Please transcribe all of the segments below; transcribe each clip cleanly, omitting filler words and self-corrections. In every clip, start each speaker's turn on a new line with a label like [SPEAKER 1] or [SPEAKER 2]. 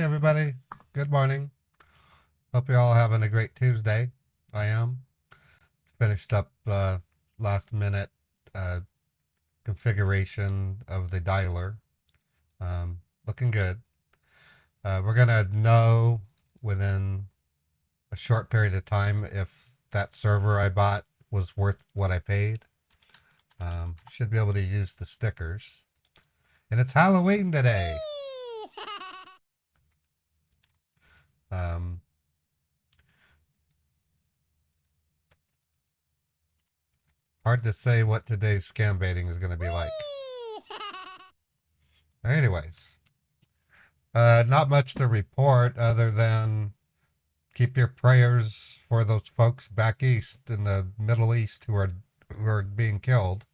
[SPEAKER 1] everybody. Good morning. Hope you're all having a great Tuesday. I am. Finished up last minute uh, configuration of the dialer. Looking good. We're going to know within a short period of time if that server I bought was worth what I paid. Should be able to use the stickers. And it's Halloween today. Um, Hard to say what today's scam baiting is going to be like. Anyways, not much to report other than keep your prayers for those folks back east in the Middle East who are being killed.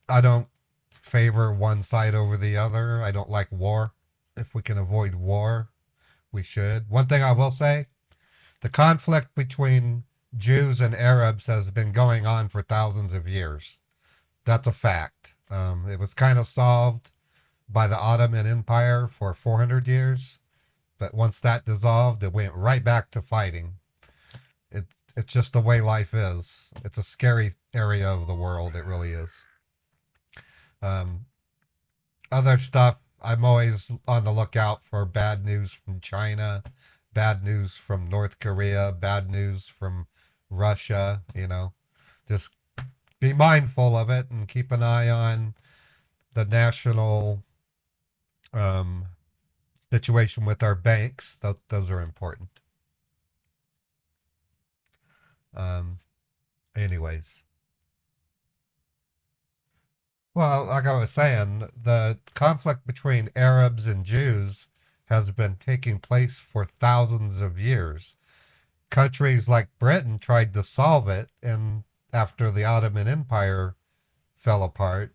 [SPEAKER 1] I don't favor one side over the other. I don't like war. If we can avoid war, we should. One thing I will say, the conflict between Jews and Arabs has been going on for thousands of years. That's a fact. It was kind of solved by the Ottoman Empire for 400 years, but once that dissolved, it went right back to fighting. It's just the way life is. It's a scary area of the world. It really is. Other stuff, I'm always on the lookout for bad news from China, bad news from North Korea, bad news from Russia, just be mindful of it and keep an eye on the national situation with our banks. Those are important. Anyways. Well, like I was saying, the conflict between Arabs and Jews has been taking place for thousands of years. Countries like Britain tried to solve it and after the Ottoman Empire fell apart,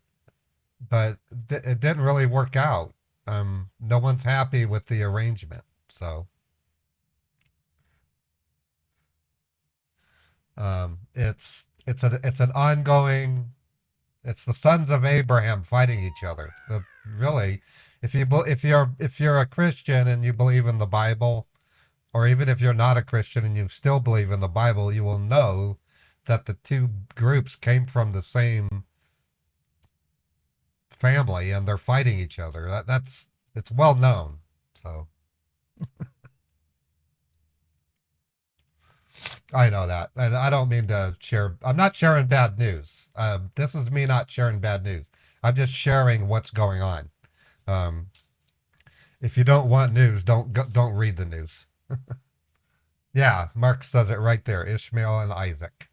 [SPEAKER 1] but it didn't really work out. No one's happy with the arrangement. So it's an ongoing. It's the sons of Abraham fighting each other. Really, if you're a Christian and you believe in the Bible, or even if you're not a Christian and you still believe in the Bible, you will know that the two groups came from the same family and they're fighting each other. It's well known. So I know that, and I don't mean to share. I'm not sharing bad news. This is me not sharing bad news. I'm just sharing what's going on. Um, if you don't want news, don't read the news. Yeah, Mark says it right there. Ishmael and Isaac.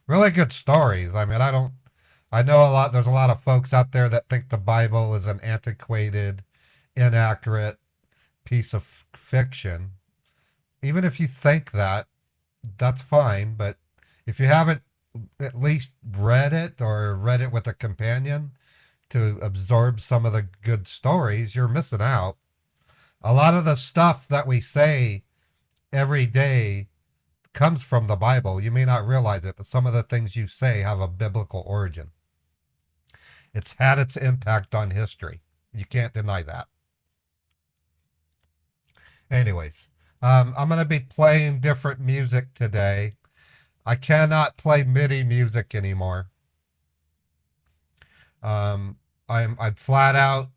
[SPEAKER 1] Really good stories. I mean, I know a lot. There's a lot of folks out there that think the Bible is an antiquated, inaccurate piece of fiction. Even if you think that, that's fine. But if you haven't at least read it or read it with a companion to absorb some of the good stories, you're missing out. A lot of the stuff that we say every day comes from the Bible. You may not realize it, but some of the things you say have a biblical origin. It's had its impact on history. You can't deny that. Anyways, I'm going to be playing different music today. I cannot play MIDI music anymore. I'm flat out.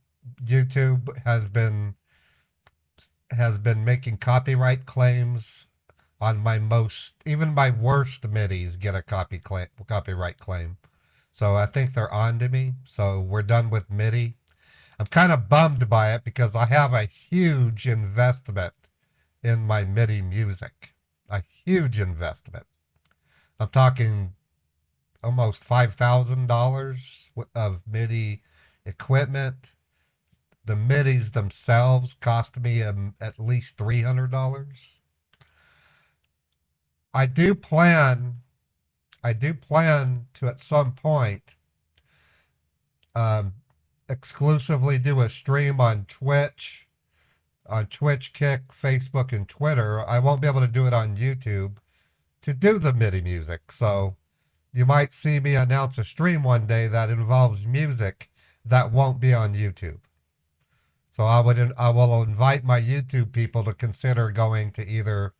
[SPEAKER 1] YouTube has been making copyright claims on even my worst MIDIs get a copyright claim. So I think they're on to me. So we're done with MIDI. I'm kind of bummed by it because I have a huge investment in my MIDI music. A huge investment. I'm talking almost $5,000 of MIDI equipment. The MIDIs themselves cost me at least $300. I do plan to at some point exclusively do a stream on Twitch, Kick, Facebook, and Twitter. I won't be able to do it on YouTube to do the MIDI music. So you might see me announce a stream one day that involves music that won't be on YouTube. So I will invite my YouTube people to consider going to either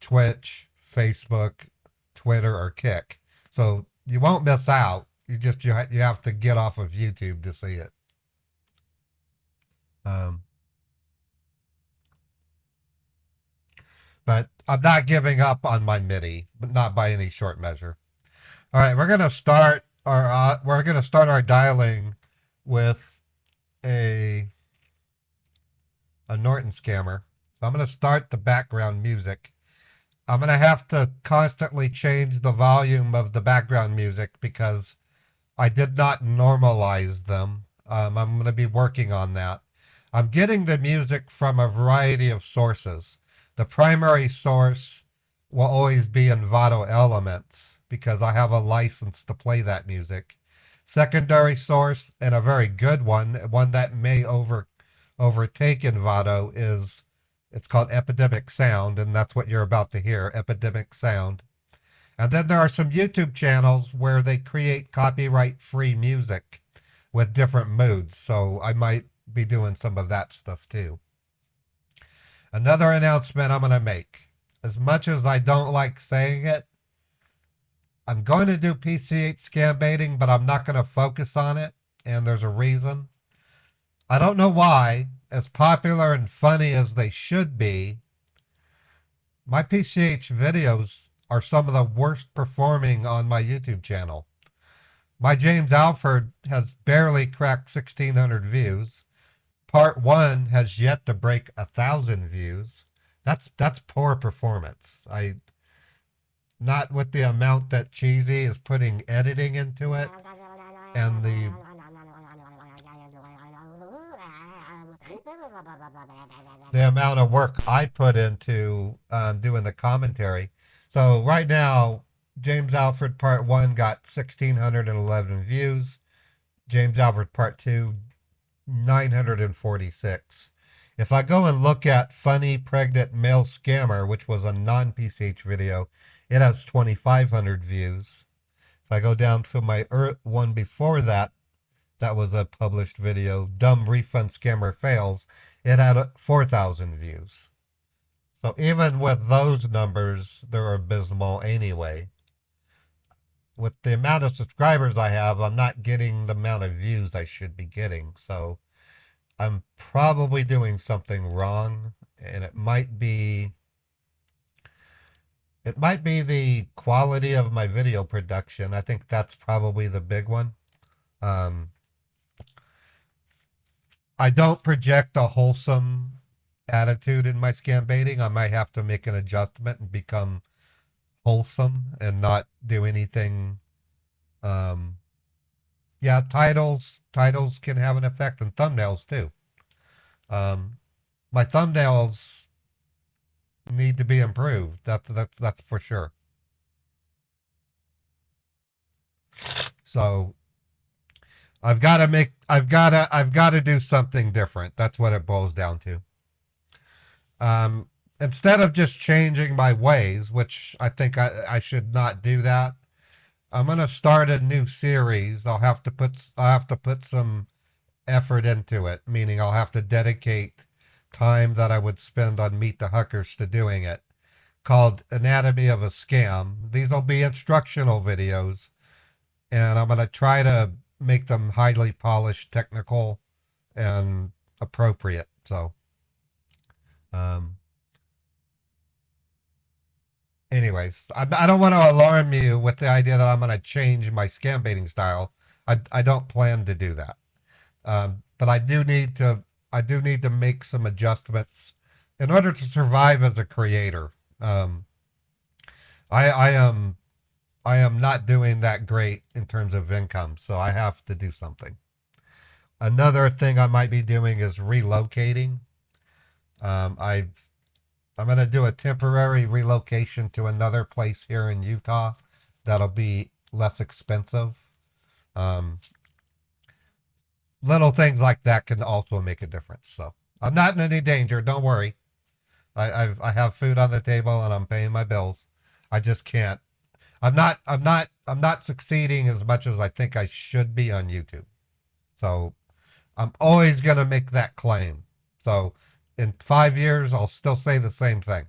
[SPEAKER 1] Twitch, Facebook, Twitter, or Kick. So you won't miss out. You have to get off of YouTube to see it. Um, but I'm not giving up on my MIDI, but not by any short measure. All right, we're gonna start our dialing with a Norton scammer. So I'm gonna start the background music. I'm gonna have to constantly change the volume of the background music because I did not normalize them. I'm going to be working on that. I'm getting the music from a variety of sources. The primary source will always be Envato Elements because I have a license to play that music. Secondary source, and a very good one that may overtake Envato, is it's called Epidemic Sound, and that's what you're about to hear, Epidemic Sound. And then there are some YouTube channels where they create copyright-free music with different moods, so I might be doing some of that stuff too. Another announcement I'm going to make. As much as I don't like saying it, I'm going to do PCH scambaiting, but I'm not going to focus on it, and there's a reason. I don't know why, as popular and funny as they should be, my PCH videos are some of the worst performing on my YouTube channel. My James Alford has barely cracked 1,600 views. Part 1 has yet to break 1,000 views. That's poor performance. Not with the amount that Cheesy is putting editing into it, and the amount of work I put into doing the commentary. So right now, James Alfred Part 1 got 1,611 views. James Alfred Part 2, 946. If I go and look at Funny Pregnant Male Scammer, which was a non-PCH video, it has 2,500 views. If I go down to my one before that, that was a published video, Dumb Refund Scammer Fails, it had 4,000 views. So even with those numbers, they're abysmal anyway. With the amount of subscribers I have, I'm not getting the amount of views I should be getting. So I'm probably doing something wrong, and it might be the quality of my video production. I think that's probably the big one. I don't project a wholesome attitude in my scambaiting. I might have to make an adjustment and become wholesome and not do anything. Yeah, titles can have an effect, and thumbnails too. My thumbnails need to be improved. That's for sure. So I've got to do something different. That's what it boils down to. Instead of just changing my ways, which I think I should not do that, I'm going to start a new series. I'll have to put some effort into it, meaning I'll have to dedicate time that I would spend on Meet the Huckers to doing it, called Anatomy of a Scam. These will be instructional videos, and I'm going to try to make them highly polished, technical, and appropriate. So, anyways, I don't want to alarm you with the idea that I'm going to change my scam baiting style. I don't plan to do that. But I do need to make some adjustments in order to survive as a creator. I am not doing that great in terms of income, so I have to do something. Another thing I might be doing is relocating. I'm going to do a temporary relocation to another place here in Utah that'll be less expensive. Little things like that can also make a difference. So I'm not in any danger. Don't worry. I have food on the table and I'm paying my bills. I just can't. I'm not succeeding as much as I think I should be on YouTube. So I'm always going to make that claim. So in 5 years, I'll still say the same thing.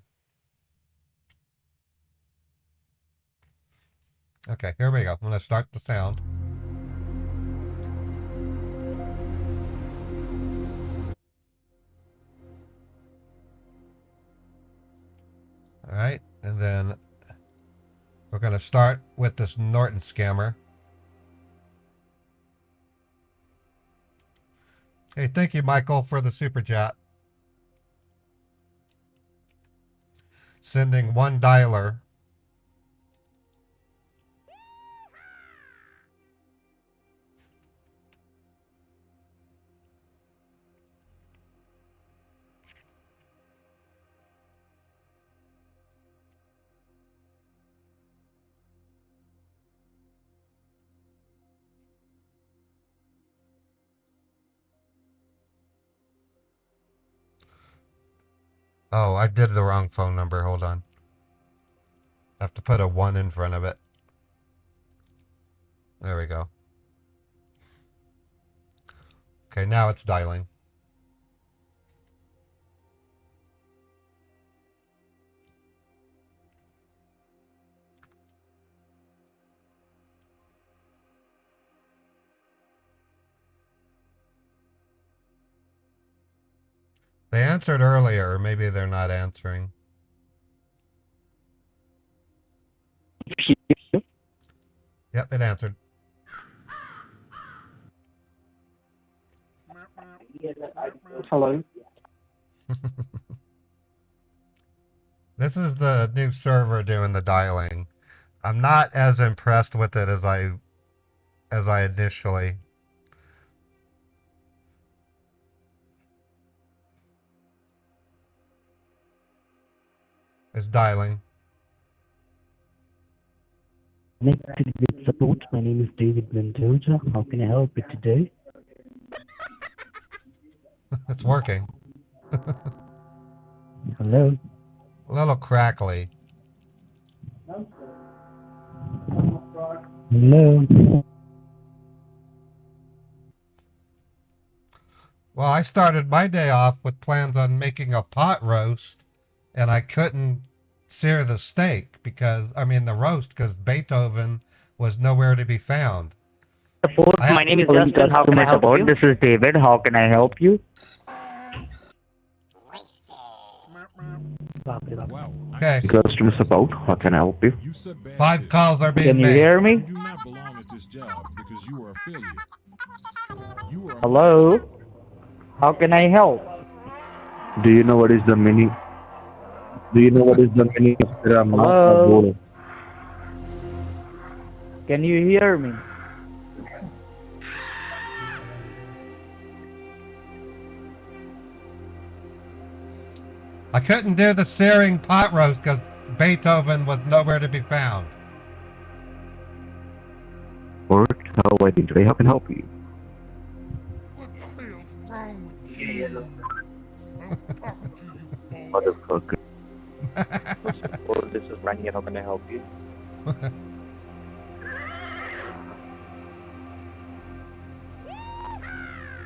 [SPEAKER 1] Okay, here we go. I'm going to start the sound. All right, and then we're going to start with this Norton scammer. Hey, thank you, Michael, for the super chat. Sending one dialer. Oh, I did the wrong phone number. Hold on. I have to put a 1 in front of it. There we go. Okay, now it's dialing. They answered earlier, or maybe they're not answering. Yep, it answered.
[SPEAKER 2] Hello.
[SPEAKER 1] This is the new server doing the dialing. I'm not as impressed with it as I initially. It's dialing.
[SPEAKER 2] Connected with support. My name is David Mendoza. How can I help you today?
[SPEAKER 1] It's working.
[SPEAKER 2] Hello.
[SPEAKER 1] A little crackly.
[SPEAKER 2] Hello.
[SPEAKER 1] Well, I started my day off with plans on making a pot roast, and I couldn't sear the steak the roast, because Beethoven was nowhere to be found.
[SPEAKER 3] Support. My name is Justin. How can I help you?
[SPEAKER 2] This is David. How can I help you?
[SPEAKER 1] Okay,
[SPEAKER 2] Customer support. How can I help you?
[SPEAKER 1] 5 calls are being
[SPEAKER 2] Can you
[SPEAKER 1] made.
[SPEAKER 2] hear me?
[SPEAKER 4] You do not belong at this job because you are affiliate. You are
[SPEAKER 2] Hello. How can I help?
[SPEAKER 5] Do you know what is the meaning? Do you know what is the meaning of
[SPEAKER 2] Hello? Can you hear me?
[SPEAKER 1] I couldn't do the searing pot roast because Beethoven was nowhere to be found.
[SPEAKER 5] Or how I think today? How can I help you?
[SPEAKER 4] what the hell's wrong with you? I'm talking to you, boy.
[SPEAKER 5] Motherfucker.
[SPEAKER 3] This is Randy. How can I help you?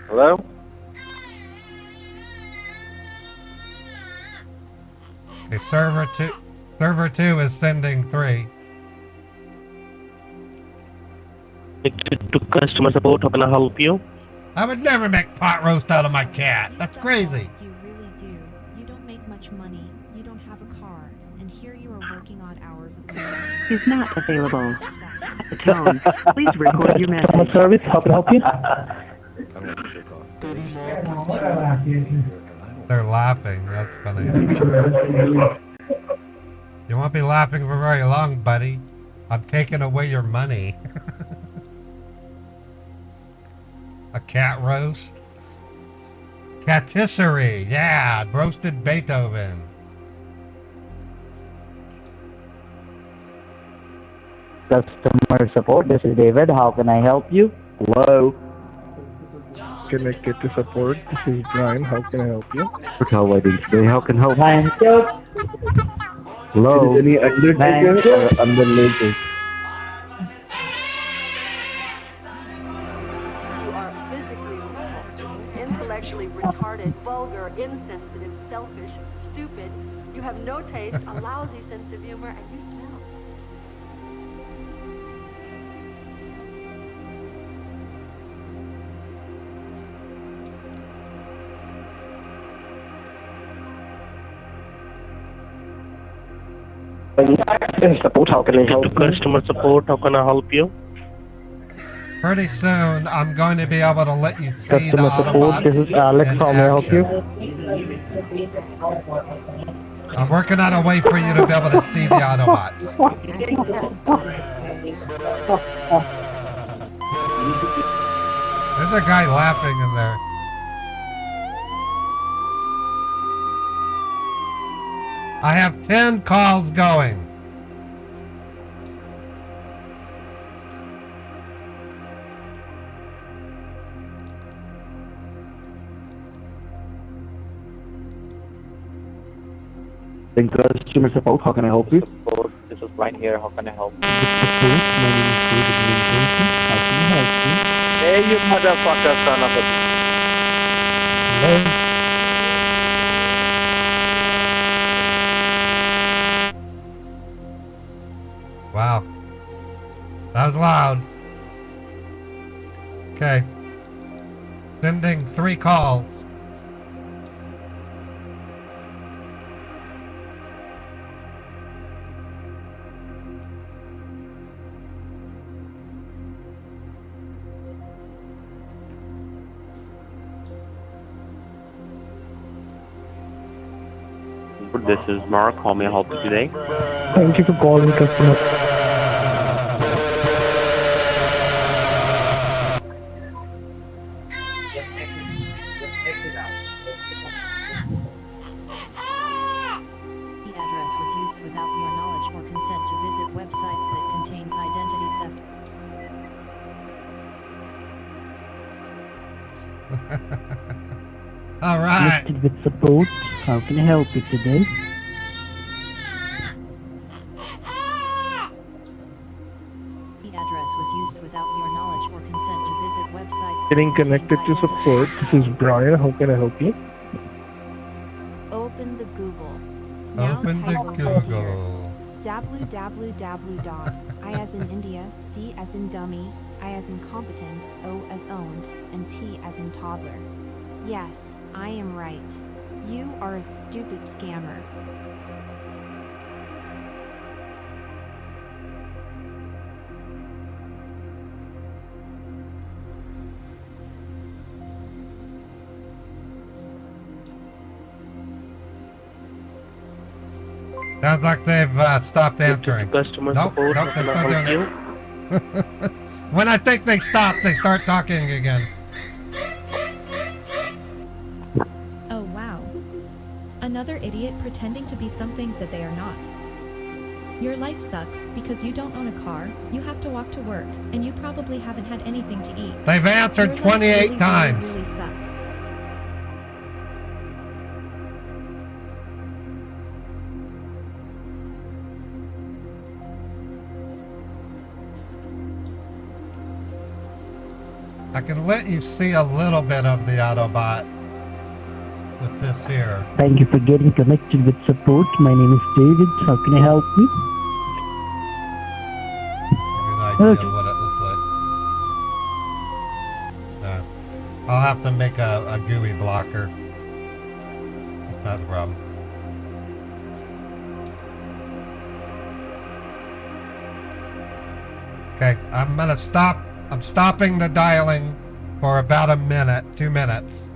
[SPEAKER 3] Hello?
[SPEAKER 1] Okay, server two is sending 3.
[SPEAKER 3] To customer support. How can I help you?
[SPEAKER 1] I would never make pot roast out of my cat. That's crazy.
[SPEAKER 6] You really do. You don't make much money. You don't have a car. And here you are working odd hours of the day.
[SPEAKER 7] Is not available. At the tone, please record your message.
[SPEAKER 2] Customer service. How can I help you?
[SPEAKER 1] They're laughing. That's funny. You won't be laughing for very long, buddy. I'm taking away your money. A cat roast? Catisserie. Yeah, roasted Beethoven.
[SPEAKER 2] Customer support. This is David. How can I help you? Hello.
[SPEAKER 8] Connected to support. This is Brian. How can I help you?
[SPEAKER 5] But how I think today? How can I help you?
[SPEAKER 2] Thank you.
[SPEAKER 5] Hello?
[SPEAKER 8] Is any undertaker
[SPEAKER 2] Thank you.
[SPEAKER 8] or undertaker?
[SPEAKER 9] You are physically repulsive, intellectually retarded, vulgar, insensitive, selfish, stupid. You have no taste, a lousy sense of humor, and you smell.
[SPEAKER 3] Support, how can I help you? Customer support, how can I help you?
[SPEAKER 1] Pretty soon, I'm going to be able to let you see
[SPEAKER 8] Customer
[SPEAKER 1] the
[SPEAKER 8] support,
[SPEAKER 1] Autobots
[SPEAKER 8] this is Alex.
[SPEAKER 1] in
[SPEAKER 8] How may I help
[SPEAKER 1] action.
[SPEAKER 8] you?
[SPEAKER 1] I'm working on a way for you to be able to see the Autobots. There's a guy laughing in there. I have 10 calls going.
[SPEAKER 5] In customer support, how can I help you?
[SPEAKER 3] This is Brian here, how can I help you?
[SPEAKER 2] Support, my name is David Mendoza. How can I help you?
[SPEAKER 3] Hey, you motherfucker, son of a...
[SPEAKER 2] Hello?
[SPEAKER 1] Wow. That was loud. Okay. Sending 3 calls.
[SPEAKER 3] This is Mark, how may I help you today?
[SPEAKER 8] Thank you for calling customer.
[SPEAKER 6] The address was used without your knowledge or consent to visit websites that contains identity theft.
[SPEAKER 1] All right.
[SPEAKER 2] Connected with support. How can I help you today?
[SPEAKER 6] The address was used without your knowledge or consent to visit websites that
[SPEAKER 8] Getting
[SPEAKER 6] contains
[SPEAKER 8] connected to
[SPEAKER 6] identity-
[SPEAKER 8] support. This is Brian. How can I help you?
[SPEAKER 6] Open the Google. Now
[SPEAKER 1] Open the
[SPEAKER 6] type dear.
[SPEAKER 1] Google.
[SPEAKER 6] www. I as in India, D as in dummy, I as in competent, O as owned, and T as in toddler. Yes, I am right. You are a stupid scammer.
[SPEAKER 1] Sounds like they've stopped answering.
[SPEAKER 3] Customer
[SPEAKER 1] Nope,
[SPEAKER 3] support,
[SPEAKER 1] nope,
[SPEAKER 3] how
[SPEAKER 1] they're
[SPEAKER 3] can I
[SPEAKER 1] still
[SPEAKER 3] help
[SPEAKER 1] doing
[SPEAKER 3] you?
[SPEAKER 1] it. When I think they stop, they start talking again.
[SPEAKER 10] Oh wow. Another idiot pretending to be something that they are not. Your life sucks because you don't own a car, you have to walk to work, and you probably haven't had anything to eat.
[SPEAKER 1] They've answered
[SPEAKER 10] Your life
[SPEAKER 1] 28
[SPEAKER 10] really,
[SPEAKER 1] times.
[SPEAKER 10] Really, really sucks.
[SPEAKER 1] I can let you see a little bit of the Autobot with this here.
[SPEAKER 2] Thank you for getting connected with support. My name is David. How can I help you?
[SPEAKER 1] Give you an idea
[SPEAKER 2] Okay.
[SPEAKER 1] of what it looks like. I'll have to make a GUI blocker. That's not the problem. Okay, I'm gonna stop. I'm stopping the dialing for about a minute, 2 minutes.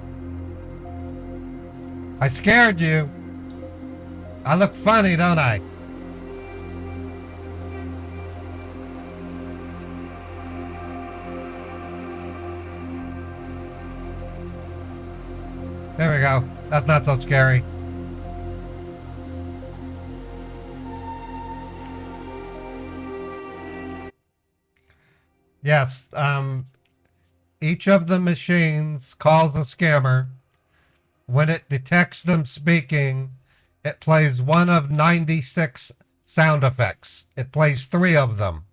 [SPEAKER 1] I scared you. I look funny, don't I? There we go. That's not so scary. Yes, each of the machines calls a scammer. When it detects them speaking, it plays one of 96 sound effects. It plays 3 of them.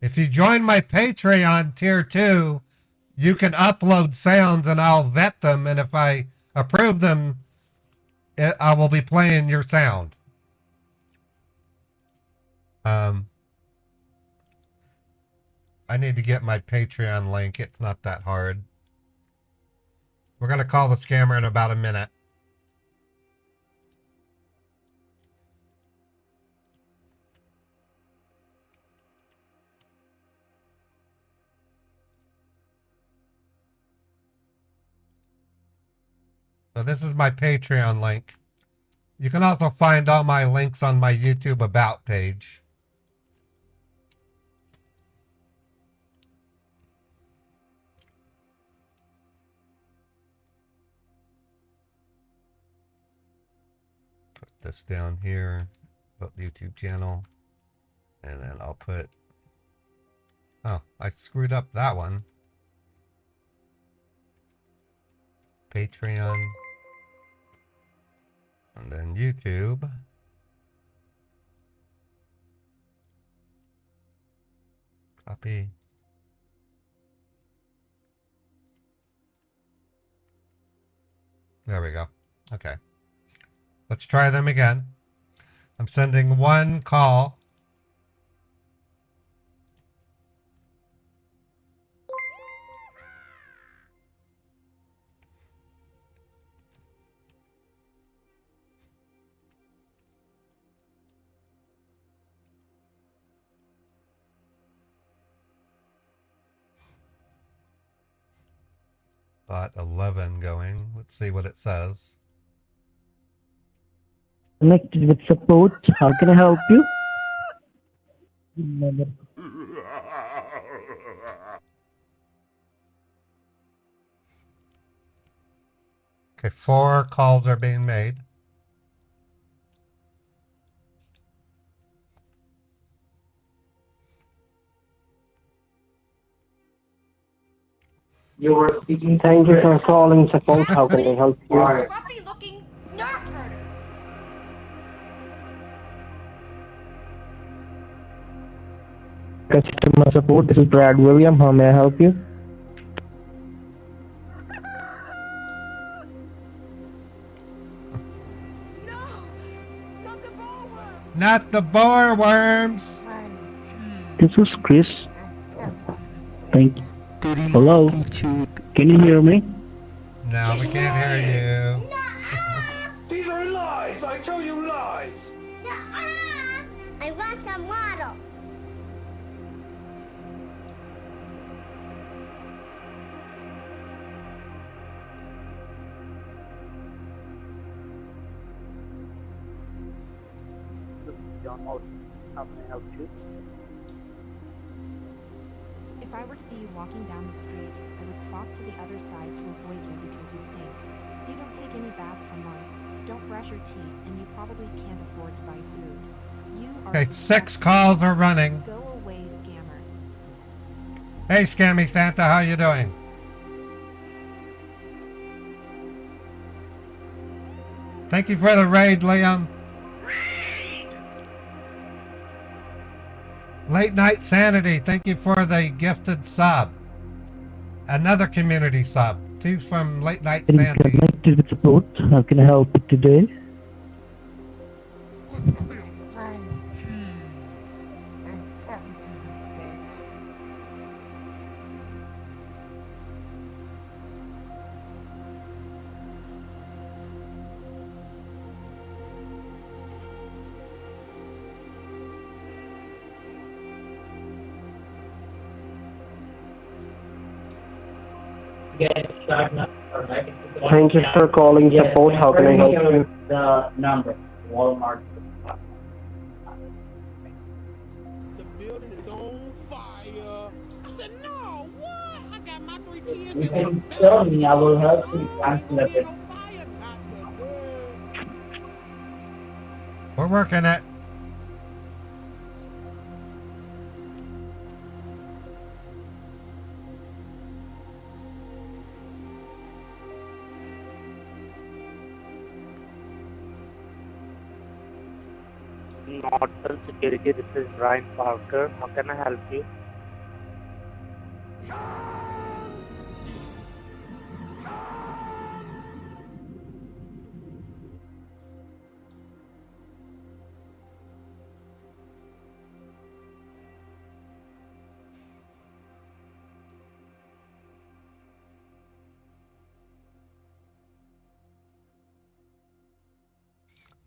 [SPEAKER 1] If you join my Patreon tier 2, You can upload sounds and I'll vet them, and if I approve them, I will be playing your sound. I need to get my Patreon link. It's not that hard. We're going to call the scammer in about a minute. So this is my Patreon link. You can also find all my links on my YouTube About page. Put this down here, put YouTube channel, and then I'll put, oh, I screwed up that one. Patreon, and then YouTube. Copy. There we go. Okay. Let's try them again. I'm sending one call. Bot 11 going. Let's see what it says.
[SPEAKER 2] Connected with support. How can I help you?
[SPEAKER 1] Okay, 4 calls are being made.
[SPEAKER 3] You were speaking.
[SPEAKER 2] Thank you for calling support. How can I help you?
[SPEAKER 9] Scruffy looking nerf herder.
[SPEAKER 2] Customer support. This is Brad William. How may I help you?
[SPEAKER 1] Not the boar worms.
[SPEAKER 2] This is Chris. Thank you. Hello? Can you hear me?
[SPEAKER 1] No, we can't hear you.
[SPEAKER 4] These are lies! I tell you lies!
[SPEAKER 11] I want a model.
[SPEAKER 2] How can I help you?
[SPEAKER 6] If I were to see you walking down the street, I would cross to the other side to avoid you because you stink. You don't take any baths for months, don't brush your teeth, and you probably can't afford to buy food. You are
[SPEAKER 1] Okay,
[SPEAKER 6] disgusting.
[SPEAKER 1] 6 calls are running.
[SPEAKER 6] Go away, scammer.
[SPEAKER 1] Hey, Scammy Santa, how you doing? Thank you for the raid, Liam. Late Night Sanity, thank you for the gifted sub. Another community sub. 2 from Late Night Sanity.
[SPEAKER 2] Connected with support. How can I help you today?
[SPEAKER 4] What the hell's wrong with you? I'm talking to you, boss.
[SPEAKER 3] Thank you for calling support. How can I help you?
[SPEAKER 12] The number, Walmart.
[SPEAKER 4] The building is on fire. I said, no, what? I got my 3 kids.
[SPEAKER 12] You can tell me, I will help you cancel it.
[SPEAKER 1] We're working it.
[SPEAKER 3] Northern Security, this is Brian Parker. How can I help you?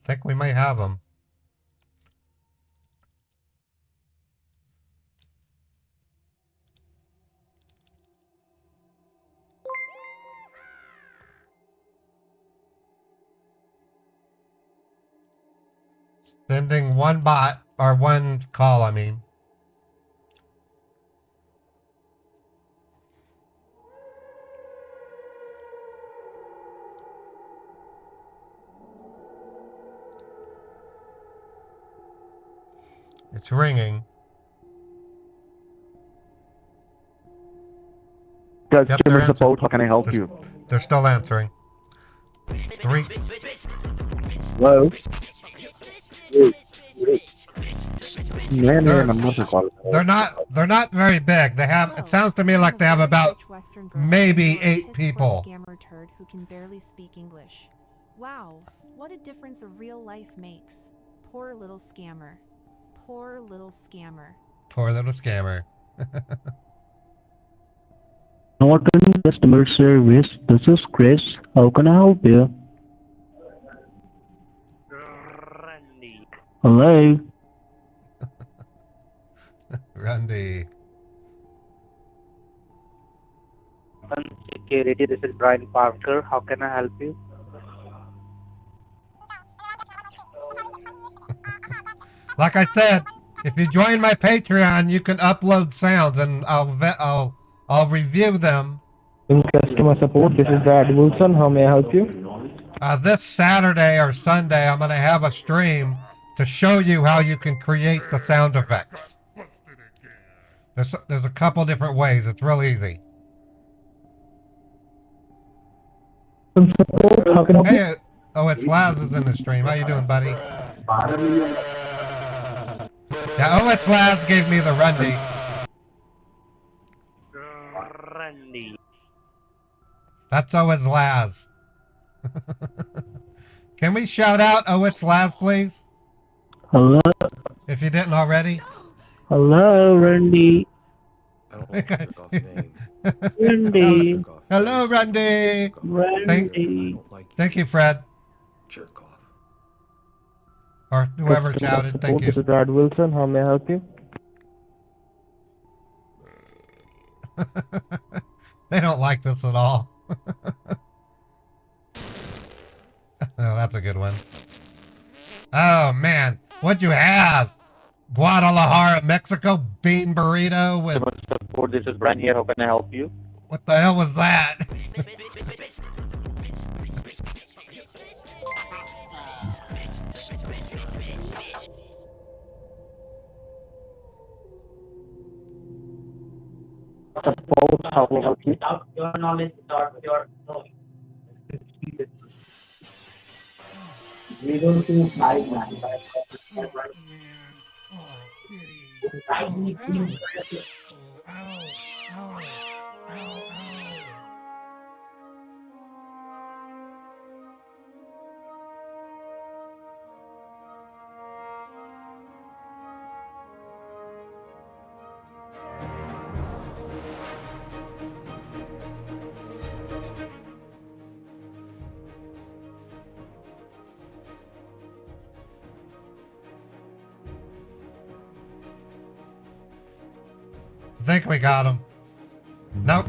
[SPEAKER 1] think we may have them. Sending one bot, or one call, I mean. It's ringing.
[SPEAKER 5] Customer
[SPEAKER 1] they're
[SPEAKER 5] support, how can I help you?
[SPEAKER 1] They're still answering. 3.
[SPEAKER 5] Hello?
[SPEAKER 1] They're not very big. They have, it sounds to me like they have about maybe 8 people.
[SPEAKER 6] Scammer turd who can barely speak English. Wow, what a difference a real life makes. Poor little scammer. Poor little scammer.
[SPEAKER 1] Poor little scammer.
[SPEAKER 2] Norton Customer Service, this is Chris. How can I help you? Hello?
[SPEAKER 1] Randy.
[SPEAKER 5] Security, this is Brian Parker. How can I help you?
[SPEAKER 1] Like I said, if you join my Patreon, you can upload sounds, and I'll review them.
[SPEAKER 8] In customer support, this is Brad Wilson. How may I help you?
[SPEAKER 1] This Saturday or Sunday, I'm going to have a stream to show you how you can create the sound effects. There's a couple different ways. It's real easy.
[SPEAKER 8] How can I help you?
[SPEAKER 1] Hey, oh, it's Laz is in the stream. How you doing, buddy? Yeah, oh, it's Laz gave me the Rundy. That's Oh, it's Laz. Can we shout out Oh, it's Laz, please?
[SPEAKER 2] Hello?
[SPEAKER 1] If you didn't already.
[SPEAKER 2] Hello, Randy. Randy.
[SPEAKER 1] Hello, Randy.
[SPEAKER 2] Randy.
[SPEAKER 1] Thank you, Fred. Or whoever shouted, thank
[SPEAKER 8] This
[SPEAKER 1] you.
[SPEAKER 8] is Brad Wilson. How may I help you?
[SPEAKER 1] They don't like this at all. Oh, that's a good one. Oh, man. What'd you have? Guadalajara, Mexico, bean burrito with...
[SPEAKER 5] Support, this is Brian here. How can I help you?
[SPEAKER 1] What the hell was that?
[SPEAKER 3] Support, how can I help you? Your knowledge start with your knowledge. 0259.
[SPEAKER 1] I think we got him. Nope.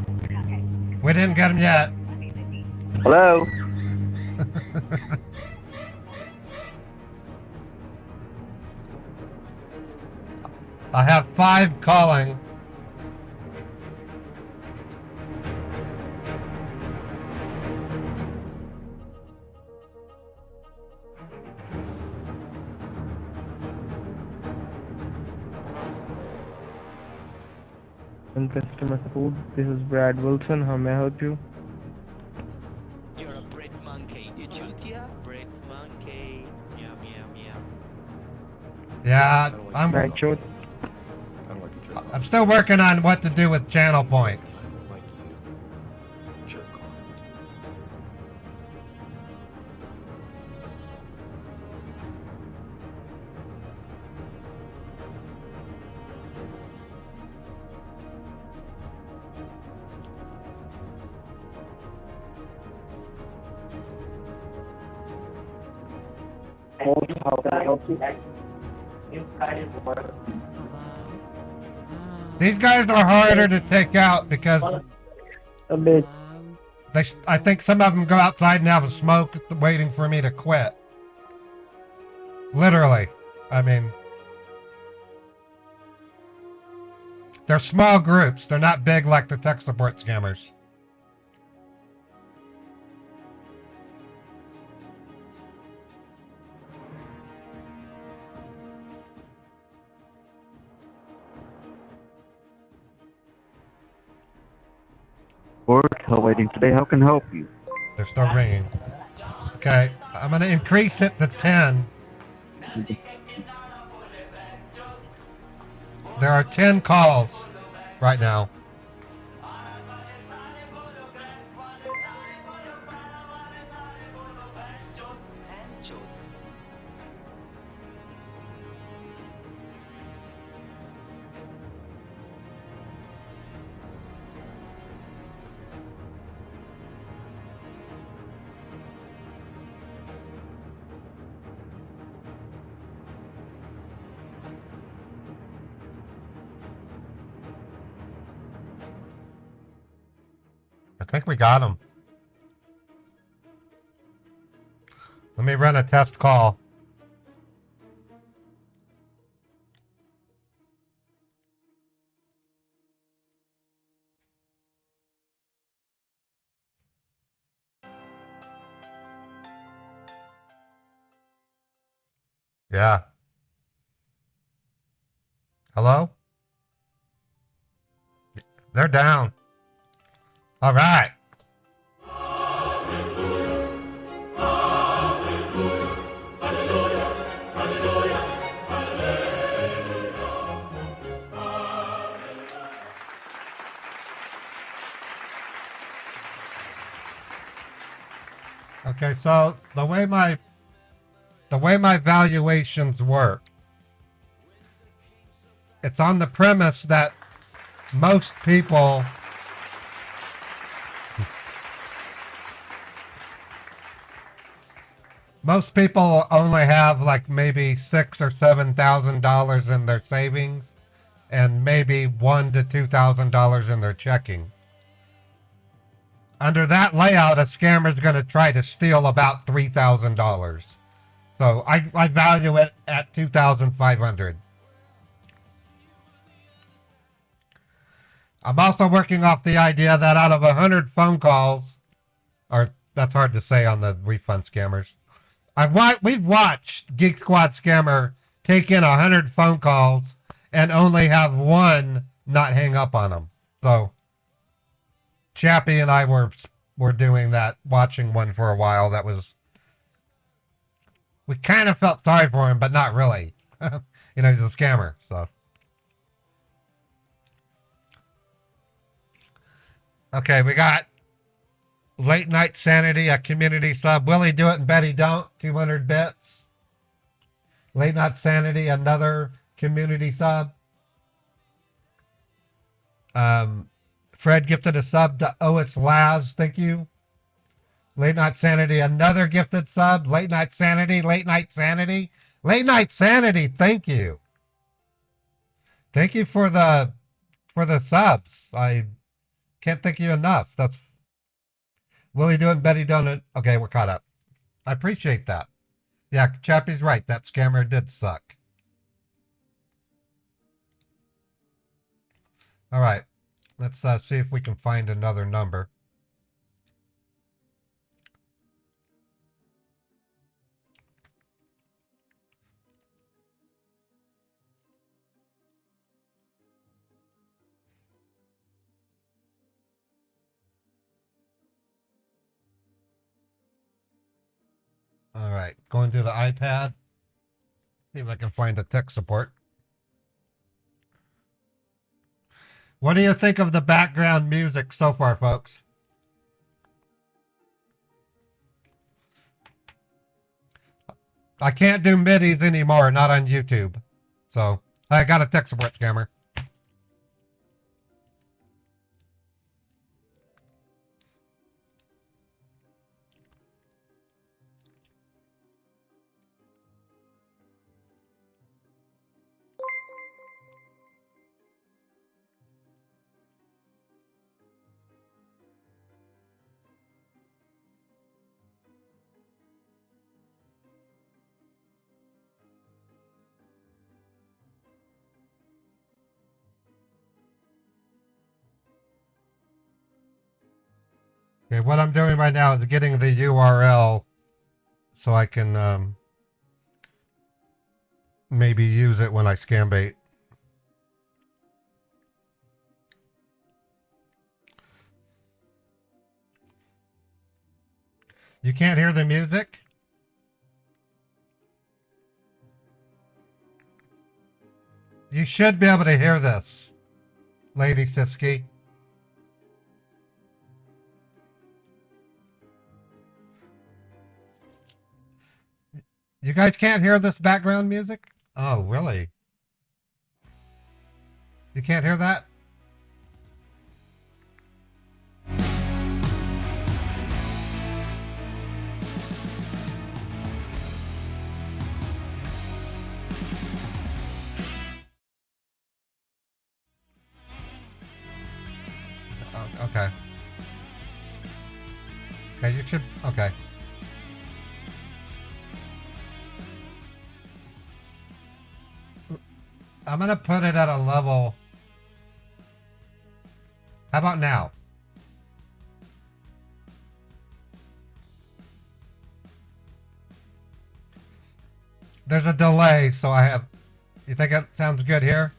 [SPEAKER 1] We didn't get him yet.
[SPEAKER 5] Hello?
[SPEAKER 1] I have 5 calling.
[SPEAKER 8] In customer support, this is Brad Wilson. How may I help you?
[SPEAKER 13] You're a bread monkey. You choose here? Bread monkey. Meow, meow, meow.
[SPEAKER 1] Yeah,
[SPEAKER 8] Right,
[SPEAKER 1] I'm still working on what to do with channel points.
[SPEAKER 3] support. How can I help you?
[SPEAKER 1] These guys are harder to take out because
[SPEAKER 3] A bit.
[SPEAKER 1] I think some of them go outside and have a smoke waiting for me to quit. Literally. I mean, they're small groups. They're not big like the tech support scammers.
[SPEAKER 5] How waiting today? How can I help you?
[SPEAKER 1] They're still ringing. Okay, I'm going to increase it to 10. There are 10 calls right now. I think we got him. Let me run a test call. Yeah. Hello? They're down. All right. Okay, so the way my valuations work, it's on the premise that most people only have like maybe $6,000 or $7,000 in their savings and maybe $1,000 to $2,000 in their checking. Under that layout, a scammer's going to try to steal about $3,000. So I value it at $2,500. I'm also working off the idea that out of 100 phone calls, or that's hard to say on the refund scammers. We've watched Geek Squad scammer take in 100 phone calls and only have one not hang up on them. So Chappie and I were doing that, watching one for a while. That was, we kind of felt sorry for him, but not really. You know, he's a scammer, so. Okay, we got Late Night Sanity, a community sub. Willie Do It and Betty Don't, 200 bits. Late Night Sanity, another community sub. Fred gifted a sub to Oh It's Laz, thank you. Late Night Sanity, another gifted sub. Late Night Sanity, Late Night Sanity. Late Night Sanity, thank you. Thank you for the subs. I can't thank you enough. That's Willie doing Betty Donut. Okay, we're caught up. I appreciate that. Yeah, Chappie's right. That scammer did suck. All right. Let's see if we can find another number. All right, going to the iPad. See if I can find the tech support. What do you think of the background music so far, folks? I can't do midis anymore, not on YouTube. So, I got a tech support scammer. Okay, what I'm doing right now is getting the URL so I can maybe use it when I scambait. You can't hear the music? You should be able to hear this, Lady Siski. You guys can't hear this background music? Oh, really? You can't hear that? Oh, okay. Okay, you should, okay. I'm gonna put it at a level. How about now? There's a delay, so I have. You think it sounds good here?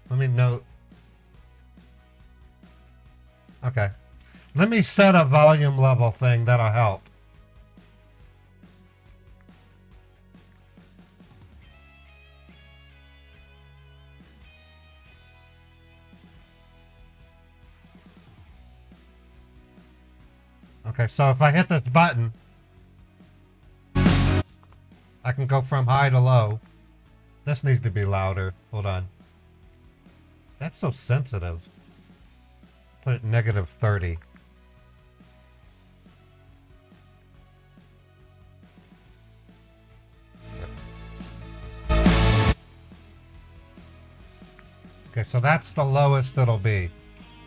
[SPEAKER 1] Let me note. Okay. Let me set a volume level thing, that'll help. Okay, so if I hit this button, I can go from high to low. This needs to be louder. Hold on. That's so sensitive. Put it negative 30. Okay, so that's the lowest it'll be.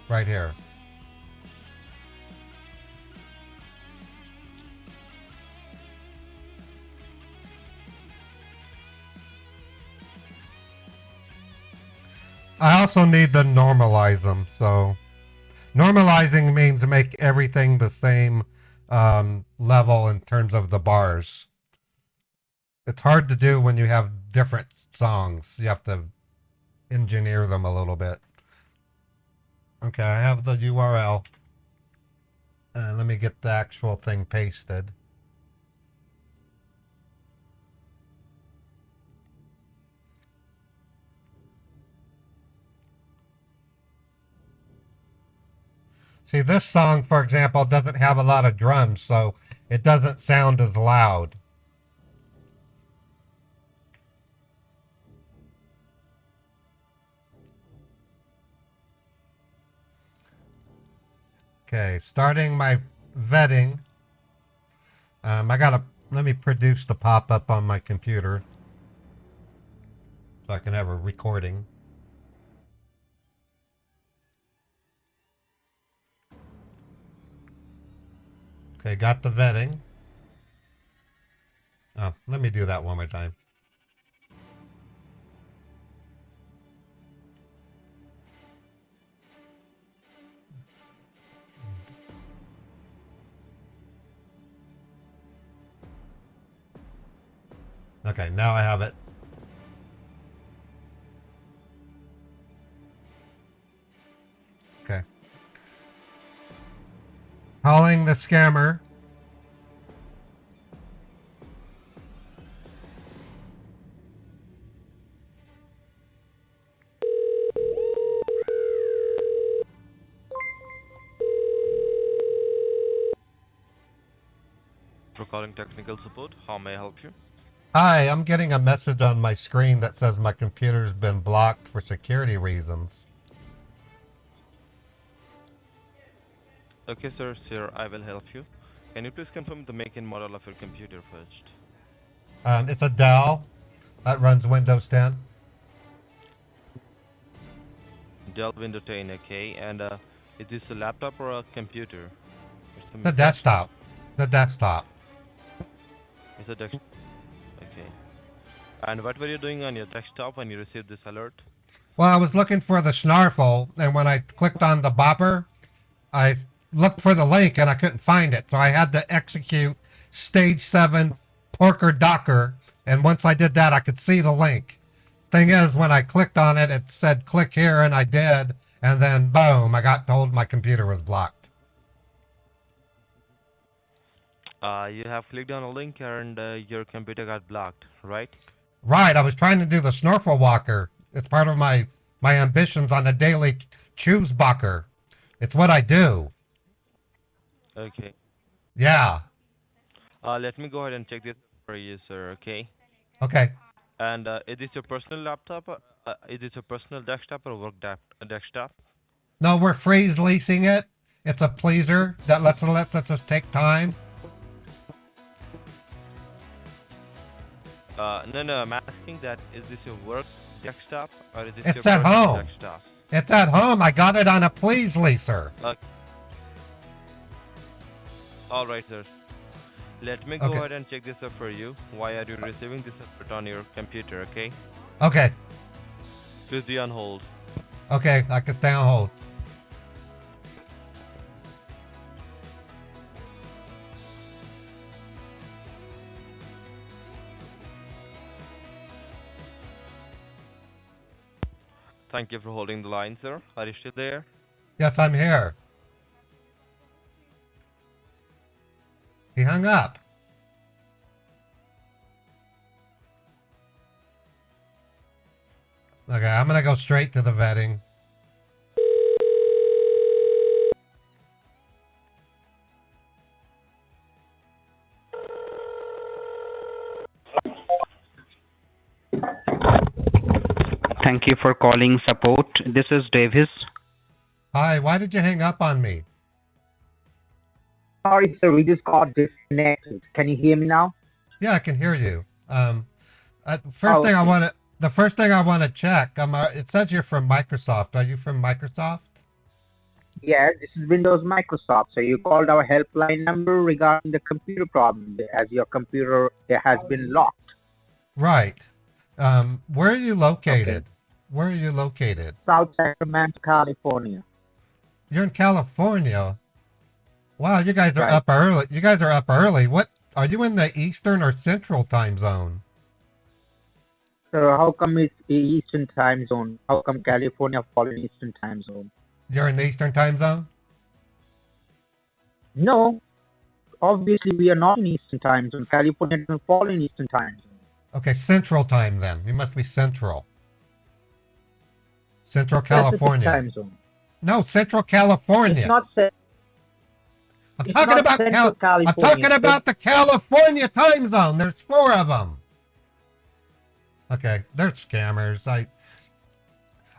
[SPEAKER 1] Right here. I also need to normalize them, so normalizing means make everything the same level in terms of the bars. It's hard to do when you have different songs. You have to engineer them a little bit. Okay, I have the URL. Let me get the actual thing pasted. See, this song, for example, doesn't have a lot of drums, so it doesn't sound as loud. Okay, starting my vetting. Let me produce the pop-up on my computer so I can have a recording. Okay, got the vetting. Oh, let me do that one more time. Okay, now I have it. Okay. Calling the scammer.
[SPEAKER 14] For calling technical support, how may I help you?
[SPEAKER 1] Hi, I'm getting a message on my screen that says my computer's been blocked for security reasons.
[SPEAKER 14] Okay, sir, I will help you. Can you please confirm the make and model of your computer first?
[SPEAKER 1] It's a Dell that runs Windows 10.
[SPEAKER 14] Dell Windows 10, okay. And is this a laptop or a computer?
[SPEAKER 1] The desktop. The desktop.
[SPEAKER 14] It's a desktop. Okay. And what were you doing on your desktop when you received this alert?
[SPEAKER 1] Well, I was looking for the snarfle, and when I clicked on the bopper, I looked for the link and I couldn't find it. So I had to execute stage 7 Porker Docker. And once I did that, I could see the link. Thing is, when I clicked on it, it said click here, and I did. And then boom, I got told my computer was blocked.
[SPEAKER 14] You have clicked on a link and your computer got blocked, right?
[SPEAKER 1] Right, I was trying to do the Snorkel Walker. It's part of my ambitions on the daily choose Walker. It's what I do.
[SPEAKER 14] Okay.
[SPEAKER 1] Yeah.
[SPEAKER 14] Let me go ahead and check this for you, sir. Okay.
[SPEAKER 1] Okay.
[SPEAKER 14] And is this your personal laptop? Is this your personal desktop or work desktop?
[SPEAKER 1] No, we're freeze leasing it. It's a pleaser that lets us take time.
[SPEAKER 14] No, I'm asking that is this your work desktop or is this
[SPEAKER 1] It's
[SPEAKER 14] your
[SPEAKER 1] at
[SPEAKER 14] personal
[SPEAKER 1] home.
[SPEAKER 14] desktop?
[SPEAKER 1] It's at home. I got it on a please leaser.
[SPEAKER 14] All right, sir. Let me go
[SPEAKER 1] Okay.
[SPEAKER 14] ahead and check this up for you. Why are you receiving this alert on your computer, okay?
[SPEAKER 1] Okay.
[SPEAKER 14] Please be on hold.
[SPEAKER 1] Okay, I can stay on hold.
[SPEAKER 14] Thank you for holding the line, sir. Are you still there?
[SPEAKER 1] Yes, I'm here. He hung up. Okay, I'm gonna go straight to the vetting.
[SPEAKER 2] Thank you for calling support. This is Davis.
[SPEAKER 1] Hi, why did you hang up on me?
[SPEAKER 15] Sorry, sir, we just got disconnected. Can you hear me now?
[SPEAKER 1] Yeah, I can hear you. First thing I want to check. It says you're from Microsoft. Are you from Microsoft?
[SPEAKER 15] Yeah, this is Windows Microsoft. So you called our helpline number regarding the computer problem, as your computer has been locked.
[SPEAKER 1] Right. Where are you located? Where are you located?
[SPEAKER 15] South Sacramento, California.
[SPEAKER 1] You're in California. Wow, you guys are
[SPEAKER 15] Right.
[SPEAKER 1] up early. You guys are up early. What are you in the Eastern or Central time zone?
[SPEAKER 15] So how come it's the Eastern time zone? How come California fall in Eastern time zone?
[SPEAKER 1] You're in the Eastern time zone?
[SPEAKER 15] No, obviously we are not in Eastern time zone. California doesn't fall in Eastern time zone.
[SPEAKER 1] Okay, Central time then. You must be Central. Central
[SPEAKER 15] Pacific
[SPEAKER 1] California.
[SPEAKER 15] time zone.
[SPEAKER 1] No, Central California.
[SPEAKER 15] It's not
[SPEAKER 1] I'm
[SPEAKER 15] it's
[SPEAKER 1] talking
[SPEAKER 15] not
[SPEAKER 1] about
[SPEAKER 15] Central
[SPEAKER 1] I'm
[SPEAKER 15] California.
[SPEAKER 1] talking about the California time zone. There's 4 of them. Okay, they're scammers. I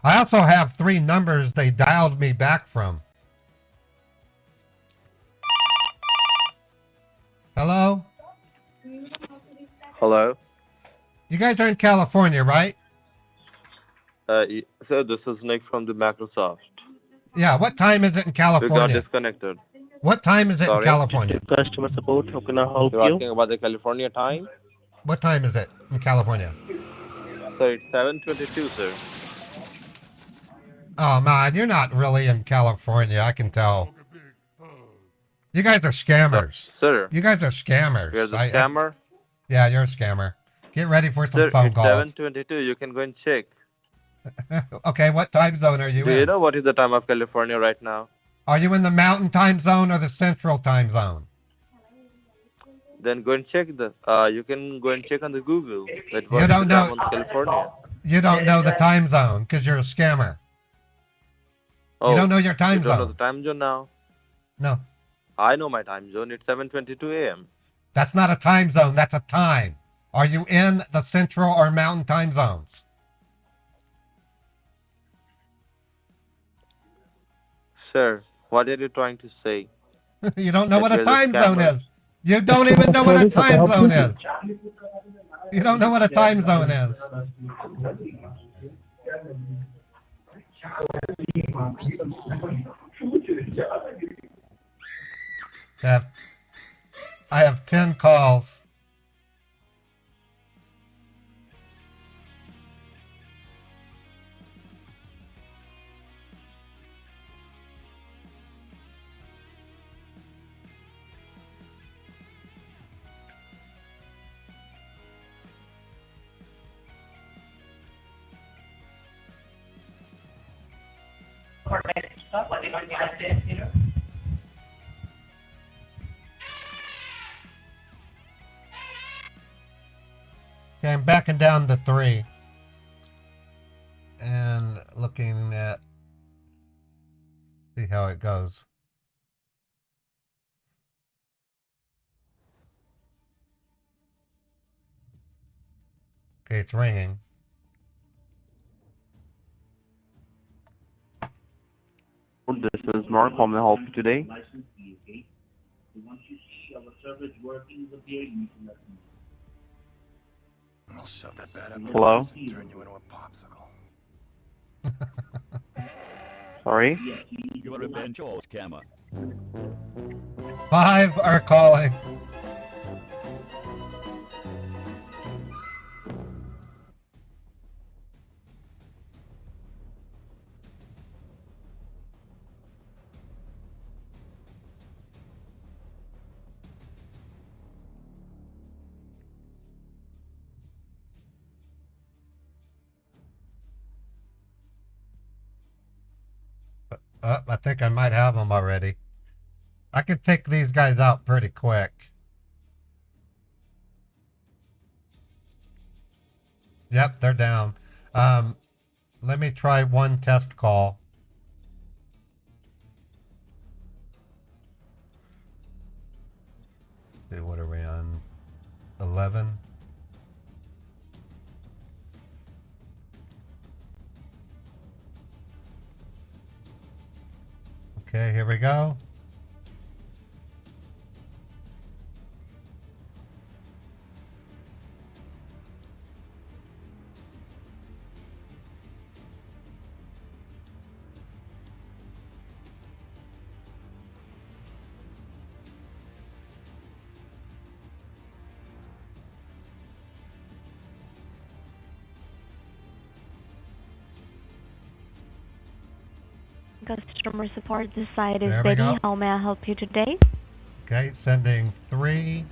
[SPEAKER 1] also have 3 numbers they dialed me back from. Hello?
[SPEAKER 14] Hello?
[SPEAKER 1] You guys are in California, right?
[SPEAKER 14] Sir, this is Nick from the Microsoft.
[SPEAKER 1] Yeah, what time is it in
[SPEAKER 14] We got
[SPEAKER 1] California?
[SPEAKER 14] disconnected.
[SPEAKER 1] What time is it in
[SPEAKER 14] Sorry?
[SPEAKER 1] California?
[SPEAKER 3] Customer support, how can I help
[SPEAKER 14] You're
[SPEAKER 3] you?
[SPEAKER 14] asking about the California time?
[SPEAKER 1] What time is it in California?
[SPEAKER 14] Sir, it's 7:22, sir.
[SPEAKER 1] Oh man, you're not really in California, I can tell. You guys are scammers.
[SPEAKER 14] Sir,
[SPEAKER 1] You guys are scammers.
[SPEAKER 14] you're the
[SPEAKER 1] I-
[SPEAKER 14] scammer?
[SPEAKER 1] yeah, you're a scammer. Get ready for some
[SPEAKER 14] Sir,
[SPEAKER 1] phone
[SPEAKER 14] it's
[SPEAKER 1] calls.
[SPEAKER 14] 7:22. You can go and check.
[SPEAKER 1] Okay, what time zone are you
[SPEAKER 14] Do you
[SPEAKER 1] in?
[SPEAKER 14] know what is the time of California right now?
[SPEAKER 1] Are you in the mountain time zone or the central time zone?
[SPEAKER 14] Then go and check the. You can go and check on the Google. That
[SPEAKER 1] You
[SPEAKER 14] what is
[SPEAKER 1] don't
[SPEAKER 14] the time
[SPEAKER 1] know-
[SPEAKER 14] on California.
[SPEAKER 1] You don't know the time zone because you're a scammer.
[SPEAKER 14] Oh,
[SPEAKER 1] You don't know your time
[SPEAKER 14] you don't know
[SPEAKER 1] zone.
[SPEAKER 14] the time zone now?
[SPEAKER 1] No,
[SPEAKER 14] I know my time zone. It's 7:22 a.m.
[SPEAKER 1] that's not a time zone. That's a time. Are you in the central or mountain time zones?
[SPEAKER 14] Sir, what are you trying to say?
[SPEAKER 1] You don't know
[SPEAKER 14] That
[SPEAKER 1] what a
[SPEAKER 14] you're the
[SPEAKER 1] time zone
[SPEAKER 14] scammer.
[SPEAKER 1] is. You don't even know what a time zone is. You don't know what a time zone is. I have 10 calls. Okay, I'm backing down to 3. And looking at, see how it goes. Okay, it's ringing.
[SPEAKER 5] This is Mark. How may I help you today?
[SPEAKER 16] I'll shove that bad apple
[SPEAKER 5] Hello?
[SPEAKER 16] and turn you into a popsicle.
[SPEAKER 5] Sorry?
[SPEAKER 17] Your revenge or scammer.
[SPEAKER 1] 5 are calling. I think I might have them already. I can take these guys out pretty quick. Yep, they're down. Let me try one test call. See, what are we on? 11? Okay, here we go.
[SPEAKER 18] Customer support, this side is
[SPEAKER 1] There we
[SPEAKER 18] Betty.
[SPEAKER 1] go.
[SPEAKER 18] How may I help you today?
[SPEAKER 1] Okay, sending 3.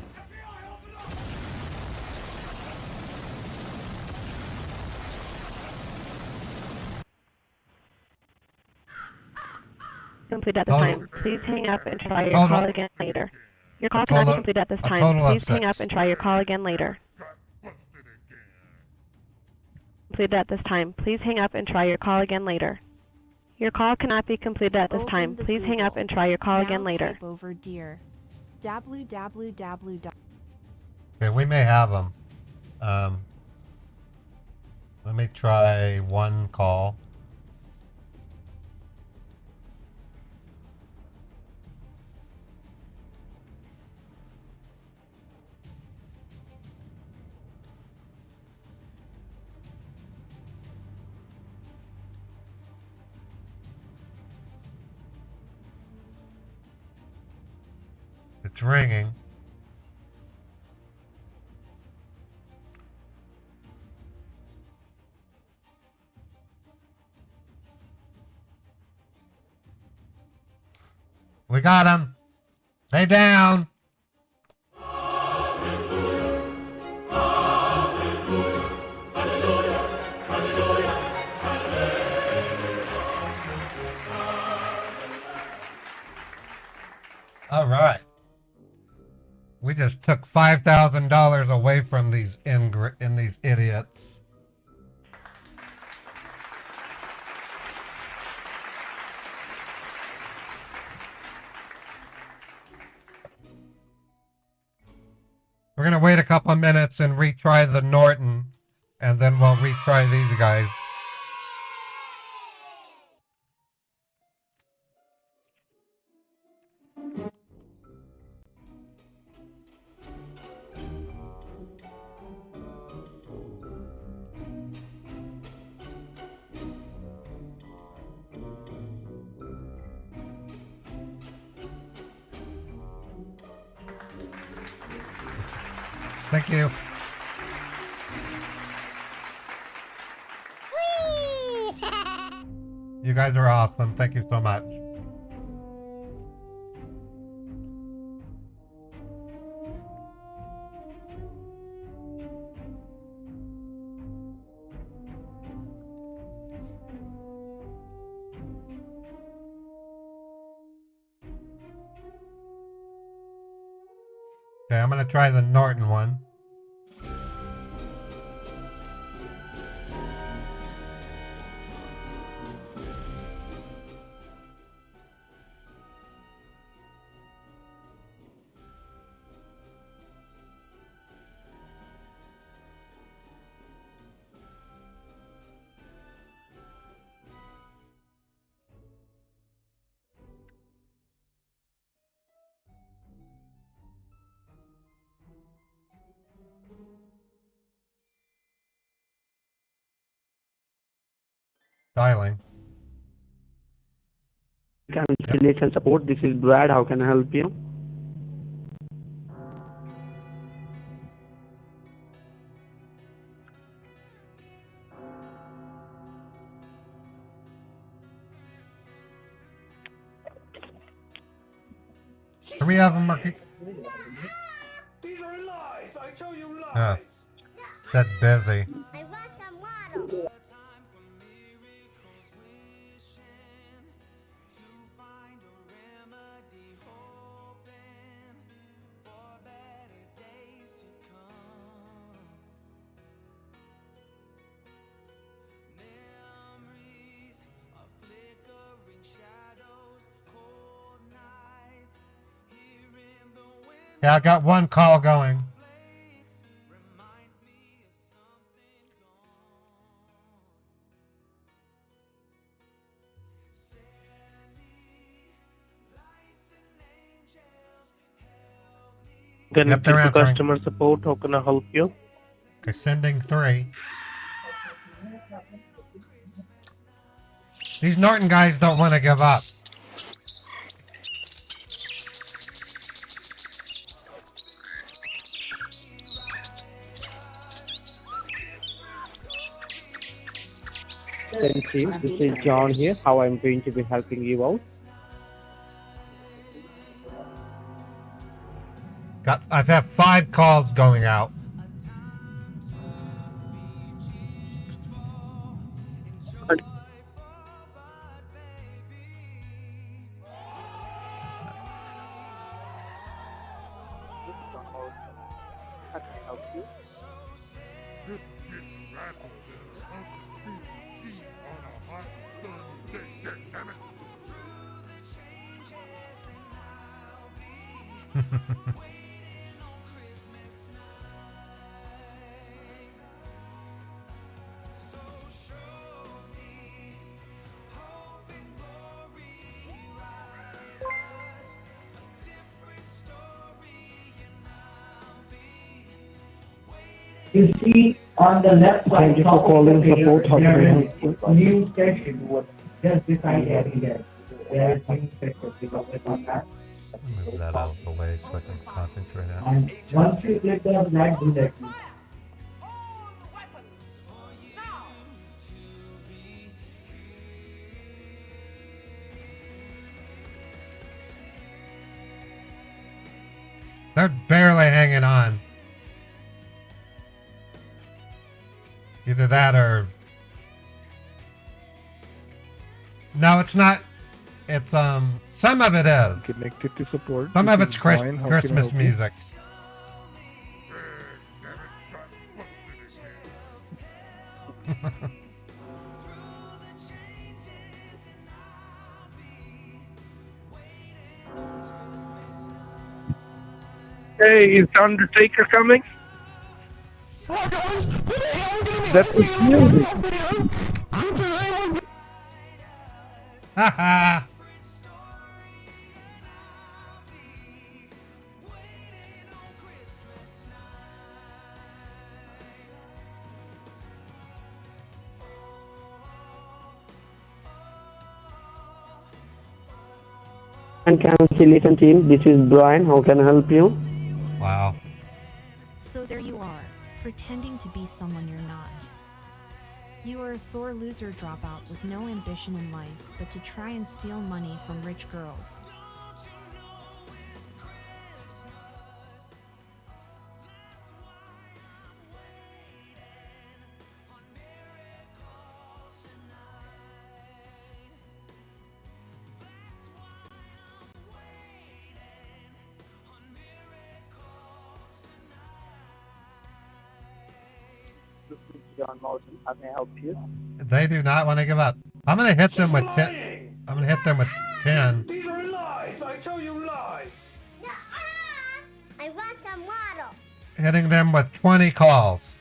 [SPEAKER 7] Complete at this
[SPEAKER 1] Total-
[SPEAKER 7] time. Please hang up and try your
[SPEAKER 1] Total-
[SPEAKER 7] call again later. Your call
[SPEAKER 1] a
[SPEAKER 7] cannot be
[SPEAKER 1] total-
[SPEAKER 7] completed at this
[SPEAKER 1] a
[SPEAKER 7] time.
[SPEAKER 1] total of
[SPEAKER 7] Please hang
[SPEAKER 1] 6.
[SPEAKER 7] up and try your call again later. Completed at this time. Please hang up and try your call again later. Your call cannot be completed at this
[SPEAKER 6] Open
[SPEAKER 7] time.
[SPEAKER 6] the
[SPEAKER 7] Please hang up
[SPEAKER 6] Google.
[SPEAKER 7] and try your call
[SPEAKER 6] Now
[SPEAKER 7] again later.
[SPEAKER 6] type over dear. www.
[SPEAKER 1] Okay, we may have them. Let me try one call. It's ringing. We got him. They down. All right. We just took $5,000 away from these these idiots. We're gonna wait a couple of minutes and retry the Norton, and then we'll retry these guys. Thank you. You guys are awesome. Thank you so much. Okay, I'm gonna try the Norton one. Dialing.
[SPEAKER 3] Cancellation support. This is Brad. How can I help you?
[SPEAKER 1] Three of them are.
[SPEAKER 4] These are lies. I tell you lies.
[SPEAKER 1] Oh, said busy.
[SPEAKER 11] I want a model.
[SPEAKER 1] Yeah, I got one call going.
[SPEAKER 3] Can
[SPEAKER 1] Yep,
[SPEAKER 3] you
[SPEAKER 1] they're
[SPEAKER 3] to
[SPEAKER 1] answering.
[SPEAKER 3] customer support? How can I help you?
[SPEAKER 1] Okay, sending 3. These Norton guys don't want to give up.
[SPEAKER 3] Thank you. This is John here. How I'm going to be helping you out?
[SPEAKER 1] I've had 5 calls going out.
[SPEAKER 12] You see on the left side.
[SPEAKER 3] Thank you for calling support. How can I help you?
[SPEAKER 12] A new section was just beside every day. There is new section because it's on that.
[SPEAKER 1] Move that out of the way so I can concentrate out.
[SPEAKER 12] And once you click the black bullet,
[SPEAKER 1] They're barely hanging on. Either that or... No, it's not. It's, some of it is.
[SPEAKER 8] Connected to support.
[SPEAKER 1] Some
[SPEAKER 8] This
[SPEAKER 1] of
[SPEAKER 8] is
[SPEAKER 1] it's
[SPEAKER 8] Brian. How can I
[SPEAKER 1] Christmas
[SPEAKER 8] help you?
[SPEAKER 1] music.
[SPEAKER 8] Hey, is the Undertaker coming? That is music.
[SPEAKER 1] Haha.
[SPEAKER 3] And cancellation team. This is Brian. How can I help you?
[SPEAKER 1] Wow.
[SPEAKER 6] So there you are, pretending to be someone you're not. You are a sore loser dropout with no ambition in life but to try and steal money from rich girls.
[SPEAKER 12] John Moulton. How can I help you?
[SPEAKER 1] They do not want to give up. I'm gonna hit them with 10. I'm gonna hit them with 10.
[SPEAKER 4] These are lies. I tell you lies.
[SPEAKER 11] I want a model.
[SPEAKER 1] Hitting them with 20 calls.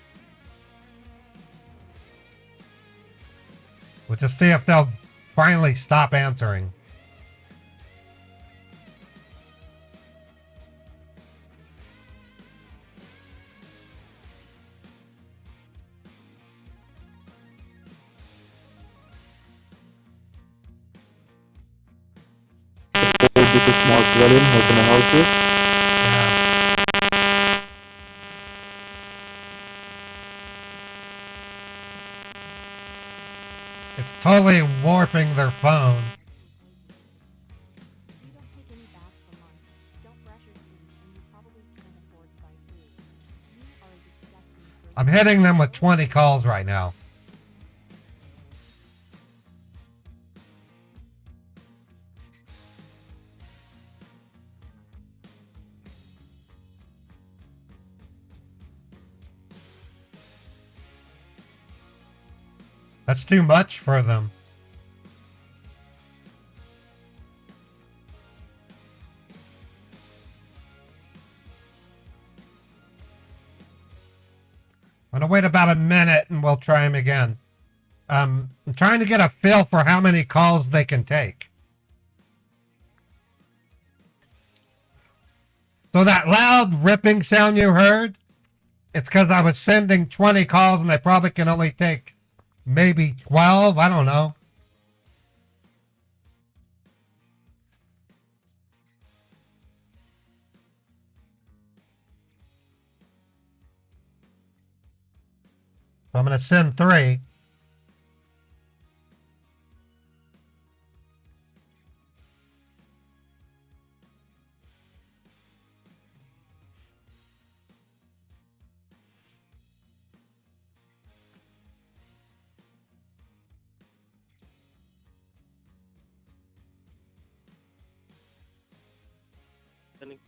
[SPEAKER 1] We'll just see if they'll finally stop answering.
[SPEAKER 5] This is Mark Dwellin. How can I help you?
[SPEAKER 1] It's totally warping their phone. I'm hitting them with 20 calls right now. That's too much for them. I'm gonna wait about a minute and we'll try them again. I'm trying to get a feel for how many calls they can take. So that loud ripping sound you heard, it's because I was sending 20 calls and they probably can only take maybe 12. I don't know. So I'm going to send 3.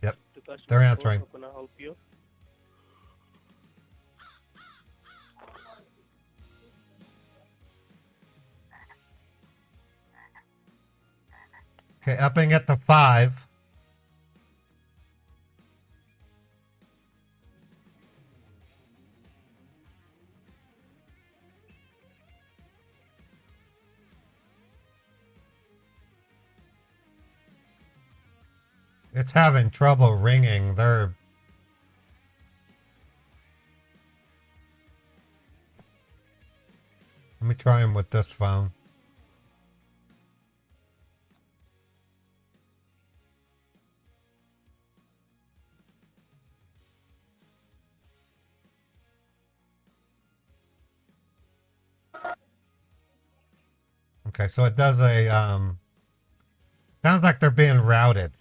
[SPEAKER 1] Yep, they're answering.
[SPEAKER 12] How can I help you?
[SPEAKER 1] Okay, upping it to 5. It's having trouble ringing. Let me try them with this phone. Okay, so it does a, sounds like they're being routed.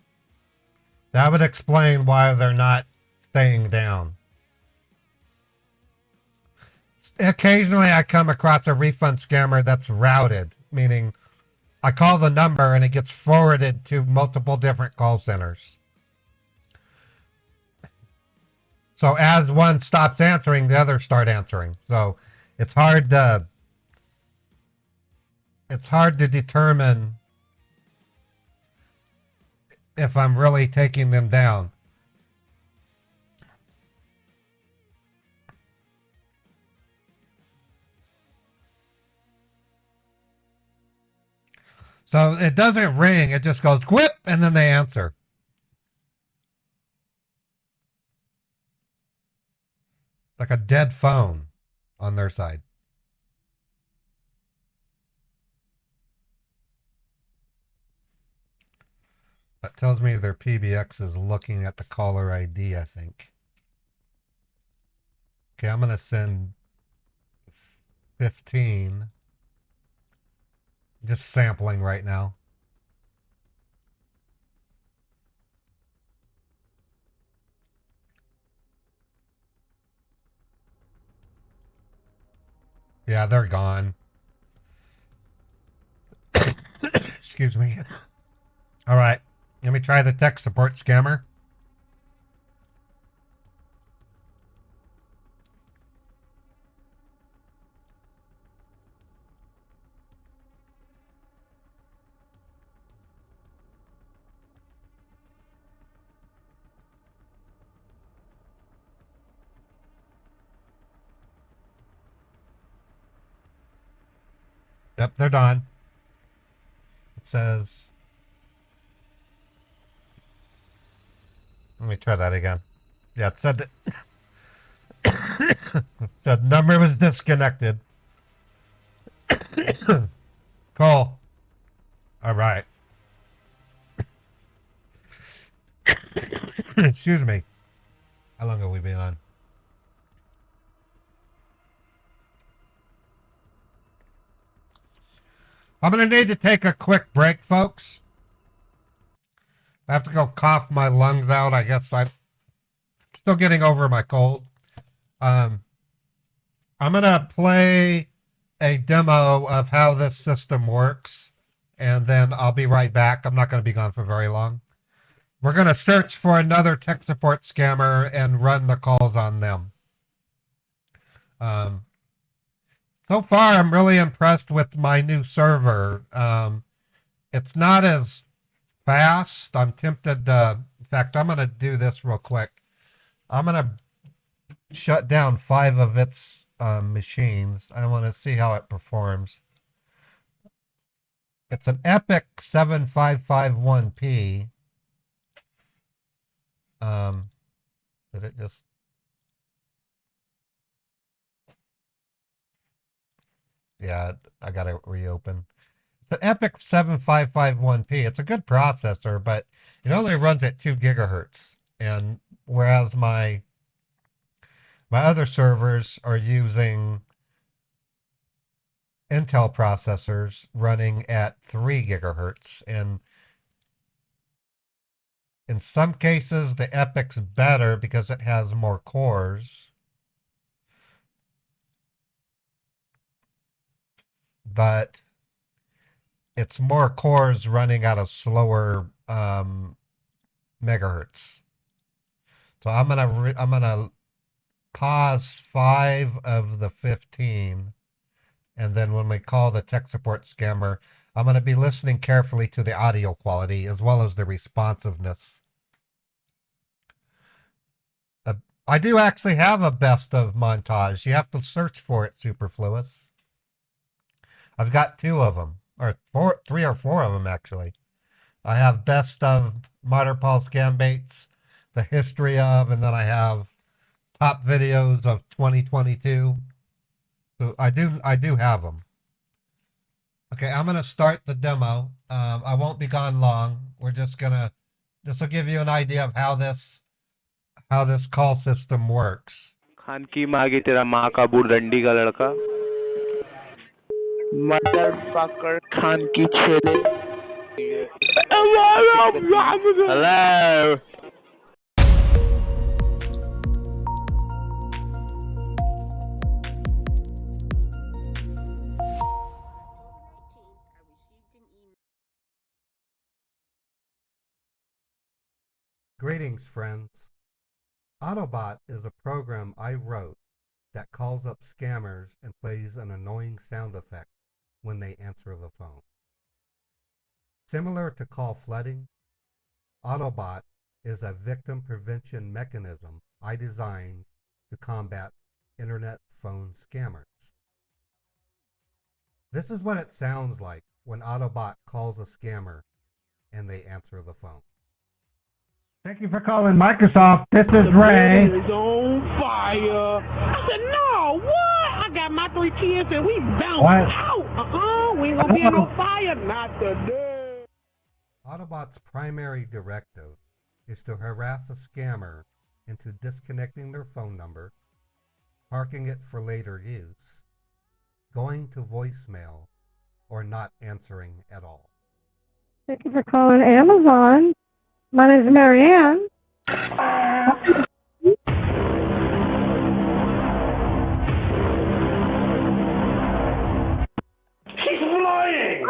[SPEAKER 1] That would explain why they're not staying down. Occasionally I come across a refund scammer that's routed, meaning I call the number and it gets forwarded to multiple different call centers. So as one stops answering, the others start answering. So it's hard to determine if I'm really taking them down. So it doesn't ring, it just goes whip and then they answer. Like a dead phone on their side. That tells me their PBX is looking at the caller ID, I think. Okay, I'm going to send 15. Just sampling right now. Yeah, they're gone. Excuse me. All right. Let me try the tech support scammer. Yep, they're done. It says... Let me try that again. Yeah, it said that... the number was disconnected. Cool. All right. Excuse me. How long have we been on? I'm going to need to take a quick break, folks. I have to go cough my lungs out. I guess I'm still getting over my cold. I'm going to play a demo of how this system works, and then I'll be right back. I'm not going to be gone for very long. We're going to search for another tech support scammer and run the calls on them. So far, I'm really impressed with my new server. It's not as fast. I'm tempted to... In fact, I'm going to do this real quick. I'm going to shut down 5 of its machines. I want to see how it performs. It's an Epic 7551P. Did it just... Yeah, I got to reopen. It's an Epic 7551P. It's a good processor, but it only runs at 2 gigahertz. And whereas my other servers are using Intel processors running at 3 gigahertz. And in some cases, the Epic's better because it has more cores. But it's more cores running at a slower megahertz. So I'm gonna pause 5 of the 15, and then when we call the tech support scammer, I'm gonna be listening carefully to the audio quality as well as the responsiveness. I do actually have a best of montage. You have to search for it, Superfluous. I've got 2 of them, or 3 or 4 of them actually. I have best of Paul Scambaits, the history of, and then I have top videos of 2022. So I do have them. Okay, I'm gonna start the demo. I won't be gone long. This will give you an idea of how this call system works.
[SPEAKER 13] Khan की मांगे तेरा माँ का बुरदंडी का लड़का motherfucker Khan की छेले hello
[SPEAKER 1] Greetings, friends. AutoBot is a program I wrote that calls up scammers and plays an annoying sound effect when they answer the phone. Similar to call flooding, AutoBot is a victim prevention mechanism I designed to combat internet phone scammers. This is what it sounds like when AutoBot calls a scammer and they answer the phone.
[SPEAKER 12] Thank you for calling Microsoft. This is Ray.
[SPEAKER 19] It's on fire. I said, no, what? I got my 3 kids and we bounced out. We ain't gonna be in no fire. Not today.
[SPEAKER 1] AutoBot's primary directive is to harass a scammer into disconnecting their phone number, parking it for later use, going to voicemail, or not answering at all.
[SPEAKER 20] Thank you for calling Amazon. My name is Marianne.
[SPEAKER 19] She's flying!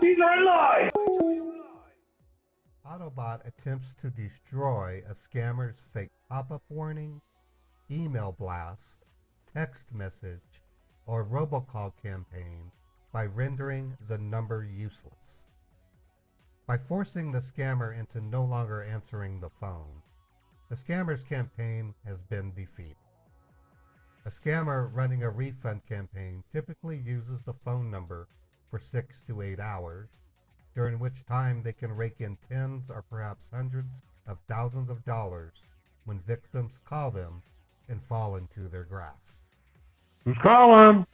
[SPEAKER 19] She's alive!
[SPEAKER 1] AutoBot attempts to destroy a scammer's fake pop-up warning, email blast, text message, or robocall campaign by rendering the number useless. By forcing the scammer into no longer answering the phone, the scammer's campaign has been defeated. A scammer running a refund campaign typically uses the phone number for 6 to 8 hours, during which time they can rake in tens or perhaps hundreds of thousands of dollars when victims call them and fall into their grasp.
[SPEAKER 3] Who's calling?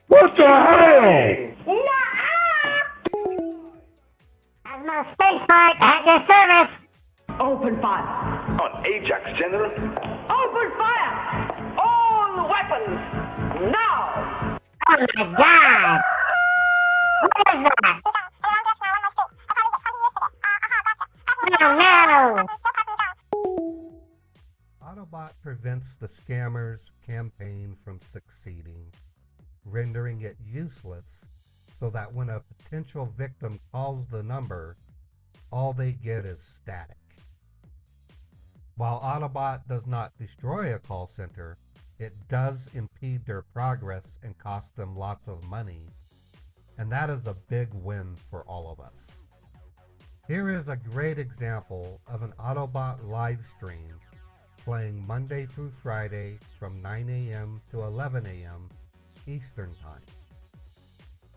[SPEAKER 3] What the hell?
[SPEAKER 11] There's no space part at your service.
[SPEAKER 19] Open fire.
[SPEAKER 16] On Ajax, General.
[SPEAKER 19] Open fire! All weapons! Now!
[SPEAKER 11] Oh my god! What is that? Oh no!
[SPEAKER 1] AutoBot prevents the scammer's campaign from succeeding, rendering it useless so that when a potential victim calls the number, all they get is static. While AutoBot does not destroy a call center, it does impede their progress and cost them lots of money, and that is a big win for all of us. Here is a great example of an AutoBot live stream playing Monday through Friday from 9 a.m. to 11 a.m. Eastern Time.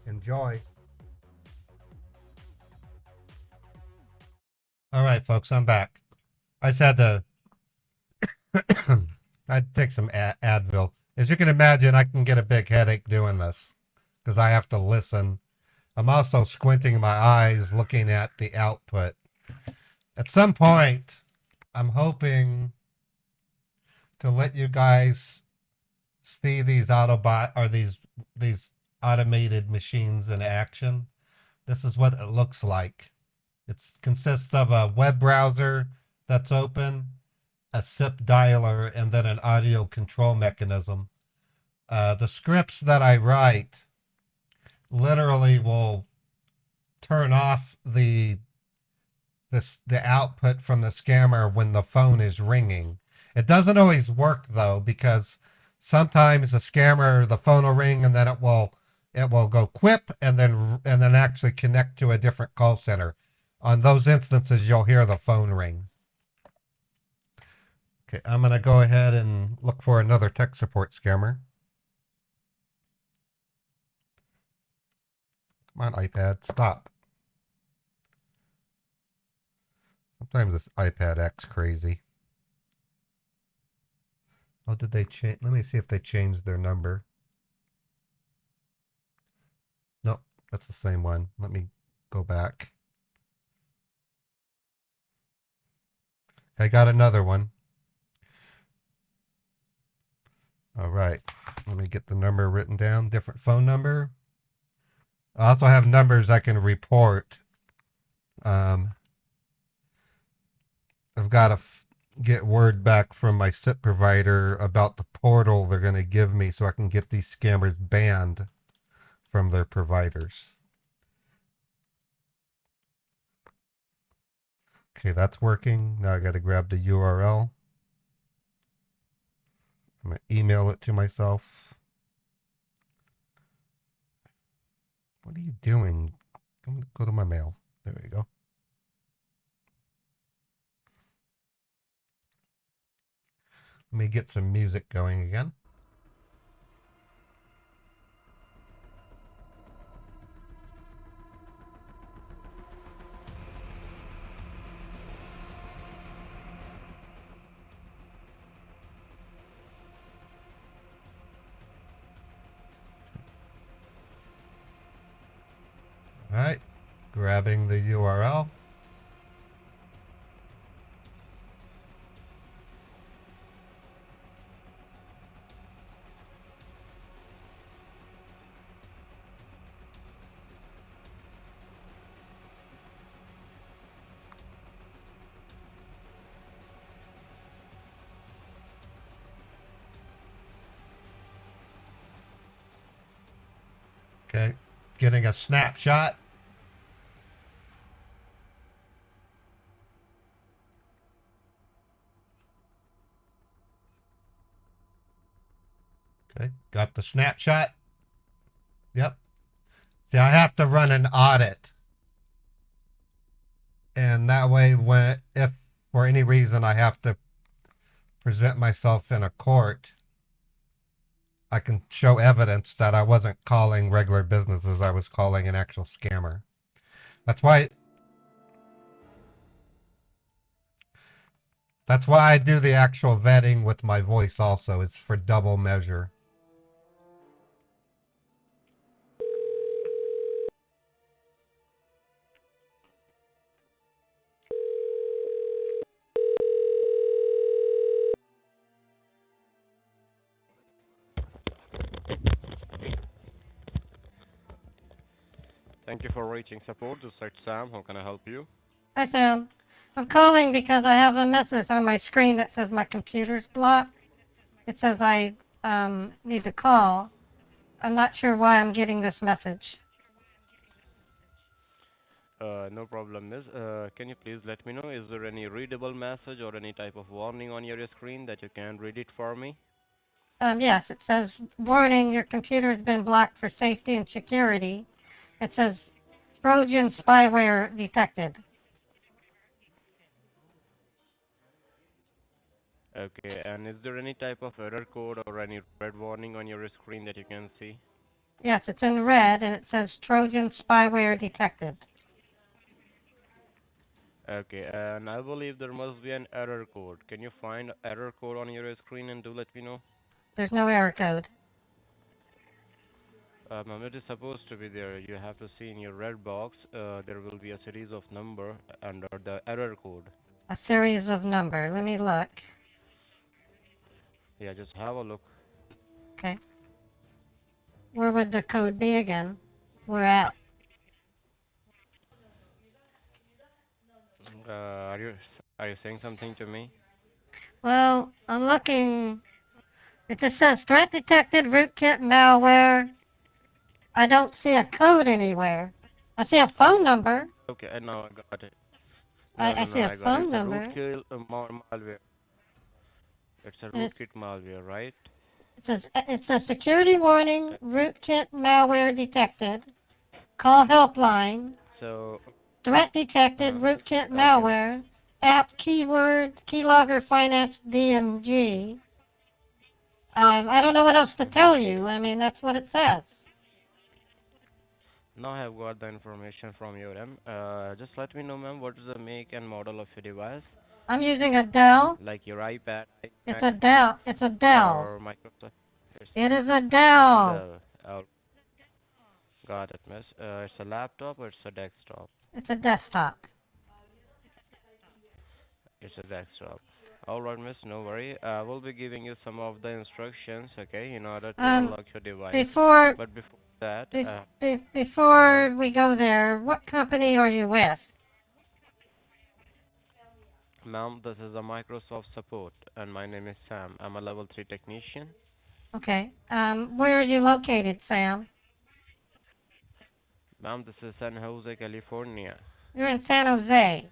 [SPEAKER 1] Enjoy. All right, folks, I'm back. I just had to I'd take some Advil. As you can imagine, I can get a big headache doing this because I have to listen. I'm also squinting my eyes looking at the output. At some point, I'm hoping to let you guys see these Autobot or these automated machines in action. This is what it looks like. It consists of a web browser that's open, a SIP dialer, and then an audio control mechanism. The scripts that I write literally will turn off the output from the scammer when the phone is ringing. It doesn't always work though, because sometimes the scammer, the phone will ring and then it will go quip and then actually connect to a different call center. On those instances, you'll hear the phone ring. Okay, I'm going to go ahead and look for another tech support scammer. Come on, iPad, stop. Sometimes this iPad acts crazy. Oh, did they change? Let me see if they changed their number. Nope, that's the same one. Let me go back. I got another one. All right, let me get the number written down. Different phone number. I also have numbers I can report. I've got to get word back from my SIP provider about the portal they're going to give me so I can get these scammers banned from their providers. Okay, that's working. Now I got to grab the URL. I'm going to email it to myself. What are you doing? Go to my mail. There we go. Let me get some music going again. All right, grabbing the URL. Okay, getting a snapshot. Okay, got the snapshot. See, I have to run an audit. And that way, if for any reason I have to present myself in a court, I can show evidence that I wasn't calling regular businesses, I was calling an actual scammer. That's why I do the actual vetting with my voice also. It's for double measure.
[SPEAKER 14] Thank you for reaching support. This is Sam. How can I help you?
[SPEAKER 20] Hi, Sam. I'm calling because I have a message on my screen that says my computer's blocked. It says I need to call. I'm not sure why I'm getting this message.
[SPEAKER 14] No problem, miss. Can you please let me know, is there any readable message or any type of warning on your screen that you can read it for me?
[SPEAKER 20] Yes, it says, warning, your computer has been blocked for safety and security. It says, Trojan spyware detected.
[SPEAKER 14] Okay, and is there any type of error code or any red warning on your screen that you can see?
[SPEAKER 20] Yes, it's in red, and it says Trojan spyware detected.
[SPEAKER 14] Okay, and I believe there must be an error code. Can you find error code on your screen and do let me know?
[SPEAKER 20] There's no error code.
[SPEAKER 14] Ma'am, it is supposed to be there. You have to see in your red box, there will be a series of number under the error code.
[SPEAKER 20] A series of number. Let me look.
[SPEAKER 14] Yeah, just have a look.
[SPEAKER 20] Okay. Where would the code be again? Where at?
[SPEAKER 14] Are you saying something to me?
[SPEAKER 20] Well, I'm looking. It just says threat detected, rootkit malware. I don't see a code anywhere. I see a phone number.
[SPEAKER 14] Okay, and now I got it.
[SPEAKER 20] I see a phone number.
[SPEAKER 14] It's a rootkit malware. It's a rootkit malware, right?
[SPEAKER 20] It says security warning, rootkit malware detected. Call helpline.
[SPEAKER 14] So.
[SPEAKER 20] Threat detected, rootkit malware. App keyword, keylogger finance DMG. I don't know what else to tell you. I mean, that's what it says.
[SPEAKER 14] Now I have got the information from your end. Just let me know, ma'am, what is the make and model of your device?
[SPEAKER 20] I'm using a Dell.
[SPEAKER 14] Like your iPad.
[SPEAKER 20] It's a Dell. It's a Dell.
[SPEAKER 14] Or Microsoft.
[SPEAKER 20] It is a Dell.
[SPEAKER 14] Got it, miss. It's a laptop or it's a desktop?
[SPEAKER 20] It's a desktop.
[SPEAKER 14] It's a desktop. Alright, miss, no worry. We'll be giving you some of the instructions, okay, in order to unlock your device. But before that...
[SPEAKER 20] before we go there, what company are you with?
[SPEAKER 14] Ma'am, this is a Microsoft support, and my name is Sam. I'm a level 3 technician.
[SPEAKER 20] Okay. Where are you located, Sam?
[SPEAKER 14] Ma'am, this is San Jose, California.
[SPEAKER 20] You're in San Jose.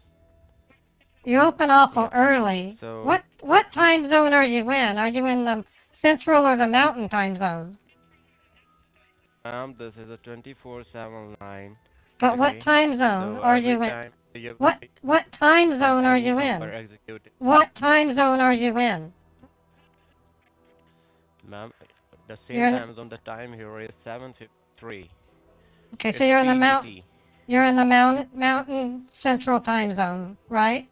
[SPEAKER 20] You open awful early.
[SPEAKER 14] So,
[SPEAKER 20] what time zone are you in? Are you in the Central or the Mountain time zone?
[SPEAKER 14] Ma'am, this is a 24/7 line.
[SPEAKER 20] But what time zone are you in? What time zone are you in? What time zone are you in?
[SPEAKER 14] Ma'am, the same time zone, the time here is 7:53.
[SPEAKER 20] Okay, so you're in the mountain central time zone, right?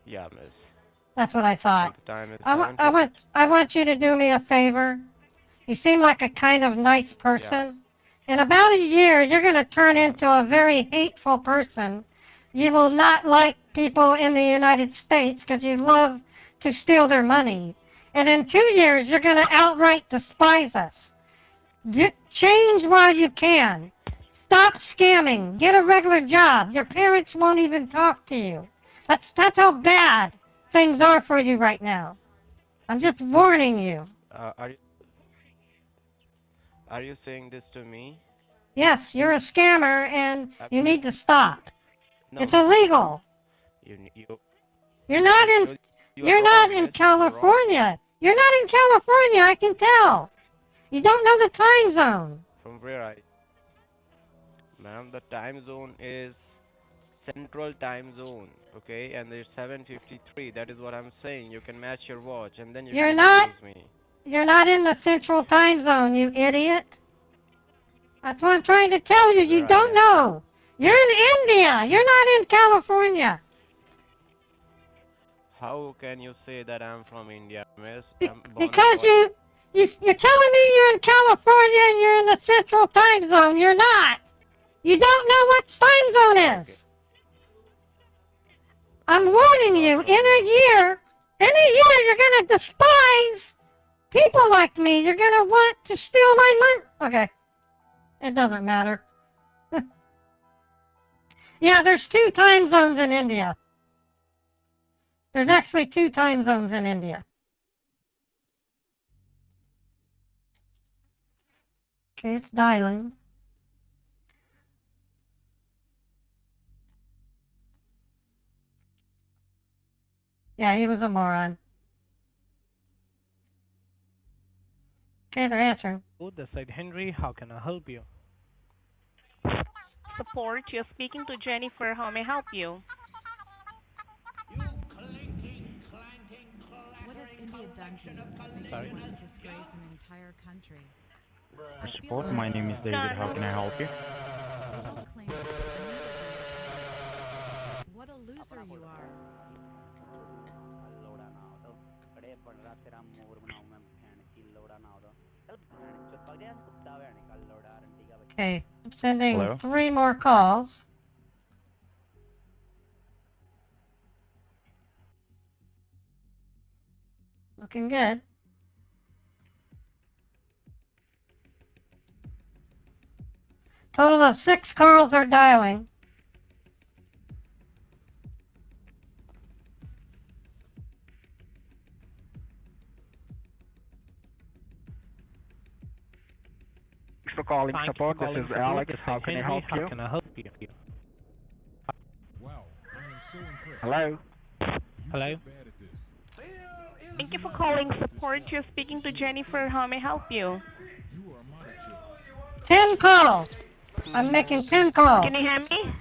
[SPEAKER 14] Yeah, miss.
[SPEAKER 20] That's what I thought.
[SPEAKER 14] Time is
[SPEAKER 20] I want you to do me a favor. You seem like a kind of nice person. Yeah. In about a year, you're going to turn into a very hateful person. You will not like people in the United States because you love to steal their money. And in 2 years, you're going to outright despise us. Change while you can. Stop scamming. Get a regular job. Your parents won't even talk to you. That's how bad things are for you right now. I'm just warning you.
[SPEAKER 14] Are you saying this to me?
[SPEAKER 20] Yes, you're a scammer and you need to stop. No, it's illegal. You're not in California. You're not in California, I can tell. You don't know the time zone.
[SPEAKER 14] From where Ma'am, the time zone is Central Time Zone, okay? And it's 7:53. That is what I'm saying. You can match your watch, and then you
[SPEAKER 20] You're
[SPEAKER 14] can
[SPEAKER 20] not.
[SPEAKER 14] accuse me.
[SPEAKER 20] You're not in the Central Time Zone, you idiot. That's what I'm trying to tell you. You
[SPEAKER 14] Where I
[SPEAKER 20] don't
[SPEAKER 14] am.
[SPEAKER 20] know. You're in India. You're not in California.
[SPEAKER 14] How can you say that I'm from India, miss? I'm born and
[SPEAKER 20] Because
[SPEAKER 14] brought-
[SPEAKER 20] you're telling me you're in California and you're in the Central Time Zone. You're not. You don't know what time zone is. I'm warning you, in a year, you're gonna despise people like me. You're gonna want to steal my money. Okay. It doesn't matter. Yeah, there's 2 time zones in India. There's actually 2 time zones in India. Okay, it's dialing. Yeah, he was a moron. Okay, they're answering.
[SPEAKER 21] This side Henry, how can I help you?
[SPEAKER 18] Support, you're speaking to Jennifer. How may I help you?
[SPEAKER 22] What has India done to you that makes you want to disgrace an entire country?
[SPEAKER 23] Support, my name is David. How can I help you?
[SPEAKER 22] What a loser you are.
[SPEAKER 20] Okay, I'm sending
[SPEAKER 23] Hello?
[SPEAKER 20] 3 more calls. Looking good. Total of 6 calls are dialing.
[SPEAKER 21] Thanks for calling support. This is Alex. How can I help you?
[SPEAKER 22] How can I help you?
[SPEAKER 4] Wow, I am so impressed.
[SPEAKER 21] Hello?
[SPEAKER 22] Hello?
[SPEAKER 4] Bad at this.
[SPEAKER 18] Thank you for calling support. You're speaking to Jennifer. How may I help you?
[SPEAKER 4] You are a monitor.
[SPEAKER 20] 10 calls. I'm making 10 calls.
[SPEAKER 18] Can you hear me?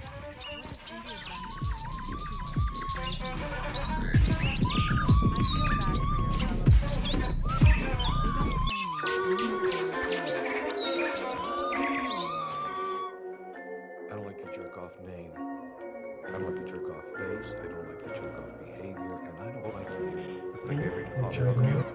[SPEAKER 24] I don't like your jerk off name. I don't like your jerk off face. I don't like your jerk off behavior. And I don't like you. Jerk off.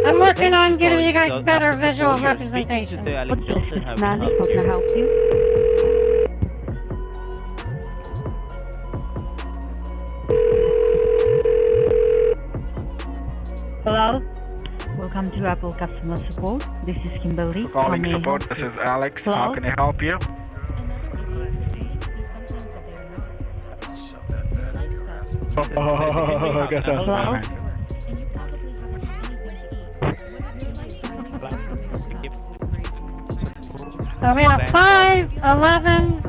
[SPEAKER 20] I'm working on getting you guys better visual representation.
[SPEAKER 18] This is Mandy. How can I help you?
[SPEAKER 25] Hello. Welcome to Apple Customer Support. This is Kimberly. How may
[SPEAKER 21] Calling
[SPEAKER 25] I
[SPEAKER 21] support.
[SPEAKER 25] help
[SPEAKER 21] This
[SPEAKER 25] you?
[SPEAKER 21] is Alex.
[SPEAKER 25] Hello?
[SPEAKER 21] How can I help you? Oh, guess that's
[SPEAKER 25] Hello?
[SPEAKER 21] fine.
[SPEAKER 20] So we have 5, 11,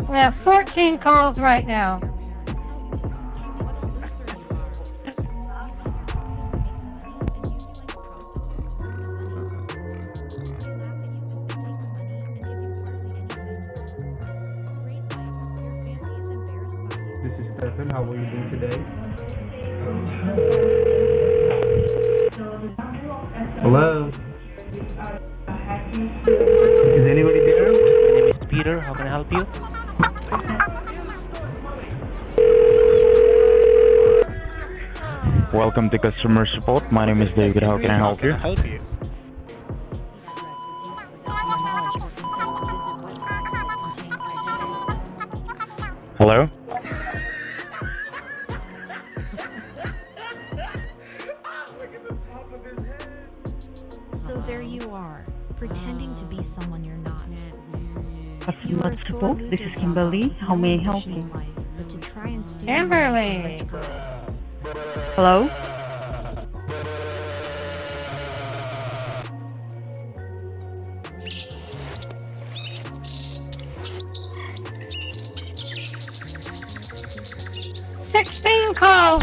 [SPEAKER 20] we have 14 calls right now.
[SPEAKER 26] This is Stefan. How are you doing today? Hello? Is anybody there?
[SPEAKER 21] My name is Peter. How can I help you?
[SPEAKER 23] Welcome to customer support. My name is David. How can I help you?
[SPEAKER 21] Help you.
[SPEAKER 23] Hello?
[SPEAKER 10] So there you are, pretending to be someone you're not. You are
[SPEAKER 25] Customer
[SPEAKER 10] a sore
[SPEAKER 25] Support. This
[SPEAKER 10] loser,
[SPEAKER 25] is Kimberly.
[SPEAKER 10] Tom,
[SPEAKER 25] How may I
[SPEAKER 10] with no
[SPEAKER 25] help
[SPEAKER 10] ambition
[SPEAKER 25] you?
[SPEAKER 10] in life, but to try and steal
[SPEAKER 20] Kimberly.
[SPEAKER 10] rich girls.
[SPEAKER 25] Hello?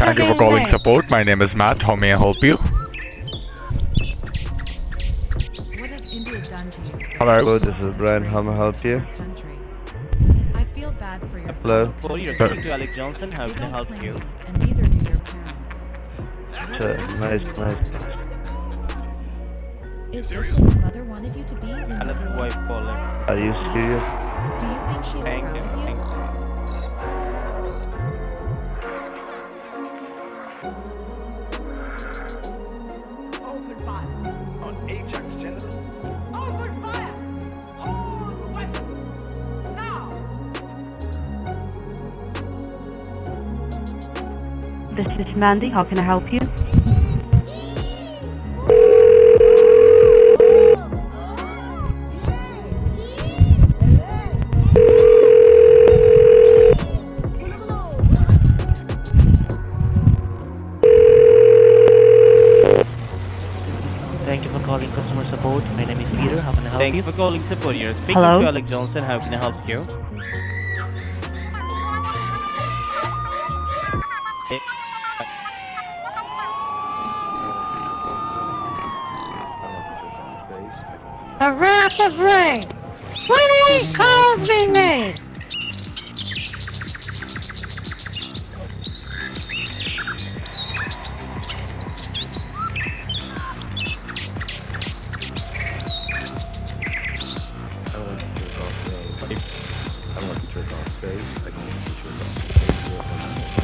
[SPEAKER 23] Thank you for
[SPEAKER 20] being
[SPEAKER 23] calling
[SPEAKER 20] made.
[SPEAKER 23] support. My name is Matt. How may I help you?
[SPEAKER 22] What has India done to you?
[SPEAKER 23] Hello.
[SPEAKER 5] This is Brian. How may I help you?
[SPEAKER 22] Country. I feel bad for your
[SPEAKER 5] Hello.
[SPEAKER 22] fellow
[SPEAKER 14] Oh, you're
[SPEAKER 22] countrymen.
[SPEAKER 14] speaking to Alex Johnson. How
[SPEAKER 22] You
[SPEAKER 14] can I
[SPEAKER 22] don't
[SPEAKER 14] help
[SPEAKER 22] claim
[SPEAKER 14] you?
[SPEAKER 22] it, and neither do your parents.
[SPEAKER 5] Nice.
[SPEAKER 10] Is this what your mother wanted you to be when you
[SPEAKER 14] Another
[SPEAKER 10] grew up?
[SPEAKER 14] wife calling.
[SPEAKER 5] Are you serious?
[SPEAKER 10] Do you think she's
[SPEAKER 14] Thank
[SPEAKER 10] proud
[SPEAKER 14] you.
[SPEAKER 10] of you?
[SPEAKER 14] Thank you.
[SPEAKER 16] Open fire on Ajax General. Open fire! Hold weapon! Now!
[SPEAKER 25] This is Mandy. How can I help you?
[SPEAKER 13] Thank you for calling customer support. My name is Peter. How can I help
[SPEAKER 14] Thank
[SPEAKER 13] you?
[SPEAKER 14] you for calling support. You're speaking
[SPEAKER 25] Hello?
[SPEAKER 14] to Alex Johnson. How can I help you?
[SPEAKER 20] The wrath of rain. 28 calls being made.
[SPEAKER 24] I don't like to jerk off face. I don't like to jerk off face. I don't like to jerk off behavior. And I don't like to jerk off.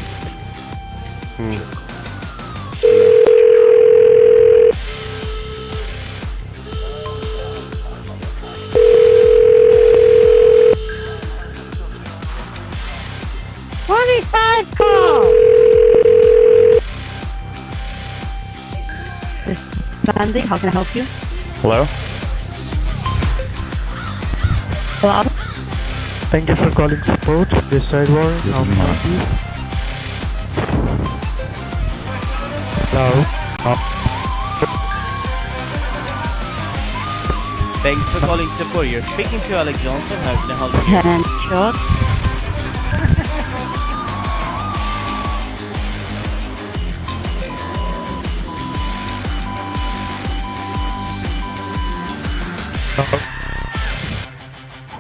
[SPEAKER 25] Mandy, how can I help you?
[SPEAKER 23] Hello.
[SPEAKER 25] Hello?
[SPEAKER 23] Thank you for calling support. This side Warren. How may I help you? Hello.
[SPEAKER 14] Thanks for calling support. You're speaking to Alex Johnson. How can I help you?
[SPEAKER 25] And short.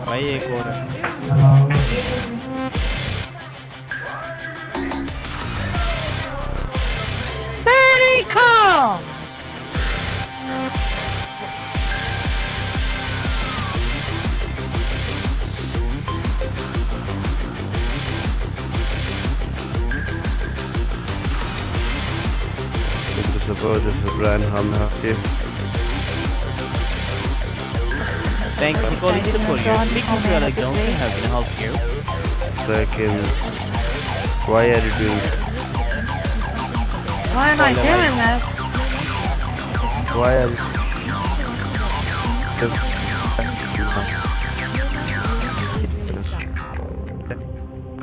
[SPEAKER 14] भाई एक और है
[SPEAKER 20] Very cool.
[SPEAKER 5] This is support. This is Brian. How may I help you?
[SPEAKER 14] Thanks for calling support. You're speaking to Alex Johnson. How can I help you?
[SPEAKER 5] Second. Why are you doing this?
[SPEAKER 20] Why am I doing this?
[SPEAKER 5] Why are you...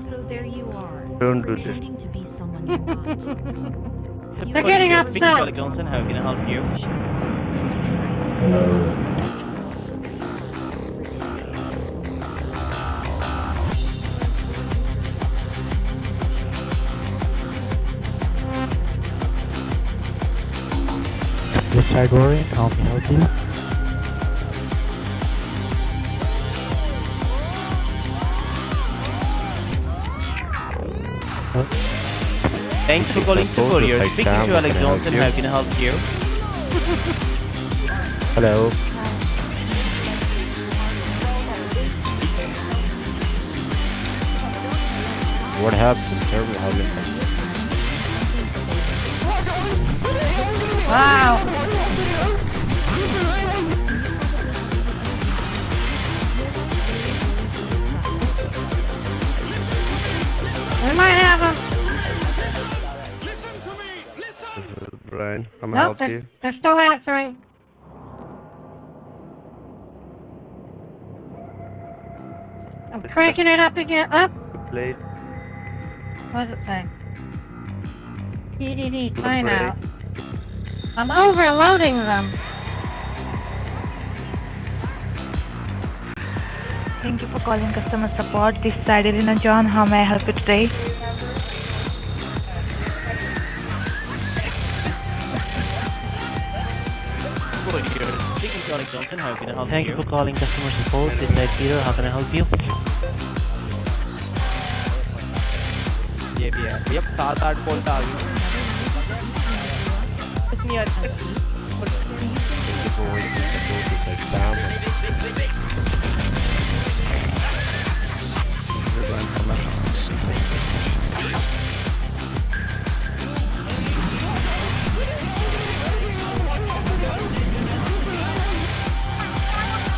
[SPEAKER 6] So there you are,
[SPEAKER 5] Don't do this.
[SPEAKER 6] pretending to be someone you're not.
[SPEAKER 20] They're getting
[SPEAKER 14] You're speaking to
[SPEAKER 20] upset.
[SPEAKER 14] Alex Johnson. How can I help you?
[SPEAKER 23] This side Warren. How may I help you?
[SPEAKER 14] Thanks for calling support. You're speaking to Alex Johnson. How can I help you?
[SPEAKER 23] Hello. What happened, sir? We have
[SPEAKER 20] Wow. We might have them.
[SPEAKER 5] This is Brian. How may I
[SPEAKER 20] Nope,
[SPEAKER 5] help you?
[SPEAKER 20] they're still answering. I'm cranking it up again. Up.
[SPEAKER 5] Plate.
[SPEAKER 20] What does it say? PDD timeout. I'm overloading them.
[SPEAKER 25] Thank you for calling customer support. This is Irina John. How may I help you today?
[SPEAKER 2] calling Johnson. How can I help you? Thank you for calling customer support. This is Peter. How can I help you?
[SPEAKER 14] ये भी है भैया 7-8 bolt आ गई
[SPEAKER 18] इतनी अच्छी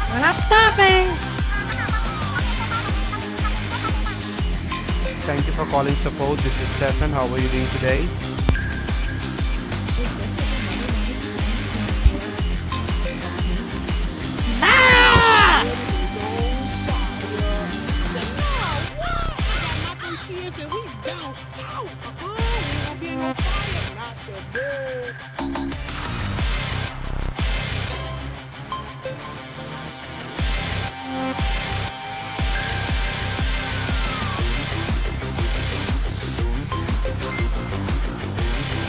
[SPEAKER 20] We're not stopping.
[SPEAKER 26] Thank you for calling support. This is Stefan. How are you doing today?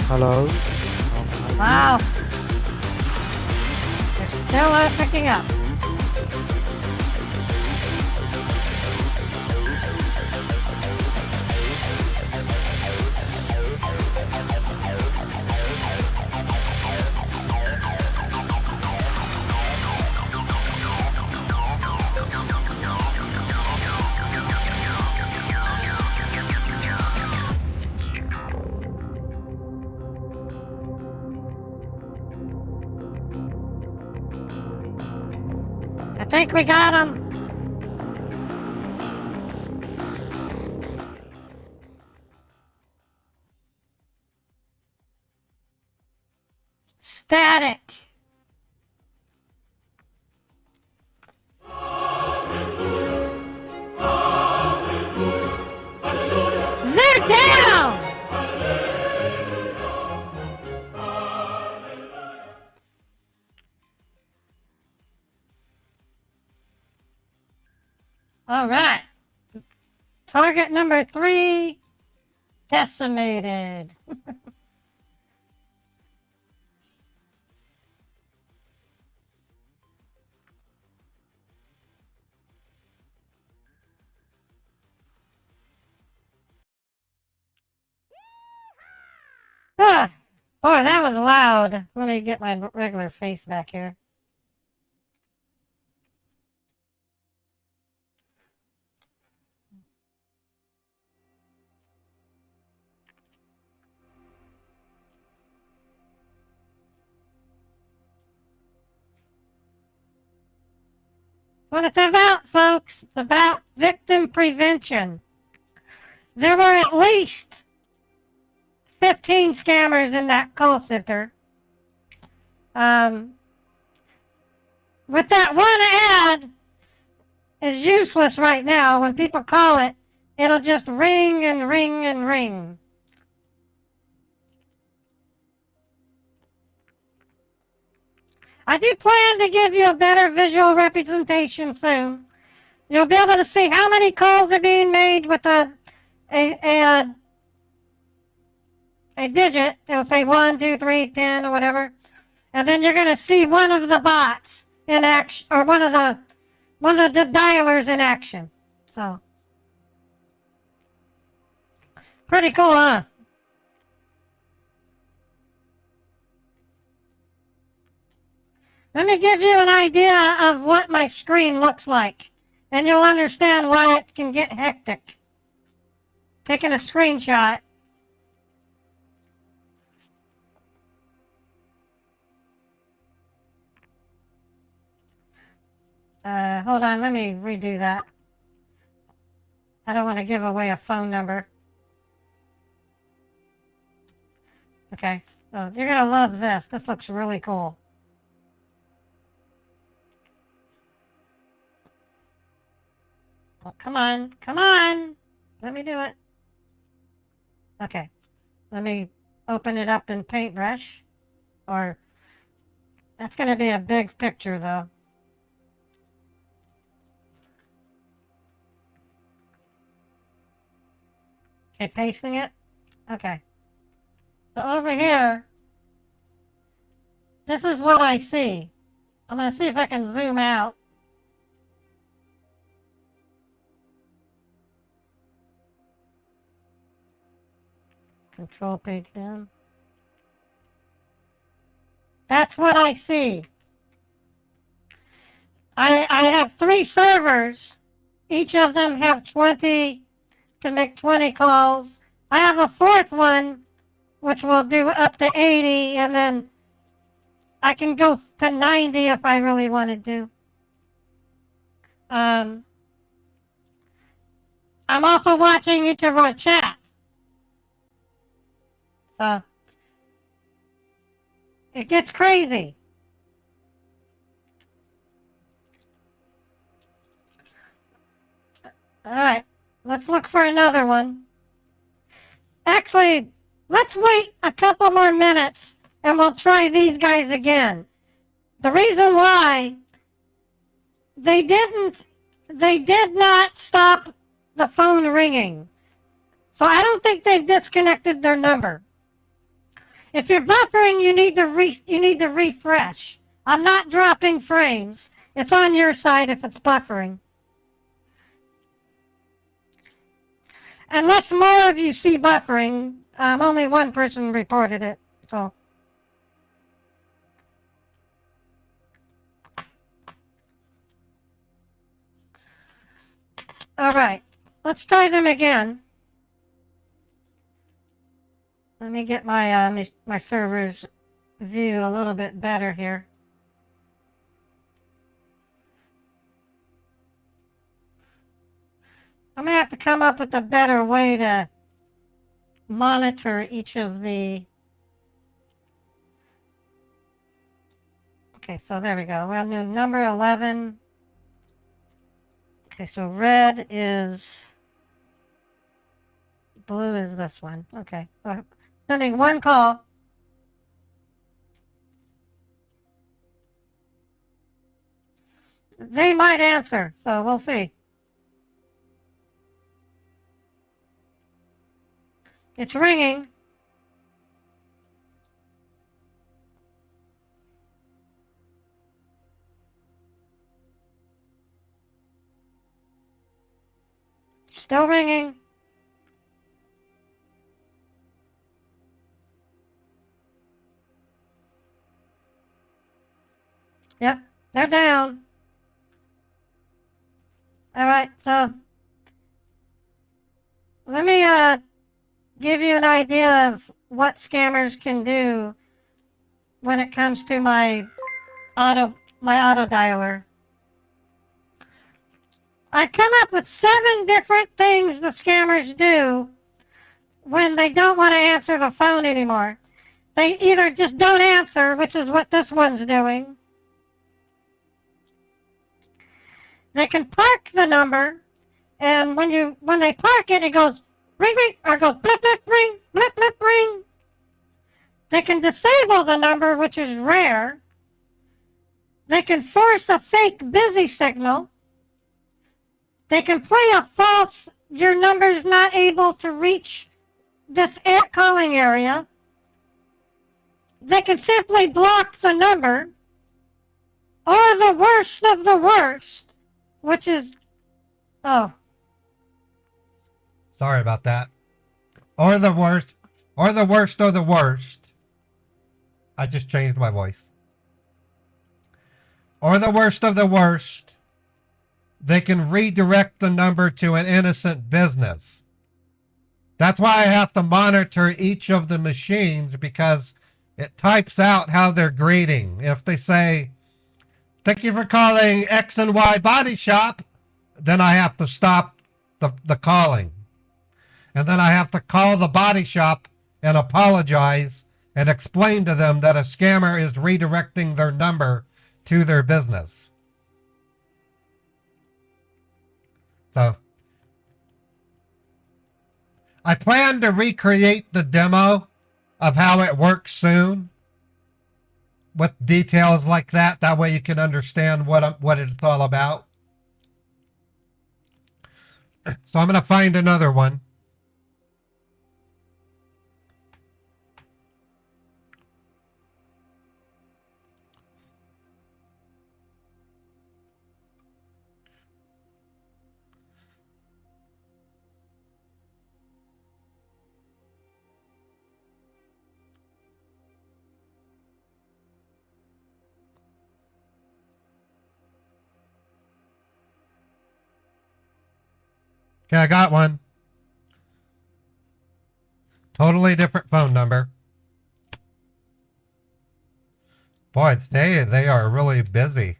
[SPEAKER 23] Hello?
[SPEAKER 20] Wow. They're still picking up. I think we got him. Static. They're down. All right. Target number 3 decimated. Ah, boy, that was loud. Let me get my regular face back here. What it's about, folks, it's about victim prevention. There were at least 15 scammers in that call center. With that one ad is useless right now. When people call it, it'll just ring and ring and ring. I do plan to give you a better visual representation soon. You'll be able to see how many calls are being made with a digit. It'll say 1, 2, 3, 10, or whatever. And then you're going to see one of the bots in action, or one of the dialers in action. So, pretty cool, huh? Let me give you an idea of what my screen looks like, and you'll understand why it can get hectic. Taking a screenshot. Hold on, let me redo that. I don't want to give away a phone number. Okay, so you're gonna love this. This looks really cool. Oh, come on, come on! Let me do it. Okay, let me open it up in Paintbrush. Or, that's gonna be a big picture though. Okay, pasting it. Okay. So over here, this is what I see. I'm gonna see if I can zoom out. Control page down. That's what I see. I have 3 servers. Each of them have 20, can make 20 calls. I have a 4th one, which will do up to 80, and then I can go to 90 if I really wanted to. I'm also watching each of our chats. So, it gets crazy. Alright, let's look for another one. Actually, let's wait a couple more minutes and we'll try these guys again. The reason why they did not stop the phone ringing. So I don't think they've disconnected their number. If you're buffering, you need to refresh. I'm not dropping frames. It's on your side if it's buffering. Unless more of you see buffering, only one person reported it, so. Alright, let's try them again. Let me get my my server's view a little bit better here. I'm gonna have to come up with a better way to monitor each of the... Okay, so there we go. Well, number 11. Okay, so red is... Blue is this one. Okay, so sending one call. They might answer, so we'll see. It's ringing. Still ringing. Yep, they're down. Alright, so let me give you an idea of what scammers can do when it comes to my auto dialer. I've come up with 7 different things the scammers do when they don't want to answer the phone anymore. They either just don't answer, which is what this one's doing. They can park the number, and when they park it, it goes ring ring, or goes blip blip ring, blip blip ring. They can disable the number, which is rare. They can force a fake busy signal. They can play a false, your number's not able to reach this calling area. They can simply block the number. Or the worst of the worst, which is, oh.
[SPEAKER 1] Sorry about that. Or the worst, or the worst of the worst. I just changed my voice. Or the worst of the worst. They can redirect the number to an innocent business. That's why I have to monitor each of the machines, because it types out how they're greeting. If they say, "Thank you for calling X and Y Body Shop," then I have to stop the calling. And then I have to call the body shop and apologize and explain to them that a scammer is redirecting their number to their business. So I plan to recreate the demo of how it works soon with details like that. That way you can understand what it's all about. So I'm going to find another one. Okay, I got one. Totally different phone number. Boy, today they are really busy.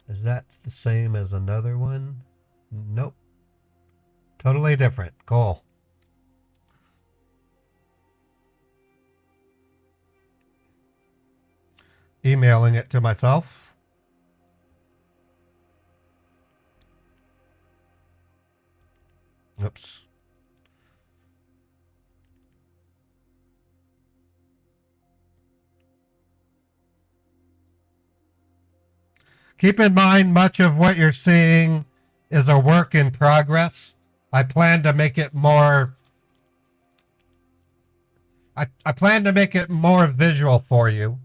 [SPEAKER 1] Is that the same as another one? Nope. Totally different. Cool. Emailing it to myself. Oops. Keep in mind, much of what you're seeing is a work in progress. I plan to make it more I plan to make it more visual for you.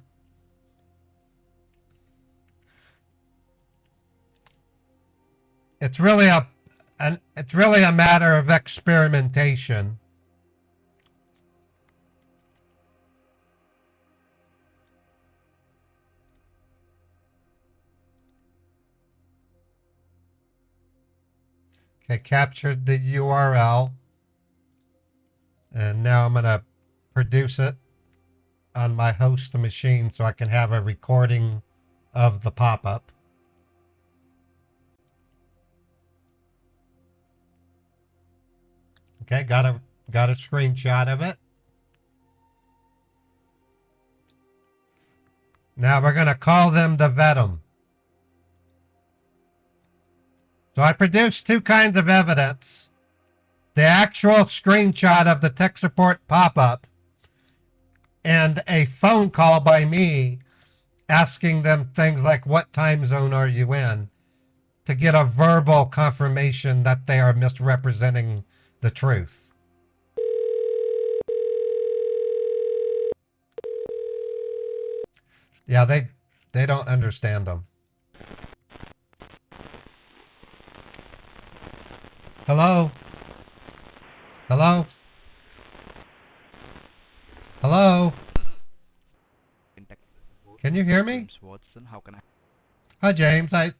[SPEAKER 1] It's really a matter of experimentation. Okay, captured the URL. And now I'm going to produce it on my host machine so I can have a recording of the pop-up. Okay, got a screenshot of it. Now we're going to call them to vet them. So I produced two kinds of evidence. The actual screenshot of the tech support pop-up and a phone call by me asking them things like, what time zone are you in? To get a verbal confirmation that they are misrepresenting the truth. Yeah, they don't understand them. Hello? Hello? Hello? Can you hear me?
[SPEAKER 7] Watson, how can I?
[SPEAKER 1] Hi, James. I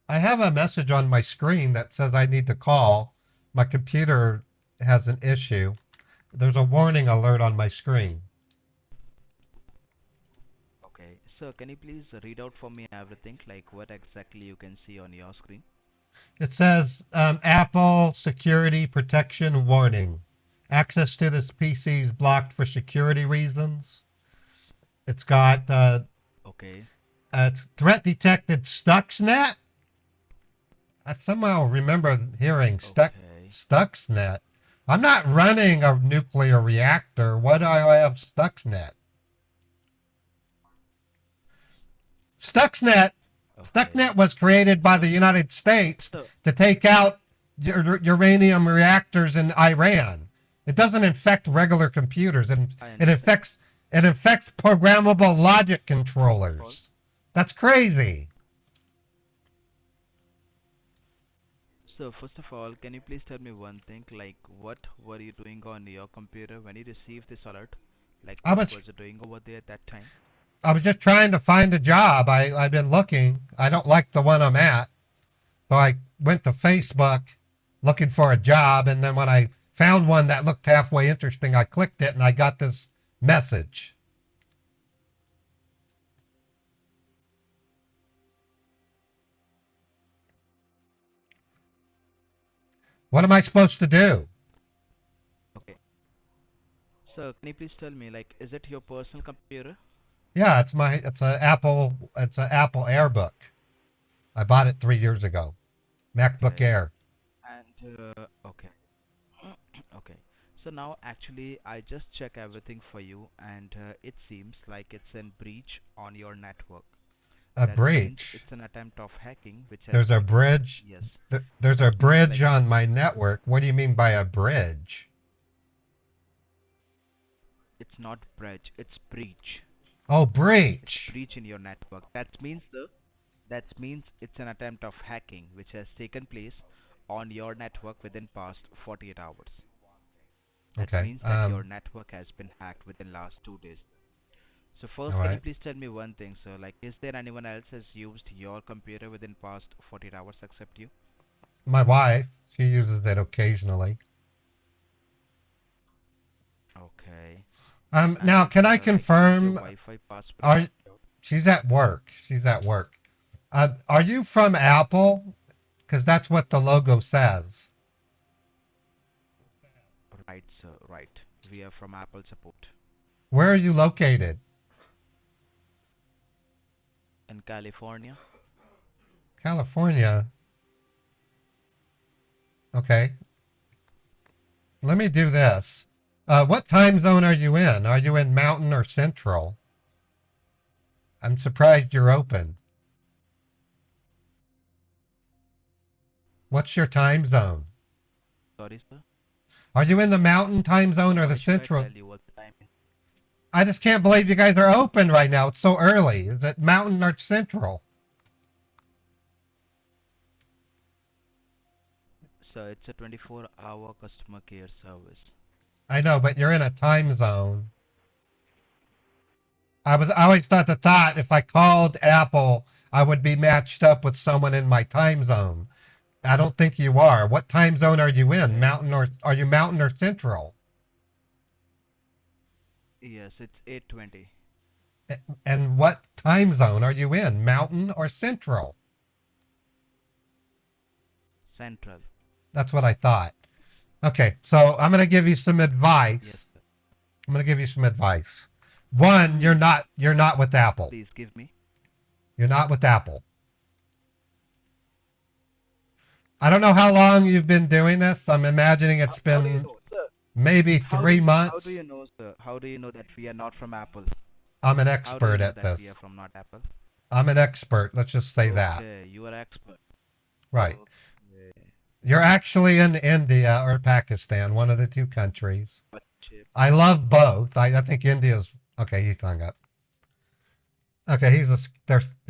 [SPEAKER 1] have a message on my screen that says I need to call. My computer has an issue. There's a warning alert on my screen.
[SPEAKER 7] Okay, sir, can you please read out for me everything, like what exactly you can see on your screen?
[SPEAKER 1] It says Apple security protection warning. Access to this PC is blocked for security reasons. It's got
[SPEAKER 7] okay.
[SPEAKER 1] It's threat detected Stuxnet. I somehow remember hearing Stuxnet. I'm not running a nuclear reactor. Why do I have Stuxnet? Stuxnet was created by the United States to take out uranium reactors in Iran. It doesn't infect regular computers, and it infects programmable logic controllers. That's crazy.
[SPEAKER 7] So first of all, can you please tell me one thing, like what were you doing on your computer when you received this alert? Like what was you doing over there at that time?
[SPEAKER 1] I was just trying to find a job. I've been looking. I don't like the one I'm at. So I went to Facebook looking for a job, and then when I found one that looked halfway interesting, I clicked it and I got this message. What am I supposed to do?
[SPEAKER 7] Okay. So can you please tell me, like, is it your personal computer?
[SPEAKER 1] Yeah, it's an Apple AirBook. I bought it 3 years ago. MacBook Air.
[SPEAKER 7] And okay. Okay. So now actually I just check everything for you, and it seems like it's in breach on your network.
[SPEAKER 1] A breach?
[SPEAKER 7] It's an attempt of hacking, which
[SPEAKER 1] there's a bridge.
[SPEAKER 7] Yes.
[SPEAKER 1] There's a bridge on my network. What do you mean by a bridge?
[SPEAKER 7] It's not bridge. It's breach.
[SPEAKER 1] Oh, breach.
[SPEAKER 7] It's breach in your network. That means it's an attempt of hacking which has taken place on your network within past 48 hours. That means that your network has been hacked within last 2 days. So first,
[SPEAKER 1] All
[SPEAKER 7] can you
[SPEAKER 1] right.
[SPEAKER 7] please tell me one thing? So, like, is there anyone else has used your computer within past 48 hours except you?
[SPEAKER 1] My wife, she uses it occasionally.
[SPEAKER 7] Okay.
[SPEAKER 1] Now,
[SPEAKER 7] And
[SPEAKER 1] can I
[SPEAKER 7] like, is your
[SPEAKER 1] confirm?
[SPEAKER 7] Wi-Fi password?
[SPEAKER 1] Are she's at work? She's at work. Are you from Apple? Because that's what the logo says.
[SPEAKER 7] Right, sir. Right. We are from Apple support
[SPEAKER 1] Where are you located?
[SPEAKER 7] in California.
[SPEAKER 1] California. Okay. Let me do this. What time zone are you in? Are you in Mountain or Central? I'm surprised you're open. What's your time zone?
[SPEAKER 7] Sorry, sir.
[SPEAKER 1] Are you in the Mountain time zone or the
[SPEAKER 7] Why should I
[SPEAKER 1] Central?
[SPEAKER 7] tell you what the time is?
[SPEAKER 1] I just can't believe you guys are open right now. It's so early. Is it Mountain or Central?
[SPEAKER 7] So it's a 24-hour customer care service.
[SPEAKER 1] I know, but you're in a time zone. I always thought if I called Apple, I would be matched up with someone in my time zone. I don't think you are. What time zone are you in? Mountain or are you Mountain or Central?
[SPEAKER 7] Yes, it's 8:20.
[SPEAKER 1] And what time zone are you in? Mountain or Central?
[SPEAKER 7] Central.
[SPEAKER 1] That's what I thought. Okay, so I'm going to give you some advice.
[SPEAKER 7] Yes, sir.
[SPEAKER 1] I'm going to give you some advice. One, you're not with Apple.
[SPEAKER 7] Please give me.
[SPEAKER 1] You're not with Apple. I don't know how long you've been doing this. I'm imagining it's been maybe 3 months.
[SPEAKER 7] How do you know, sir? How do you know that we are not from Apple?
[SPEAKER 1] I'm an
[SPEAKER 7] How do you
[SPEAKER 1] expert
[SPEAKER 7] know
[SPEAKER 1] at
[SPEAKER 7] that
[SPEAKER 1] this.
[SPEAKER 7] we are from not Apple?
[SPEAKER 1] I'm an expert. Let's just say that.
[SPEAKER 7] Okay, you are expert.
[SPEAKER 1] Right.
[SPEAKER 7] Okay.
[SPEAKER 1] You're actually in India or Pakistan, one of the two countries.
[SPEAKER 7] What chip?
[SPEAKER 1] I love both. I think India's okay. He hung up. Okay,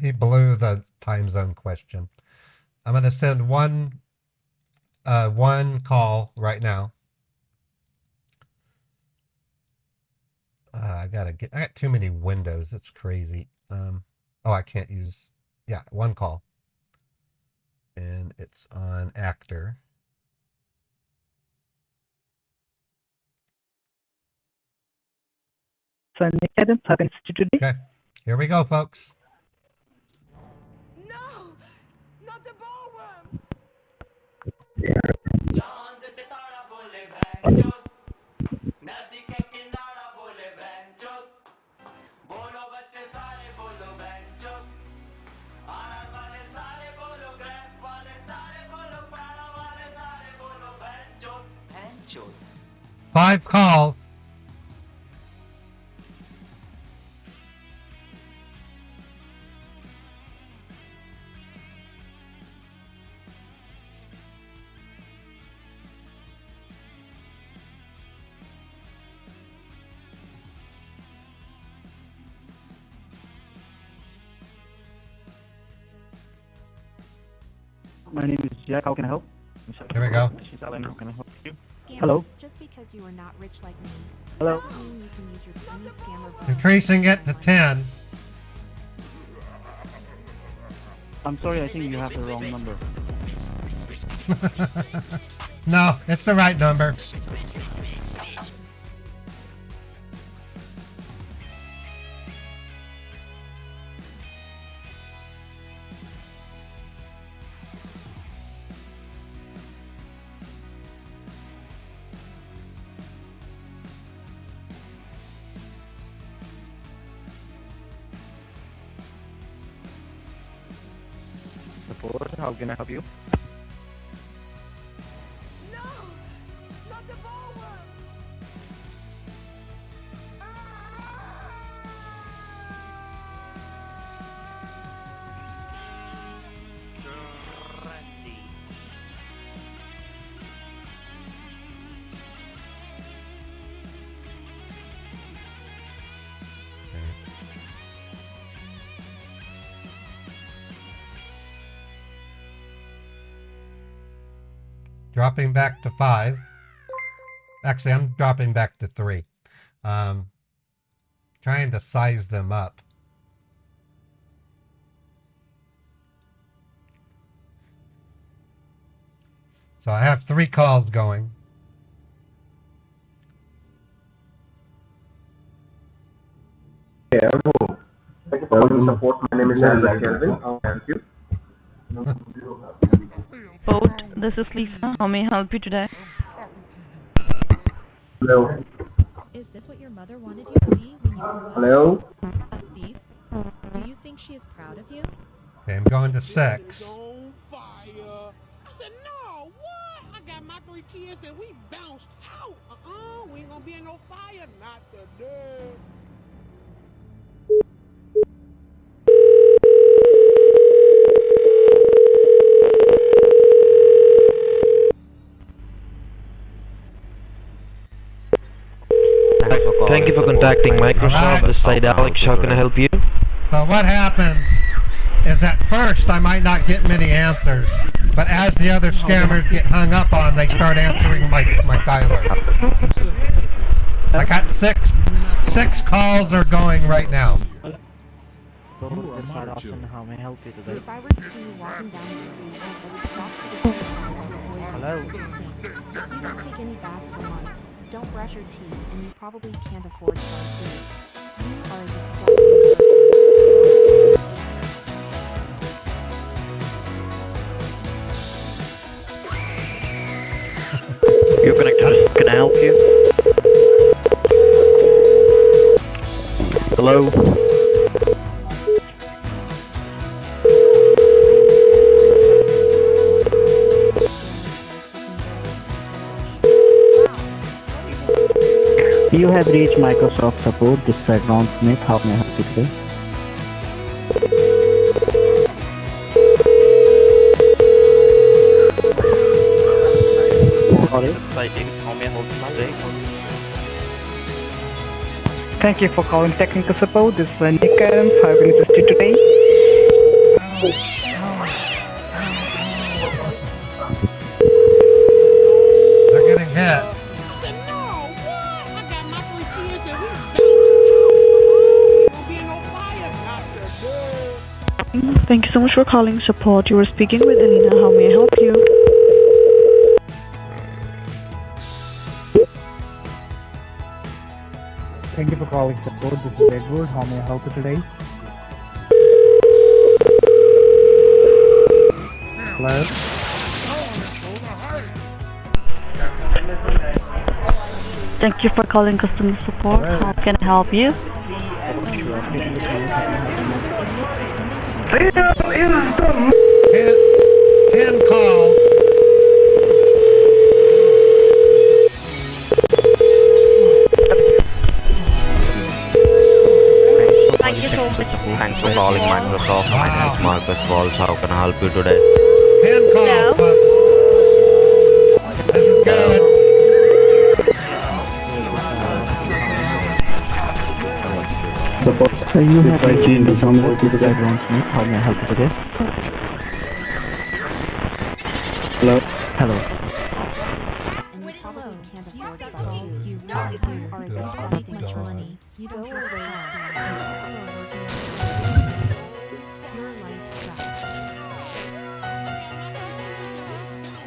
[SPEAKER 1] he blew the time zone question. I'm gonna send one call right now. I got too many windows. It's crazy. I can't use. Yeah, one call. And it's on actor.
[SPEAKER 23] So, Nick Adams, how can I assist you today?
[SPEAKER 1] Okay, here we go, folks.
[SPEAKER 16] No! Not the ballworms!
[SPEAKER 1] Five calls.
[SPEAKER 23] My name is Jack. How can I help?
[SPEAKER 1] Here we go.
[SPEAKER 23] How can I help you?
[SPEAKER 6] Scammer,
[SPEAKER 23] Hello?
[SPEAKER 6] just because you are not rich like me,
[SPEAKER 23] Hello?
[SPEAKER 6] doesn't mean you can use your funny scammer brain.
[SPEAKER 1] Increasing it to 10.
[SPEAKER 23] I'm sorry, I think you have the wrong number.
[SPEAKER 1] No, it's the right number.
[SPEAKER 23] Support, how can I help you?
[SPEAKER 16] No! Not the ballworms!
[SPEAKER 1] Dropping back to 5. Actually, I'm dropping back to 3. Trying to size them up. So I have 3 calls going.
[SPEAKER 5] Hello. Thank you for calling support. My name is Albert Kelvin. How can I help you?
[SPEAKER 25] Boat, this is Lisa. How may I help you today?
[SPEAKER 5] Hello.
[SPEAKER 10] Is this what your mother wanted you to be when you grew up?
[SPEAKER 5] Hello.
[SPEAKER 10] A thief? Do you think she is proud of you?
[SPEAKER 1] Okay, I'm going to 6.
[SPEAKER 19] On fire. I said, no, what? I got my 3 kids and we bounced out. We ain't gonna be in no fire. Not today.
[SPEAKER 26] Thank you for contacting Microsoft. This side Alex, how can I help you?
[SPEAKER 1] So what happens is at first I might not get many answers, but as the other scammers get hung up on, they start answering my dialer. I got 6 calls are going right now.
[SPEAKER 2] How may I help you today?
[SPEAKER 6] If I were to see you walking down the street, I would cross to the other side and avoid
[SPEAKER 2] Hello?
[SPEAKER 6] You don't take any baths for months, don't brush your teeth, and you probably can't afford sharp food. You are a disgusting person.
[SPEAKER 2] You're connected. Can I help you? Hello?
[SPEAKER 25] You have reached Microsoft support. This is Ron Smith. How may I help you today?
[SPEAKER 2] Sorry. How may I help you today?
[SPEAKER 21] Thank you for calling technical support. This is Nick Adams. How can I assist you today?
[SPEAKER 1] They're getting hit.
[SPEAKER 18] Thank you so much for calling support. You are speaking with Alina. How may I help you?
[SPEAKER 21] Thank you for calling support. This is Edward. How may I help you today? Hello?
[SPEAKER 18] Thank you for calling customer support.
[SPEAKER 21] Hello.
[SPEAKER 18] How can I help you?
[SPEAKER 1] Ten calls.
[SPEAKER 18] Thank you so much.
[SPEAKER 26] Thanks for calling Microsoft. My name is Marcus Walls. How can I help you today?
[SPEAKER 1] 10 calls. This is good.
[SPEAKER 25] Support. You have reached the support. This is Ron Smith. How may I help you today? Hello? Hello.
[SPEAKER 6] And you probably can't afford calls. You are a disgusting person. You go away, scam. Your life sucks.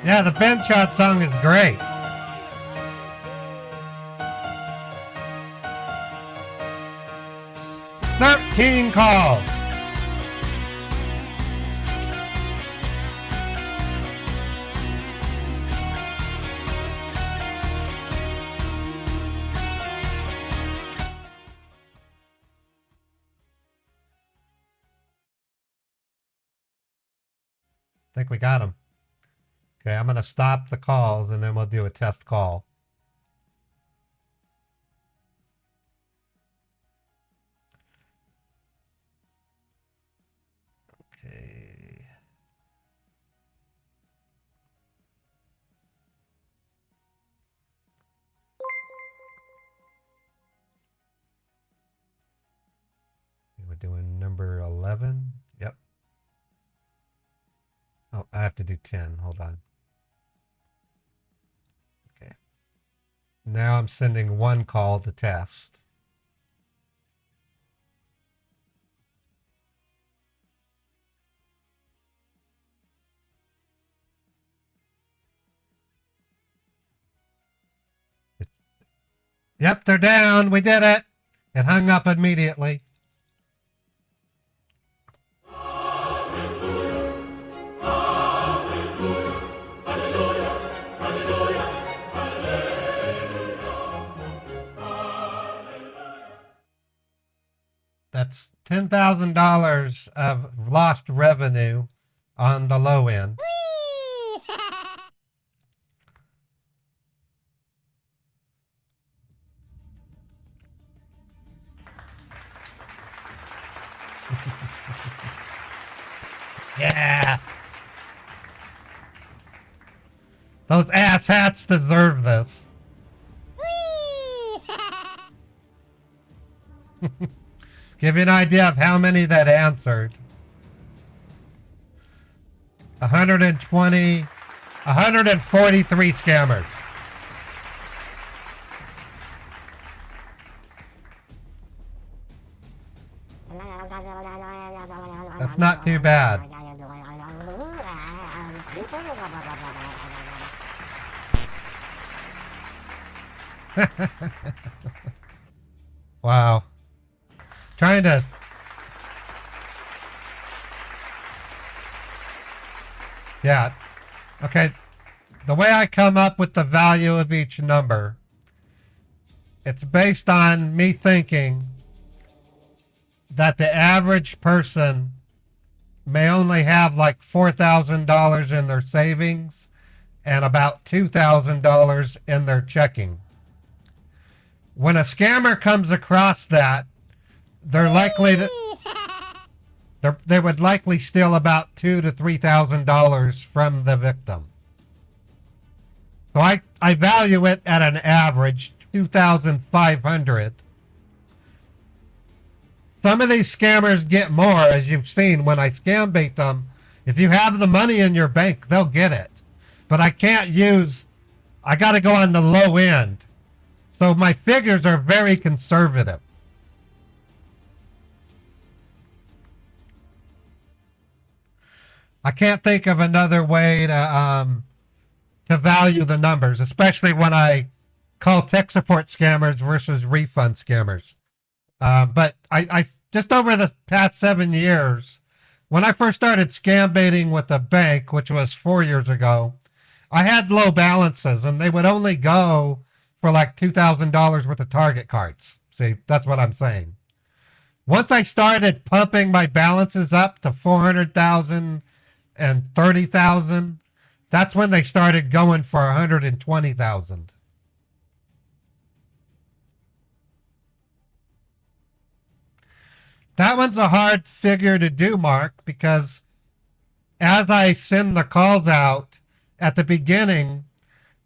[SPEAKER 1] Yeah, the Ben Shot song is great. Thirteen calls. I think we got them. Okay, I'm going to stop the calls and then we'll do a test call. Okay. We're doing number 11. Yep. Oh, I have to do 10. Hold on. Okay. Now I'm sending one call to test. Yep, they're down. We did it. It hung up immediately. That's $10,000 of lost revenue on the low end. Yeah. Those ass hats deserve this. Give you an idea of how many that answered. 143 scammers. That's not too bad. Wow. Trying to... Yeah. Okay. The way I come up with the value of each number, it's based on me thinking that the average person may only have like $4,000 in their savings and about $2,000 in their checking. When a scammer comes across that, they're likely to... They would likely steal about $2,000 to $3,000 from the victim. So I value it at an average $2,500. Some of these scammers get more, as you've seen when I scam bait them. If you have the money in your bank, they'll get it. But I got to go on the low end. So my figures are very conservative. I can't think of another way to value the numbers, especially when I call tech support scammers versus refund scammers. But I just over the past 7 years, when I first started scam baiting with the bank, which was 4 years ago, I had low balances and they would only go for like $2,000 worth of target cards. See, that's what I'm saying. Once I started pumping my balances up to 400,000 and 30,000, that's when they started going for 120,000. That one's a hard figure to do, Mark, because as I send the calls out at the beginning,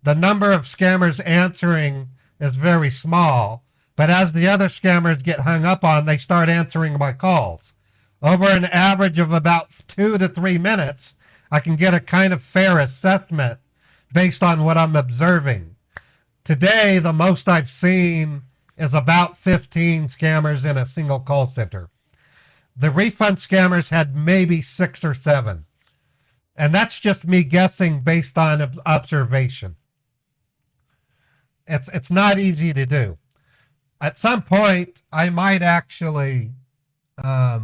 [SPEAKER 1] the number of scammers answering is very small. But as the other scammers get hung up on, they start answering my calls. Over an average of about 2 to 3 minutes, I can get a kind of fair assessment based on what I'm observing. Today, the most I've seen is about 15 scammers in a single call center. The refund scammers had maybe 6 or 7. And that's just me guessing based on observation. It's not easy to do. At some point, I might actually try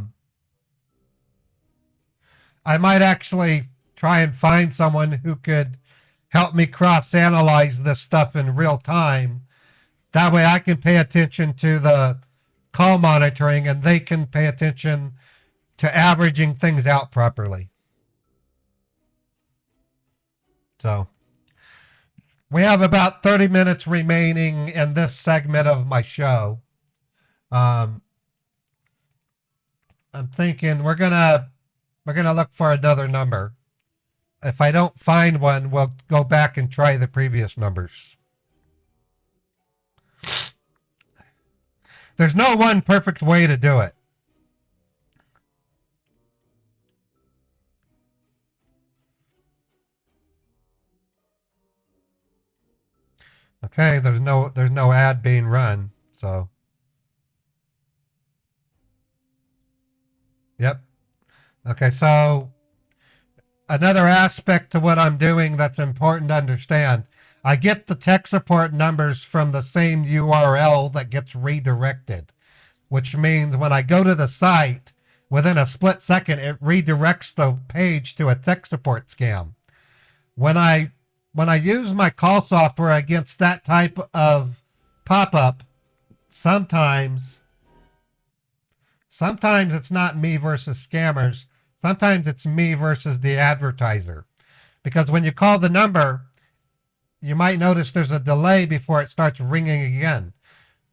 [SPEAKER 1] and find someone who could help me cross-analyze this stuff in real time. That way I can pay attention to the call monitoring and they can pay attention to averaging things out properly. So we have about 30 minutes remaining in this segment of my show. I'm thinking we're gonna look for another number. If I don't find one, we'll go back and try the previous numbers. There's no one perfect way to do it. Okay, there's no ad being run, so. Yep. Okay, so another aspect to what I'm doing that's important to understand. I get the tech support numbers from the same URL that gets redirected, which means when I go to the site, within a split second, it redirects the page to a tech support scam. When I use my call software against that type of pop-up, sometimes it's not me versus scammers. Sometimes it's me versus the advertiser. Because when you call the number, you might notice there's a delay before it starts ringing again.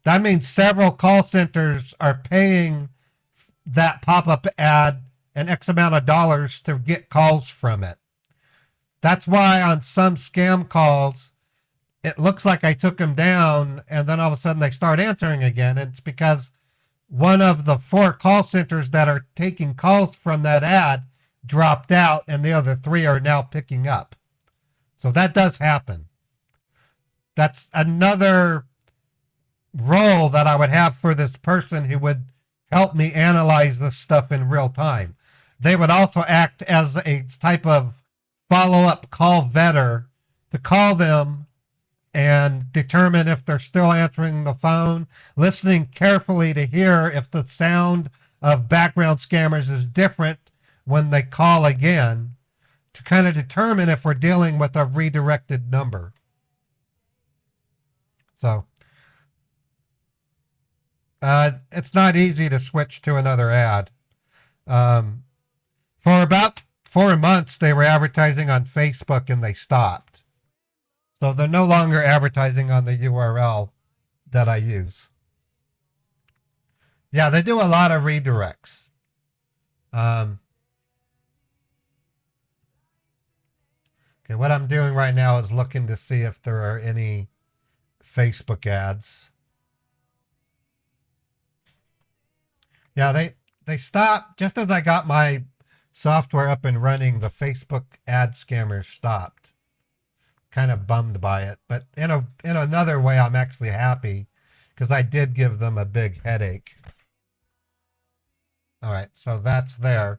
[SPEAKER 1] That means several call centers are paying that pop-up ad an X amount of dollars to get calls from it. That's why on some scam calls, it looks like I took them down, and then all of a sudden they start answering again. And it's because one of the 4 call centers that are taking calls from that ad dropped out, and the other 3 are now picking up. So that does happen. That's another role that I would have for this person who would help me analyze this stuff in real time. They would also act as a type of follow-up call vetter to call them and determine if they're still answering the phone, listening carefully to hear if the sound of background scammers is different when they call again, to kind of determine if we're dealing with a redirected number. So it's not easy to switch to another ad. For about 4 months, they were advertising on Facebook and they stopped. So they're no longer advertising on the URL that I use. Yeah, they do a lot of redirects. Okay, what I'm doing right now is looking to see if there are any Facebook ads. Yeah, they stopped just as I got my software up and running. The Facebook ad scammers stopped. Kind of bummed by it, but in another way, I'm actually happy because I did give them a big headache. All right, so that's there.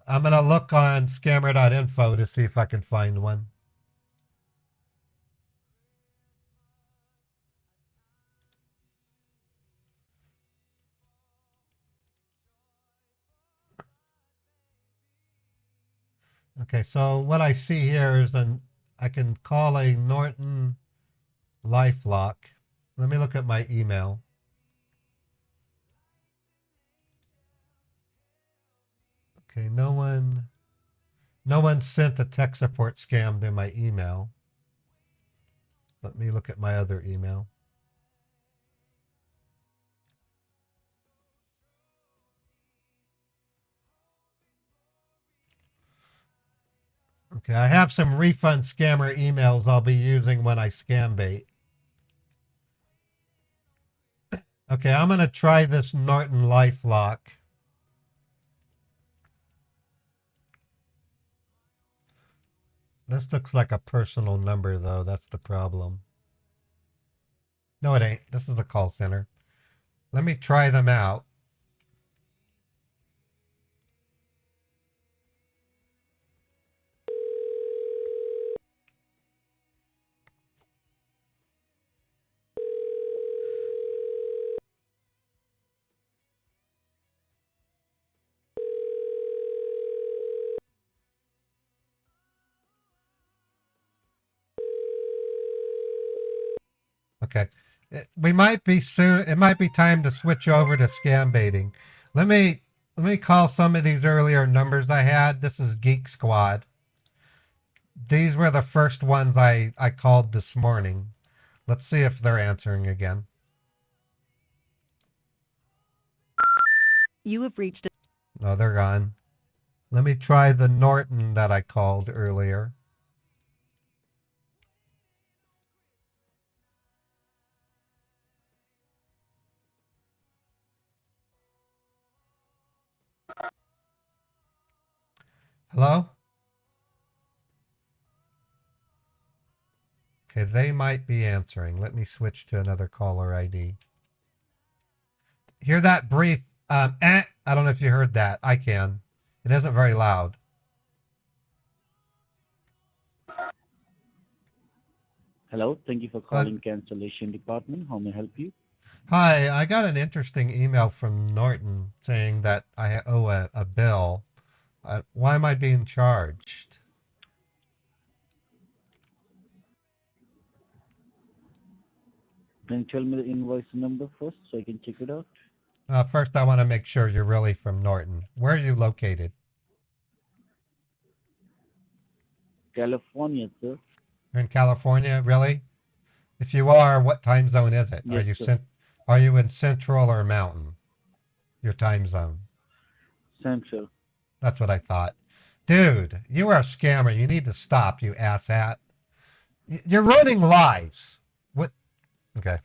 [SPEAKER 1] I'm gonna look on scammer.info to see if I can find one. Okay, so what I see here is I can call a Norton LifeLock. Let me look at my email. Okay, no one sent a tech support scam to my email. Let me look at my other email. Okay, I have some refund scammer emails I'll be using when I scam bait. Okay, I'm going to try this Norton LifeLock. This looks like a personal number, though. That's the problem. No, it ain't. This is a call center. Let me try them out. Okay. We might be soon. It might be time to switch over to scam baiting. Let me call some of these earlier numbers I had. This is Geek Squad. These were the first ones I called this morning. Let's see if they're answering again.
[SPEAKER 25] You have reached.
[SPEAKER 1] No, they're gone. Let me try the Norton that I called earlier. Hello? Okay, they might be answering. Let me switch to another caller ID. Hear that brief? I don't know if you heard that. I can. It isn't very loud.
[SPEAKER 3] Hello, thank you for calling cancellation department. How may I help you?
[SPEAKER 1] Hi, I got an interesting email from Norton saying that I owe a bill. Why am I being charged?
[SPEAKER 3] Can you tell me the invoice number first so I can check it out?
[SPEAKER 1] First, I want to make sure you're really from Norton. Where are you located?
[SPEAKER 3] California, sir.
[SPEAKER 1] You're in California, really? If you are, what time zone is it?
[SPEAKER 3] Yes, sir.
[SPEAKER 1] Are you in Central or Mountain? Your time zone.
[SPEAKER 3] Central.
[SPEAKER 1] That's what I thought. Dude, you are a scammer. You need to stop, you asshat. You're ruining lives. What? Okay.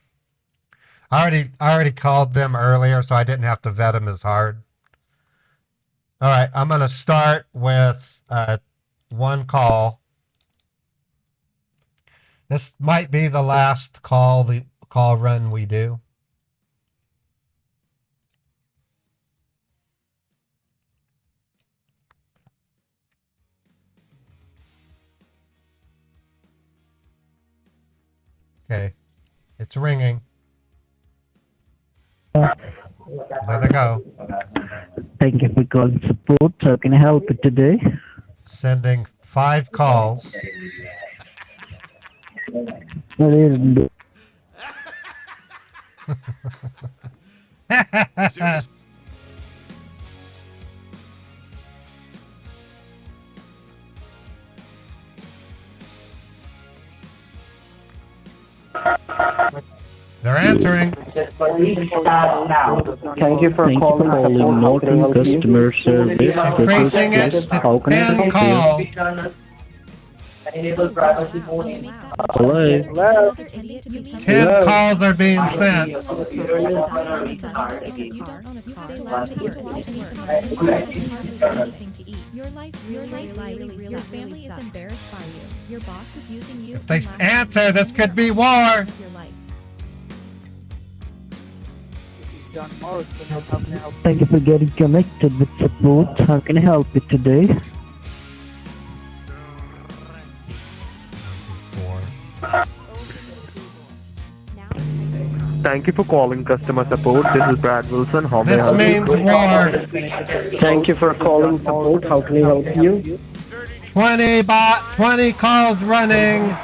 [SPEAKER 1] I already called them earlier, so I didn't have to vet them as hard. All right, I'm going to start with one call. This might be the last call run we do. Okay, it's ringing. There they go.
[SPEAKER 25] Thank you for calling support. How can I help you today?
[SPEAKER 1] Sending 5 calls. They're answering.
[SPEAKER 25] Thank you for calling Norton Customer Service.
[SPEAKER 1] Increasing it to 10 calls.
[SPEAKER 25] Hello.
[SPEAKER 1] 10 calls are being sent.
[SPEAKER 10] Your family is embarrassed by you. Your boss is using you.
[SPEAKER 1] If they answer, this could be war.
[SPEAKER 25] Thank you for getting connected with support. How can I help you today?
[SPEAKER 23] Thank you for calling customer support. This is Brad Wilson. How may I
[SPEAKER 1] This
[SPEAKER 23] help
[SPEAKER 1] means
[SPEAKER 23] you?
[SPEAKER 1] war.
[SPEAKER 25] Thank you for calling support. How can I help you?
[SPEAKER 1] 20 calls running.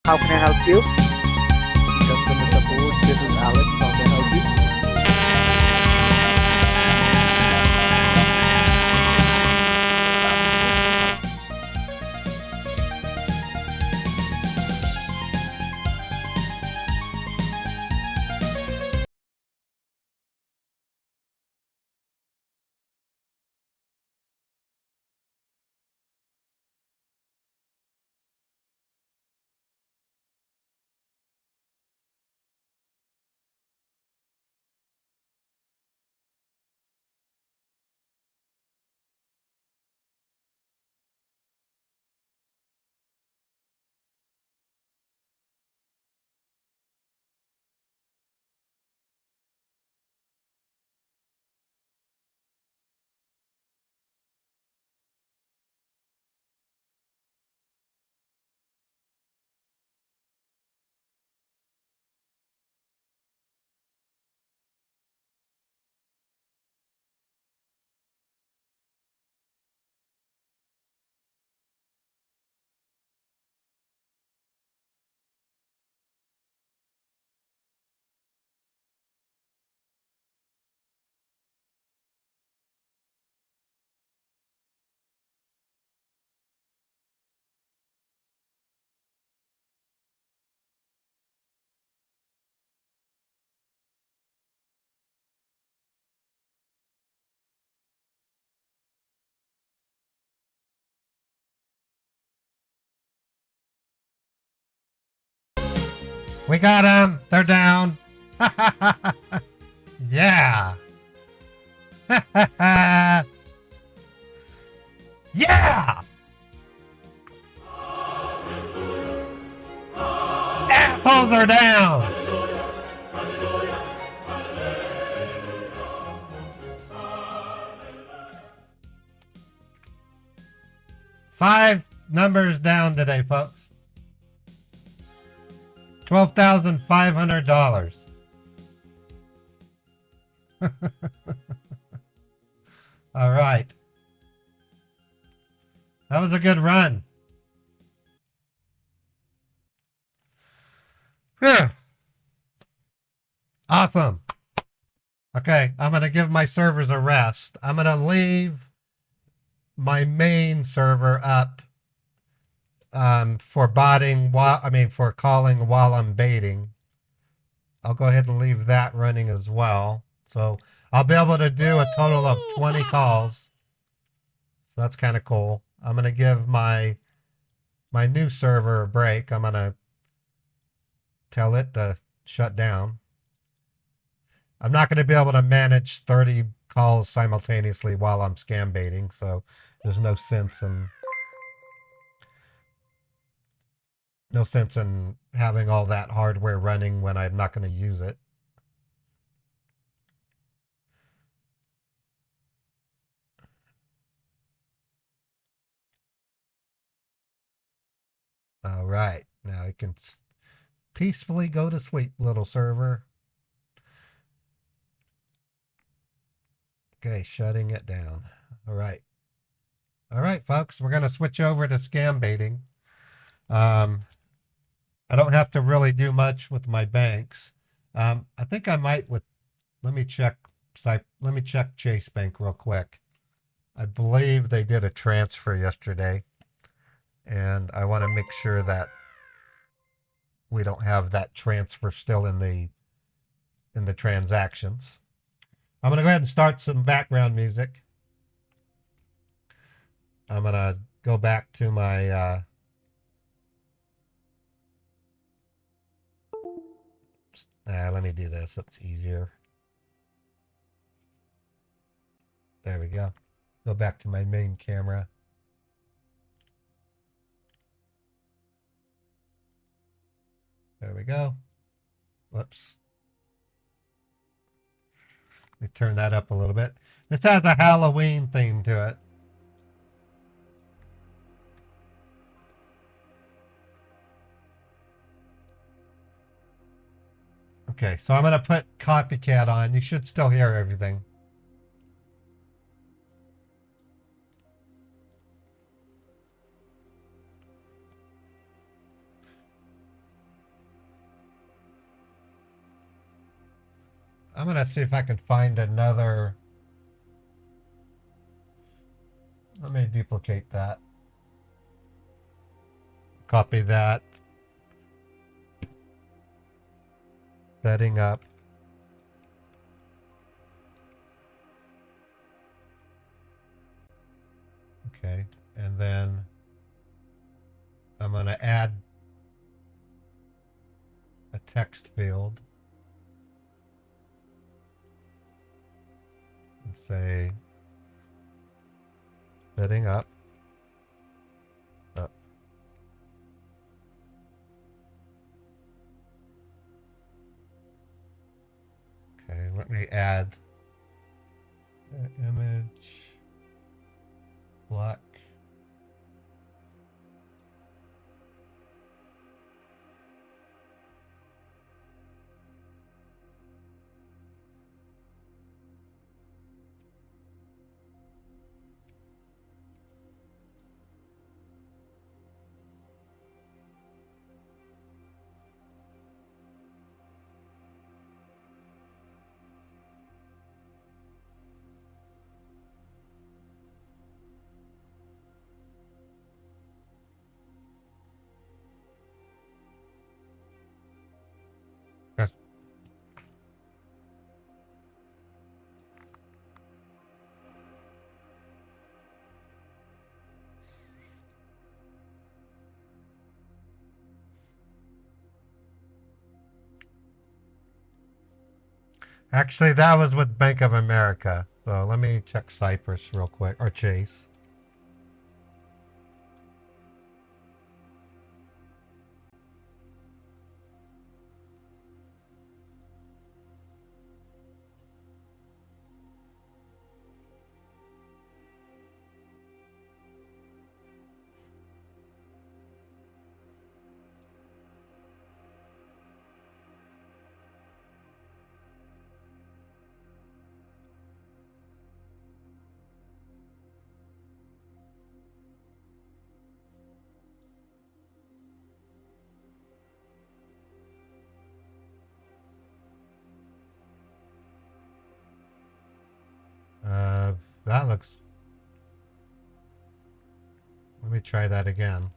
[SPEAKER 21] How can I help you? Customer support, this is Alex. How can I help you?
[SPEAKER 1] We got them. They're down. Yeah. Yeah. Assholes are down. Five numbers down today, folks. $12,500. All right. That was a good run. Whew. Awesome. Okay, I'm going to give my servers a rest. I'm going to leave my main server up for botting for calling while I'm baiting. I'll go ahead and leave that running as well. So I'll be able to do a total of 20 calls. So that's kind of cool. I'm going to give my new server a break. I'm going to tell it to shut down. I'm not going to be able to manage 30 calls simultaneously while I'm scam baiting, so there's no sense in having all that hardware running when I'm not going to use it. All right, now I can peacefully go to sleep, little server. Okay, shutting it down. All right. All right, folks, we're going to switch over to scam baiting. I don't have to really do much with my banks. I think I might let me check Chase Bank real quick. I believe they did a transfer yesterday, and I want to make sure that we don't have that transfer still in the transactions. I'm going to go ahead and start some background music. I'm going to go back to my let me do this. That's easier. There we go. Go back to my main camera. There we go. Whoops. Let me turn that up a little bit. This has a Halloween theme to it. Okay, so I'm going to put Copycat on. You should still hear everything. I'm gonna see if I can find another. Let me duplicate that. Copy that. Setting up. Okay, and then I'm gonna add a text field and say setting up. Okay, let me add an image block. Yes. Actually, that was with Bank of America. So let me check Cyprus real quick, or Chase. That looks. Let me try that again.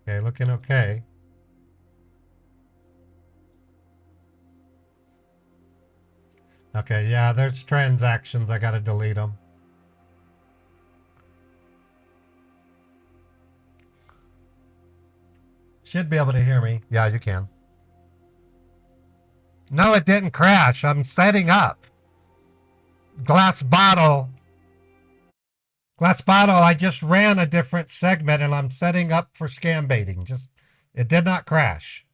[SPEAKER 1] Okay, looking okay. Okay, yeah, there's transactions. I gotta delete them. Should be able to hear me. Yeah, you can. No, it didn't crash. I'm setting up. Glass bottle. Glass bottle, I just ran a different segment and I'm setting up for scam baiting. Just, it did not crash.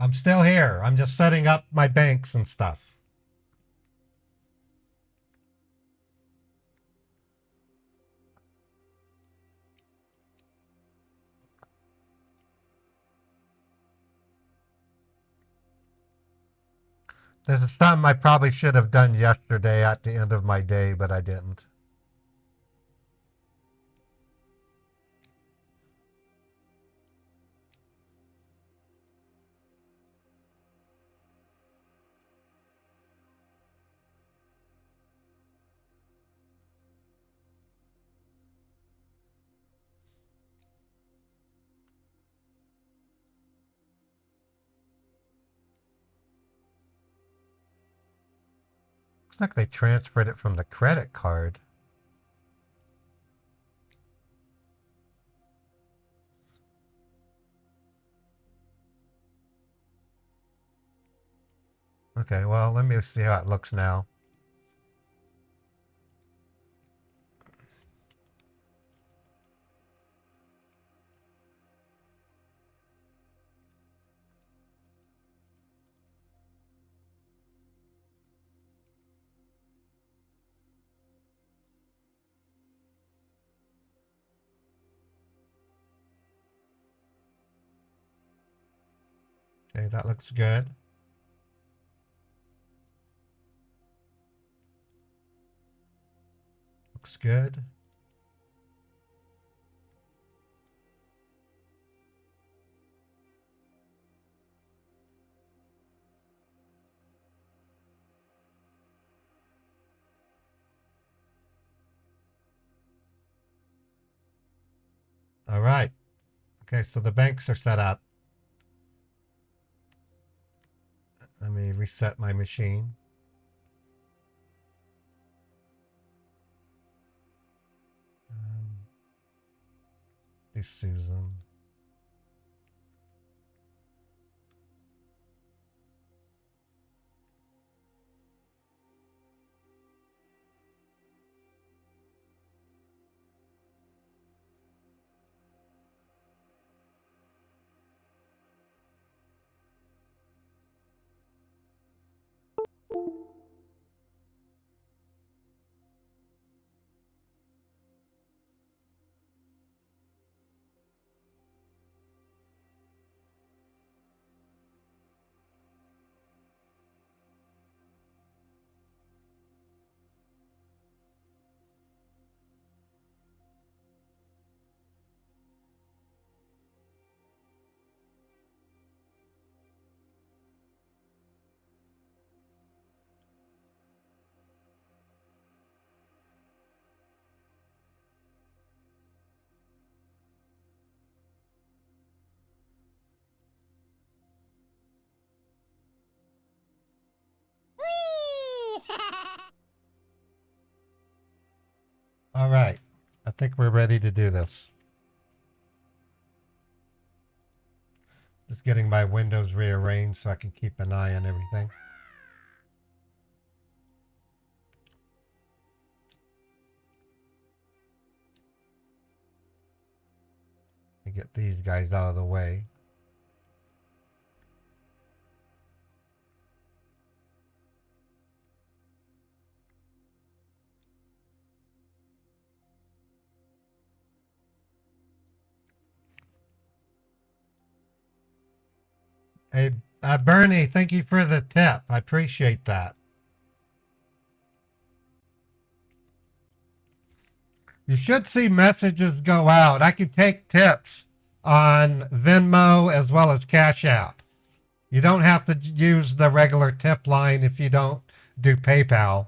[SPEAKER 1] I'm still here. I'm just setting up my banks and stuff. This is something I probably should have done yesterday at the end of my day, but I didn't. Looks like they transferred it from the credit card. Okay, well, let me see how it looks now. Okay, that looks good. Looks good. All right. Okay, so the banks are set up. Let me reset my machine. Do Susan. All right. I think we're ready to do this. Just getting my windows rearranged so I can keep an eye on everything. And get these guys out of the way. Hey, Bernie, thank you for the tip. I appreciate that. You should see messages go out. I can take tips on Venmo as well as Cash App. You don't have to use the regular tip line if you don't do PayPal.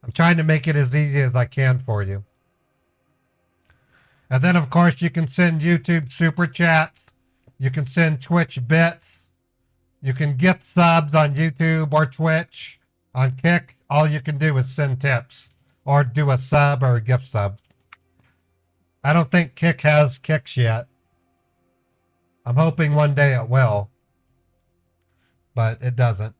[SPEAKER 1] I'm trying to make it as easy as I can for you. And then, of course, you can send YouTube Super Chats. You can send Twitch bits. You can gift subs on YouTube or Twitch. On Kick, all you can do is send tips or do a sub or a gift sub. I don't think Kick has kicks yet. I'm hoping one day it will, but it doesn't.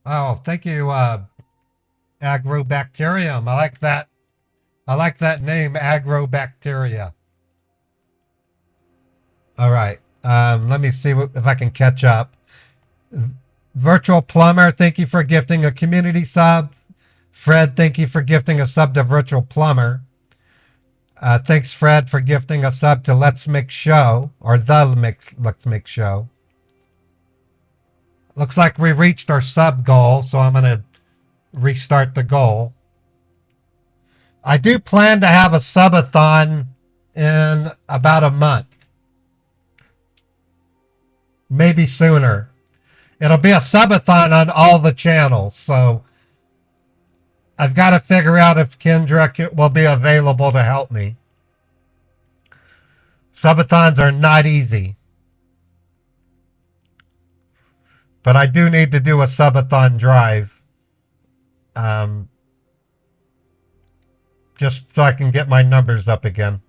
[SPEAKER 1] Oh, thank you, Agrobacterium. I like that. I like that name, Agrobacteria. All right. Let me see if I can catch up. Virtual Plumber, thank you for gifting a community sub. Fred, thank you for gifting a sub to Virtual Plumber. Thanks, Fred, for gifting a sub to Let's Make Show, or Let's Make Show. Looks like we reached our sub goal, so I'm going to restart the goal. I do plan to have a subathon in about a month. Maybe sooner. It'll be a subathon on all the channels, so I've got to figure out if Kendra will be available to help me. Subathons are not easy. But I do need to do a subathon drive. Just so I can get my numbers up again.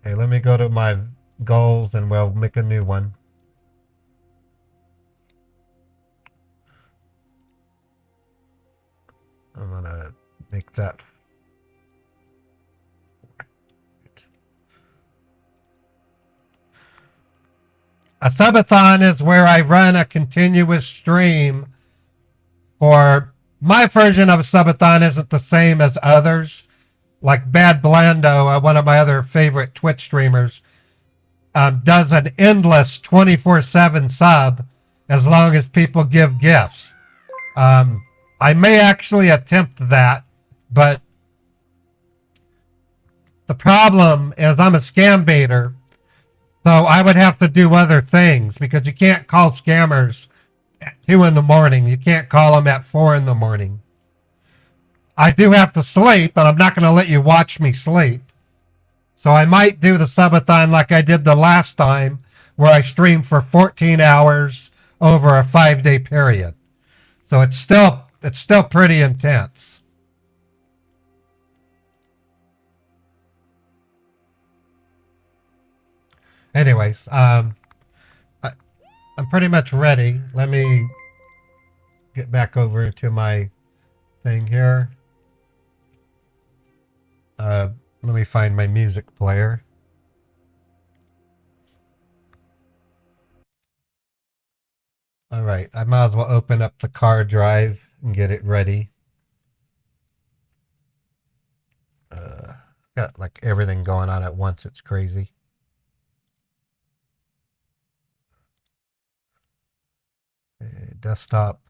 [SPEAKER 1] Okay, let me go to my goals and we'll make a new one. I'm gonna make that. A subathon is where I run a continuous stream, or my version of a subathon isn't the same as others. like Bad Blando, one of my other favorite Twitch streamers, does an endless 24/7 sub as long as people give gifts. I may actually attempt that, but the problem is I'm a scam baiter, so I would have to do other things because you can't call scammers at 2 in the morning. You can't call them at 4 in the morning. I do have to sleep, but I'm not going to let you watch me sleep. So I might do the subathon like I did the last time, where I streamed for 14 hours over a 5-day period. So it's still pretty intense. Anyways, I'm pretty much ready. Let me get back over to my thing here. Let me find my music player. All right, I might as well open up the car drive and get it ready. Got like everything going on at once. It's crazy. Desktop,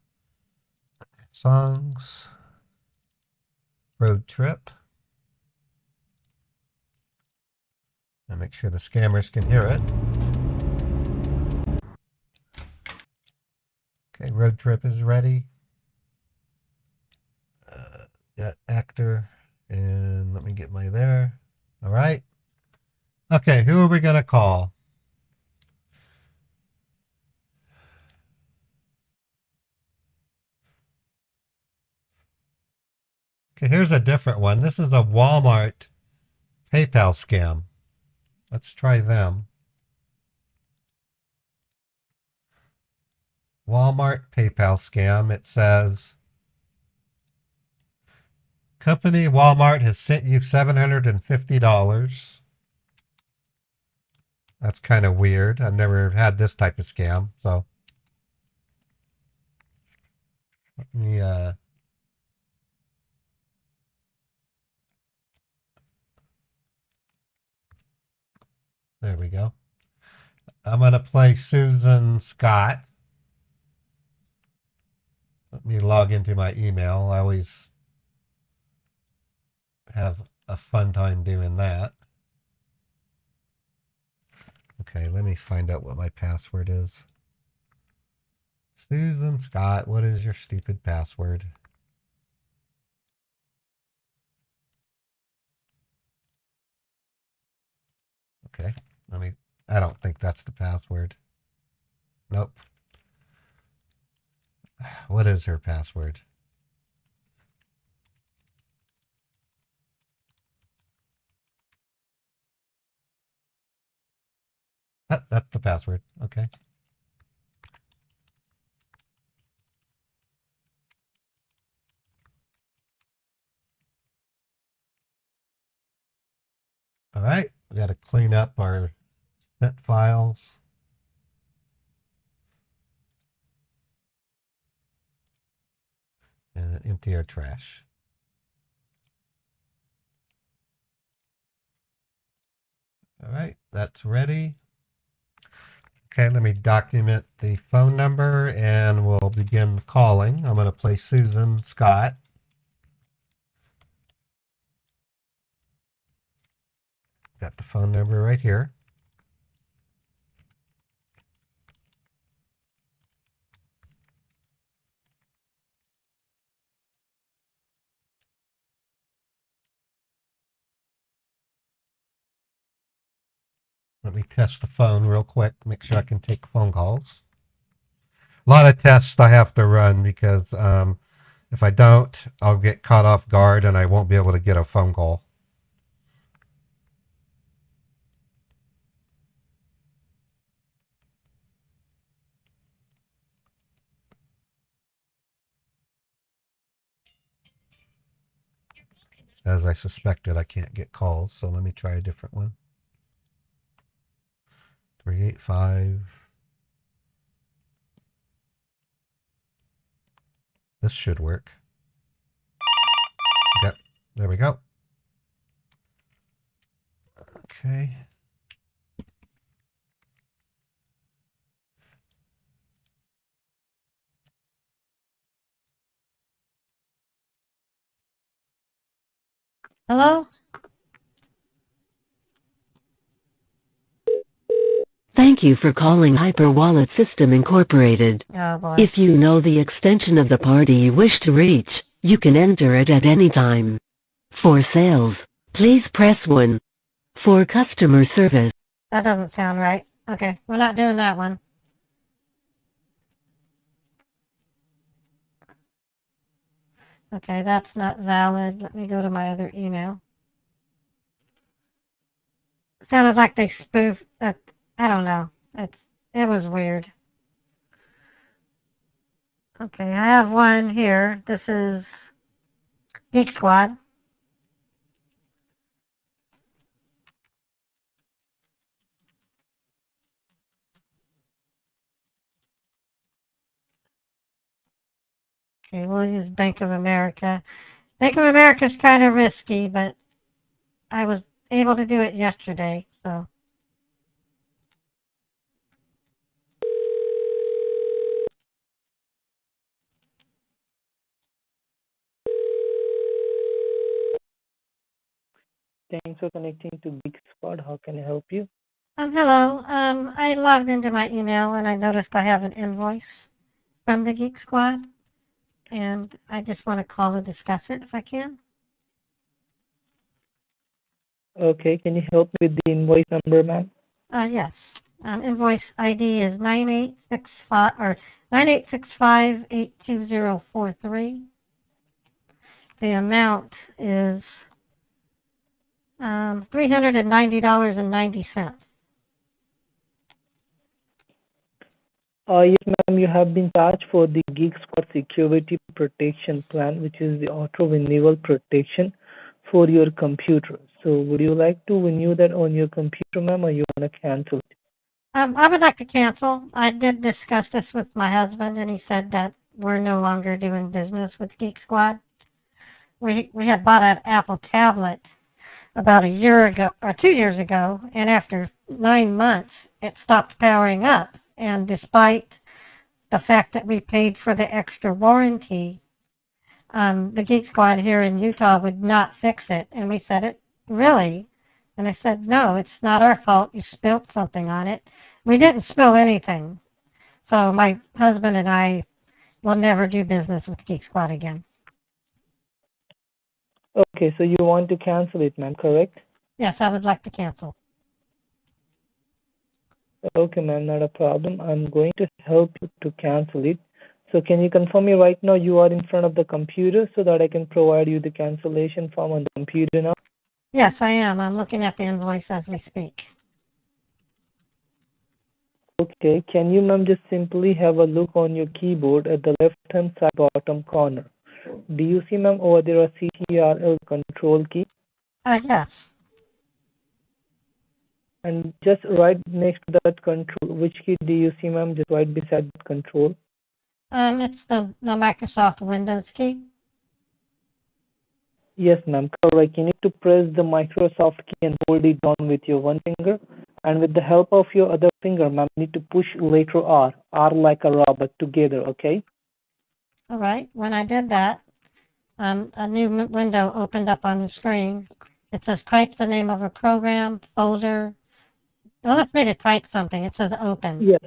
[SPEAKER 1] songs, road trip. And make sure the scammers can hear it. Okay, road trip is ready. Got actor, and let me get my there. All right. Okay, who are we going to call? Okay, here's a different one. This is a Walmart PayPal scam. Let's try them. Walmart PayPal scam. It says, company Walmart has sent you $750. That's kind of weird. I've never had this type of scam. So let me there we go. I'm going to play Susan Scott. Let me log into my email. I always have a fun time doing that. Okay, let me find out what my password is. Susan Scott, what is your stupid password? Okay, I don't think that's the password. Nope. What is her password? That's the password. Okay. All right, we got to clean up our sent files. And then empty our trash. All right, that's ready. Okay, let me document the phone number and we'll begin calling. I'm going to play Susan Scott. Got the phone number right here. Let me test the phone real quick, make sure I can take phone calls. A lot of tests I have to run because if I don't, I'll get caught off guard and I won't be able to get a phone call. As I suspected, I can't get calls, so let me try a different one. 385. This should work. Yep, there we go. Okay.
[SPEAKER 20] Hello?
[SPEAKER 8] Thank you for calling Hyper Wallet System Incorporated.
[SPEAKER 20] Oh boy.
[SPEAKER 8] If you know the extension of the party you wish to reach, you can enter it at any time. For sales, please press 1. For customer service,
[SPEAKER 20] That doesn't sound right. Okay, we're not doing that one. Okay, that's not valid. Let me go to my other email. Sounded like they spoofed. I don't know. It was weird. Okay, I have one here. This is Geek Squad. Okay, we'll use Bank of America. Bank of America is kind of risky, but I was able to do it yesterday, so.
[SPEAKER 9] Thanks for connecting to Geek Squad. How can I help you?
[SPEAKER 20] Hello. I logged into my email and I noticed I have an invoice from the Geek Squad, and I just want to call to discuss it if I can.
[SPEAKER 9] Okay, can you help me with the invoice number, ma'am?
[SPEAKER 20] Yes. Invoice ID is 9865 or 9865820043. The amount is $390.90.
[SPEAKER 9] Yes, ma'am, you have been charged for the Geek Squad Security Protection Plan, which is the auto renewal protection for your computer. So would you like to renew that on your computer, ma'am, or you want to cancel it?
[SPEAKER 20] I would like to cancel. I did discuss this with my husband, and he said that we're no longer doing business with Geek Squad. We had bought an Apple tablet about a year ago or 2 years ago, and after 9 months, it stopped powering up. And despite the fact that we paid for the extra warranty, the Geek Squad here in Utah would not fix it. And we said, "It really?" And I said, "No, it's not our fault. You spilled something on it." We didn't spill anything. So my husband and I will never do business with Geek Squad again.
[SPEAKER 9] Okay, so you want to cancel it, ma'am, correct?
[SPEAKER 20] Yes, I would like to cancel.
[SPEAKER 9] Okay, ma'am, not a problem. I'm going to help you to cancel it. So can you confirm me right now you are in front of the computer so that I can provide you the cancellation form on the computer now?
[SPEAKER 20] Yes, I am. I'm looking at the invoice as we speak.
[SPEAKER 9] Okay, can you, ma'am, just simply have a look on your keyboard at the left-hand side bottom corner? Do you see, ma'am, over there a CTRL control key?
[SPEAKER 20] Yes.
[SPEAKER 9] And just right next to that control, which key do you see, ma'am, just right beside that control?
[SPEAKER 20] It's the Microsoft Windows key.
[SPEAKER 9] Yes, ma'am, correct. You need to press the Microsoft key and hold it down with your one finger. And with the help of your other finger, ma'am, you need to push letter R, R like a robot, together, okay?
[SPEAKER 20] All right. When I did that, a new window opened up on the screen. It says type the name of a program, folder. Well, let's me to type something. It says open.
[SPEAKER 9] Yes.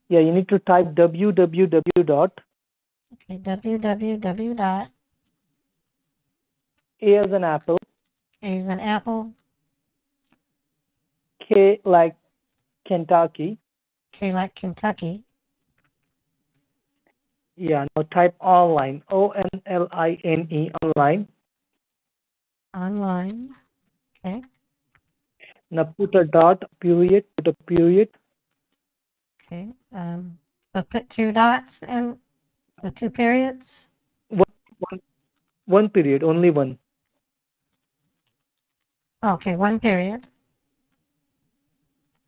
[SPEAKER 9] Yeah, you need to type www dot.
[SPEAKER 20] Okay, www dot.
[SPEAKER 9] A as an apple.
[SPEAKER 20] A as an apple.
[SPEAKER 9] K like Kentucky.
[SPEAKER 20] K like Kentucky.
[SPEAKER 9] Yeah, now type online. ONLINE, online.
[SPEAKER 20] Online. Okay.
[SPEAKER 9] Now put a dot, period, put a period.
[SPEAKER 20] Okay. So put 2 dots and the 2 periods.
[SPEAKER 9] One period, only one.
[SPEAKER 20] Okay, 1 period.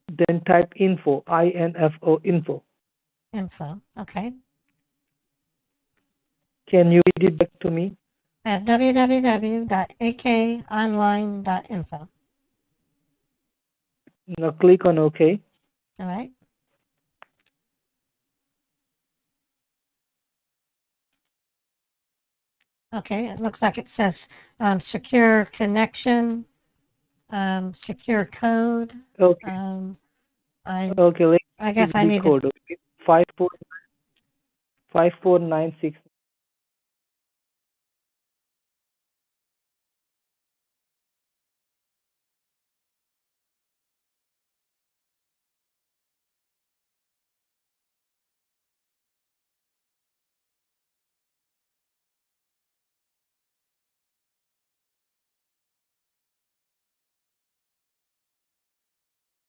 [SPEAKER 9] Then type info, INFO, info.
[SPEAKER 20] Info. Okay.
[SPEAKER 9] Can you read it back to me?
[SPEAKER 20] I have www.akonline.info.
[SPEAKER 9] Now click on OK.
[SPEAKER 20] All right. Okay, it looks like it says secure connection, secure code.
[SPEAKER 9] Okay. Okay,
[SPEAKER 20] I guess I
[SPEAKER 9] the
[SPEAKER 20] need
[SPEAKER 9] code.
[SPEAKER 20] to.
[SPEAKER 9] Okay. 5496.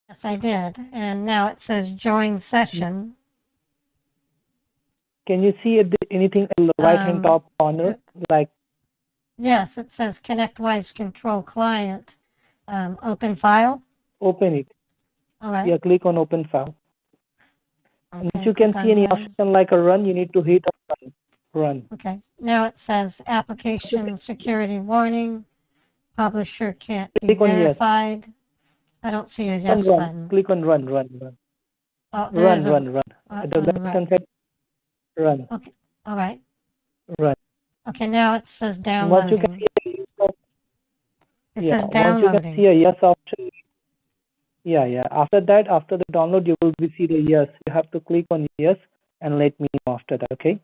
[SPEAKER 20] Yes, I did. And now it says join session.
[SPEAKER 9] Can you see anything in the right-hand top corner? Like,
[SPEAKER 20] Yes, it says ConnectWise Control Client. Open file.
[SPEAKER 9] open it.
[SPEAKER 20] All right.
[SPEAKER 9] Yeah, click on open file. And if you
[SPEAKER 20] click
[SPEAKER 9] can see
[SPEAKER 20] on
[SPEAKER 9] any
[SPEAKER 20] run.
[SPEAKER 9] option like a run, you need to hit on run.
[SPEAKER 20] Okay. Now it says application security warning. Publisher can't be
[SPEAKER 9] Click on yes.
[SPEAKER 20] verified. I don't see a yes
[SPEAKER 9] run.
[SPEAKER 20] button.
[SPEAKER 9] Click on run.
[SPEAKER 20] Oh, there is a
[SPEAKER 9] Run. At the left-hand side, run.
[SPEAKER 20] Okay. All right.
[SPEAKER 9] Run.
[SPEAKER 20] Okay, now it says
[SPEAKER 9] And
[SPEAKER 20] downloading.
[SPEAKER 9] once you can see
[SPEAKER 20] It says
[SPEAKER 9] once you
[SPEAKER 20] downloading.
[SPEAKER 9] can see a yes option, After that, after the download, you will see the yes. You have to click on yes and let me know after that, okay?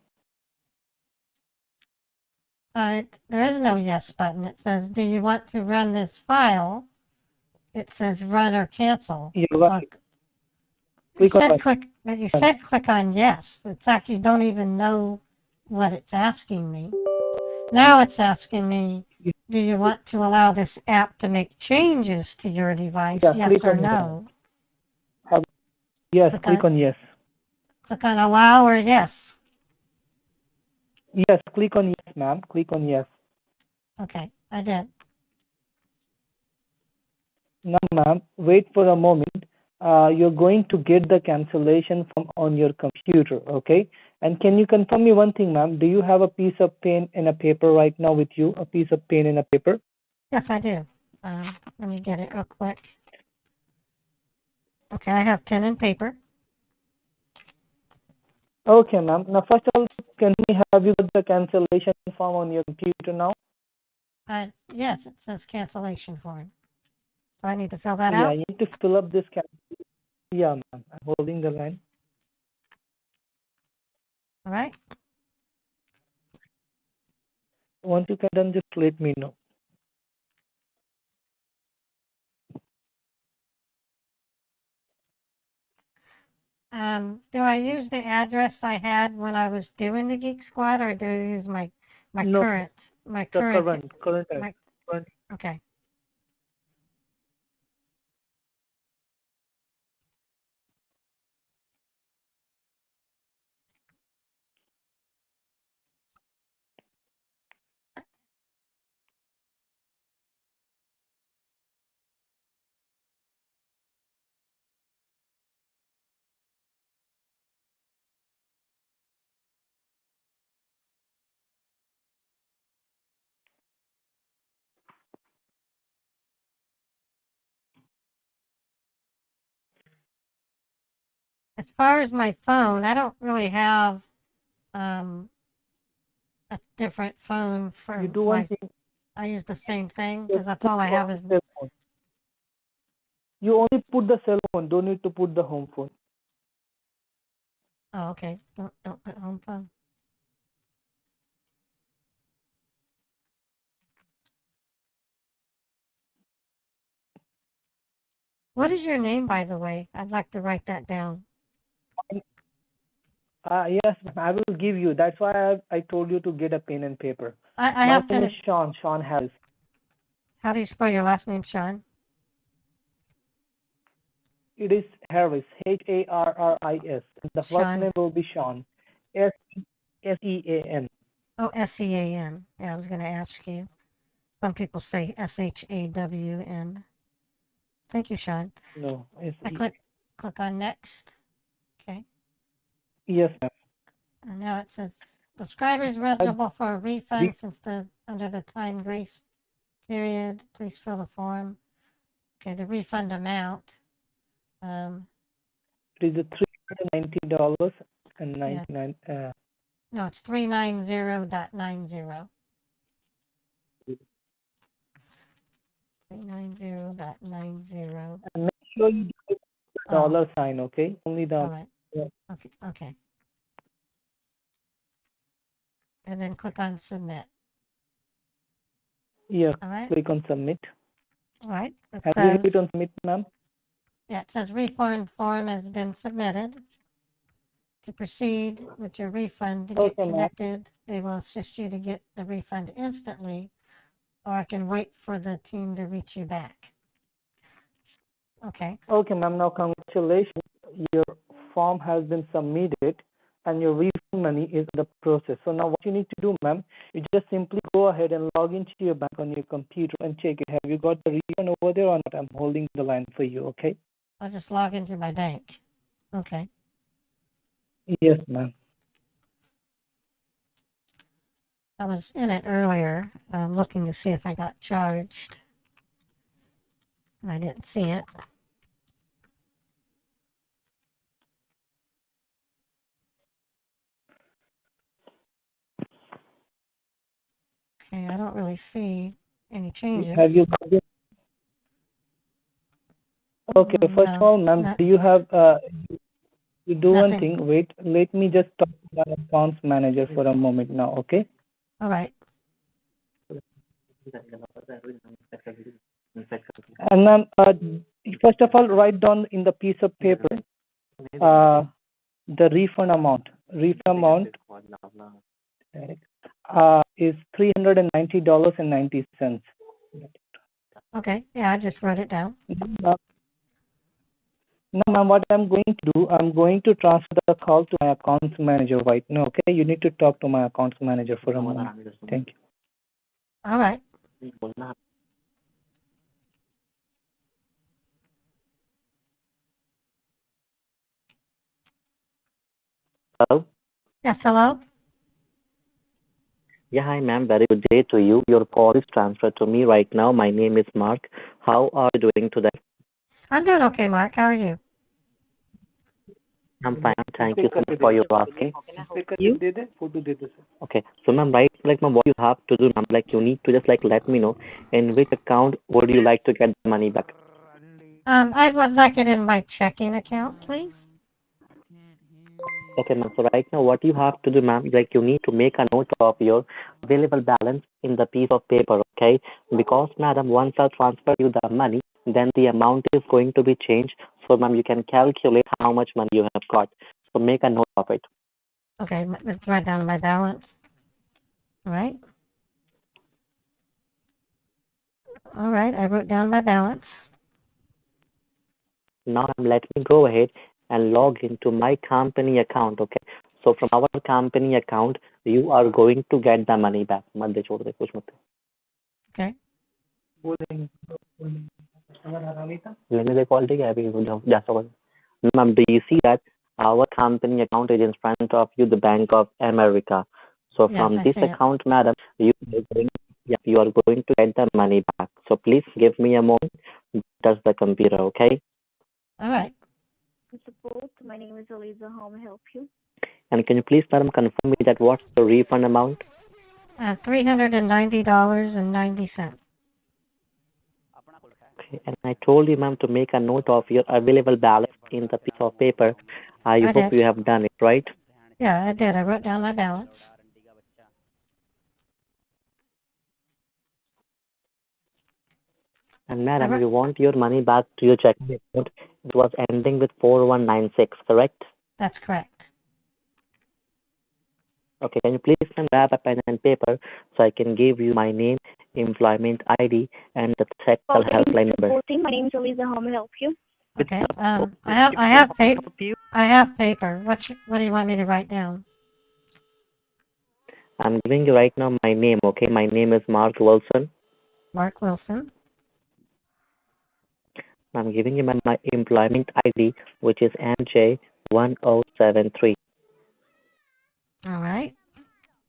[SPEAKER 20] There is no yes button. It says, do you want to run this file? It says run or cancel.
[SPEAKER 9] Yeah, right.
[SPEAKER 20] You
[SPEAKER 9] Click on
[SPEAKER 20] said
[SPEAKER 9] run.
[SPEAKER 20] click, but you said click on yes. It's like you don't even know what it's asking me. Now it's asking me, do you want to allow this app to make changes to your device?
[SPEAKER 9] Yeah,
[SPEAKER 20] Yes or no?
[SPEAKER 9] Yes, click on yes.
[SPEAKER 20] Click on allow or yes.
[SPEAKER 9] Yes, click on yes, ma'am. Click on yes.
[SPEAKER 20] Okay, I did.
[SPEAKER 9] Now, ma'am, wait for a moment. You're going to get the cancellation form on your computer, okay? And can you confirm me one thing, ma'am? Do you have a piece of pen and a paper right now with you? A piece of pen and a paper?
[SPEAKER 20] Yes, I do. Let me get it real quick. Okay, I have pen and paper.
[SPEAKER 9] Okay, ma'am. Now, first of all, can we have you got the cancellation form on your computer now?
[SPEAKER 20] Yes, it says cancellation form. Do I need to fill that
[SPEAKER 9] Yeah,
[SPEAKER 20] out?
[SPEAKER 9] you need to fill up this Yeah, ma'am. I'm holding the line.
[SPEAKER 20] All right.
[SPEAKER 9] Once you can done, just let me know.
[SPEAKER 20] Do I use the address I had when I was doing the Geek Squad, or do I use my
[SPEAKER 9] No,
[SPEAKER 20] current
[SPEAKER 9] the
[SPEAKER 20] current
[SPEAKER 9] current
[SPEAKER 20] current? Okay. As far as my phone, I don't really have a different phone for
[SPEAKER 9] You do one
[SPEAKER 20] my.
[SPEAKER 9] thing.
[SPEAKER 20] I use the same thing
[SPEAKER 9] Just
[SPEAKER 20] because that's
[SPEAKER 9] put
[SPEAKER 20] all I
[SPEAKER 9] your
[SPEAKER 20] have is.
[SPEAKER 9] cell phone. You only put the cell phone. Don't need to put the home phone.
[SPEAKER 20] Oh, okay. Don't put home phone. What is your name, by the way? I'd like to write that down.
[SPEAKER 9] Yes, I will give you. That's why I told you to get a pen and paper.
[SPEAKER 20] I
[SPEAKER 9] My
[SPEAKER 20] have
[SPEAKER 9] name
[SPEAKER 20] pen.
[SPEAKER 9] is Sean Harris.
[SPEAKER 20] How do you spell your last name, Sean?
[SPEAKER 9] It is Harris, Harris. The first
[SPEAKER 20] Sean.
[SPEAKER 9] name will be Sean, Sean.
[SPEAKER 20] Oh, Sean. Yeah, I was going to ask you. Some people say Shawn. Thank you, Sean.
[SPEAKER 9] No,
[SPEAKER 20] I click on next. Okay.
[SPEAKER 9] Yes, ma'am.
[SPEAKER 20] And now it says subscribers eligible for a refund since under the time grace period. Please fill the form. Okay, the refund amount.
[SPEAKER 9] It is $390 and 99.
[SPEAKER 20] No, it's 390.90. 390.90.
[SPEAKER 9] And make sure you do the dollar sign, okay? Only the.
[SPEAKER 20] All right.
[SPEAKER 9] Yeah.
[SPEAKER 20] Okay. And then click on submit.
[SPEAKER 9] Yeah.
[SPEAKER 20] All right.
[SPEAKER 9] Click on submit.
[SPEAKER 20] All right.
[SPEAKER 9] Have you hit on submit, ma'am?
[SPEAKER 20] Yeah, it says refund form has been submitted. To proceed with your refund to get connected, they will assist you to get the refund instantly, or I can wait for the team to reach you back. Okay.
[SPEAKER 9] Okay, ma'am. Now, congratulations. Your form has been submitted and your refund money is in the process. So now what you need to do, ma'am, you just simply go ahead and log into your bank on your computer and check it. Have you got the refund over there or not? I'm holding the line for you, okay?
[SPEAKER 20] I'll just log into my bank. Okay.
[SPEAKER 9] Yes, ma'am.
[SPEAKER 20] I was in it earlier, looking to see if I got charged. And I didn't see it. Okay, I don't really see any changes.
[SPEAKER 9] Have you logged in? Okay, first of all, ma'am, do you have, you do one thing, wait, let me just talk to my accounts manager for a moment now, okay?
[SPEAKER 20] All right.
[SPEAKER 9] And ma'am, first of all, write down in the piece of paper the refund amount. Refund amount is $390.90.
[SPEAKER 20] Okay, yeah, I just wrote it down.
[SPEAKER 9] No, ma'am, what I'm going to do, I'm going to transfer the call to my accounts manager right now, okay? You need to talk to my accounts manager for a moment. Thank you.
[SPEAKER 20] All right.
[SPEAKER 4] Hello?
[SPEAKER 20] Yes, hello?
[SPEAKER 4] Yeah, hi ma'am. Very good day to you. Your call is transferred to me right now. My name is Mark. How are you doing today?
[SPEAKER 20] I'm doing okay, Mark. How are you?
[SPEAKER 4] I'm fine. Thank you so much for your asking.
[SPEAKER 9] You?
[SPEAKER 4] Okay. So ma'am, right, like ma'am, what you have to do, ma'am, like you need to just like let me know in which account would you like to get the money back.
[SPEAKER 20] I would like it in my checking account, please.
[SPEAKER 4] Okay, ma'am. So right now, what you have to do, ma'am, like you need to make a note of your available balance in the piece of paper, okay? Because, madam, once I transfer you the money, then the amount is going to be changed. So, ma'am, you can calculate how much money you have got. So make a note of it.
[SPEAKER 20] Okay, let's write down my balance. All right. All right, I wrote down my balance.
[SPEAKER 4] Now, ma'am, let me go ahead and log into my company account, okay? So from our company account, you are going to get the money back. मत दे छोड़ दे कुछ मत दे.
[SPEAKER 20] Okay.
[SPEAKER 4] लेने दे call ठीक है अभी जा सकते. Ma'am, do you see that our company account is in front of you, the Bank of America? So
[SPEAKER 20] Yes,
[SPEAKER 4] from
[SPEAKER 20] I
[SPEAKER 4] this
[SPEAKER 20] see it.
[SPEAKER 4] account, madam, you are going to get the money back. So please give me a moment. Touch the computer, okay?
[SPEAKER 20] All right.
[SPEAKER 11] Support. My name is Eliza. How may I help you?
[SPEAKER 4] And can you please, madam, confirm me that what's the refund amount?
[SPEAKER 20] $390.90.
[SPEAKER 4] Okay. And I told you, ma'am, to make a note of your available balance in the piece of paper. I hope
[SPEAKER 20] did.
[SPEAKER 4] you have done it, right?
[SPEAKER 20] Yeah, I did. I wrote down my balance.
[SPEAKER 4] And madam, you want your money back to your checking account. It was ending with 4196, correct?
[SPEAKER 20] That's correct.
[SPEAKER 4] Okay, can you please grab a pen and paper so I can give you my name, employment ID, and the technical helpline number?
[SPEAKER 11] Supporting. My name is Eliza. How may I help you?
[SPEAKER 20] Okay. I have paper. I have paper. What do you want me to write down?
[SPEAKER 4] I'm giving you right now my name, okay? My name is Mark Wilson.
[SPEAKER 20] Mark Wilson.
[SPEAKER 4] I'm giving you my employment ID, which is MJ1073.
[SPEAKER 20] All right.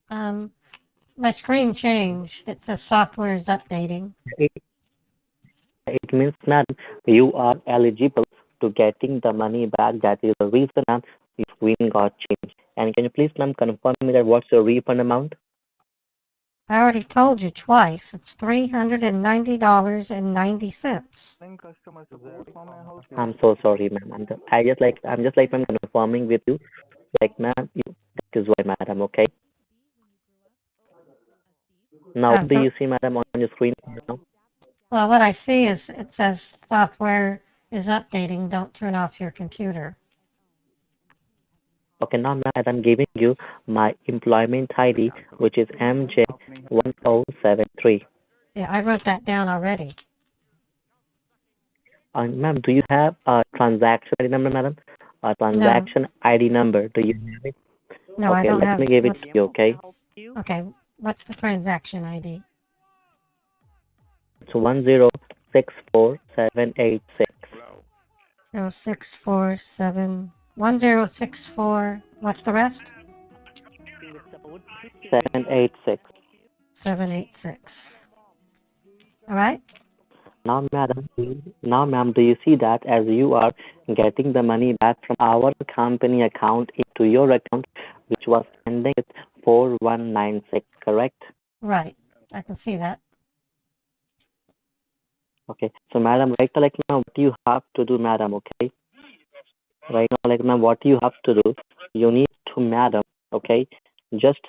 [SPEAKER 20] My screen changed. It says software is updating.
[SPEAKER 4] It means, madam, you are eligible to to getting the money back. That is the reason, ma'am, your screen got changed. And can you please, ma'am, confirm me that what's your refund amount?
[SPEAKER 20] I already told you twice. It's $390.90.
[SPEAKER 4] I'm so sorry, ma'am. I'm just like, ma'am, confirming with you. Like, ma'am, that is why, madam, okay? Now, what do you see, madam, on your screen now?
[SPEAKER 20] Well, what I see is it says software is updating. Don't turn off your computer.
[SPEAKER 4] Okay, now, ma'am, I'm giving you my employment ID, which is MJ1073.
[SPEAKER 20] Yeah, I wrote that down already.
[SPEAKER 4] Ma'am, do you have a transaction ID number, madam? A transaction ID number, do you have it?
[SPEAKER 20] No, I
[SPEAKER 4] Okay,
[SPEAKER 20] don't
[SPEAKER 4] let
[SPEAKER 20] have.
[SPEAKER 4] me give it to you, okay?
[SPEAKER 20] Okay, what's the transaction ID?
[SPEAKER 4] It's 1064786.
[SPEAKER 20] 1064. What's the rest?
[SPEAKER 4] 786.
[SPEAKER 20] 786. All right.
[SPEAKER 4] Now, ma'am, do you see that as you are getting the money back from our company account into your account, which was ending with 4196, correct?
[SPEAKER 20] Right. I can see that.
[SPEAKER 4] Okay. So, madam, right now, like now, what you have to do, madam, okay? Right now, like now, what you have to do, you need to, madam, okay, just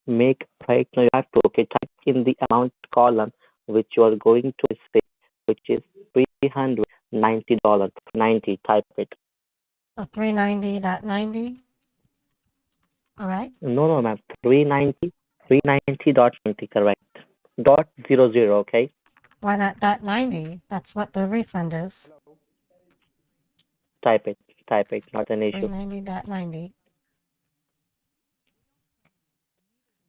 [SPEAKER 4] make right now, you have to, okay, type in the amount column which you are going to receive, which is $390. 90, type it.
[SPEAKER 20] So 390.90. All right.
[SPEAKER 4] No, ma'am, 390.90, correct. Dot 00, okay?
[SPEAKER 20] Why not .90? That's what the refund is.
[SPEAKER 4] Type it, not an issue.
[SPEAKER 20] 390.90.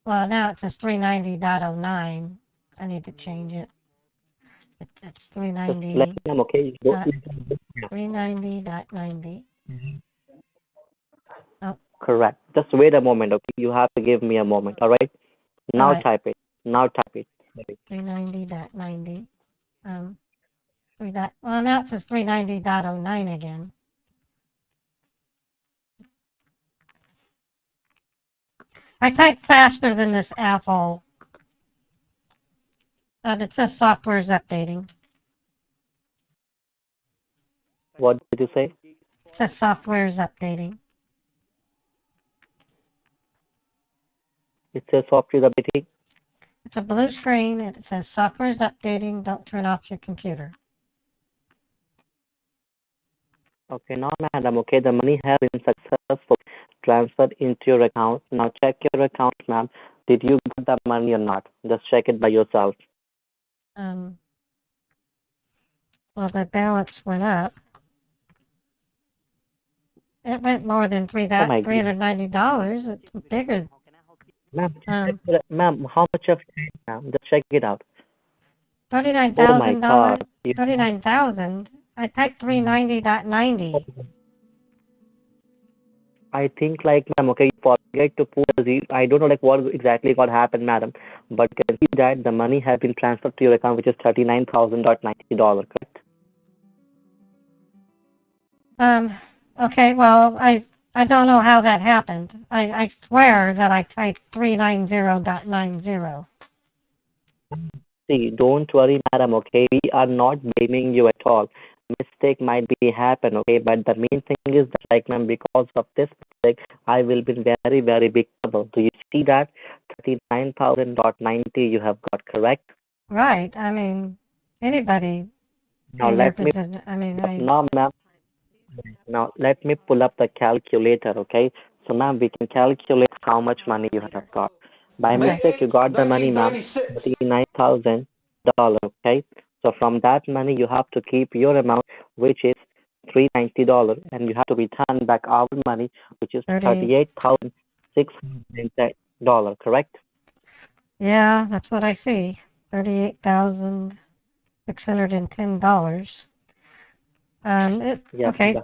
[SPEAKER 20] Well, now it says 390.09. I need to change it. It's 390.
[SPEAKER 4] Let me, okay?
[SPEAKER 20] 390.90. Oh.
[SPEAKER 4] Correct. Just wait a moment, okay? You have to give me a moment, all right? Now
[SPEAKER 20] All right.
[SPEAKER 4] type it. Now type it.
[SPEAKER 20] 390.90. Well, now it says 390.09 again. I type faster than this asshole. It says software is updating.
[SPEAKER 4] What did you say?
[SPEAKER 20] It says software is updating.
[SPEAKER 4] It says software is updating.
[SPEAKER 20] It's a blue screen and it says software is updating. Don't turn off your computer.
[SPEAKER 4] Okay, now, madam, okay, the money has been successful transferred into your account. Now check your account, ma'am. Did you get the money or not? Just check it by yourself.
[SPEAKER 20] Well, the balance went up. It went more than $390. It's bigger.
[SPEAKER 4] Ma'am, ma'am, how much of time, ma'am? Just check it out.
[SPEAKER 20] $39,000. 39,000. I typed 390.90.
[SPEAKER 4] I think, like, ma'am, okay, you forget to put the zero. I don't know, like, what exactly what happened, madam. But you can see that the money has been transferred to your account, which is $39,090, correct?
[SPEAKER 20] Okay, well, I don't know how that happened. I swear that I typed 390.90.
[SPEAKER 4] See, don't worry, madam, okay? We are not blaming you at all. Mistake might be happen, okay? But the main thing is that, like, ma'am, because of this mistake, I will be in very, very big trouble. Do you see that? 39,000.90 you have got, correct?
[SPEAKER 20] Right. I mean, anybody
[SPEAKER 4] Now
[SPEAKER 20] in your
[SPEAKER 4] let me,
[SPEAKER 20] position. I mean,
[SPEAKER 4] now, ma'am, now let me pull up the calculator, okay? So, ma'am, we can calculate how much money you have got. By mistake, you got the money, ma'am, $39,000, okay? So from that money, you have to keep your amount, which is $390, and you have to return back our money, which is $38,600, correct?
[SPEAKER 20] Yeah, that's what I see. $38,610. Okay.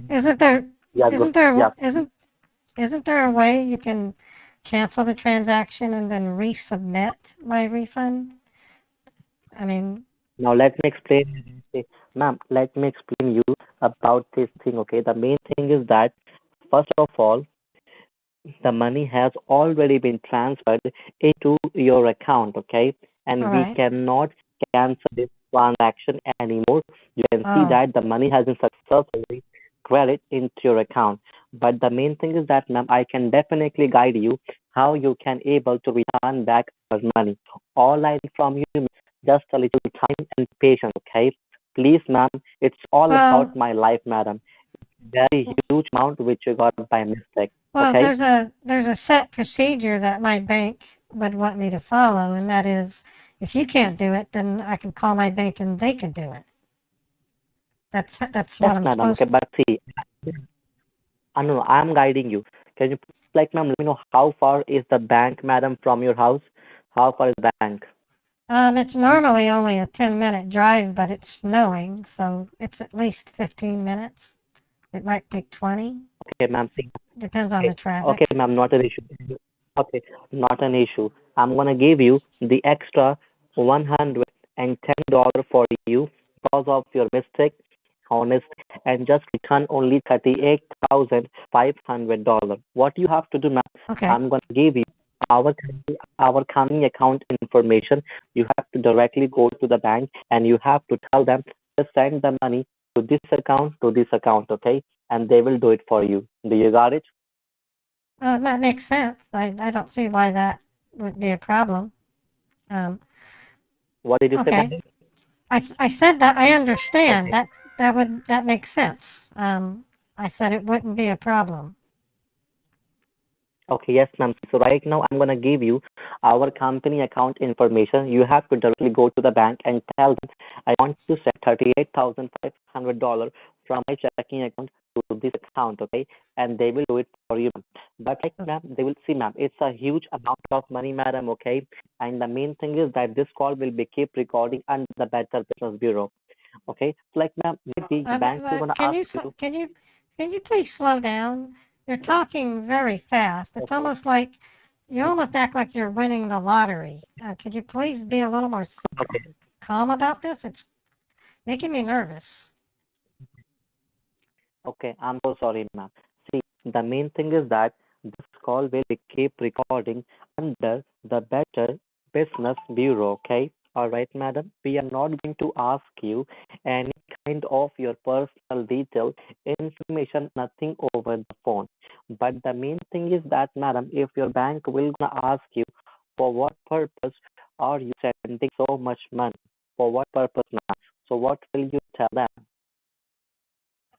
[SPEAKER 20] Isn't there a way you can cancel the transaction and then resubmit my refund? I mean.
[SPEAKER 4] Now let me explain Okay, ma'am, let me explain you about this thing. Okay, the main thing is that first of all, the money has already been transferred into your account. Okay, and we
[SPEAKER 20] Alright.
[SPEAKER 4] cannot cancel this transaction anymore. You can see
[SPEAKER 20] Oh.
[SPEAKER 4] that the money has been successfully credited into your account. But the main thing is that, ma'am, I can definitely guide you how you can able to return back our money. All I need from you, ma'am, just a little time and patience. Okay, please, ma'am, it's all about
[SPEAKER 20] Well,
[SPEAKER 4] my life, madam. Very huge amount which you got by mistake.
[SPEAKER 20] well,
[SPEAKER 4] Okay.
[SPEAKER 20] there's a set procedure that my bank would want me to follow, and that is, if you can't do it, then I can call my bank and they can do it. That's what
[SPEAKER 4] Yes,
[SPEAKER 20] I'm
[SPEAKER 4] madam. Okay,
[SPEAKER 20] supposed.
[SPEAKER 4] but see, no, I'm guiding you. Can you please, like, ma'am, let me know how far is the bank, madam, from your house? How far is the bank?
[SPEAKER 20] It's normally only a 10-minute drive, but it's snowing, so it's at least 15 minutes. It might take 20.
[SPEAKER 4] Okay, ma'am. See,
[SPEAKER 20] Depends on
[SPEAKER 4] okay,
[SPEAKER 20] the
[SPEAKER 4] okay,
[SPEAKER 20] traffic.
[SPEAKER 4] ma'am, not an issue. Okay, not an issue. I'm gonna give you the extra $110 for you because of your mistake, honest, and just return only $38,500. What you have to do, ma'am?
[SPEAKER 20] Okay.
[SPEAKER 4] I'm gonna give you our company account information. You have to directly go to the bank and you have to tell them just send the money to this account, okay? And they will do it for you. Do you got it?
[SPEAKER 20] That makes sense. I don't see why that would be a problem. Um,
[SPEAKER 4] What did you say, ma'am?
[SPEAKER 20] okay. I said that I understand.
[SPEAKER 4] Okay.
[SPEAKER 20] That makes sense. I said it wouldn't be a problem.
[SPEAKER 4] Okay, yes, ma'am. So right now I'm gonna give you our company account information. You have to directly go to the bank and tell them I want to send $38,500 from my checking account to this account, okay? And they will do it for you, ma'am. But like, ma'am, they will see, ma'am, it's a huge amount of money, madam, okay? And the main thing is that this call will be keep recording under the Better Business Bureau, okay? So like, ma'am, maybe the bank will gonna
[SPEAKER 20] Can
[SPEAKER 4] ask
[SPEAKER 20] you
[SPEAKER 4] you.
[SPEAKER 20] can you please slow down? You're talking very fast. It's
[SPEAKER 4] Okay.
[SPEAKER 20] almost like you almost act like you're winning the lottery. Could you please be a little more
[SPEAKER 4] Okay.
[SPEAKER 20] calm about this? It's making me nervous.
[SPEAKER 4] Okay, I'm so sorry, ma'am. See, the main thing is that this call will be keep recording under the Better Business Bureau, okay? All right, madam. We are not going to ask you any kind of your personal detail information, nothing over the phone. But the main thing is that, madam, if your bank will gonna ask you for what purpose are you sending so much money? For what purpose, ma'am? So what will you tell them?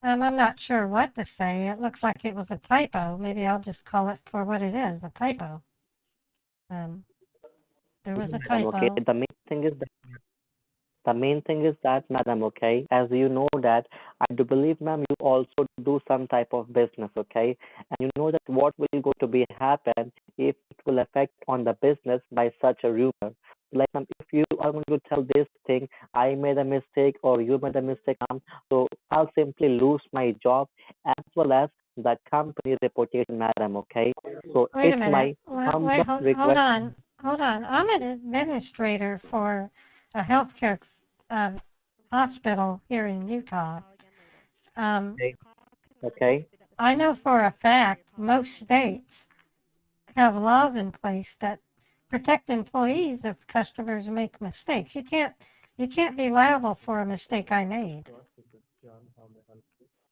[SPEAKER 20] I'm not sure what to say. It looks like it was a typo. Maybe I'll just call it for what it is, a typo. Um, there was a
[SPEAKER 4] Madam, okay.
[SPEAKER 20] typo.
[SPEAKER 4] The main thing is that, madam, okay, as you know that I do believe, ma'am, you also do some type of business, okay, and you know that what will go to be happen if it will affect on the business by such a rumor. Like, ma'am, if you are going to tell this thing, I made a mistake or you made a mistake, ma'am, so I'll simply lose my job as well as the company reputation, madam, okay. So
[SPEAKER 20] Wait a
[SPEAKER 4] it's
[SPEAKER 20] minute.
[SPEAKER 4] my
[SPEAKER 20] Wait,
[SPEAKER 4] humble
[SPEAKER 20] hold
[SPEAKER 4] request.
[SPEAKER 20] on. Hold on. I'm an administrator for a healthcare um, hospital here in Utah. Um,
[SPEAKER 4] Okay. Okay.
[SPEAKER 20] I know for a fact most states have laws in place that protect employees if customers make mistakes. You can't be liable for a mistake I made.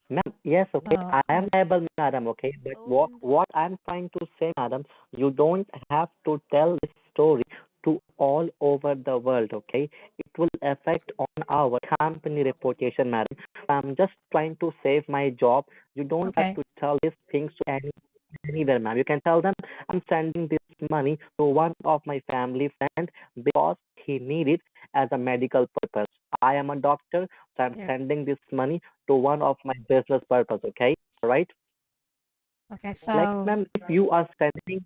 [SPEAKER 4] Ma'am, yes, okay.
[SPEAKER 20] Oh,
[SPEAKER 4] I am liable, madam, okay. But what I'm trying to say, madam, you don't have to tell this story to all over the world, okay? It will affect on our company reputation, madam. I'm just trying to save my job. You don't have
[SPEAKER 20] okay.
[SPEAKER 4] to tell these things to anywhere, ma'am. You can tell them I'm sending this money to one of my family friend because he need it as a medical purpose. I am a doctor, so I'm
[SPEAKER 20] Yeah.
[SPEAKER 4] sending this money to one of my business purpose. Okay, all right.
[SPEAKER 20] Okay.
[SPEAKER 4] Like,
[SPEAKER 20] So
[SPEAKER 4] ma'am, if you are sending,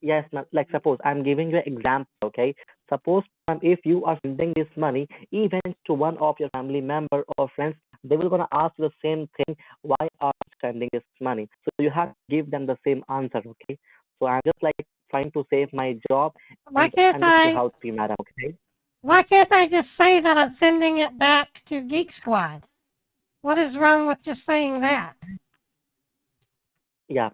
[SPEAKER 4] yes, ma'am. Like, suppose I'm giving you an example. Okay, suppose, ma'am, if you are sending this money even to one of your family member or friends, they will gonna ask you the same thing. Why are you sending this money? So you have to give them the same answer. Okay. So I'm just like trying to save my job
[SPEAKER 20] why
[SPEAKER 4] and
[SPEAKER 20] can't
[SPEAKER 4] just to
[SPEAKER 20] I?
[SPEAKER 4] help you, madam. Okay.
[SPEAKER 20] Why can't I just say that I'm sending it back to Geek Squad? What is wrong with just saying that?
[SPEAKER 4] Yeah,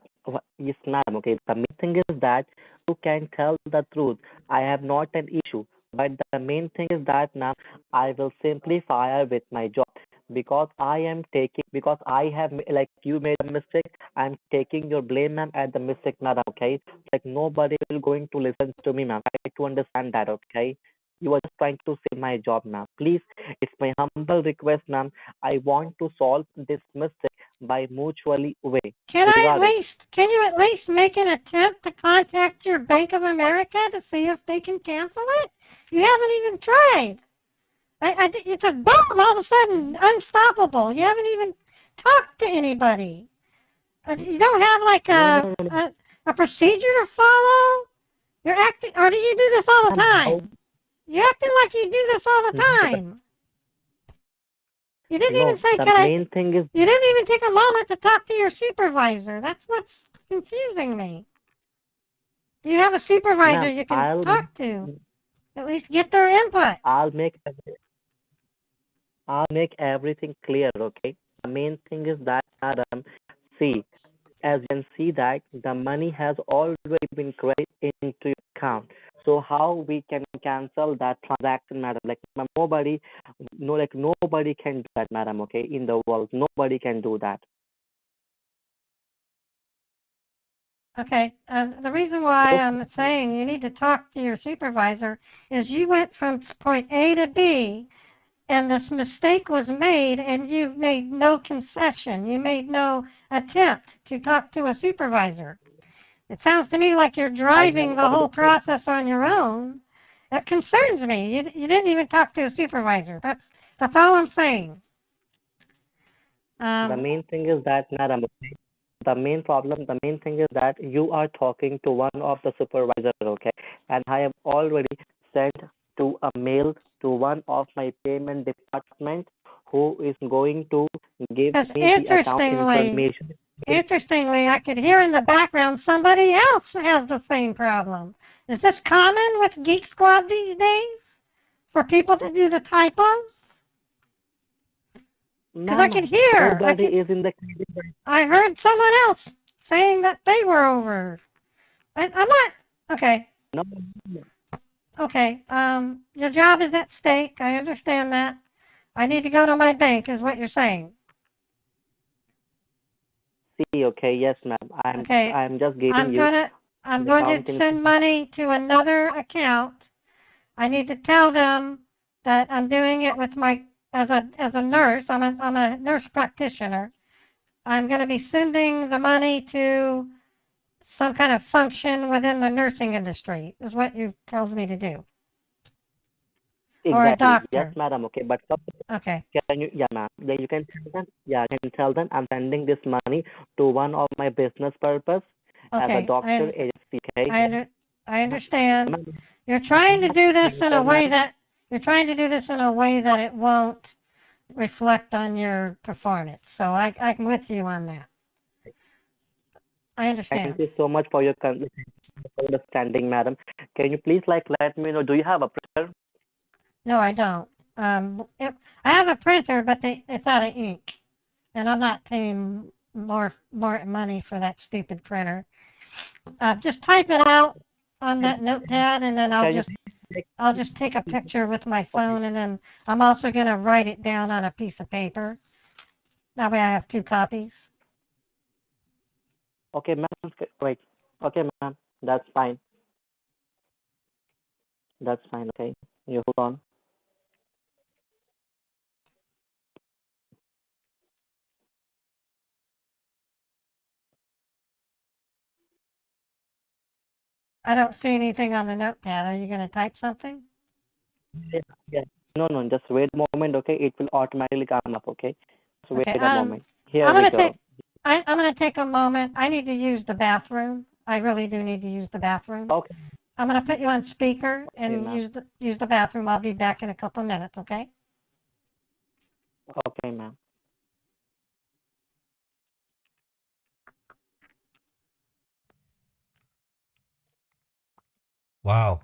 [SPEAKER 4] yes, madam. Okay, the main thing is that you can tell the truth. I have not an issue, but the main thing is that now I will simply fire with my job because I am taking because I have like you made a mistake. I'm taking your blame, ma'am, at the mistake, madam. Okay, like nobody will going to listen to me, ma'am. I to understand that. Okay. You are just trying to save my job, ma'am. Please, it's my humble request, ma'am. I want to solve this mistake by mutually way.
[SPEAKER 20] Can
[SPEAKER 4] Regarding.
[SPEAKER 20] you at least make an attempt to contact your Bank of America to see if they can cancel it? You haven't even tried. It's a boom, all of a sudden, unstoppable. You haven't even talked to anybody. You don't have like a procedure to follow? You're acting, or do you do this all the time? You're acting like you do this all the time. You didn't even say,
[SPEAKER 4] main thing is,
[SPEAKER 20] you didn't even take a moment to talk to your supervisor. That's what's confusing me. Do you have a supervisor you can talk to? At least get their input.
[SPEAKER 4] I'll make everything clear, okay? The main thing is that, madam, see, as you can see that the money has already been credited into your account. So how we can cancel that transaction, madam? Like nobody, no, like nobody can do that, madam. Okay, in the world, nobody can do that.
[SPEAKER 20] Okay, the reason why I'm saying you need to talk to your supervisor is you went from point A to B, and this mistake was made, and you made no concession. You made no attempt to talk to a supervisor. It sounds to me like you're driving the whole process on your own. That concerns me. You didn't even talk to a supervisor. That's all I'm saying.
[SPEAKER 4] The main thing is that, madam, the main thing is that you are talking to one of the supervisor, okay? And I have already sent to a mail to one of my payment department who is going to give me the account information.
[SPEAKER 20] Interestingly, I could hear in the background somebody else has the same problem. Is this common with Geek Squad these days? For people to do the typos? Because I could hear. I heard someone else saying that they were over. I'm not. Okay.
[SPEAKER 4] No.
[SPEAKER 20] Okay. Your job is at stake. I understand that. I need to go to my bank, is what you're saying.
[SPEAKER 4] See, okay, yes, ma'am. I'm just giving you.
[SPEAKER 20] I'm going to send money to another account. I need to tell them that I'm doing it with as a nurse. I'm a nurse practitioner. I'm going to be sending the money to some kind of function within the nursing industry, is what you told me to do.
[SPEAKER 4] Exactly.
[SPEAKER 20] Or a doctor.
[SPEAKER 4] Yes, madam. Okay, but
[SPEAKER 20] okay.
[SPEAKER 4] Can you, yeah, ma'am. Then you can tell them. Yeah, I can tell them I'm sending this money to one of my business purpose as a doctor agency. Okay.
[SPEAKER 20] I understand. You're trying to do this in a way that it won't reflect on your performance. So I'm with you on that. I understand.
[SPEAKER 4] Thank you so much for your understanding, madam. Can you please let me know? Do you have a printer?
[SPEAKER 20] No, I don't. I have a printer, but it's out of ink, and I'm not paying more money for that stupid printer. Just type it out on that notepad, and then I'll just take a picture with my phone, and then I'm also gonna write it down on a piece of paper. That way I have 2 copies.
[SPEAKER 4] Okay, ma'am. Wait. Okay, ma'am. That's fine. That's fine. Okay. You hold on.
[SPEAKER 20] I don't see anything on the notepad. Are you gonna type something?
[SPEAKER 4] Yeah. No. Just wait a moment. Okay. It will automatically come up. Okay. So wait a moment. Here we go.
[SPEAKER 20] I'm gonna take a moment. I need to use the bathroom. I really do need to use the bathroom.
[SPEAKER 4] Okay.
[SPEAKER 20] I'm gonna put you on speaker and use the bathroom. I'll be back in a couple minutes, okay?
[SPEAKER 4] Okay, ma'am.
[SPEAKER 1] Wow.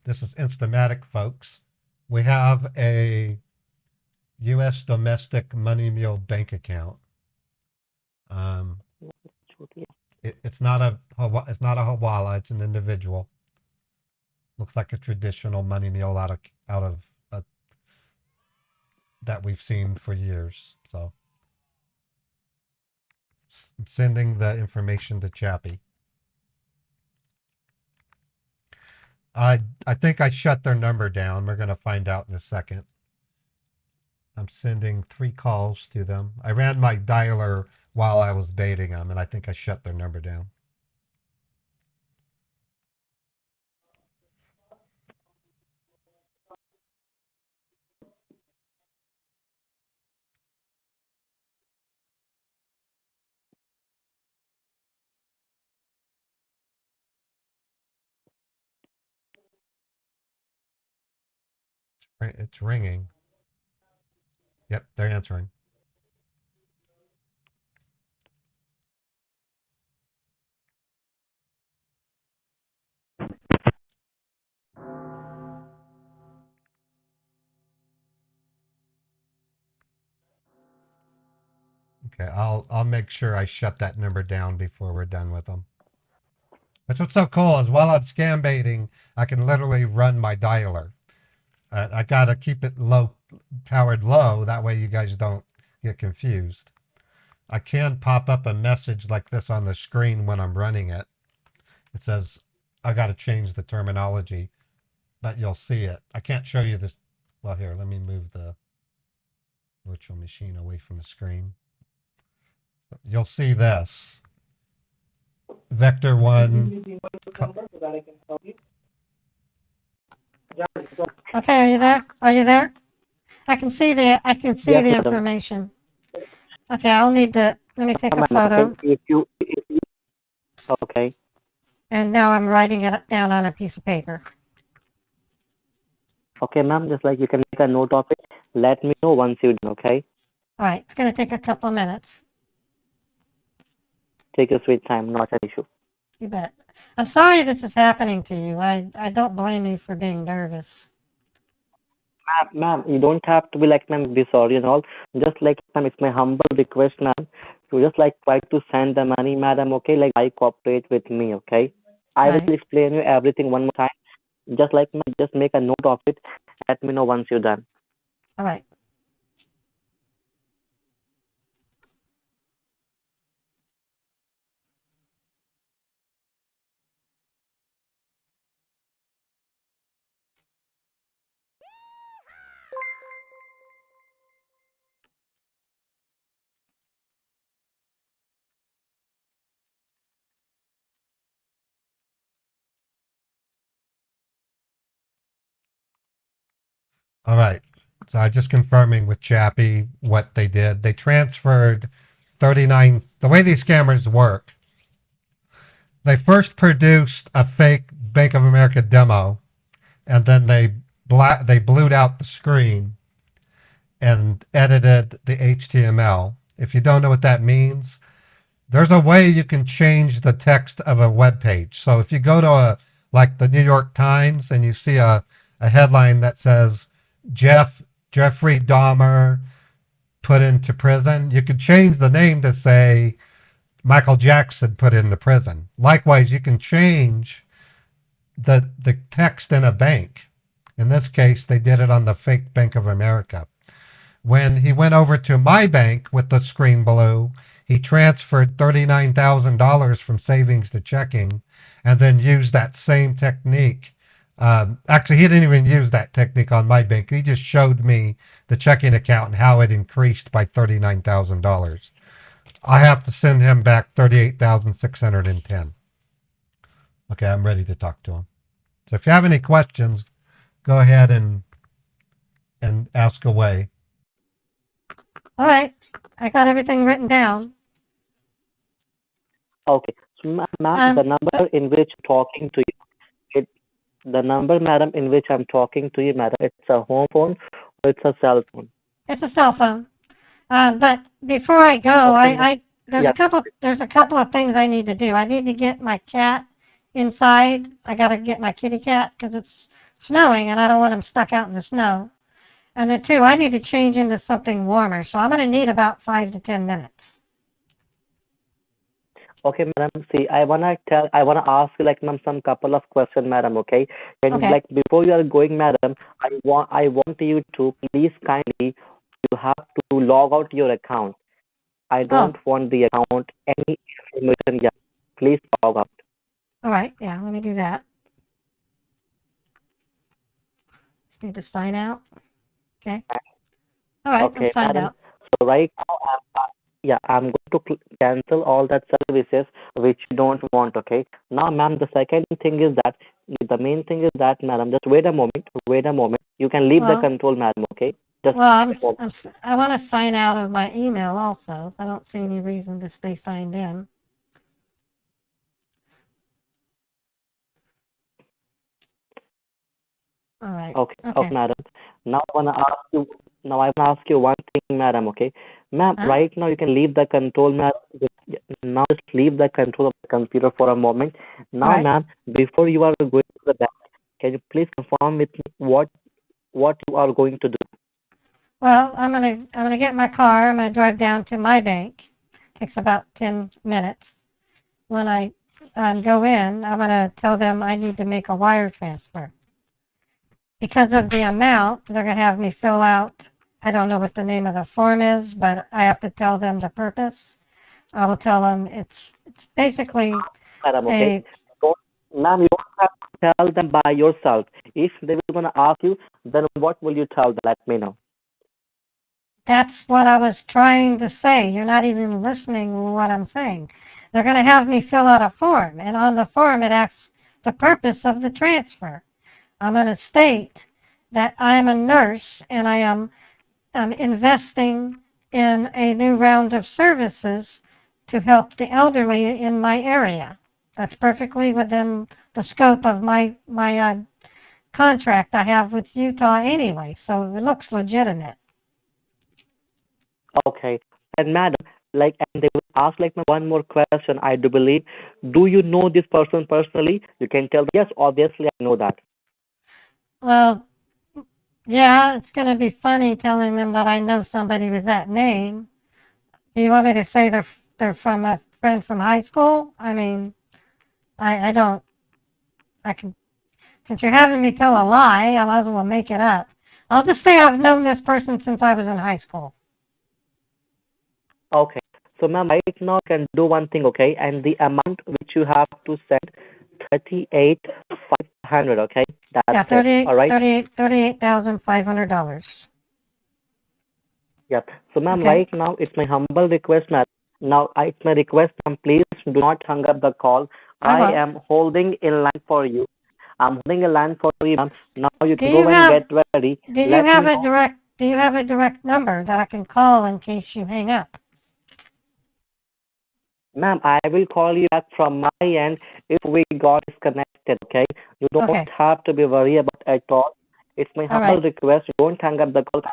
[SPEAKER 1] This is Instamatic, folks. We have a U.S. domestic money mule bank account. It's not a hawala. It's an individual. Looks like a traditional money mule out of that we've seen for years. So sending the information to Chappie. I think I shut their number down. We're going to find out in a second. I'm sending 3 calls to them. I ran my dialer while I was baiting them, and I think I shut their number down. It's ringing. Yep, they're answering. Okay, I'll make sure I shut that number down before we're done with them. That's what's so cool is while I'm scam baiting, I can literally run my dialer. I gotta keep it powered low. That way you guys don't get confused. I can pop up a message like this on the screen when I'm running it. It says, I gotta change the terminology, but you'll see it. I can't show you this. Well, here, let me move the virtual machine away from the screen. You'll see this. Vector 1.
[SPEAKER 20] Okay, are you there? Are you there? I can see the information. Okay, I'll need to let me take a photo.
[SPEAKER 4] Okay.
[SPEAKER 20] And now I'm writing it down on a piece of paper.
[SPEAKER 4] Okay, ma'am, just like you can make a note of it. Let me know once you're done, okay?
[SPEAKER 20] All right, it's going to take a couple minutes.
[SPEAKER 4] Take your sweet time, not an issue.
[SPEAKER 20] You bet. I'm sorry this is happening to you. I don't blame you for being nervous.
[SPEAKER 4] Ma'am, you don't have to be like, ma'am, be sorry and all. Just like, ma'am, it's my humble request, ma'am, to just like try to send the money, madam, okay? Like, I cooperate with me, okay? I will explain you everything one more time. Just like, ma'am, just make a note of it. Let me know once you're done.
[SPEAKER 20] All right.
[SPEAKER 1] All right. So I'm just confirming with Chappie what they did. They transferred 39. The way these scammers work, they first produced a fake Bank of America demo, and then they blued out the screen and edited the HTML. If you don't know what that means, there's a way you can change the text of a web page. So if you go to like the New York Times and you see a headline that says Jeffrey Dahmer put into prison, you could change the name to say Michael Jackson put into prison. Likewise, you can change the text in a bank. In this case, they did it on the fake Bank of America. When he went over to my bank with the screen blue, he transferred $39,000 from savings to checking and then used that same technique. Actually, he didn't even use that technique on my bank. He just showed me the checking account and how it increased by $39,000. I have to send him back $38,610. Okay, I'm ready to talk to him. So if you have any questions, go ahead and ask away.
[SPEAKER 20] All right, I got everything written down.
[SPEAKER 4] Okay, so ma'am, the number in which I'm talking to you, the number, madam, in which I'm talking to you, madam, it's a home phone or it's a cell phone?
[SPEAKER 20] It's a cell phone. But before I go, there's a couple of things I need to do. I need to get my cat inside. I gotta get my kitty cat because it's snowing, and I don't want them stuck out in the snow. And then two, I need to change into something warmer, so I'm going to need about 5 to 10 minutes.
[SPEAKER 4] Okay, madam. See, I wanna ask you like, ma'am, some couple of questions, madam. Okay, and
[SPEAKER 20] Okay.
[SPEAKER 4] like before you are going, madam, I want you to please kindly, you have to log out your account. I
[SPEAKER 20] Oh,
[SPEAKER 4] don't want the account any information yet. Please log out.
[SPEAKER 20] all right. Yeah, let me do that. Just need to sign out. Okay. All right, I'm
[SPEAKER 4] Okay,
[SPEAKER 20] signed
[SPEAKER 4] madam.
[SPEAKER 20] out.
[SPEAKER 4] So right now, yeah, I'm going to cancel all that services which you don't want. Okay. Now, ma'am, the second thing is that the main thing is that, madam, just wait a moment. Wait a moment. You can leave the
[SPEAKER 20] Well,
[SPEAKER 4] control, madam. Okay. Just
[SPEAKER 20] well,
[SPEAKER 4] wait a moment.
[SPEAKER 20] I want to sign out of my email also. I don't see any reason to stay signed in. All right.
[SPEAKER 4] Okay,
[SPEAKER 20] Okay.
[SPEAKER 4] okay, madam. Now I wanna ask you. Now I wanna ask you one thing, madam. Okay, ma'am.
[SPEAKER 20] Huh?
[SPEAKER 4] Right now you can leave the control, ma'am. Now just leave the control of the computer for a moment.
[SPEAKER 20] All
[SPEAKER 4] Now,
[SPEAKER 20] right.
[SPEAKER 4] ma'am, before you are going to the bank, can you please confirm with me what you are going to do?
[SPEAKER 20] Well, I'm gonna get my car. I'm gonna drive down to my bank. Takes about 10 minutes. When I go in, I'm gonna tell them I need to make a wire transfer. Because of the amount, they're gonna have me fill out. I don't know what the name of the form is, but I have to tell them the purpose. I will tell them it's basically
[SPEAKER 4] Madam, okay.
[SPEAKER 20] a
[SPEAKER 4] Don't, ma'am, you don't have to tell them by yourself. If they will gonna ask you, then what will you tell them? Let me know.
[SPEAKER 20] That's what I was trying to say. You're not even listening to what I'm saying. They're going to have me fill out a form, and on the form it asks the purpose of the transfer. I'm going to state that I'm a nurse and I am investing in a new round of services to help the elderly in my area. That's perfectly within the scope of my contract I have with Utah anyway, so it looks legitimate.
[SPEAKER 4] Okay. And madam, like, and they will ask like one more question, I do believe. Do you know this person personally? You can tell, yes, obviously I know that.
[SPEAKER 20] Well, yeah, it's going to be funny telling them that I know somebody with that name. Do you want me to say they're from a friend from high school? I mean, I don't. I can. Since you're having me tell a lie, I might as well make it up. I'll just say I've known this person since I was in high school.
[SPEAKER 4] Okay. So ma'am, right now you can do one thing, okay? And the amount which you have to send, 38,500, okay?
[SPEAKER 20] Yeah,
[SPEAKER 4] That's it. All right?
[SPEAKER 20] $38,500.
[SPEAKER 4] Yep. So ma'am,
[SPEAKER 20] Okay.
[SPEAKER 4] right now it's my humble request, ma'am. Now it's my request, ma'am, please do not hang up the call.
[SPEAKER 20] I
[SPEAKER 4] I
[SPEAKER 20] won't.
[SPEAKER 4] am holding in line for you. I'm holding a line for you, ma'am. Now you
[SPEAKER 20] Do
[SPEAKER 4] can
[SPEAKER 20] you
[SPEAKER 4] go and
[SPEAKER 20] have
[SPEAKER 4] get ready.
[SPEAKER 20] Do you
[SPEAKER 4] Let
[SPEAKER 20] have
[SPEAKER 4] me
[SPEAKER 20] a
[SPEAKER 4] know.
[SPEAKER 20] direct number that I can call in case you hang up?
[SPEAKER 4] Ma'am, I will call you back from my end if we got disconnected, okay? You don't
[SPEAKER 20] Okay.
[SPEAKER 4] have to be worried about it at all. It's my
[SPEAKER 20] All
[SPEAKER 4] humble
[SPEAKER 20] right.
[SPEAKER 4] request. Don't hang up the call.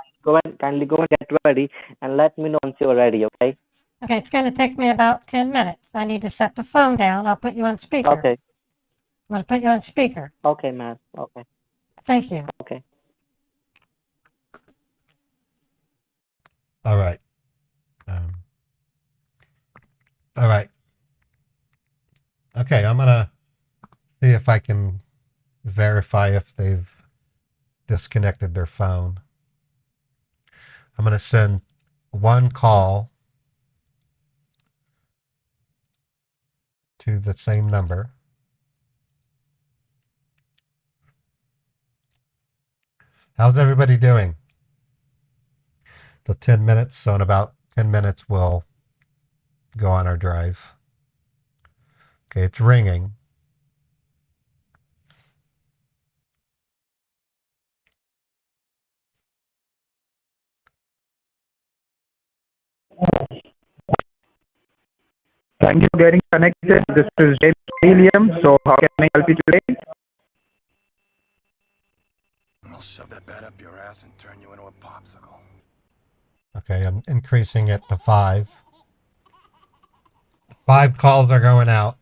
[SPEAKER 4] Kindly go and get ready and let me know once you're ready, okay?
[SPEAKER 20] Okay, it's going to take me about 10 minutes. I need to set the phone down. I'll put you on speaker.
[SPEAKER 4] Okay.
[SPEAKER 20] I'm going to put you on speaker.
[SPEAKER 4] Okay, ma'am. Okay.
[SPEAKER 20] Thank you.
[SPEAKER 4] Okay.
[SPEAKER 1] All right. All right. Okay, I'm gonna see if I can verify if they've disconnected their phone. I'm gonna send one call to the same number. How's everybody doing? So 10 minutes, so in about 10 minutes we'll go on our drive. Okay, it's ringing.
[SPEAKER 12] Thank you for getting connected. This is James William. So how can I help you today?
[SPEAKER 13] I'll shove that bat up your ass and turn you into a popsicle.
[SPEAKER 1] Okay, I'm increasing it to 5. 5 calls are going out.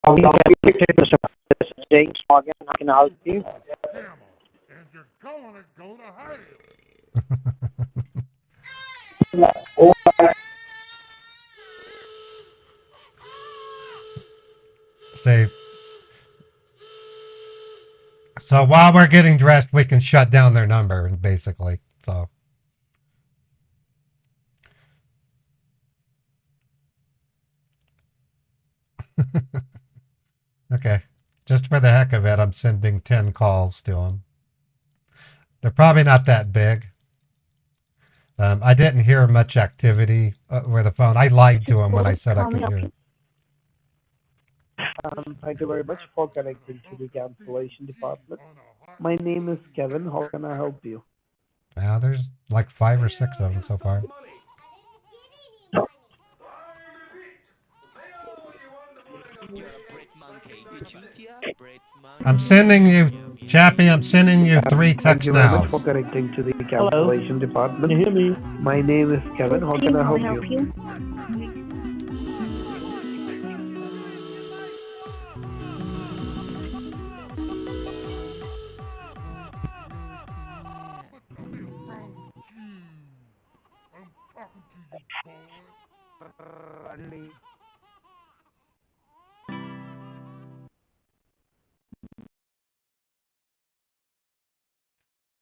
[SPEAKER 7] This is James Morgan. How can I help you?
[SPEAKER 1] See, so while we're getting dressed, we can shut down their number, basically. So. Okay. Just for the heck of it, I'm sending 10 calls to them. They're probably not that big. I didn't hear much activity with the phone. I lied to them when I said I could hear it.
[SPEAKER 14] Thank you very much for connecting to the cancellation department. My name is Kevin. How can I help you?
[SPEAKER 1] There's like 5 or 6 of them so far. I'm sending you, Chappie, I'm sending you 3 texts now.
[SPEAKER 14] Thank you very much for connecting to the cancellation department. Can you hear me? My name is Kevin. How can I help you?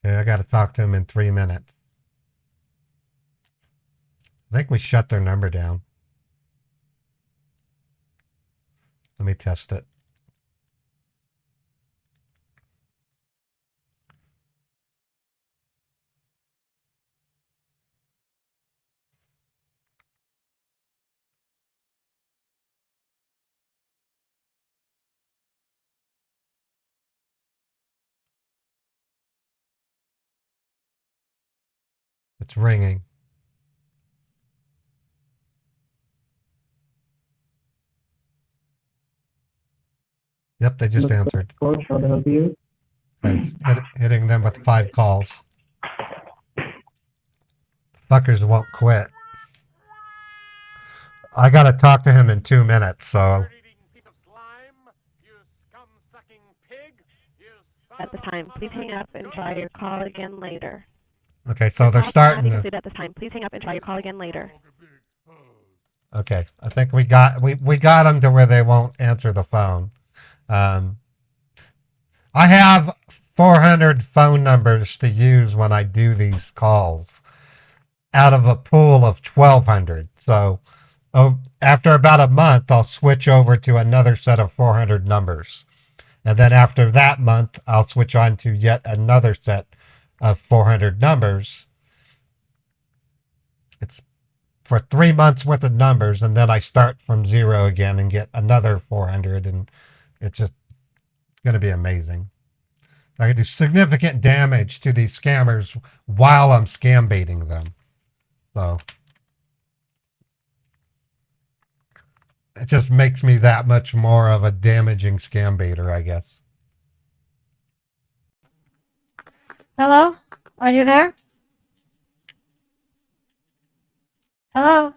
[SPEAKER 1] Okay, I got to talk to him in 3 minutes. I think we shut their number down. Let me test it. It's ringing. Yep, they just answered.
[SPEAKER 14] How can I help you?
[SPEAKER 1] Okay, hitting them with 5 calls. Fuckers won't quit. I gotta talk to him in 2 minutes, so.
[SPEAKER 18] At the time, please hang up and try your call again later.
[SPEAKER 1] Okay, so they're starting to.
[SPEAKER 18] At the time, please hang up and try your call again later.
[SPEAKER 1] Okay, I think we got them to where they won't answer the phone. I have 400 phone numbers to use when I do these calls out of a pool of 1,200. So after about a month, I'll switch over to another set of 400 numbers. And then after that month, I'll switch on to yet another set of 400 numbers. It's for 3 months worth of numbers, and then I start from 0 again and get another 400, and it's just going to be amazing. I can do significant damage to these scammers while I'm scam baiting them. So it just makes me that much more of a damaging scam baiter, I guess.
[SPEAKER 20] Hello? Are you there? Hello?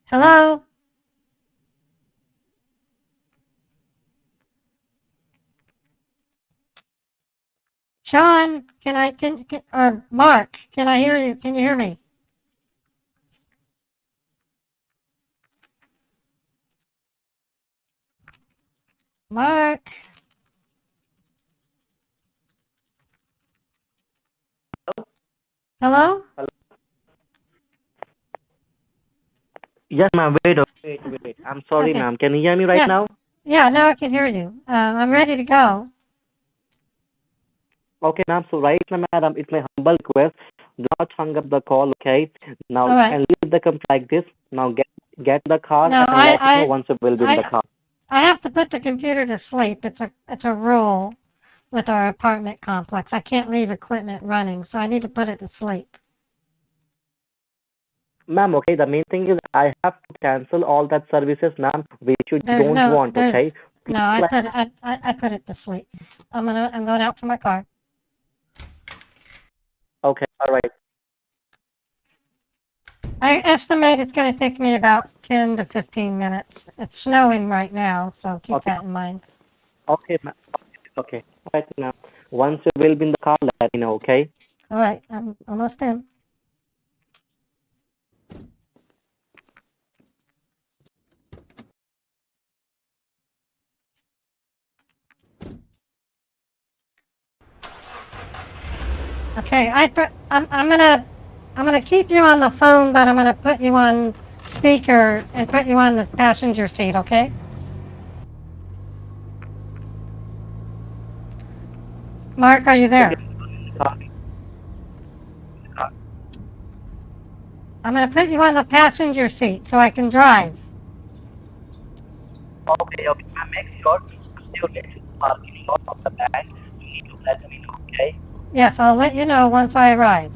[SPEAKER 20] Hello? Sean, or Mark, can I hear you? Can you hear me? Mark? Hello?
[SPEAKER 4] Yes, ma'am. Wait. I'm sorry,
[SPEAKER 20] Okay.
[SPEAKER 4] ma'am. Can you hear me right
[SPEAKER 20] Yeah.
[SPEAKER 4] now?
[SPEAKER 20] Yeah, now I can hear you. I'm ready to go.
[SPEAKER 4] Okay, ma'am. So right now, madam, it's my humble request. Do not hang up the call, okay? Now,
[SPEAKER 20] All right.
[SPEAKER 4] and leave the company like this. Now get the car
[SPEAKER 20] No,
[SPEAKER 4] and let me know once you will be in the car.
[SPEAKER 20] I have to put the computer to sleep. It's a rule with our apartment complex. I can't leave equipment running, so I need to put it to sleep.
[SPEAKER 4] Ma'am, okay, the main thing is I have to cancel all that services, ma'am, which you don't want, okay?
[SPEAKER 20] No, I put it to sleep. I'm going out to my car.
[SPEAKER 4] Okay, all right.
[SPEAKER 20] I estimate it's going to take me about 10 to 15 minutes. It's snowing right now, so keep that in mind.
[SPEAKER 4] Okay, ma'am. Okay. Right now. Once you will be in the car, let me know, okay?
[SPEAKER 20] All right, I'm almost in. Okay, I'm gonna keep you on the phone, but I'm gonna put you on speaker and put you on the passenger seat, okay? Mark, are you there? I'm gonna put you on the passenger seat so I can drive.
[SPEAKER 4] Okay, okay. Ma'am, make sure to still get to the parking lot of the back. You need to let me know, okay?
[SPEAKER 20] Yes, I'll let you know once I arrive.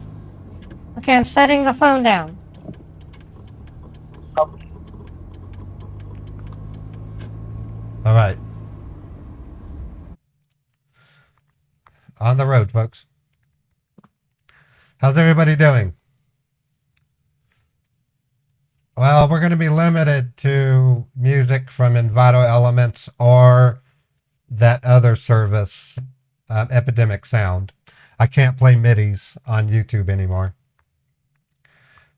[SPEAKER 20] Okay, I'm setting the phone down.
[SPEAKER 4] Okay.
[SPEAKER 1] All right. On the road, folks. How's everybody doing? Well, we're going to be limited to music from Envato Elements or that other service, Epidemic Sound. I can't play MIDIs on YouTube anymore.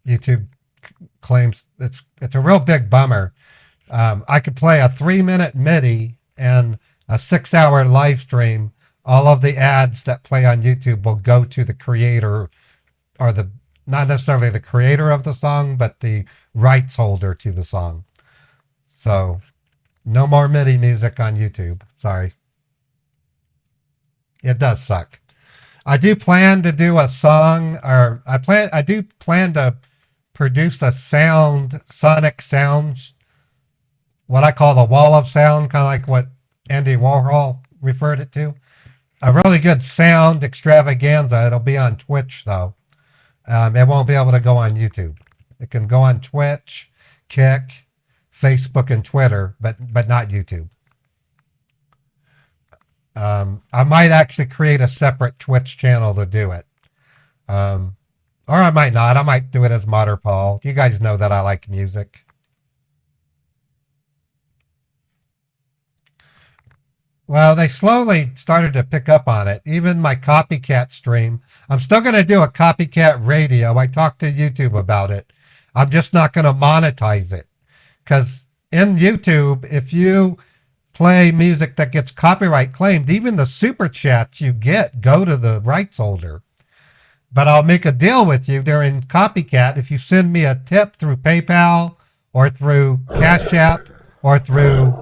[SPEAKER 1] YouTube claims it's a real big bummer. I could play a 3-minute MIDI and a 6-hour live stream. All of the ads that play on YouTube will go to the creator, or not necessarily the creator of the song, but the rights holder to the song. So no more MIDI music on YouTube. Sorry. It does suck. I do plan to do a song, or I do plan to produce a sonic sounds, what I call the wall of sound, kind of like what Andy Warhol referred it to. A really good sound extravaganza. It'll be on Twitch, though. It won't be able to go on YouTube. It can go on Twitch, Kick, Facebook, and Twitter, but not YouTube. I might actually create a separate Twitch channel to do it. Or I might not. I might do it as Modder Paul. You guys know that I like music. Well, they slowly started to pick up on it. Even my copycat stream. I'm still going to do a copycat radio. I talked to YouTube about it. I'm just not going to monetize it. Because in YouTube, if you play music that gets copyright claimed, even the super chats you get go to the rights holder. But I'll make a deal with you during Copycat. If you send me a tip through PayPal or through Cash App or through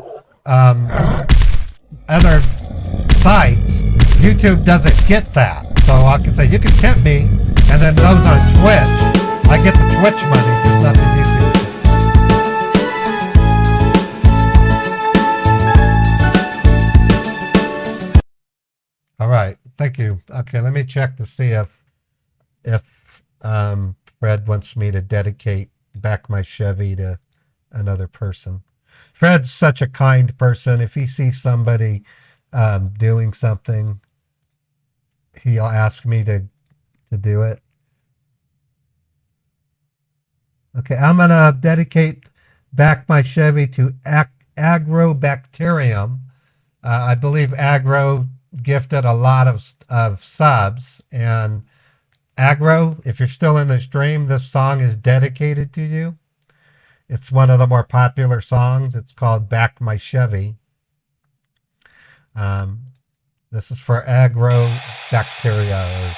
[SPEAKER 1] other sites, YouTube doesn't get that. So I can say, you can tip me, and then those on Twitch, I get the Twitch money, just not the YouTube. All right, thank you. Okay, let me check to see if Fred wants me to dedicate back my Chevy to another person. Fred's such a kind person. If he sees somebody doing something, he'll ask me to do it. Okay, I'm going to dedicate back my Chevy to Agrobacterium. I believe Agro gifted a lot of subs, and Agro, if you're still in the stream, this song is dedicated to you. It's one of the more popular songs. It's called Back My Chevy. This is for Agrobacteria.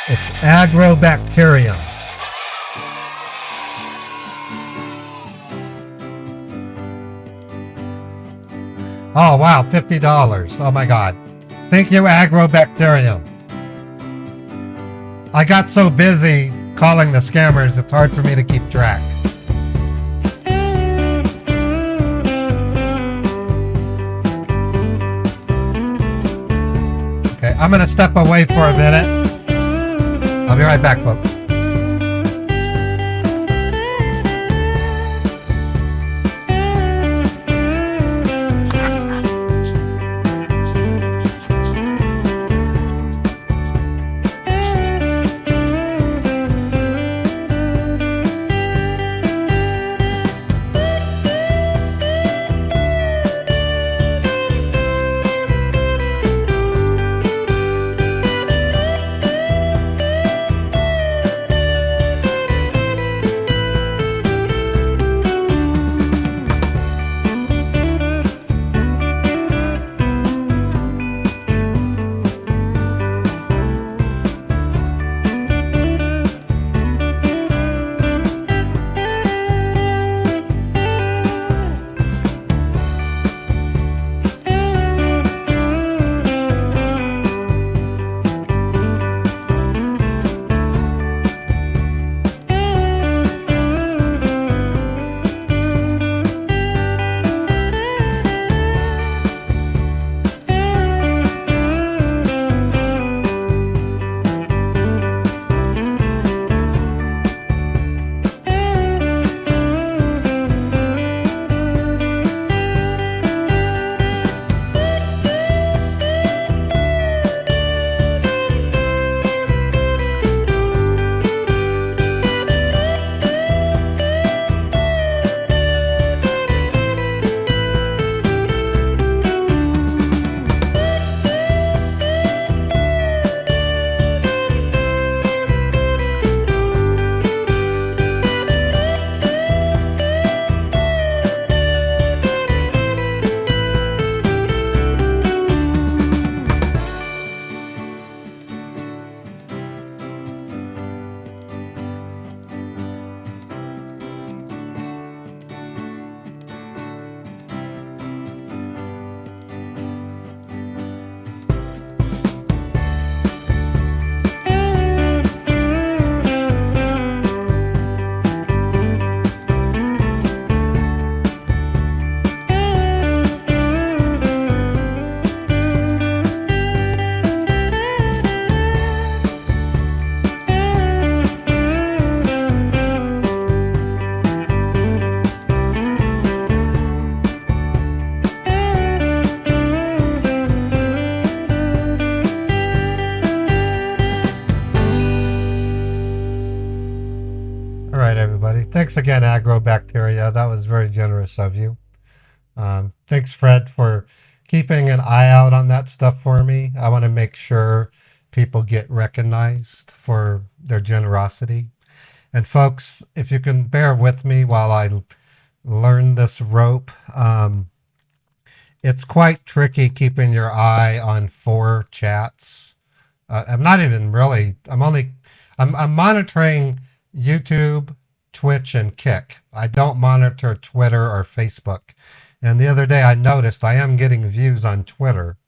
[SPEAKER 1] It's Agrobacterium. Oh, wow, $50. Oh, my God. Thank you, Agrobacterium. I got so busy calling the scammers, it's hard for me to keep track. Okay, I'm going to step away for a minute. I'll be right back, folks. All right, everybody. Thanks again, Agrobacteria. That was very generous of you. Thanks, Fred, for keeping an eye out on that stuff for me. I want to make sure people get recognized for their generosity. And folks, if you can bear with me while I learn this rope, it's quite tricky keeping your eye on 4 chats. I'm not even really, I'm monitoring YouTube, Twitch, and Kick. I don't monitor Twitter or Facebook. And the other day I noticed I am getting views on Twitter.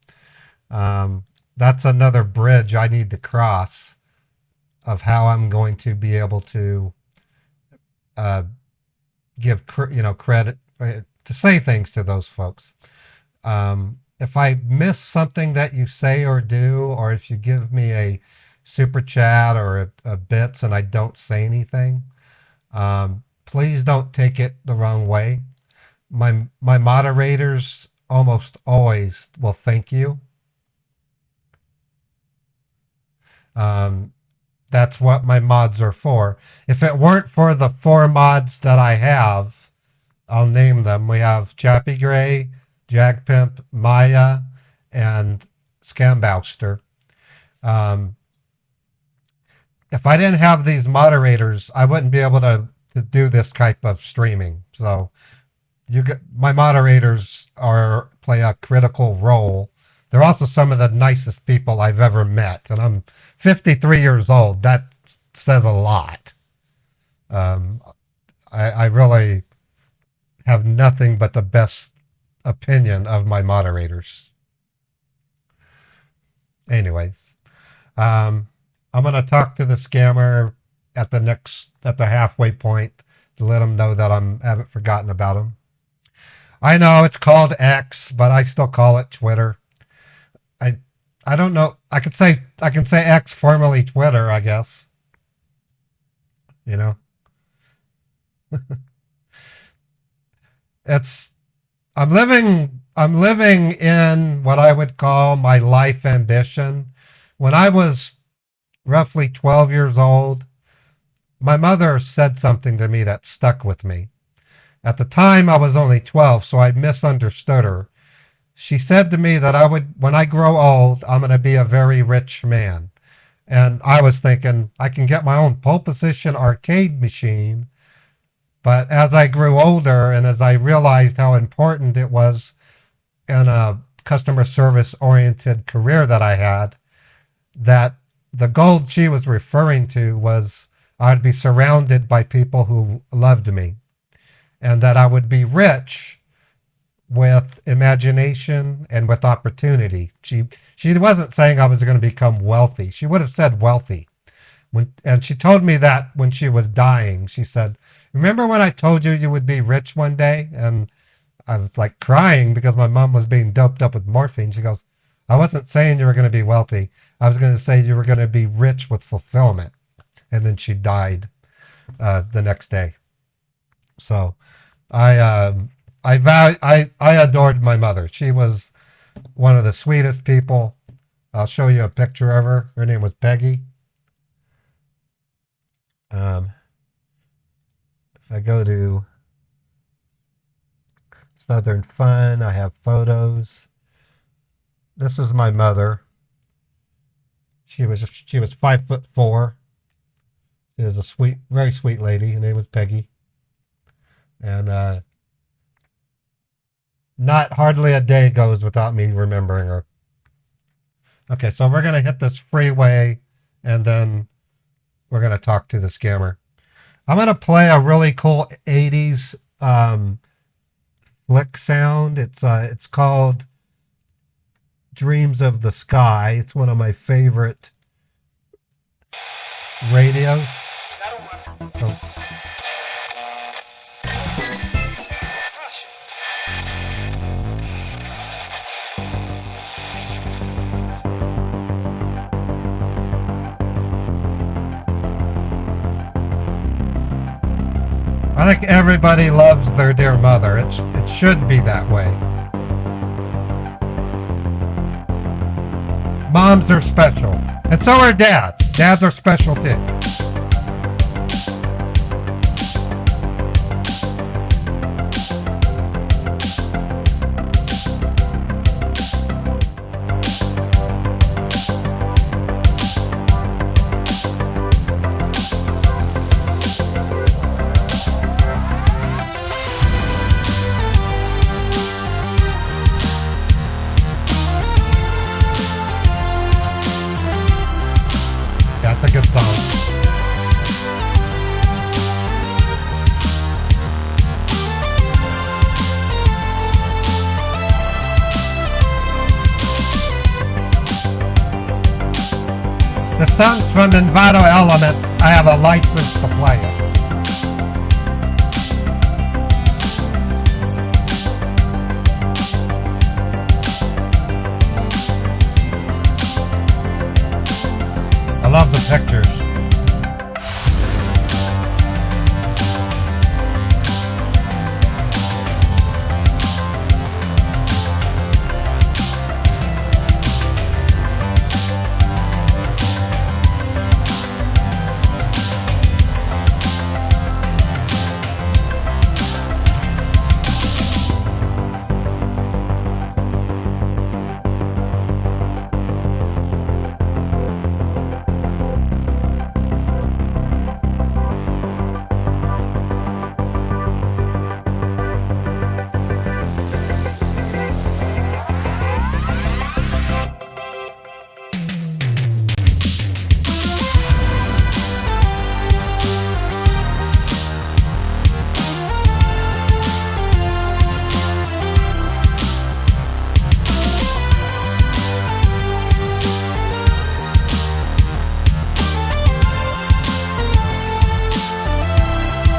[SPEAKER 1] That's another bridge I need to cross of how I'm going to be able to give credit, to say things to those folks. If I miss something that you say or do, or if you give me a super chat or a bits and I don't say anything, please don't take it the wrong way. My moderators almost always will thank you. That's what my mods are for. If it weren't for the 4 mods that I have, I'll name them. We have Chappie Gray, Jagpimp, Maya, and Scambouster. If I didn't have these moderators, I wouldn't be able to do this type of streaming. So my moderators play a critical role. They're also some of the nicest people I've ever met, and I'm 53 years old. That says a lot. I really have nothing but the best opinion of my moderators. Anyways, I'm going to talk to the scammer at the halfway point to let him know that I haven't forgotten about him. I know it's called X, but I still call it Twitter. I don't know. I can say X, formerly Twitter, I guess. You know. I'm living in what I would call my life ambition. When I was roughly 12 years old, my mother said something to me that stuck with me. At the time, I was only 12, so I misunderstood her. She said to me that when I grow old, I'm going to be a very rich man. And I was thinking, I can get my own pole position arcade machine. But as I grew older and as I realized how important it was in a customer service oriented career that I had, that the gold she was referring to was I'd be surrounded by people who loved me, and that I would be rich with imagination and with opportunity. She wasn't saying I was going to become wealthy. She would have said wealthy. And she told me that when she was dying. She said, "Remember when I told you you would be rich one day?" And I was like crying because my mom was being doped up with morphine. She goes, "I wasn't saying you were going to be wealthy. I was going to say you were going to be rich with fulfillment." And then she died the next day. So I adored my mother. She was one of the sweetest people. I'll show you a picture of her. Her name was Peggy. If I go to Southern Fun, I have photos. This is my mother. She was 5'4". She was a very sweet lady. Her name was Peggy. And not hardly a day goes without me remembering her. Okay, so we're going to hit this freeway, and then we're going to talk to the scammer. I'm going to play a really cool 80s flick sound. It's called Dreams of the Sky. It's one of my favorite radios. So, I think everybody loves their dear mother. It should be that way. Moms are special. And so are dads. Dads are special too. songs from Envato Element, I have a license to play it. I love the pictures.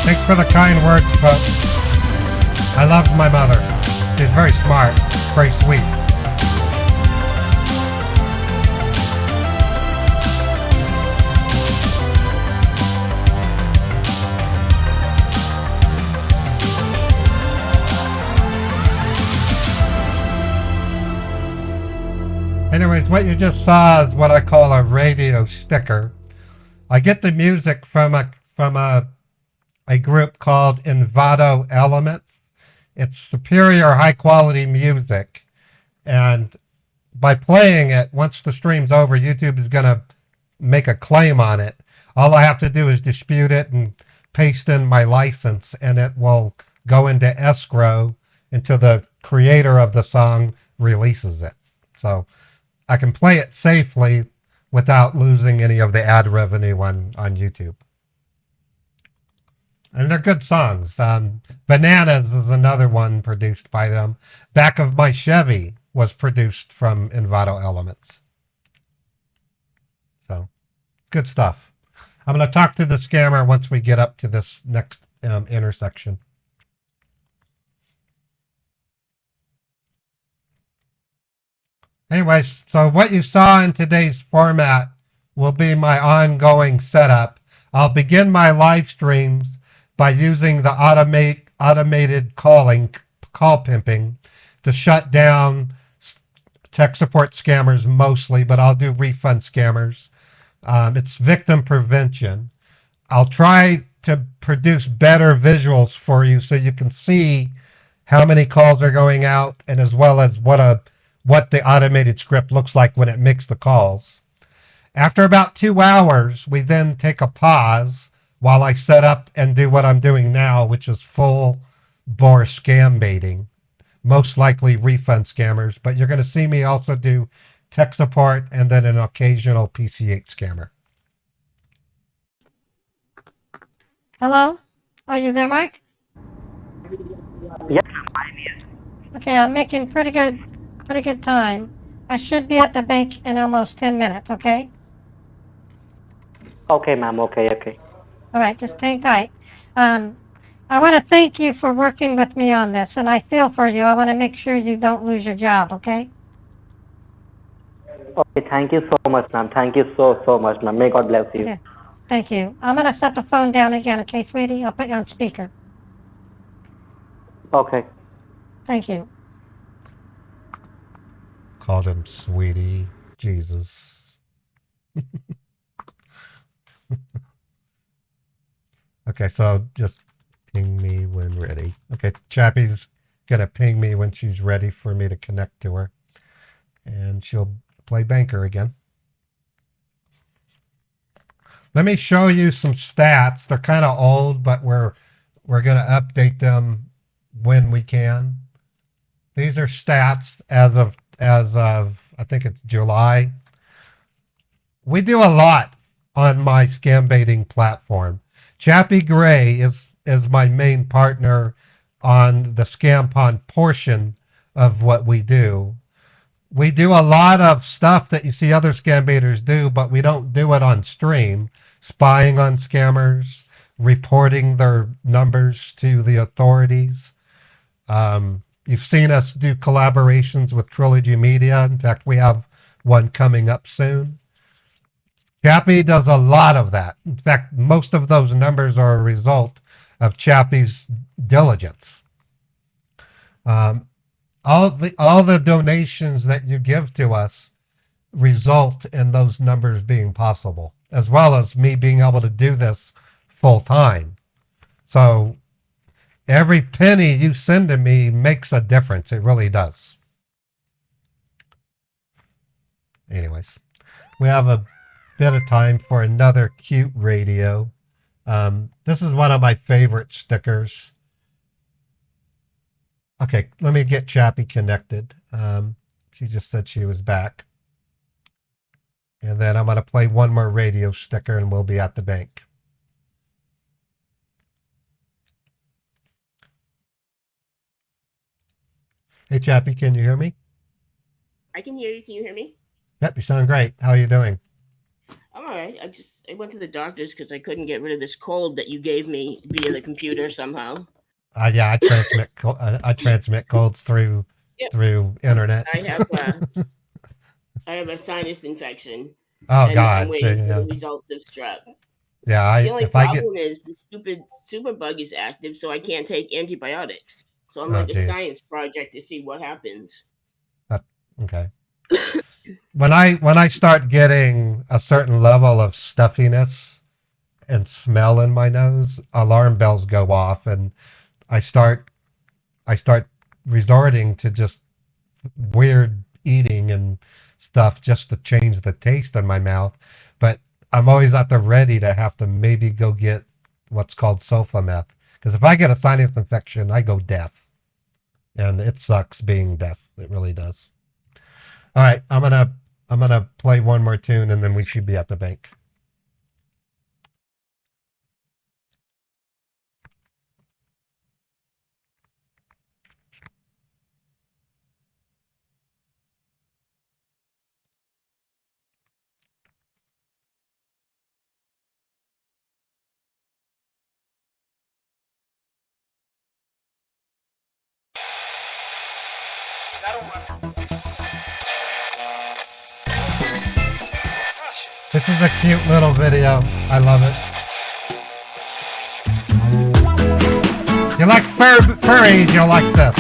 [SPEAKER 1] Thanks for the kind words, folks. I love my mother. She's very smart, very sweet. Anyways, what you just saw is what I call a radio sticker. I get the music from a group called Envato Elements. It's superior high quality music. And by playing it, once the stream's over, YouTube is going to make a claim on it. All I have to do is dispute it and paste in my license, and it will go into escrow until the creator of the song releases it. So I can play it safely without losing any of the ad revenue on YouTube. And they're good songs. Bananas is another one produced by them. Back of My Chevy was produced from Envato Elements. So, good stuff. I'm going to talk to the scammer once we get up to this next intersection. Anyways, so what you saw in today's format will be my ongoing setup. I'll begin my live streams by using the automated call pimping to shut down tech support scammers mostly, but I'll do refund scammers. It's victim prevention. I'll try to produce better visuals for you so you can see how many calls are going out, and as well as what the automated script looks like when it makes the calls. After about 2 hours, we then take a pause while I set up and do what I'm doing now, which is full bore scam baiting, most likely refund scammers, but you're going to see me also do tech support and then an occasional PC8 scammer.
[SPEAKER 20] Hello? Are you there, Mike?
[SPEAKER 4] Yes, I'm here.
[SPEAKER 20] Okay, I'm making pretty good time. I should be at the bank in almost 10 minutes, okay?
[SPEAKER 4] Okay, ma'am. Okay.
[SPEAKER 20] All right, just hang tight. I want to thank you for working with me on this, and I feel for you. I want to make sure you don't lose your job, okay?
[SPEAKER 4] Okay, thank you so much, ma'am. Thank you so much, ma'am. May God bless you.
[SPEAKER 20] Yeah, thank you. I'm going to set the phone down again, okay, sweetie? I'll put you on speaker.
[SPEAKER 4] Okay.
[SPEAKER 20] Thank you.
[SPEAKER 1] Called him sweetie. Jesus. Okay, so just ping me when ready. Okay, Chappie's gonna ping me when she's ready for me to connect to her. And she'll play banker again. Let me show you some stats. They're kind of old, but we're gonna update them when we can. These are stats as of I think it's July. We do a lot on my scam baiting platform. Chappie Gray is my main partner on the scam pond portion of what we do. we do a lot of stuff that you see other scam baiters do, but we don't do it on stream. Spying on scammers, reporting their numbers to the authorities. You've seen us do collaborations with Trilogy Media. In fact, we have one coming up soon. Chappie does a lot of that. In fact, most of those numbers are a result of Chappie's diligence. All the donations that you give to us result in those numbers being possible, as well as me being able to do this full time. So every penny you send to me makes a difference. It really does. Anyways, we have a bit of time for another cute radio. This is one of my favorite stickers. Okay, let me get Chappie connected. She just said she was back. And then I'm going to play one more radio sticker and we'll be at the bank. Hey, Chappie, can you hear me?
[SPEAKER 5] I can hear you. Can you hear me?
[SPEAKER 1] Yep, you sound great. How are you doing?
[SPEAKER 5] I'm all right. I went to the doctor's because I couldn't get rid of this cold that you gave me via the computer somehow.
[SPEAKER 1] Yeah, I transmit colds through internet.
[SPEAKER 5] I have a sinus infection.
[SPEAKER 1] Oh
[SPEAKER 5] and
[SPEAKER 1] God!
[SPEAKER 5] I'm waiting for the results of strep.
[SPEAKER 1] Yeah,
[SPEAKER 5] the only problem is the stupid superbug is active, so I can't take antibiotics. So I'm like a science project to see what happens.
[SPEAKER 1] Okay. When I start getting a certain level of stuffiness and smell in my nose, alarm bells go off, and I start resorting to just weird eating and stuff just to change the taste in my mouth. But I'm always at the ready to have to maybe go get what's called sofa meth, because if I get a sinus infection, I go deaf, and it sucks being deaf. It really does. All right, I'm gonna play one more tune, and then we should be at the bank. This is a cute little video. I love it. You like furries, you'll like this.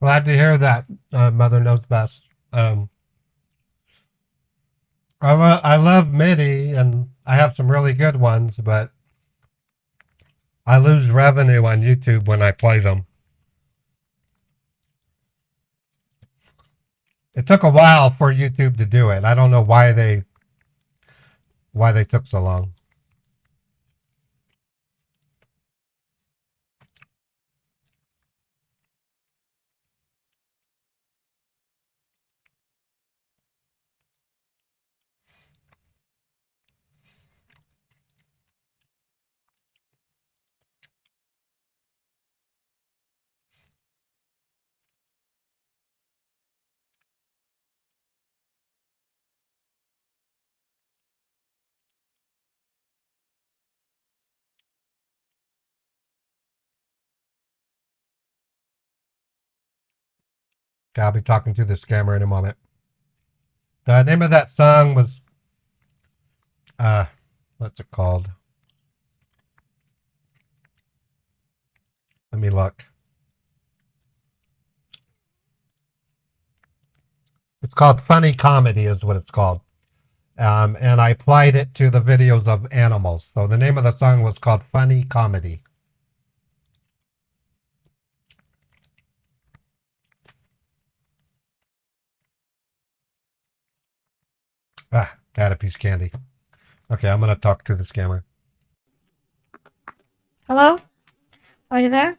[SPEAKER 1] Glad to hear that. Mother knows best. I love MIDI, and I have some really good ones, but I lose revenue on YouTube when I play them. It took a while for YouTube to do it. I don't know why they took so long. I'll be talking to the scammer in a moment. The name of that song was, what's it called? Let me look. It's called Funny Comedy is what it's called. And I applied it to the videos of animals. So the name of the song was called Funny Comedy. Got a piece of candy. Okay, I'm going to talk to the scammer.
[SPEAKER 20] Hello? Are you there?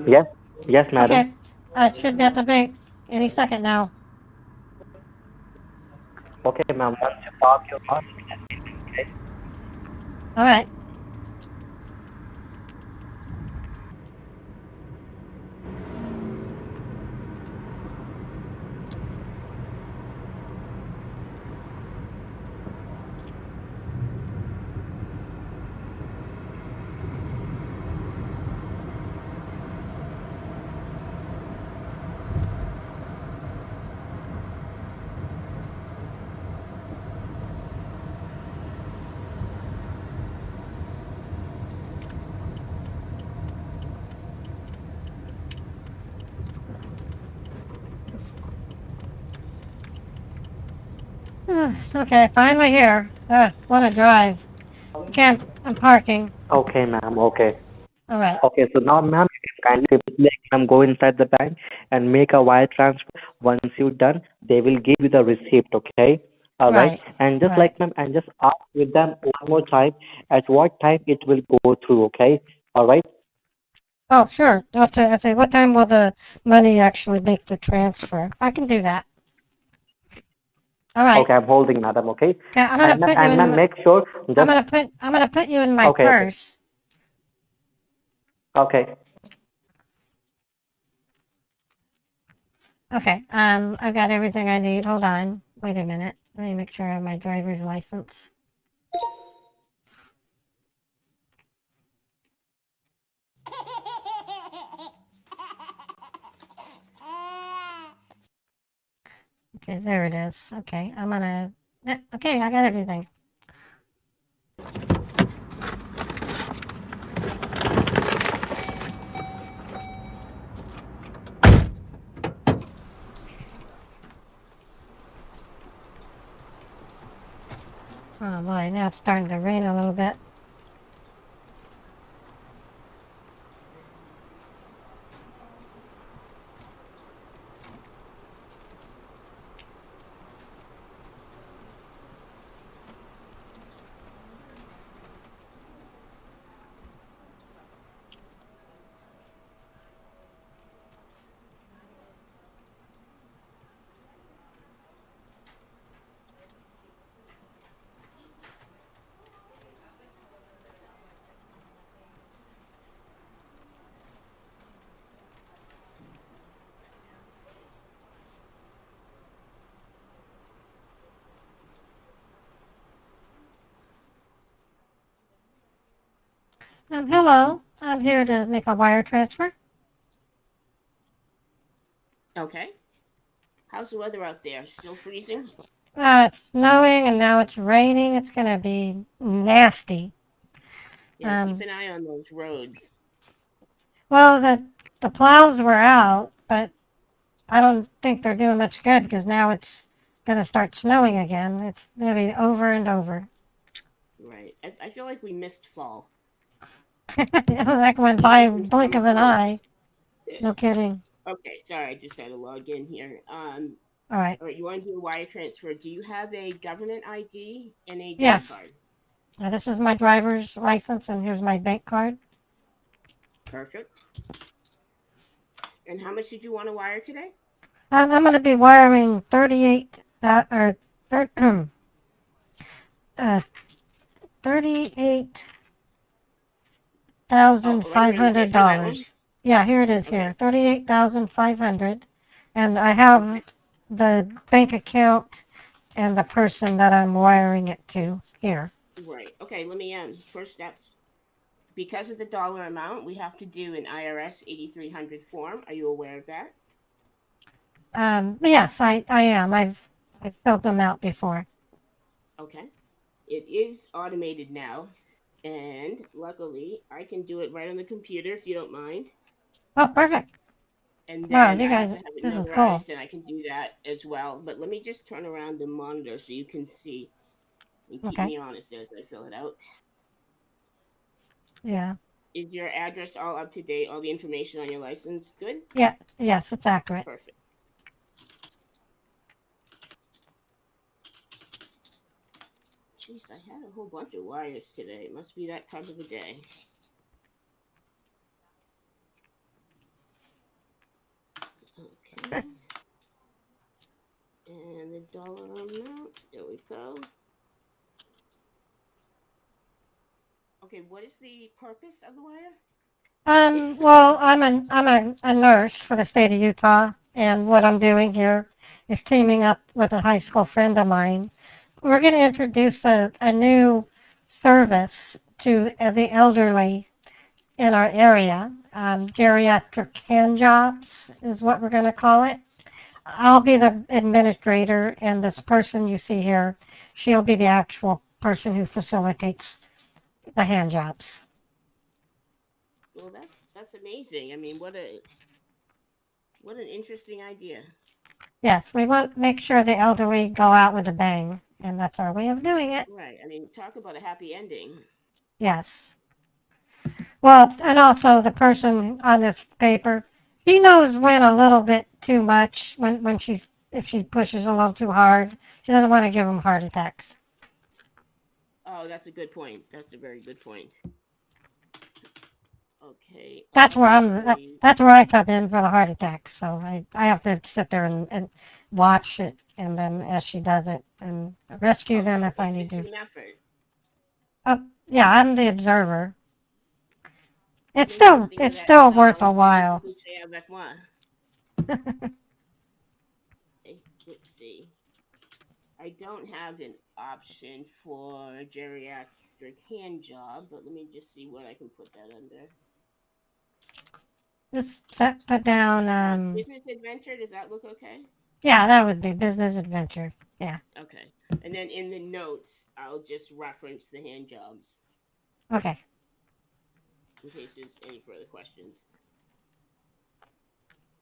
[SPEAKER 4] Yes, yes, madam.
[SPEAKER 20] Okay. It should be at the bank any second now.
[SPEAKER 4] Okay, ma'am. Once you park your car, okay?
[SPEAKER 20] All right. Okay, finally here. What a drive. Can't, I'm parking.
[SPEAKER 4] Okay, ma'am. Okay.
[SPEAKER 20] All right.
[SPEAKER 4] Okay, so now, ma'am, you can kindly go inside the bank and make a wire transfer. Once you're done, they will give you the receipt, okay? All right. And just like, ma'am, and just ask with them one more time at what time it will go through, okay? All right?
[SPEAKER 20] Oh, sure. I'll say, what time will the money actually make the transfer? I can do that. All right.
[SPEAKER 4] Okay, I'm holding, madam, okay?
[SPEAKER 20] Okay, I'm gonna
[SPEAKER 4] And,
[SPEAKER 20] put you
[SPEAKER 4] and
[SPEAKER 20] in.
[SPEAKER 4] ma'am, make sure just,
[SPEAKER 20] I'm gonna put you in my
[SPEAKER 4] okay,
[SPEAKER 20] purse.
[SPEAKER 4] okay.
[SPEAKER 20] Okay. I've got everything I need. Hold on. Wait a minute. Let me make sure I have my driver's license. Okay, there it is. Okay, I'm gonna. Okay, I got everything. Oh boy, now it's starting to rain a little bit. Hello. I'm here to make a wire transfer.
[SPEAKER 5] Okay. How's the weather out there? Still freezing?
[SPEAKER 20] It's snowing and now it's raining. It's gonna be nasty.
[SPEAKER 5] Yeah, keep an eye on those roads.
[SPEAKER 20] Well, the plows were out, but I don't think they're doing much good because now it's gonna start snowing again. It's gonna be over and over.
[SPEAKER 5] Right. I feel like we missed fall.
[SPEAKER 20] That went by a blink of an eye. No kidding.
[SPEAKER 5] Okay, sorry, I just had to log in here.
[SPEAKER 20] All right.
[SPEAKER 5] All right, you want to do a wire transfer? Do you have a government ID and a debit
[SPEAKER 20] Yes.
[SPEAKER 5] card?
[SPEAKER 20] Now, this is my driver's license, and here's my bank card.
[SPEAKER 5] Perfect. And how much did you want to wire today?
[SPEAKER 20] I'm going to be wiring $38,500. Yeah, here it is here. $38,500, and I have the bank account and the person that I'm wiring it to here.
[SPEAKER 5] Right. Okay, let me first steps. Because of the dollar amount, we have to do an IRS 8300 form. Are you aware of that?
[SPEAKER 20] Yes, I am. I've filled them out before.
[SPEAKER 5] Okay. It is automated now, and luckily I can do it right on the computer if you don't mind.
[SPEAKER 20] Oh, perfect.
[SPEAKER 5] And then
[SPEAKER 20] Wow, you
[SPEAKER 5] I have
[SPEAKER 20] guys,
[SPEAKER 5] to have it
[SPEAKER 20] this is
[SPEAKER 5] notarized,
[SPEAKER 20] cool.
[SPEAKER 5] and I can do that as well. But let me just turn around the monitor so you can see and keep me honest as I fill it out.
[SPEAKER 20] Yeah.
[SPEAKER 5] Is your address all up to date? All the information on your license good?
[SPEAKER 20] Yeah. Yes, it's accurate.
[SPEAKER 5] Perfect. Jeez, I had a whole bunch of wires today. It must be that type of a day. Okay. And the dollar amount. There we go. Okay, what is the purpose of the wire?
[SPEAKER 20] Well, I'm a nurse for the state of Utah, and what I'm doing here is teaming up with a high school friend of mine. We're going to introduce a new service to the elderly in our area. Geriatric hand jobs is what we're going to call it. I'll be the administrator, and this person you see here, she'll be the actual person who facilitates the hand jobs.
[SPEAKER 5] Well, that's amazing. I mean, what an interesting idea.
[SPEAKER 20] Yes, we want to make sure the elderly go out with a bang, and that's our way of doing it.
[SPEAKER 5] Right. I mean, talk about a happy ending.
[SPEAKER 20] Yes. Well, and also the person on this paper, she knows when a little bit too much, if she pushes a little too hard. She doesn't want to give them heart attacks.
[SPEAKER 5] Oh, that's a good point. That's a very good point. Okay.
[SPEAKER 20] That's where I come in for the heart attacks. So I have to sit there and watch it, and then as she does it, and rescue them if I need to. Oh, yeah, I'm the observer. It's still worth a while.
[SPEAKER 5] Let's see. I don't have an option for geriatric hand job, but let me just see what I can put that under.
[SPEAKER 20] Just put down
[SPEAKER 5] business adventure. Does that look okay?
[SPEAKER 20] Yeah, that would be business adventure. Yeah.
[SPEAKER 5] Okay. And then in the notes, I'll just reference the hand jobs.
[SPEAKER 20] Okay.
[SPEAKER 5] In case there's any further questions.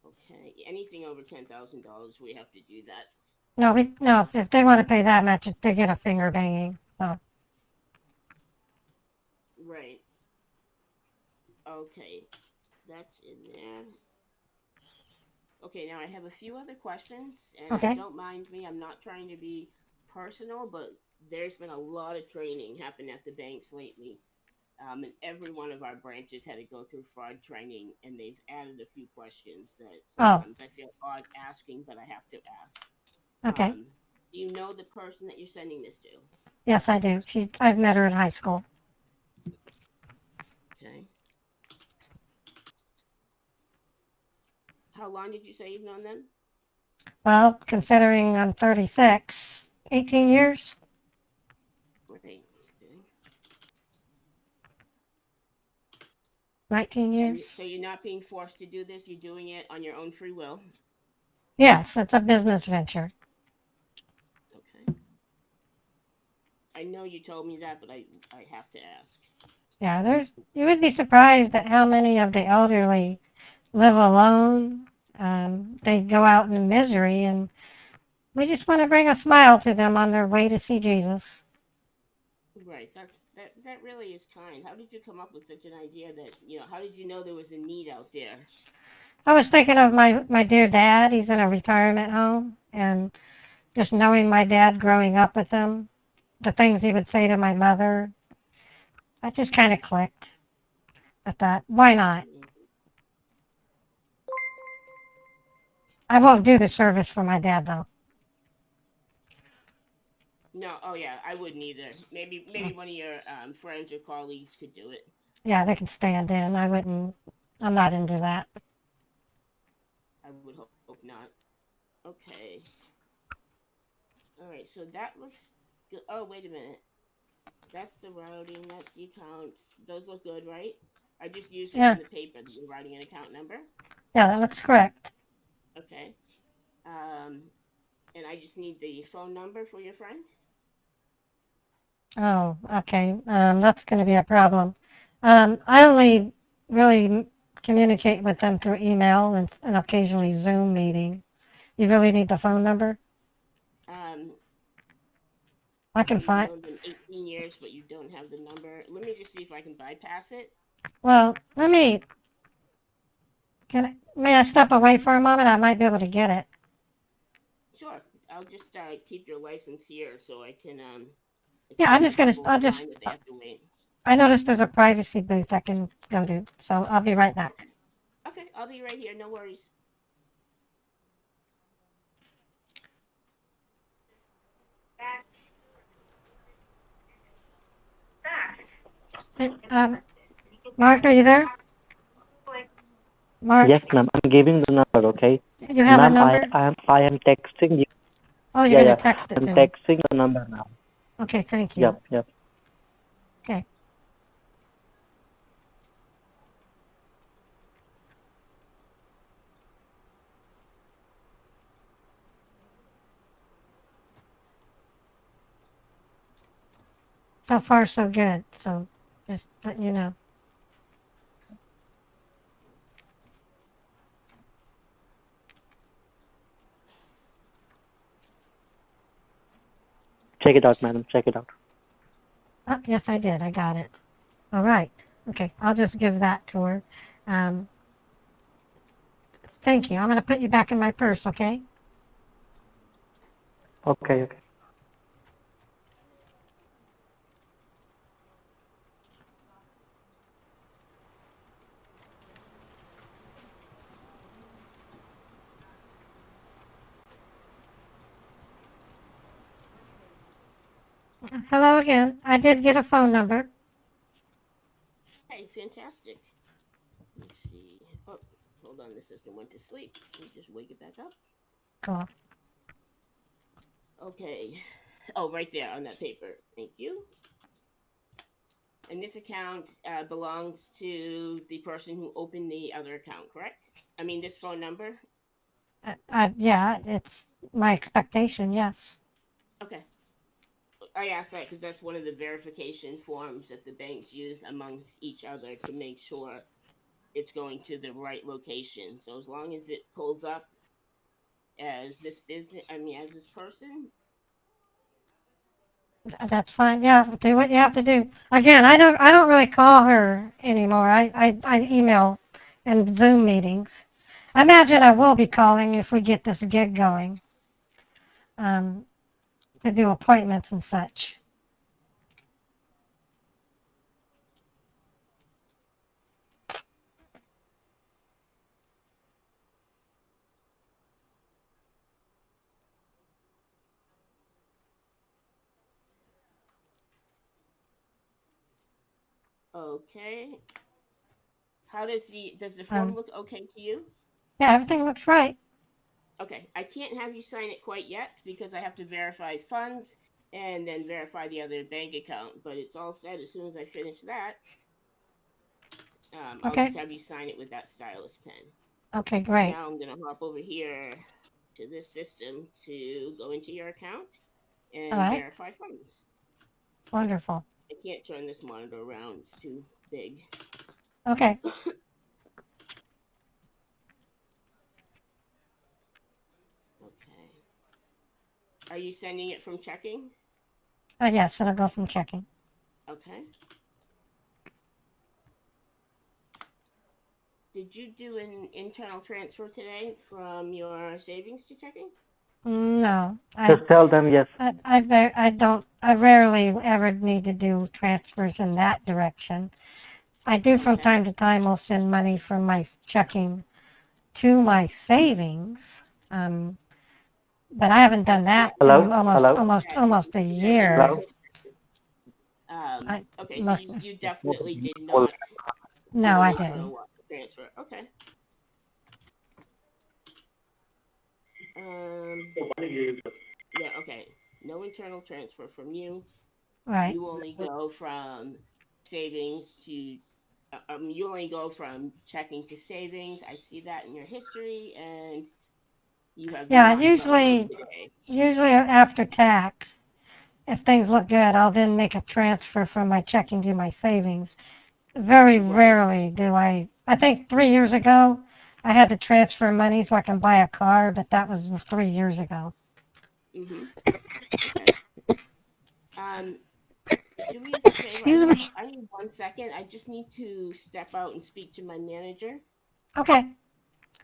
[SPEAKER 5] Okay. Anything over $10,000, we have to do that.
[SPEAKER 20] No, if they want to pay that much, they get a finger banging. So.
[SPEAKER 5] Right. Okay. That's in there. Okay, now I have a few other questions, and don't mind me, I'm not trying to be personal, but there's been a lot of training happening at the banks lately. And every one of our branches had to go through fraud training, and they've added a few questions that sometimes I feel odd asking, but I have to ask.
[SPEAKER 20] Okay.
[SPEAKER 5] Do you know the person that you're sending this to?
[SPEAKER 20] Yes, I do. I've met her in high school.
[SPEAKER 5] Okay. How long did you say you've known them?
[SPEAKER 20] Well, considering I'm 36, 18 years.
[SPEAKER 5] Right. Okay.
[SPEAKER 20] 19 years.
[SPEAKER 5] And so you're not being forced to do this, you're doing it on your own free will?
[SPEAKER 20] Yes, it's a business venture.
[SPEAKER 5] Okay. I know you told me that, but I have to ask.
[SPEAKER 20] Yeah, you would be surprised at how many of the elderly live alone. They go out in misery, and we just want to bring a smile to them on their way to see Jesus.
[SPEAKER 5] Right. That really is kind. How did you come up with such an idea that, how did you know there was a need out there?
[SPEAKER 20] I was thinking of my dear dad. He's in a retirement home, and just knowing my dad growing up with him, the things he would say to my mother, that just kind of clicked. I thought, why not? I won't do the service for my dad though.
[SPEAKER 5] No, oh yeah, I wouldn't either. Maybe one of your friends or colleagues could do it.
[SPEAKER 20] Yeah, they can stand in. I wouldn't. I'm not into that.
[SPEAKER 5] I would hope not. Okay. All right, so that looks good. Oh, wait a minute. That's the routing. That's the accounts. Those look good, right? I just used it
[SPEAKER 20] Yeah.
[SPEAKER 5] from the paper. The routing and account number.
[SPEAKER 20] Yeah, that looks correct.
[SPEAKER 5] Okay. And I just need the phone number for your friend.
[SPEAKER 20] Oh, okay. That's going to be a problem. I only really communicate with them through email and occasionally Zoom meeting. You really need the phone number? I can find.
[SPEAKER 5] You've known them 18 years, but you don't have the number. Let me just see if I can bypass it.
[SPEAKER 20] Well, may I step away for a moment? I might be able to get it.
[SPEAKER 5] Sure. I'll just keep your license here so I can.
[SPEAKER 20] Yeah, I'm just gonna. I'll just.
[SPEAKER 5] If they have to wait.
[SPEAKER 20] I noticed there's a privacy booth I can go to, so I'll be right back.
[SPEAKER 5] Okay, I'll be right here. No worries.
[SPEAKER 20] Hey, Mark, are you there? Mark?
[SPEAKER 4] Yes, ma'am. I'm giving the number, okay?
[SPEAKER 20] You have a
[SPEAKER 4] Ma'am,
[SPEAKER 20] number?
[SPEAKER 4] I am texting you.
[SPEAKER 20] Oh, you're gonna text it
[SPEAKER 4] I'm
[SPEAKER 20] to me.
[SPEAKER 4] texting the number now.
[SPEAKER 20] Okay, thank you.
[SPEAKER 4] Yep.
[SPEAKER 20] Okay. So far, so good. So, just letting you know.
[SPEAKER 4] Check it out, madam. Check it out.
[SPEAKER 20] Oh, yes, I did. I got it. All right. Okay, I'll just give that to her. Thank you. I'm going to put you back in my purse, okay?
[SPEAKER 4] Okay.
[SPEAKER 20] Hello again. I did get a phone number.
[SPEAKER 5] Hey, fantastic. Let's see. Oh, hold on. The system went to sleep. Let me just wake it back up.
[SPEAKER 20] Cool.
[SPEAKER 5] Okay. Oh, right there on that paper. Thank you. And this account belongs to the person who opened the other account, correct? I mean, this phone number?
[SPEAKER 20] Yeah, it's my expectation, yes.
[SPEAKER 5] Okay. I asked that because that's one of the verification forms that the banks use amongst each other to make sure it's going to the right location. So as long as it pulls up as this as this person.
[SPEAKER 20] That's fine. Yeah, do what you have to do. Again, I don't really call her anymore. I email and Zoom meetings. I imagine I will be calling if we get this gig going. To do appointments and such.
[SPEAKER 5] Okay. How does the form look okay to you?
[SPEAKER 20] Yeah, everything looks right.
[SPEAKER 5] Okay, I can't have you sign it quite yet because I have to verify funds and then verify the other bank account. But it's all set. As soon as I finish that, I'll just have you sign it with that stylus pen.
[SPEAKER 20] Okay, great.
[SPEAKER 5] Now I'm gonna hop over here to this system to go into your account and verify funds.
[SPEAKER 20] Wonderful.
[SPEAKER 5] I can't turn this monitor around; it's too big.
[SPEAKER 20] Okay.
[SPEAKER 5] Are you sending it from checking?
[SPEAKER 20] Yes, it'll go from checking.
[SPEAKER 5] Okay. Did you do an internal transfer today from your savings to checking?
[SPEAKER 20] No,
[SPEAKER 4] Just tell them yes.
[SPEAKER 20] I rarely ever need to do transfers in that direction. I do from
[SPEAKER 5] Okay.
[SPEAKER 20] time to time. I'll send money from my checking to my savings, but I haven't done that in
[SPEAKER 4] Hello? Hello?
[SPEAKER 20] almost a year.
[SPEAKER 4] Hello?
[SPEAKER 5] Okay, so
[SPEAKER 20] Must
[SPEAKER 5] you definitely did not do
[SPEAKER 20] No,
[SPEAKER 5] an
[SPEAKER 20] I
[SPEAKER 5] internal
[SPEAKER 20] didn't.
[SPEAKER 5] transfer. Okay. Yeah, okay. No internal transfer from you.
[SPEAKER 20] Right.
[SPEAKER 5] You only go from savings to you only go from checking to savings. I see that in your history, and you have
[SPEAKER 20] Yeah,
[SPEAKER 5] not done one today.
[SPEAKER 20] usually after tax, if things look good, I'll then make a transfer from my checking to my savings. Very rarely do I think 3 years ago, I had to transfer money so I can buy a car, but that was 3 years ago.
[SPEAKER 5] Okay. Do me a favor.
[SPEAKER 20] Excuse me.
[SPEAKER 5] I need 1 second. I just need to step out and speak to my manager.
[SPEAKER 20] Okay.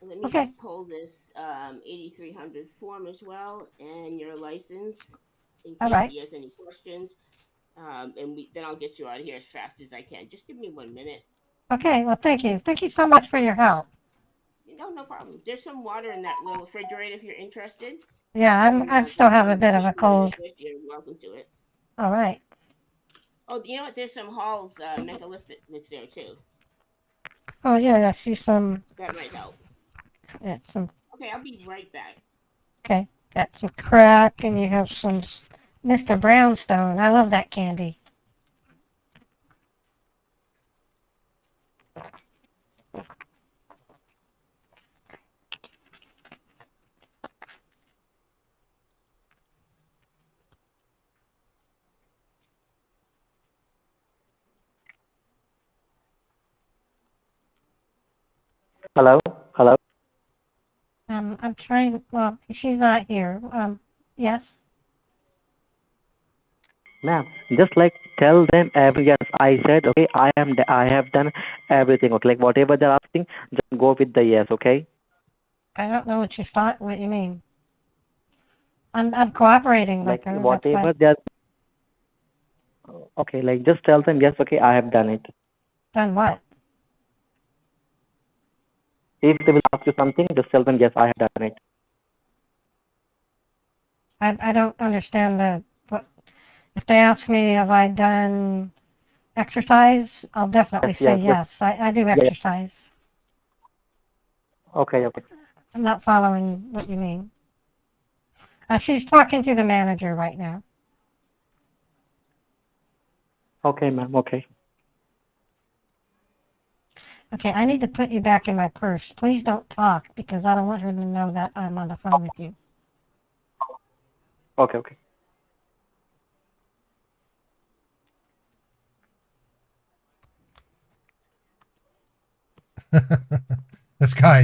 [SPEAKER 5] Let me
[SPEAKER 20] Okay.
[SPEAKER 5] just pull this 8300 form as well and your license in
[SPEAKER 20] All
[SPEAKER 5] case
[SPEAKER 20] right.
[SPEAKER 5] he has any questions. And then I'll get you out of here as fast as I can. Just give me 1 minute.
[SPEAKER 20] Okay, well, thank you. Thank you so much for your help.
[SPEAKER 5] No problem. There's some water in that little refrigerator if you're interested.
[SPEAKER 20] Yeah, I still have a bit of a cold.
[SPEAKER 5] You're welcome to it.
[SPEAKER 20] All right.
[SPEAKER 5] Oh, you know what? There's some Hall's Mentolithics there too.
[SPEAKER 20] Oh, yeah, I see some.
[SPEAKER 5] That might help.
[SPEAKER 20] Yeah, some.
[SPEAKER 5] Okay, I'll be right back.
[SPEAKER 20] Okay, got some crack, and you have some Mr. Brownstone. I love that candy.
[SPEAKER 4] Hello? Hello?
[SPEAKER 20] I'm trying. Well, she's not here. Yes.
[SPEAKER 4] Ma'am, just like tell them every yes. I said okay. I have done everything. Okay, like whatever they're asking, just go with the yes. Okay.
[SPEAKER 20] I don't know what you mean. I'm cooperating with
[SPEAKER 4] Like
[SPEAKER 20] her. That's
[SPEAKER 4] whatever
[SPEAKER 20] why.
[SPEAKER 4] they're okay. Like just tell them yes. Okay, I have done it.
[SPEAKER 20] Done what?
[SPEAKER 4] If they will ask you something, just tell them yes. I have done it.
[SPEAKER 20] I don't understand what. If they ask me have I done exercise, I'll definitely say yes. I do exercise.
[SPEAKER 4] Okay. Okay.
[SPEAKER 20] I'm not following what you mean. She's talking to the manager right now.
[SPEAKER 4] Okay, ma'am. Okay.
[SPEAKER 20] Okay, I need to put you back in my purse. Please don't talk because I don't want her to know that I'm on the phone with you.
[SPEAKER 4] Okay. Okay.
[SPEAKER 1] This guy.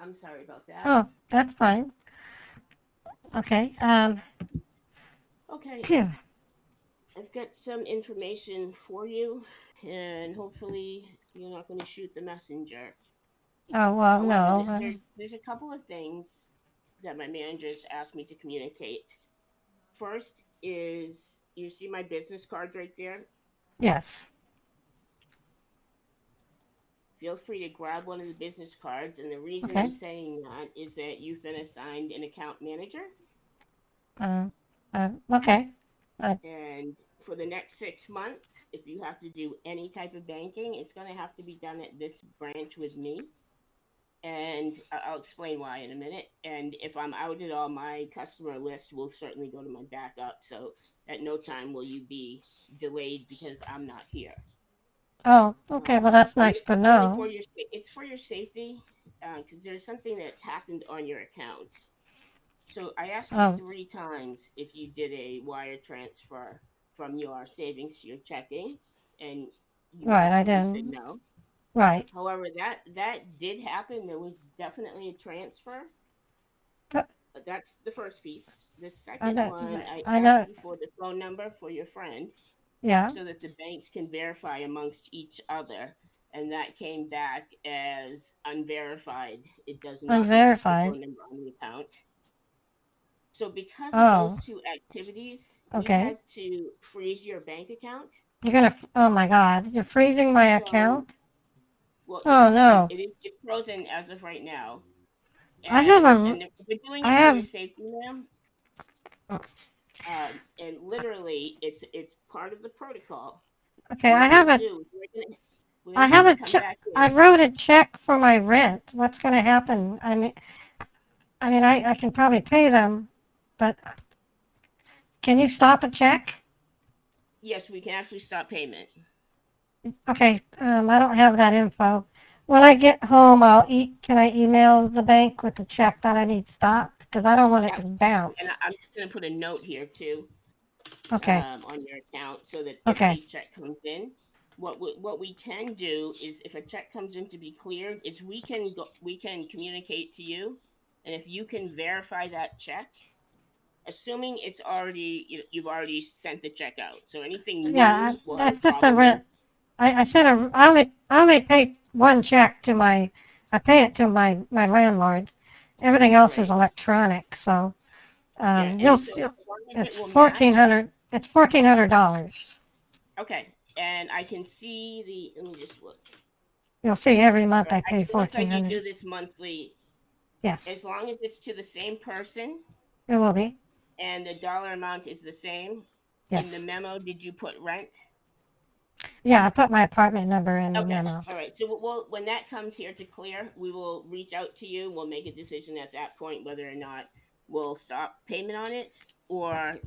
[SPEAKER 5] I'm sorry about that.
[SPEAKER 20] Oh, that's fine. Okay.
[SPEAKER 5] Okay.
[SPEAKER 20] Phew.
[SPEAKER 5] I've got some information for you, and hopefully you're not going to shoot the messenger.
[SPEAKER 20] Oh, well,
[SPEAKER 5] However,
[SPEAKER 20] no.
[SPEAKER 5] there's a couple of things that my managers asked me to communicate. First is you see my business card right there?
[SPEAKER 20] Yes.
[SPEAKER 5] Feel free to grab one of the business cards, and the reason
[SPEAKER 20] Okay.
[SPEAKER 5] I'm saying that is that you've been assigned an account manager.
[SPEAKER 20] Okay.
[SPEAKER 5] And for the next 6 months, if you have to do any type of banking, it's going to have to be done at this branch with me. And I'll explain why in a minute. And if I'm out at all, my customer list will certainly go to my backup. So at no time will you be delayed because I'm not here.
[SPEAKER 20] Oh, okay. Well, that's nice to know.
[SPEAKER 5] It's for your safety because there's something that happened on your account. So I asked you 3 times if you did a wire transfer from your savings to your checking, and you
[SPEAKER 20] Right, I
[SPEAKER 5] said
[SPEAKER 20] didn't.
[SPEAKER 5] no.
[SPEAKER 20] Right.
[SPEAKER 5] However, that did happen. There was definitely a transfer. That's the first piece. The second one, I asked you for the phone number for your friend.
[SPEAKER 20] Yeah.
[SPEAKER 5] So that the banks can verify amongst each other. And that came back as unverified. It does not match the phone number on the account. So because of those 2 activities, we had to freeze your bank account.
[SPEAKER 20] You're gonna, oh my God, you're freezing my account?
[SPEAKER 5] Well,
[SPEAKER 20] oh no.
[SPEAKER 5] it's frozen as of right now.
[SPEAKER 20] I have a,
[SPEAKER 5] and we're doing it for your safety, ma'am. And literally, it's part of the protocol.
[SPEAKER 20] Okay, I have a, I have a check. I wrote a check for my rent. What's going to happen? I mean, I can probably pay them, but can you stop a check?
[SPEAKER 5] Yes, we can actually stop payment.
[SPEAKER 20] Okay, I don't have that info. When I get home, can I email the bank with the check that I need stopped? Because I don't want it to bounce.
[SPEAKER 5] And I'm just going to put a note here too.
[SPEAKER 20] Okay.
[SPEAKER 5] On your account so that if a check comes in, what we can do is if a check comes in to be cleared, is we can communicate to you, and if you can verify that check, assuming it's already you've already sent the check out, so anything new
[SPEAKER 20] that's just the rent. I only pay one check to I pay it to my landlord. Everything else is electronic, so it's $1,400. It's $1,400.
[SPEAKER 5] Okay, and I can see let me just look.
[SPEAKER 20] You'll see every month I pay
[SPEAKER 5] $1,400. It looks like you do
[SPEAKER 20] $1,400.
[SPEAKER 5] this monthly.
[SPEAKER 20] Yes.
[SPEAKER 5] As long as it's to the same person.
[SPEAKER 20] It will be.
[SPEAKER 5] And the dollar amount is the same.
[SPEAKER 20] Yes.
[SPEAKER 5] In the memo, did you put rent?
[SPEAKER 20] Yeah, I put my apartment number in the memo.
[SPEAKER 5] All right. So when that comes here to clear, we will reach out to you. We'll make a decision at that point whether or not we'll stop payment on it or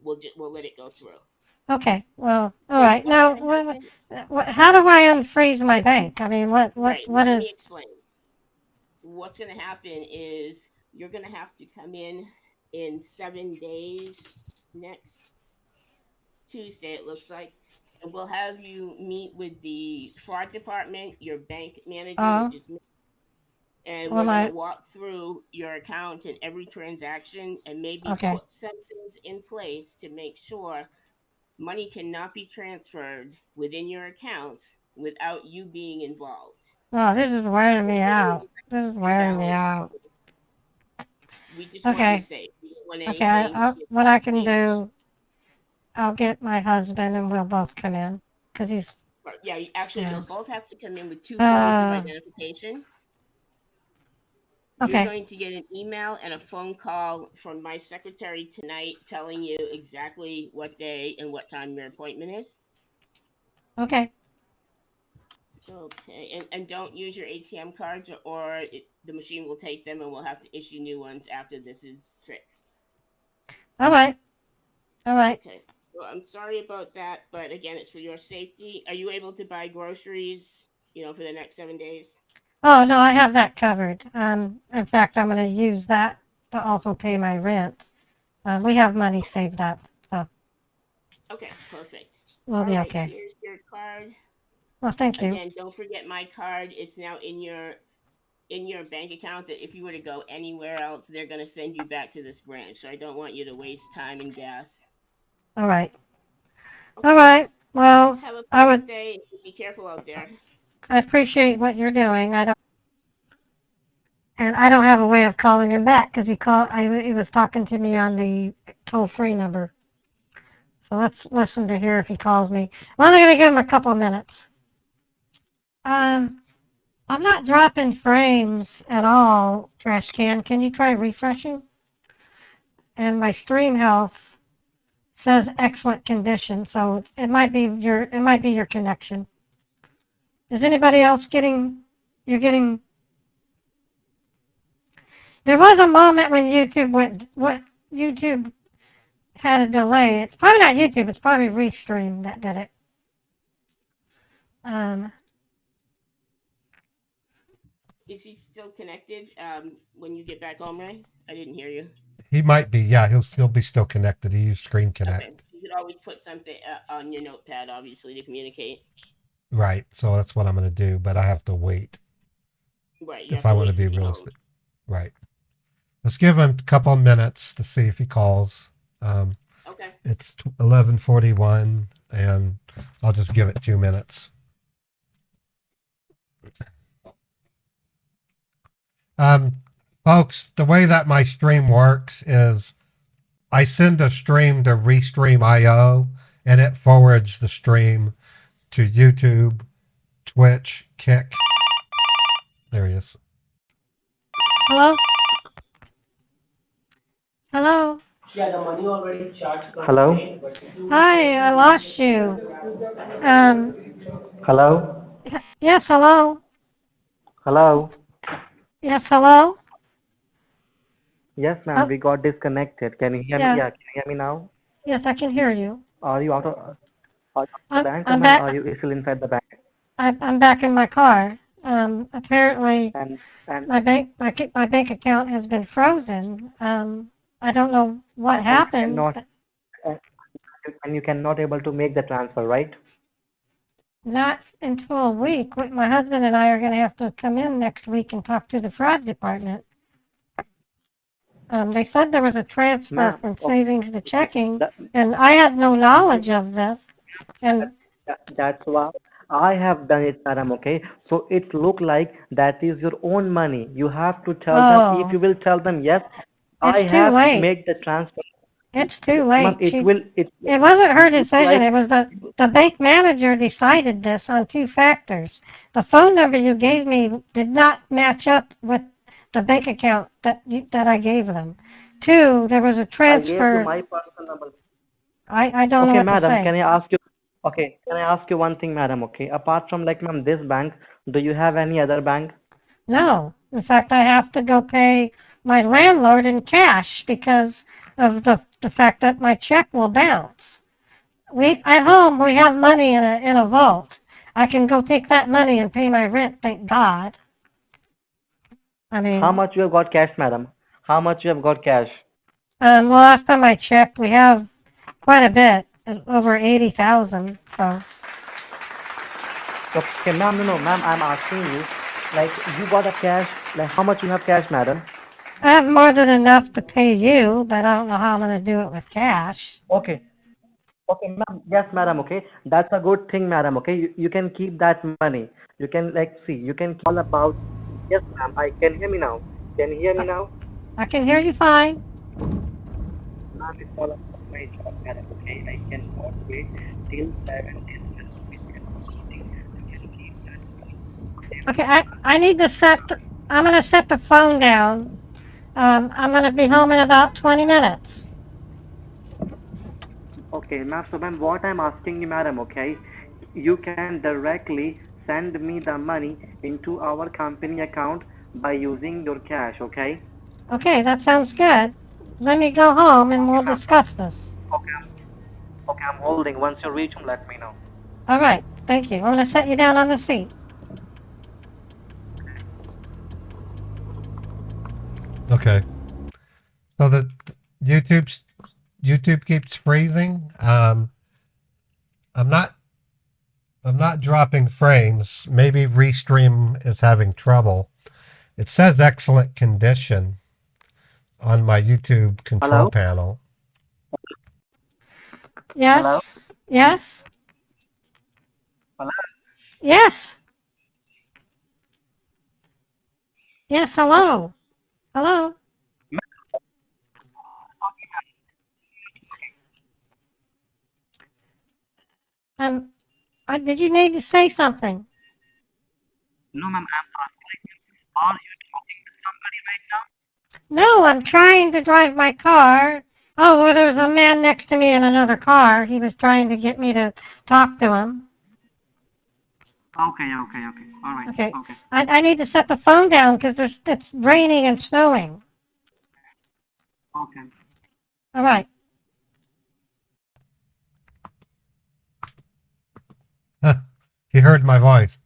[SPEAKER 5] we'll let it go through.
[SPEAKER 20] Okay. Well, all right. Now, how do I unfreeze my bank? I mean, what
[SPEAKER 5] Let
[SPEAKER 20] is?
[SPEAKER 5] me explain. What's going to happen is you're going to have to come in 7 days next Tuesday, it looks like. And we'll have you meet with the fraud department, your bank manager, which is me. And we're going to walk through your account and every transaction and maybe put some things in place to make sure money cannot be transferred within your accounts without you being involved.
[SPEAKER 20] Oh, this is wearing me out. This is wearing me out.
[SPEAKER 5] We just want to say,
[SPEAKER 20] what I can do, I'll get my husband and we'll both come in because he's.
[SPEAKER 5] Yeah, actually, you'll both have to come in with 2 forms of identification. You're going to get an email and a phone call from my secretary tonight telling you exactly what day and what time your appointment is.
[SPEAKER 20] Okay.
[SPEAKER 5] Okay, and don't use your ATM cards or the machine will take them and we'll have to issue new ones after this is fixed.
[SPEAKER 20] All right.
[SPEAKER 5] Okay. Well, I'm sorry about that, but again, it's for your safety. Are you able to buy groceries, for the next 7 days?
[SPEAKER 20] Oh, no, I have that covered. In fact, I'm going to use that to also pay my rent. We have money saved up, so.
[SPEAKER 5] Okay, perfect.
[SPEAKER 20] We'll be okay.
[SPEAKER 5] Here's your card.
[SPEAKER 20] Well, thank you.
[SPEAKER 5] Again, don't forget my card. It's now in your in your bank account that if you were to go anywhere else, they're going to send you back to this branch. So I don't want you to waste time and gas.
[SPEAKER 20] All right. All right. Well,
[SPEAKER 5] Have a
[SPEAKER 20] I
[SPEAKER 5] pleasant
[SPEAKER 20] would.
[SPEAKER 5] day. Be careful out there.
[SPEAKER 20] I appreciate what you're doing. And I don't have a way of calling him back because he was talking to me on the toll-free number. So let's listen to hear if he calls me. I'm only going to give him a couple of minutes. I'm not dropping frames at all, Trash Can. Can you try refreshing? And my stream health says excellent condition, so it might be your connection. Is anybody else getting? There was a moment when YouTube had a delay. It's probably not YouTube. It's probably Restream that did it.
[SPEAKER 5] Is he still connected when you get back home, Ray? I didn't hear you.
[SPEAKER 1] He might be. Yeah, he'll be still connected. He used Screen Connect.
[SPEAKER 5] Okay. You could always put something on your notepad, obviously, to communicate.
[SPEAKER 1] Right. So that's what I'm going to do, but I have to wait.
[SPEAKER 5] Right.
[SPEAKER 1] If I want to be realistic. Right. Let's give him a couple of minutes to see if he calls.
[SPEAKER 5] Okay.
[SPEAKER 1] It's 11:41, and I'll just give it 2 minutes. Folks, the way that my stream works is I send a stream to Restream.io, and it forwards the stream to YouTube, Twitch, Kick. There he is.
[SPEAKER 20] Hello? Hello?
[SPEAKER 4] Hello?
[SPEAKER 20] Hi, I lost you.
[SPEAKER 4] Hello?
[SPEAKER 20] Yes, hello?
[SPEAKER 4] Hello?
[SPEAKER 20] Yes, hello?
[SPEAKER 4] Yes, ma'am, we got disconnected. Can you hear
[SPEAKER 20] Yeah.
[SPEAKER 4] me? Yeah, can you hear me now?
[SPEAKER 20] Yes, I can hear you.
[SPEAKER 4] Are you out of the bank,
[SPEAKER 20] I'm
[SPEAKER 4] or
[SPEAKER 20] back.
[SPEAKER 4] are you still inside the bank?
[SPEAKER 20] I'm back in my car. Apparently,
[SPEAKER 4] And
[SPEAKER 20] my bank account has been frozen. I don't know what happened.
[SPEAKER 4] And you cannot able to make the transfer, right?
[SPEAKER 20] Not until a week. My husband and I are going to have to come in next week and talk to the fraud department. They said there was a transfer from savings to checking, and I had no knowledge of this. And
[SPEAKER 4] That's why I have done it, madam, okay? So it look like that is your own money. You have to tell them, if you will tell them, yes, I
[SPEAKER 20] It's too
[SPEAKER 4] have
[SPEAKER 20] late.
[SPEAKER 4] made the transfer.
[SPEAKER 20] It's too late.
[SPEAKER 4] Ma'am,
[SPEAKER 20] It wasn't her decision.
[SPEAKER 4] like-
[SPEAKER 20] It was the bank manager decided this on two factors. The phone number you gave me did not match up with the bank account that I gave them. Two, there was a
[SPEAKER 4] I gave
[SPEAKER 20] transfer.
[SPEAKER 4] you my personal number.
[SPEAKER 20] I don't know
[SPEAKER 4] Okay,
[SPEAKER 20] what to
[SPEAKER 4] madam,
[SPEAKER 20] say.
[SPEAKER 4] can I ask you one thing, madam, okay? Apart from like, ma'am, this bank, do you have any other bank?
[SPEAKER 20] No. In fact, I have to go pay my landlord in cash because of the fact that my check will bounce. At home, we have money in a vault. I can go take that money and pay my rent, thank God. I mean,
[SPEAKER 4] How much you have got cash, madam? How much you have got cash?
[SPEAKER 20] well, last time I checked, we have quite a bit, over 80,000. So,
[SPEAKER 4] Okay, ma'am, no, ma'am, I'm asking you, like, you got a cash, like, how much you have cash, madam?
[SPEAKER 20] I have more than enough to pay you, but I don't know how I'm going to do it with cash.
[SPEAKER 4] Okay, ma'am, yes, madam, okay, that's a good thing, madam, okay, you can keep that money. You can, like, see, you can call about, yes, ma'am, I can hear me now. Can you hear me now?
[SPEAKER 20] I can hear you fine.
[SPEAKER 4] Ma'am, it's all about my job, madam, okay, I cannot wait till 7 days.
[SPEAKER 20] Okay, I need to I'm going to set the phone down. I'm going to be home in about 20 minutes.
[SPEAKER 4] Okay, ma'am, so ma'am, what I'm asking you, madam, okay, you can directly send me the money into our company account by using your cash, okay?
[SPEAKER 20] Okay, that sounds good. Let me go home and we'll discuss this.
[SPEAKER 4] Okay, I'm holding. Once you reach home, let me know.
[SPEAKER 20] All right, thank you. I'm going to set you down on the seat.
[SPEAKER 1] Okay. So the YouTube keeps freezing. I'm not dropping frames. Maybe Restream is having trouble. It says excellent condition on my YouTube control
[SPEAKER 4] Hello?
[SPEAKER 1] panel.
[SPEAKER 20] Yes.
[SPEAKER 4] Hello?
[SPEAKER 20] Yes.
[SPEAKER 4] Hello?
[SPEAKER 20] Yes. Yes. Hello. Hello. Um, did you need to say something?
[SPEAKER 4] No, ma'am, I'm asking, are you talking to somebody right now?
[SPEAKER 20] No, I'm trying to drive my car. Oh, well, there's a man next to me in another car. He was trying to get me to talk to him.
[SPEAKER 4] Okay. All right.
[SPEAKER 20] Okay. I need to set the phone down because it's raining and snowing.
[SPEAKER 4] Okay.
[SPEAKER 20] All right.
[SPEAKER 1] He heard my voice.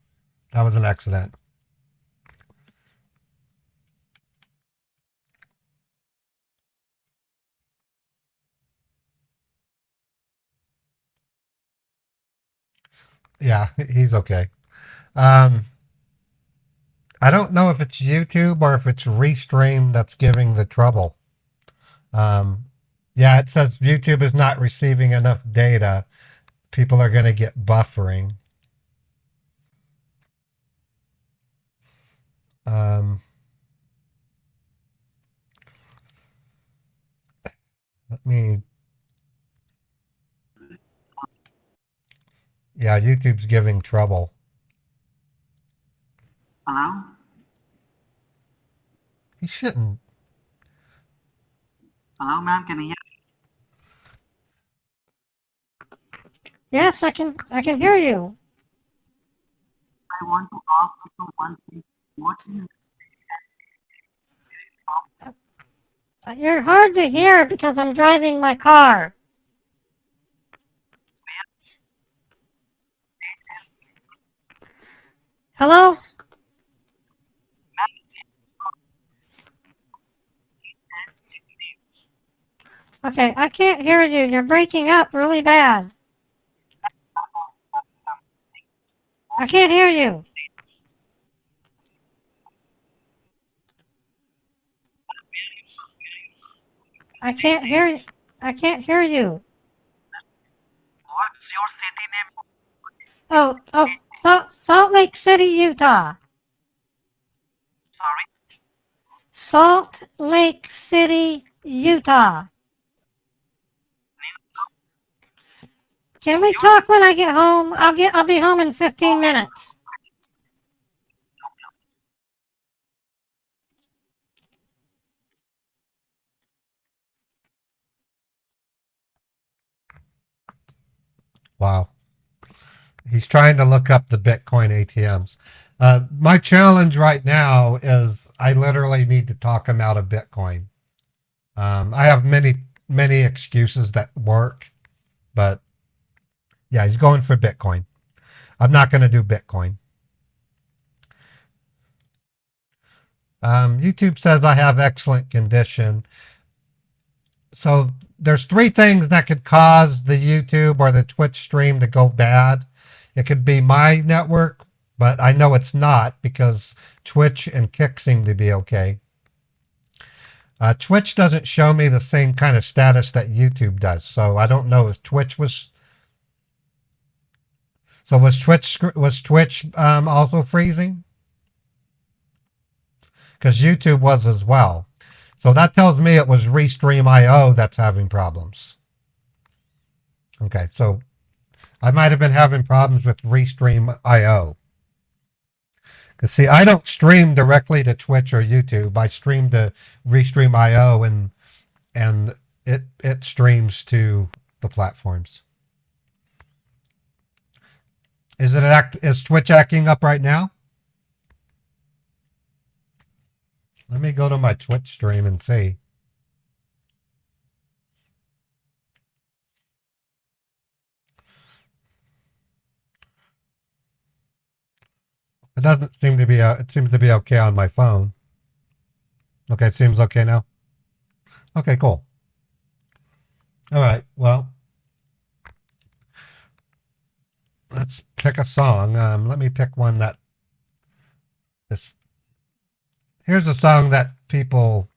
[SPEAKER 1] That was an accident. Yeah, he's okay. I don't know if it's YouTube or if it's Restream that's giving the trouble. Yeah, it says YouTube is not receiving enough data. People are going to get buffering. Let me. Yeah, YouTube's giving trouble.
[SPEAKER 4] Hello?
[SPEAKER 1] He shouldn't.
[SPEAKER 4] Hello, ma'am, can you hear me?
[SPEAKER 20] Yes, I can hear you.
[SPEAKER 4] I want to ask you one thing. What is
[SPEAKER 20] You're hard to hear because I'm driving my car. Hello? Okay, I can't hear you. You're breaking up really bad. I can't hear you. I can't hear you. I can't hear you.
[SPEAKER 4] what's your city name?
[SPEAKER 20] Salt Lake City, Utah.
[SPEAKER 4] Sorry?
[SPEAKER 20] Salt Lake City, Utah. Can we talk when I get home? I'll be home in 15 minutes.
[SPEAKER 1] Wow. He's trying to look up the Bitcoin ATMs. My challenge right now is I literally need to talk him out of Bitcoin. I have many excuses that work, but yeah, he's going for Bitcoin. I'm not going to do Bitcoin. YouTube says I have excellent condition. So there's three things that could cause the YouTube or the Twitch stream to go bad. It could be my network, but I know it's not because Twitch and Kick seem to be okay. Twitch doesn't show me the same kind of status that YouTube does, so I don't know if Twitch was. So was Twitch also freezing? Because YouTube was as well. So that tells me it was Restream.io that's having problems. Okay, so I might have been having problems with Restream.io. Because see, I don't stream directly to Twitch or YouTube. I stream to Restream.io and it streams to the platforms. Is Twitch acting up right now? Let me go to my Twitch stream and see. It doesn't seem to be it seems to be okay on my phone. Okay, it seems okay now. Okay, cool. All right, well, let's pick a song. Let me pick one that Here's a song that people,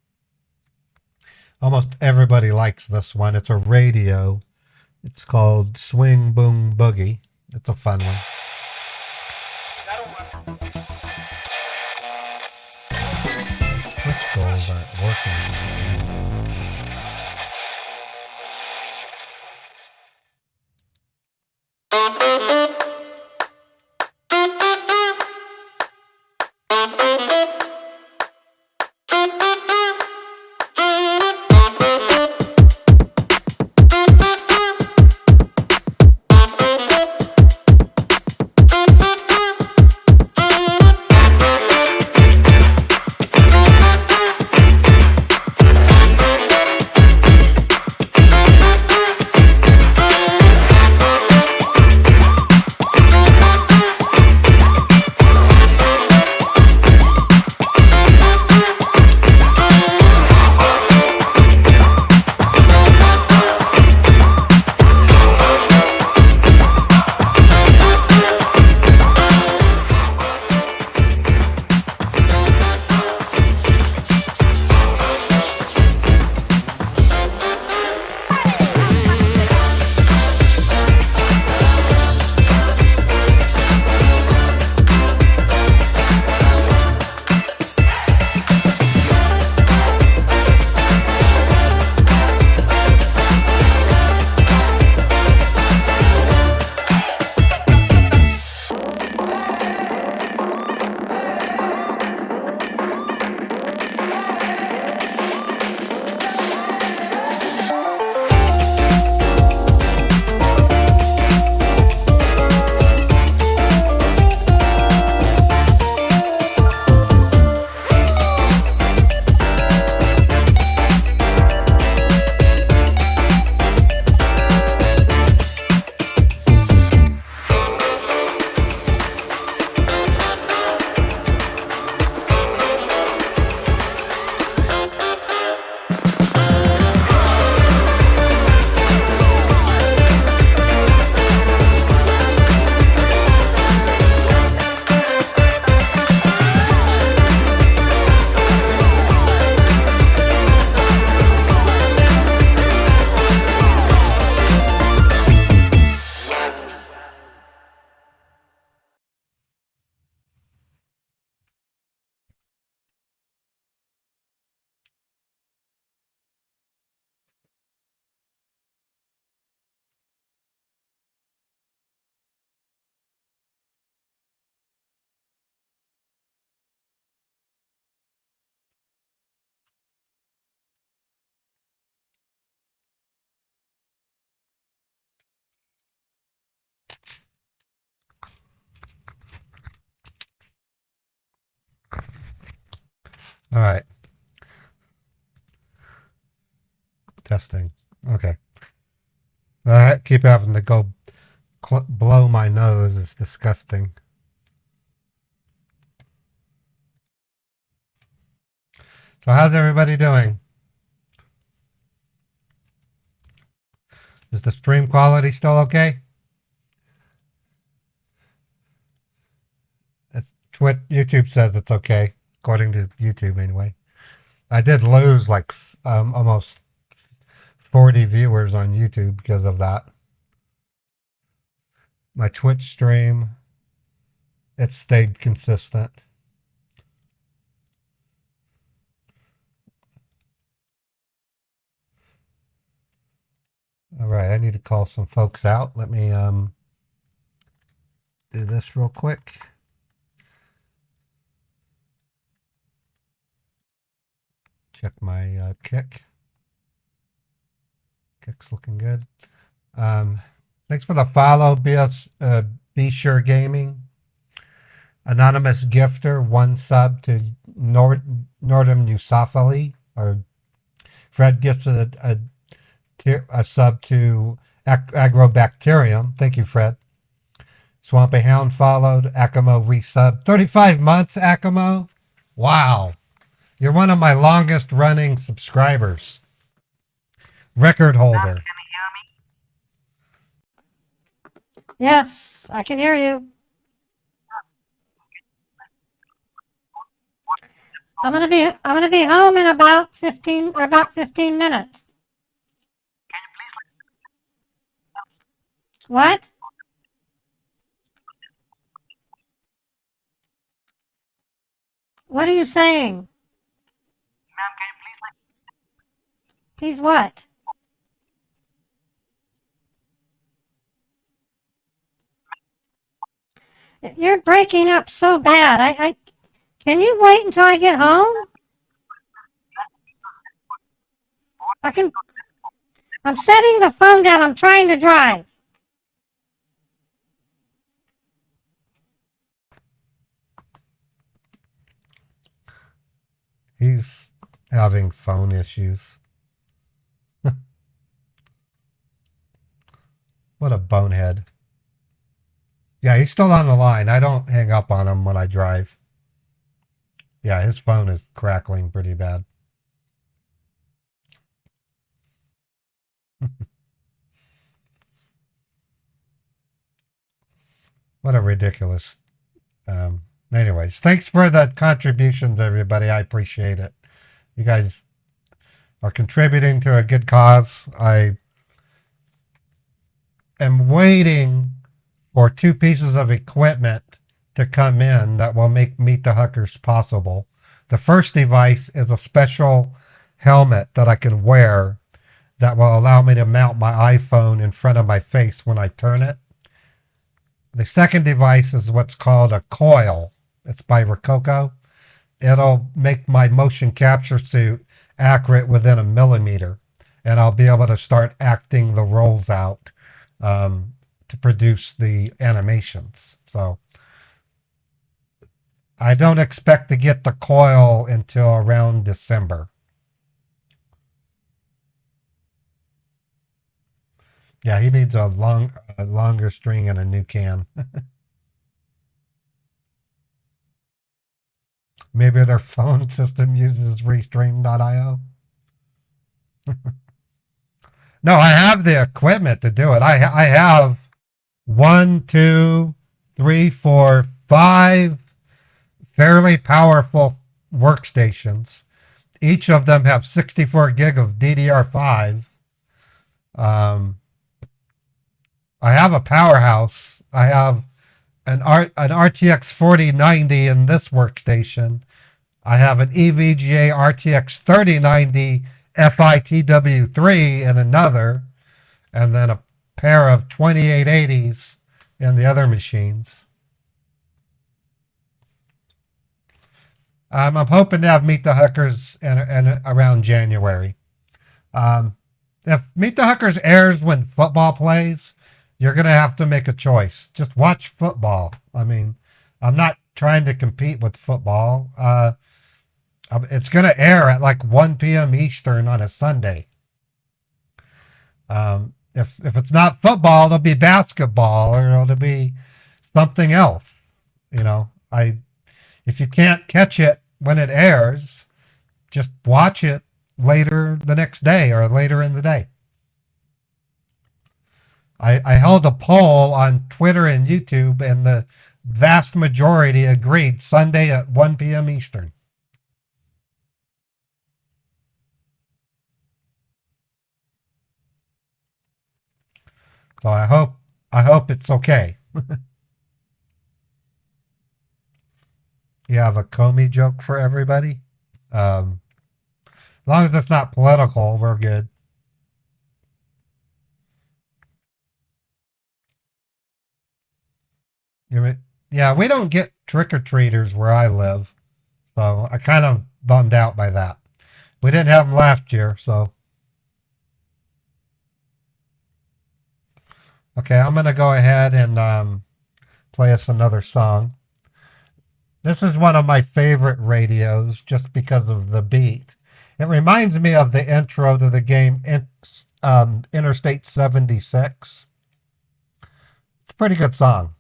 [SPEAKER 1] almost everybody likes this one. It's a radio. It's called Swing Boom Boogie. It's a fun one. Twitch goals aren't working. All right. Testing. Okay. I keep having to go blow my nose. It's disgusting. So how's everybody doing? Is the stream quality still okay? YouTube says it's okay, according to YouTube anyway. I did lose like almost 40 viewers on YouTube because of that. My Twitch stream, it stayed consistent. All right, I need to call some folks out. Let me do this real quick. Check my kick. Kick's looking good. Thanks for the follow, Be Sure Gaming. Anonymous Gifter, 1 sub to Nordum Yusafali. Or Fred gifted a sub to Agrobacterium. Thank you, Fred. Swampy Hound followed. Akamo resub. 35 months, Akamo. Wow. You're one of my longest running subscribers. Record holder.
[SPEAKER 20] Yes, I can hear you. I'm gonna be home in about 15 minutes. What? What are you saying? He's what? You're breaking up so bad. Can you wait until I get home? I'm setting the phone down. I'm trying to drive.
[SPEAKER 1] He's having phone issues. What a bonehead. Yeah, he's still on the line. I don't hang up on him when I drive. Yeah, his phone is crackling pretty bad. What a ridiculous. Anyways, thanks for the contributions, everybody. I appreciate it. You guys are contributing to a good cause. I am waiting for 2 pieces of equipment to come in that will make Meet the Huckers possible. The first device is a special helmet that I can wear that will allow me to mount my iPhone in front of my face when I turn it. The second device is what's called a coil. It's by Rococo. It'll make my motion capture suit accurate within a millimeter, and I'll be able to start acting the roles out to produce the animations. So I don't expect to get the coil until around December. Yeah, he needs a longer string and a new can. Maybe their phone system uses Restream.io. No, I have the equipment to do it. I have 1, 2, 3, 4, 5 fairly powerful workstations. Each of them have 64 gig of DDR5. I have a powerhouse. I have an RTX 4090 in this workstation. I have an EVGA RTX 3090 FITW3 in another, and then a pair of 2880s in the other machines. I'm hoping to have Meet the Huckers in around January. If Meet the Huckers airs when football plays, you're going to have to make a choice. Just watch football. I mean, I'm not trying to compete with football. It's going to air at like 1 p.m. Eastern on a Sunday. If it's not football, it'll be basketball or it'll be something else. You know, if you can't catch it when it airs, just watch it later the next day or later in the day. I held a poll on Twitter and YouTube, and the vast majority agreed Sunday at 1 p.m. Eastern. So I hope it's okay. You have a Comey joke for everybody? As long as it's not political, we're good. Yeah, we don't get trick-or-treaters where I live, so I kind of bummed out by that. We didn't have them last year, so. Okay, I'm going to go ahead and play us another song. This is one of my favorite radios just because of the beat. It reminds me of the intro to the game Interstate 76. It's a pretty good song.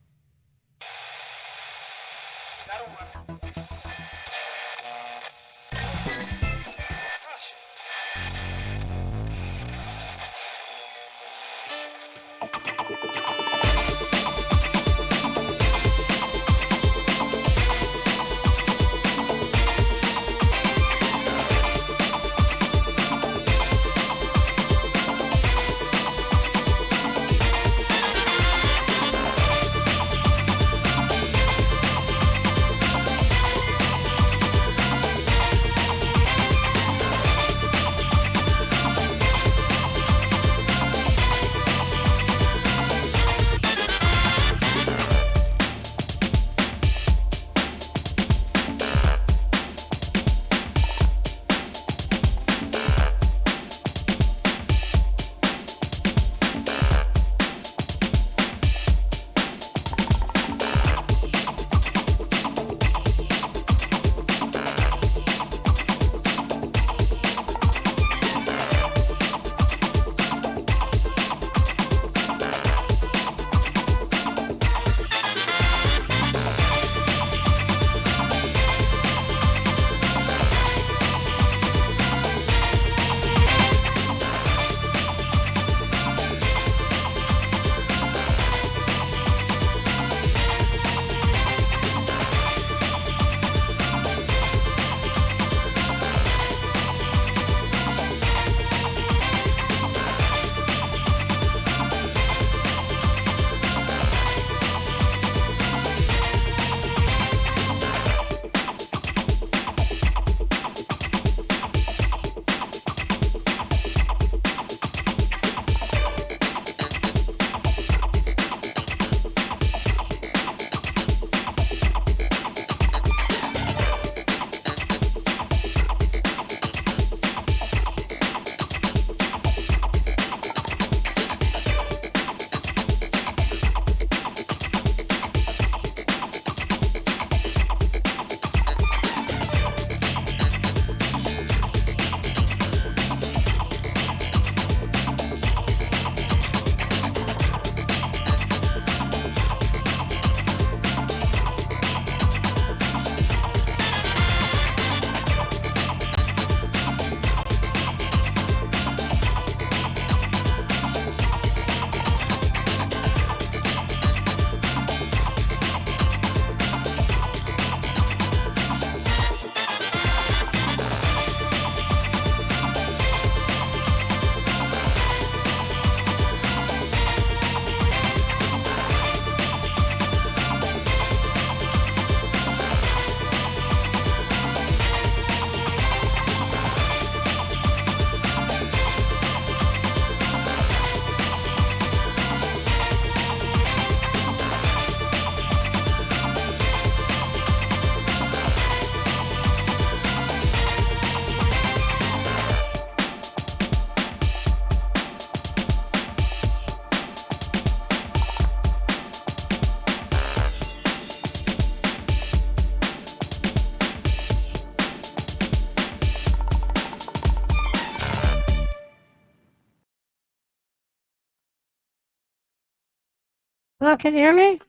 [SPEAKER 20] Hello, can you hear me?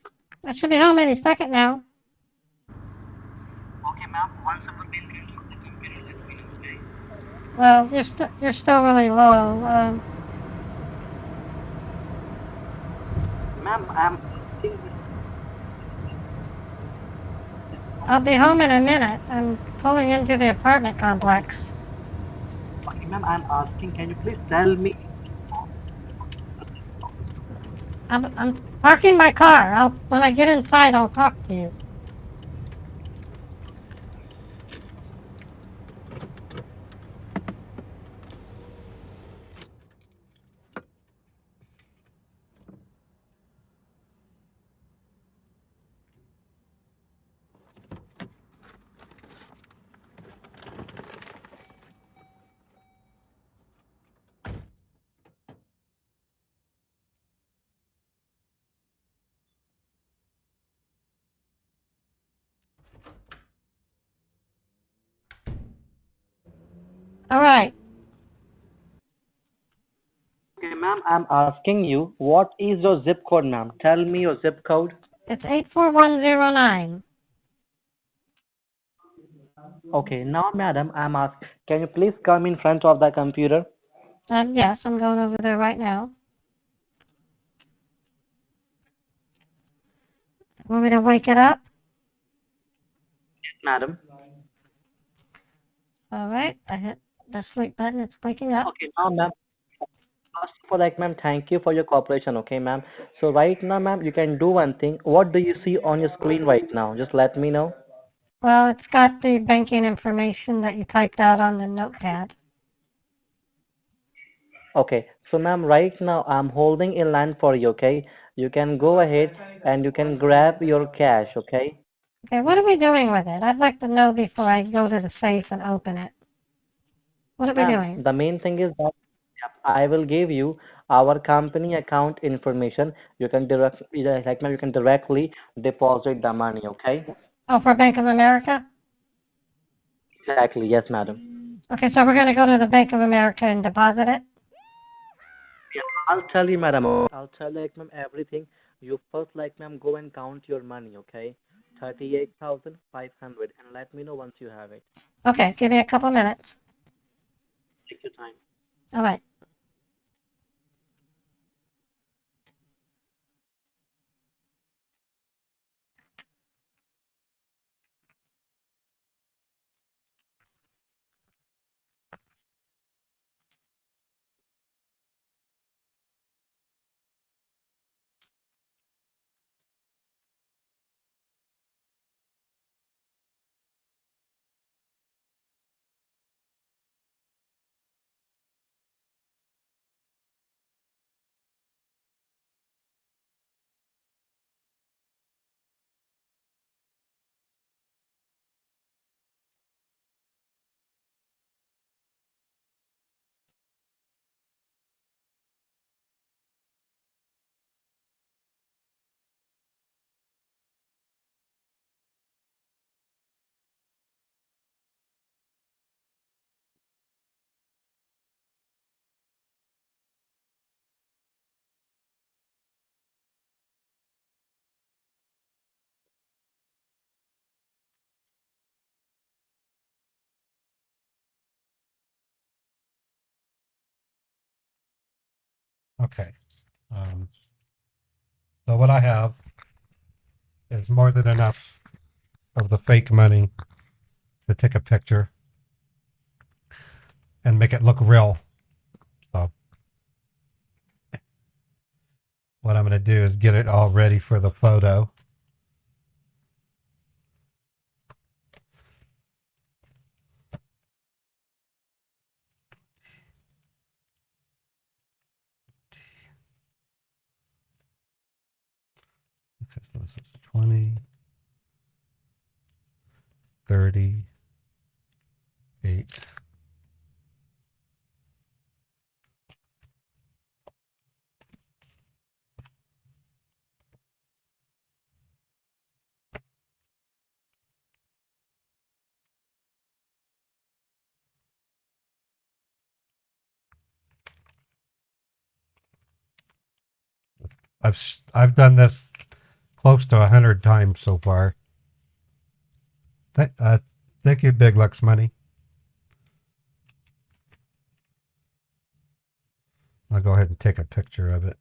[SPEAKER 20] I should be home any second now.
[SPEAKER 4] Okay, ma'am. Once the bill comes from the computer, let me know, okay?
[SPEAKER 20] Well, you're still really low.
[SPEAKER 4] Ma'am, I'm asking.
[SPEAKER 20] I'll be home in a minute. I'm pulling into the apartment complex.
[SPEAKER 4] Okay, ma'am, I'm asking. Can you please tell me?
[SPEAKER 20] I'm parking my car. When I get inside, I'll talk to you. All right.
[SPEAKER 4] Okay, ma'am, I'm asking you, what is your zip code, ma'am? Tell me your zip code.
[SPEAKER 20] It's 84109.
[SPEAKER 4] Okay, now, madam, I'm asking, can you please come in front of the computer?
[SPEAKER 20] Yes, I'm going over there right now. Want me to wake it up?
[SPEAKER 4] Madam.
[SPEAKER 20] All right. I hit the sleep button. It's waking up.
[SPEAKER 4] Okay, now, ma'am. First of all, like, ma'am, thank you for your cooperation, okay, ma'am? So right now, ma'am, you can do one thing. What do you see on your screen right now? Just let me know.
[SPEAKER 20] Well, it's got the banking information that you typed out on the notepad.
[SPEAKER 4] Okay, so ma'am, right now I'm holding a line for you, okay? You can go ahead and you can grab your cash, okay?
[SPEAKER 20] Okay, what are we doing with it? I'd like to know before I go to the safe and open it. What are we
[SPEAKER 4] Ma'am,
[SPEAKER 20] doing?
[SPEAKER 4] the main thing is that I will give you our company account information. You can like ma'am, you can directly deposit the money, okay?
[SPEAKER 20] Oh, for Bank of America?
[SPEAKER 4] Exactly, yes, madam.
[SPEAKER 20] Okay, so we're going to go to the Bank of America and deposit it?
[SPEAKER 4] Yeah, I'll tell you, madam. I'll tell you, like, ma'am, everything. You first, like, ma'am, go and count your money, okay? 38,500, and let me know once you have it.
[SPEAKER 20] Okay, give me a couple minutes.
[SPEAKER 4] Take your time.
[SPEAKER 20] All right.
[SPEAKER 1] Okay. So what I have is more than enough of the fake money to take a picture and make it look real. So what I'm going to do is get it all ready for the photo. Okay, so this is 20, 30, 8. I've done this close to 100 times so far. Thank you, Big Lux Money. I'll go ahead and take a picture of it.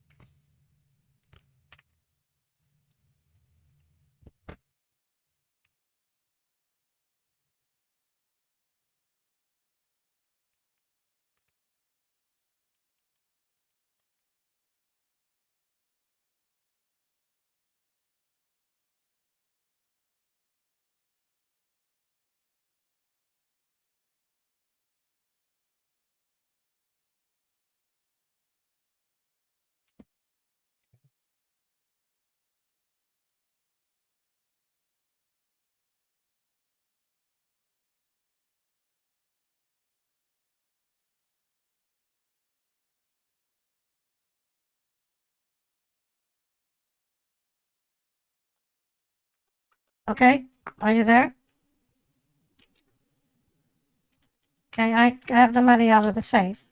[SPEAKER 20] Okay, are you there? Okay, I have the money out of the safe.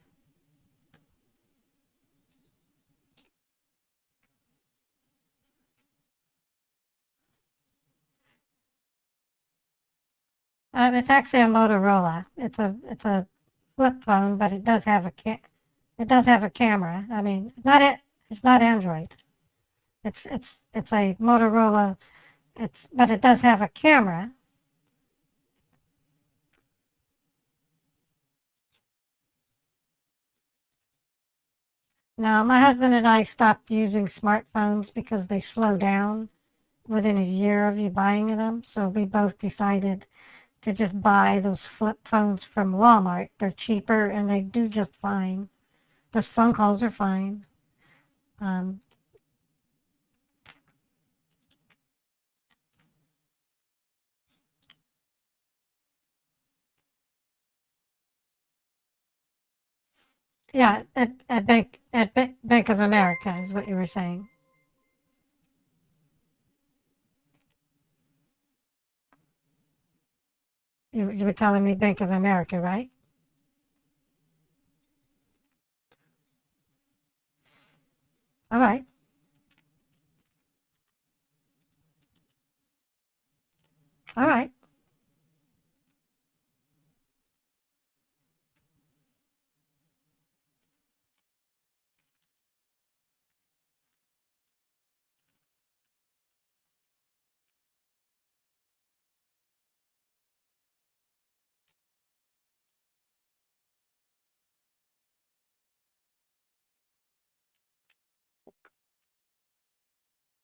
[SPEAKER 20] It's actually a Motorola. It's a flip phone, but it does have a camera. I mean, it's not Android. It's a Motorola. But it does have a camera. Now, my husband and I stopped using smartphones because they slow down within a year of you buying them. So we both decided to just buy those flip phones from Walmart. They're cheaper and they do just fine. Those phone calls are fine. Yeah, at Bank of America is what you were saying. You were telling me Bank of America, right? All right. All right.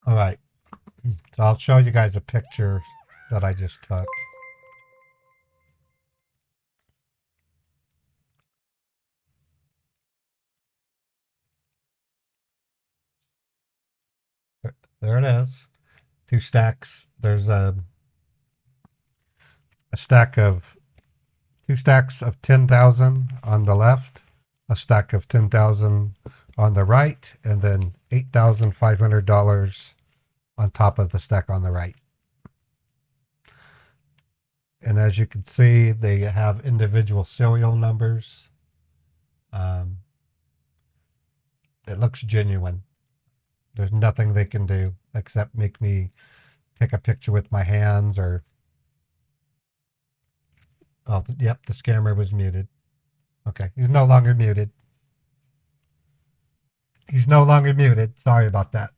[SPEAKER 1] All right. So I'll show you guys a picture that I just took. There it is. Two stacks. There's two stacks of 10,000 on the left, a stack of 10,000 on the right, and then $8,500 on top of the stack on the right. And as you can see, they have individual serial numbers. It looks genuine. There's nothing they can do except make me take a picture with my hands or... Oh, yep, the scammer was muted. Okay, he's no longer muted. He's no longer muted. Sorry about that.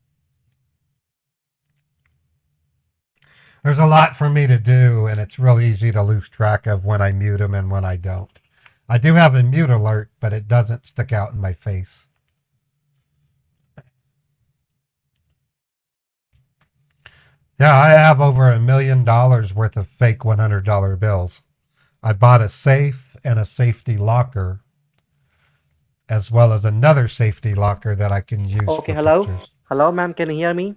[SPEAKER 1] There's a lot for me to do, and it's real easy to lose track of when I mute him and when I don't. I do have a mute alert, but it doesn't stick out in my face. Yeah, I have over $1 million worth of fake $100 bills. I bought a safe and a safety locker, as well as another safety locker that I can use
[SPEAKER 4] Okay,
[SPEAKER 1] for
[SPEAKER 4] hello?
[SPEAKER 1] pictures.
[SPEAKER 4] Hello, ma'am, can you hear me?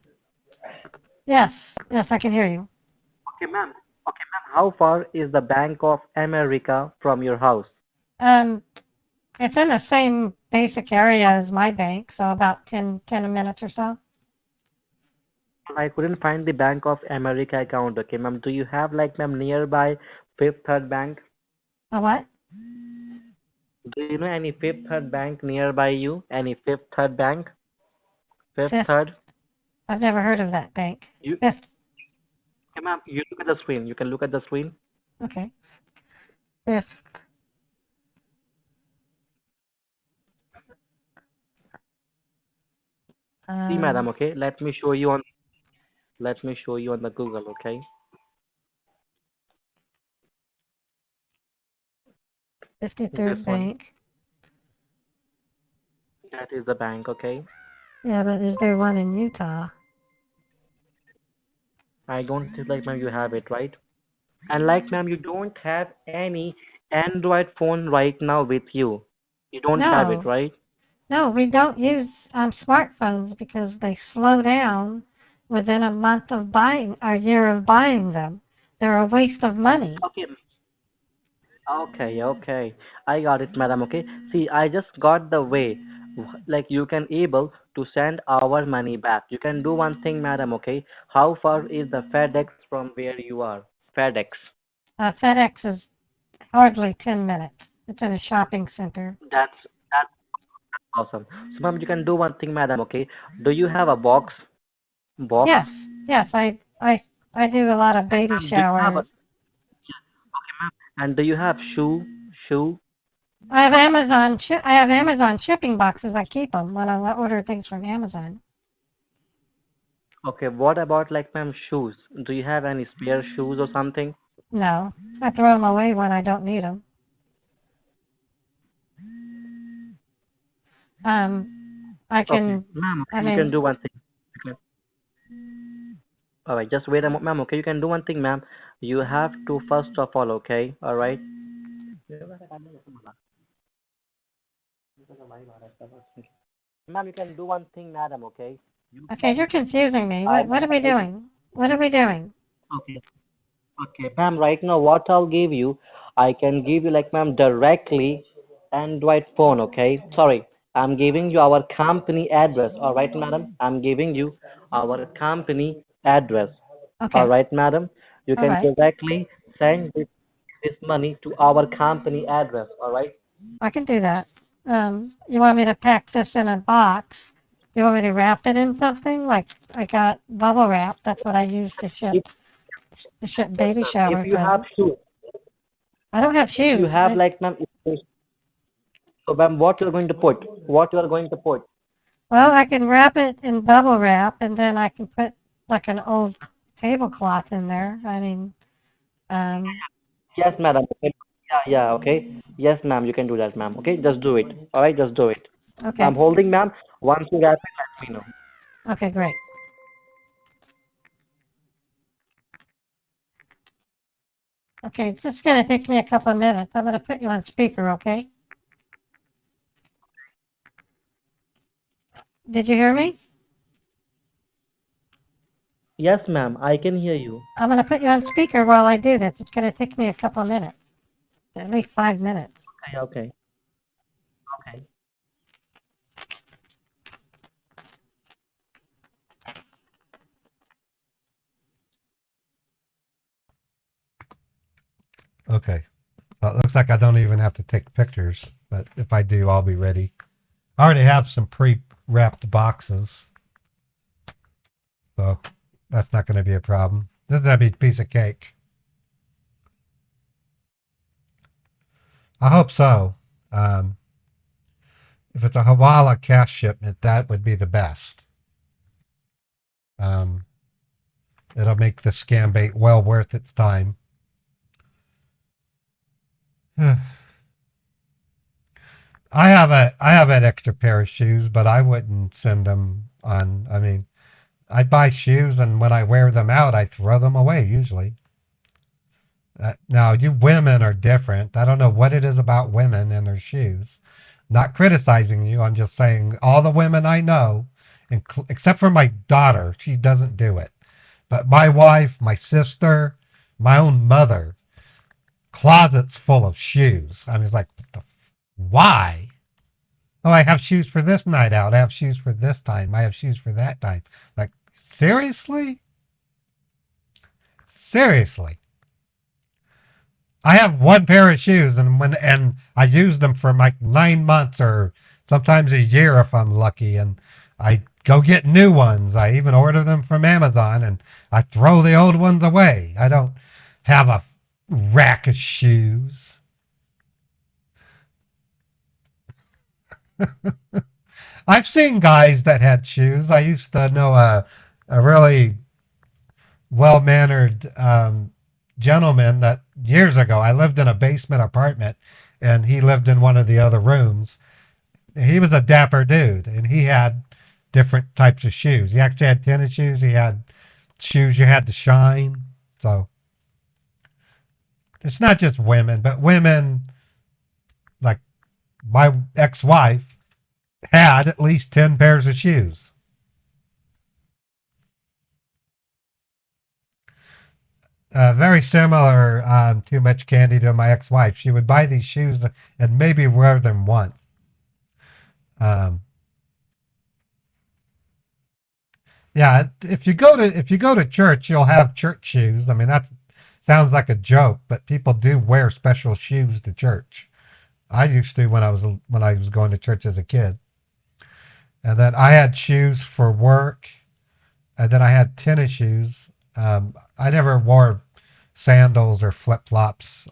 [SPEAKER 20] Yes, I can hear you.
[SPEAKER 4] Okay, ma'am. How far is the Bank of America from your house?
[SPEAKER 20] It's in the same basic area as my bank, so about 10 minutes or so.
[SPEAKER 4] I couldn't find the Bank of America account. Okay, ma'am. Do you have, like, ma'am, nearby Fifth Third Bank?
[SPEAKER 20] A what?
[SPEAKER 4] Do you know any Fifth Third Bank nearby you? Any Fifth Third Bank? Fifth Third?
[SPEAKER 20] I've never heard of that bank.
[SPEAKER 4] You,
[SPEAKER 20] Fifth.
[SPEAKER 4] okay, ma'am, you look at the screen. You can look at the screen.
[SPEAKER 20] Okay. Fifth.
[SPEAKER 4] See, madam, okay? Let me show you on the Google, okay?
[SPEAKER 20] 53rd
[SPEAKER 4] This one.
[SPEAKER 20] Bank.
[SPEAKER 4] That is the bank, okay?
[SPEAKER 20] Yeah, but is there one in Utah?
[SPEAKER 4] I don't think like ma'am you have it, right? And like ma'am, you don't have any Android phone right now with you. You don't have it,
[SPEAKER 20] No.
[SPEAKER 4] right?
[SPEAKER 20] No, we don't use smartphones because they slow down within a month of buying, a year of buying them. They're a waste of money.
[SPEAKER 4] Okay. I got it, madam, okay? See, I just got the way. Like you can able to send our money back. You can do one thing, madam, okay? How far is the FedEx from where you are? FedEx.
[SPEAKER 20] FedEx is hardly 10 minutes. It's in a shopping center.
[SPEAKER 4] That's awesome. So ma'am, you can do one thing, madam, okay? Do you have a box? Box?
[SPEAKER 20] Yes, I do a lot of baby
[SPEAKER 4] Ma'am, do you have
[SPEAKER 20] showers.
[SPEAKER 4] And do you have shoe?
[SPEAKER 20] I have Amazon shipping boxes. I keep them when I order things from Amazon.
[SPEAKER 4] Okay, what about like ma'am shoes? Do you have any spare shoes or something?
[SPEAKER 20] No, I throw them away when I don't need them. I can.
[SPEAKER 4] Okay, ma'am,
[SPEAKER 20] I
[SPEAKER 4] you
[SPEAKER 20] mean,
[SPEAKER 4] can do one thing. Okay. All right, just wait a moment, ma'am. Okay, you can do one thing, ma'am. You have to first of all, okay, all right. Ma'am, you can do one thing, madam, okay?
[SPEAKER 20] okay, you're confusing me.
[SPEAKER 4] I-
[SPEAKER 20] What are we doing? What are we doing?
[SPEAKER 4] Okay. Okay, ma'am, right now what I'll give you, I can give you like ma'am directly Android phone, okay? Sorry, I'm giving you our company address, all right, madam? I'm giving you our company address.
[SPEAKER 20] Okay.
[SPEAKER 4] All right, madam? You
[SPEAKER 20] All
[SPEAKER 4] can
[SPEAKER 20] right.
[SPEAKER 4] directly send this money to our company address, all right?
[SPEAKER 20] I can do that. You want me to pack this in a box? You want me to wrap it in something? Like I got bubble wrap. That's what I use to ship baby shower
[SPEAKER 4] If you have
[SPEAKER 20] presents.
[SPEAKER 4] shoes,
[SPEAKER 20] I don't have
[SPEAKER 4] if you
[SPEAKER 20] shoes.
[SPEAKER 4] have like ma'am, so ma'am, what you're going to put? What you are going to put?
[SPEAKER 20] Well, I can wrap it in bubble wrap, and then I can put like an old tablecloth in there. I mean,
[SPEAKER 4] Yes, madam. Yeah, okay. Yes, ma'am, you can do that, ma'am. Okay, just do it. All right, just do it.
[SPEAKER 20] okay.
[SPEAKER 4] I'm holding, ma'am. Once you wrap it, let me know.
[SPEAKER 20] Okay, great. Okay, it's just gonna take me a couple of minutes. I'm gonna put you on speaker, okay? Did you hear me?
[SPEAKER 4] Yes, ma'am, I can hear you.
[SPEAKER 20] I'm gonna put you on speaker while I do this. It's gonna take me a couple of minutes. At least 5 minutes.
[SPEAKER 4] Okay.
[SPEAKER 1] Okay. Well, it looks like I don't even have to take pictures, but if I do, I'll be ready. I already have some pre-wrapped boxes, so that's not going to be a problem. This is going to be a piece of cake. I hope so. If it's a Hawala cash shipment, that would be the best. It'll make the Scambait well worth its time. I have an extra pair of shoes, but I wouldn't send them on. I mean, I buy shoes, and when I wear them out, I throw them away usually. Now, you women are different. I don't know what it is about women and their shoes. Not criticizing you. I'm just saying all the women I know, except for my daughter, she doesn't do it. But my wife, my sister, my own mother, closets full of shoes. I mean, it's like, why? Oh, I have shoes for this night out. I have shoes for this time. I have shoes for that time. Like, seriously? Seriously? I have one pair of shoes, and I use them for like 9 months or sometimes a year if I'm lucky. And I go get new ones. I even order them from Amazon, and I throw the old ones away. I don't have a rack of shoes. I've seen guys that had shoes. I used to know a really well-mannered gentleman that years ago, I lived in a basement apartment, and he lived in one of the other rooms. He was a dapper dude, and he had different types of shoes. He actually had tennis shoes. He had shoes you had to shine. So it's not just women, but women, like my ex-wife, had at least 10 pairs of shoes. Very similar, Too Much Candy, to my ex-wife. She would buy these shoes and maybe wear them once. Yeah, if you go to church, you'll have church shoes. I mean, that sounds like a joke, but people do wear special shoes to church. I used to when I was going to church as a kid. And then I had shoes for work, and then I had tennis shoes. I never wore sandals or flip-flops.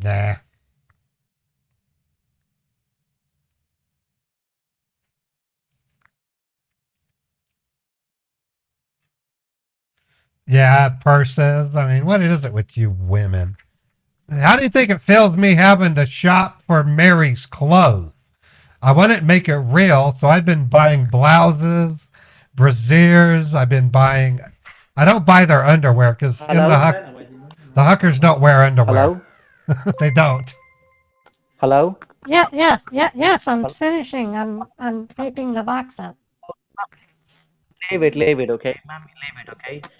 [SPEAKER 1] Nah. Yeah, purses. I mean, what is it with you women? How do you think it feels me having to shop for Mary's clothes? I want to make it real, so I've been buying blouses, brasiers. I don't buy their underwear because the hookers don't wear underwear.
[SPEAKER 4] Hello?
[SPEAKER 1] They don't.
[SPEAKER 4] Hello?
[SPEAKER 20] Yes, I'm finishing. I'm taping the box up.
[SPEAKER 4] Leave it, okay? Ma'am, leave it, okay?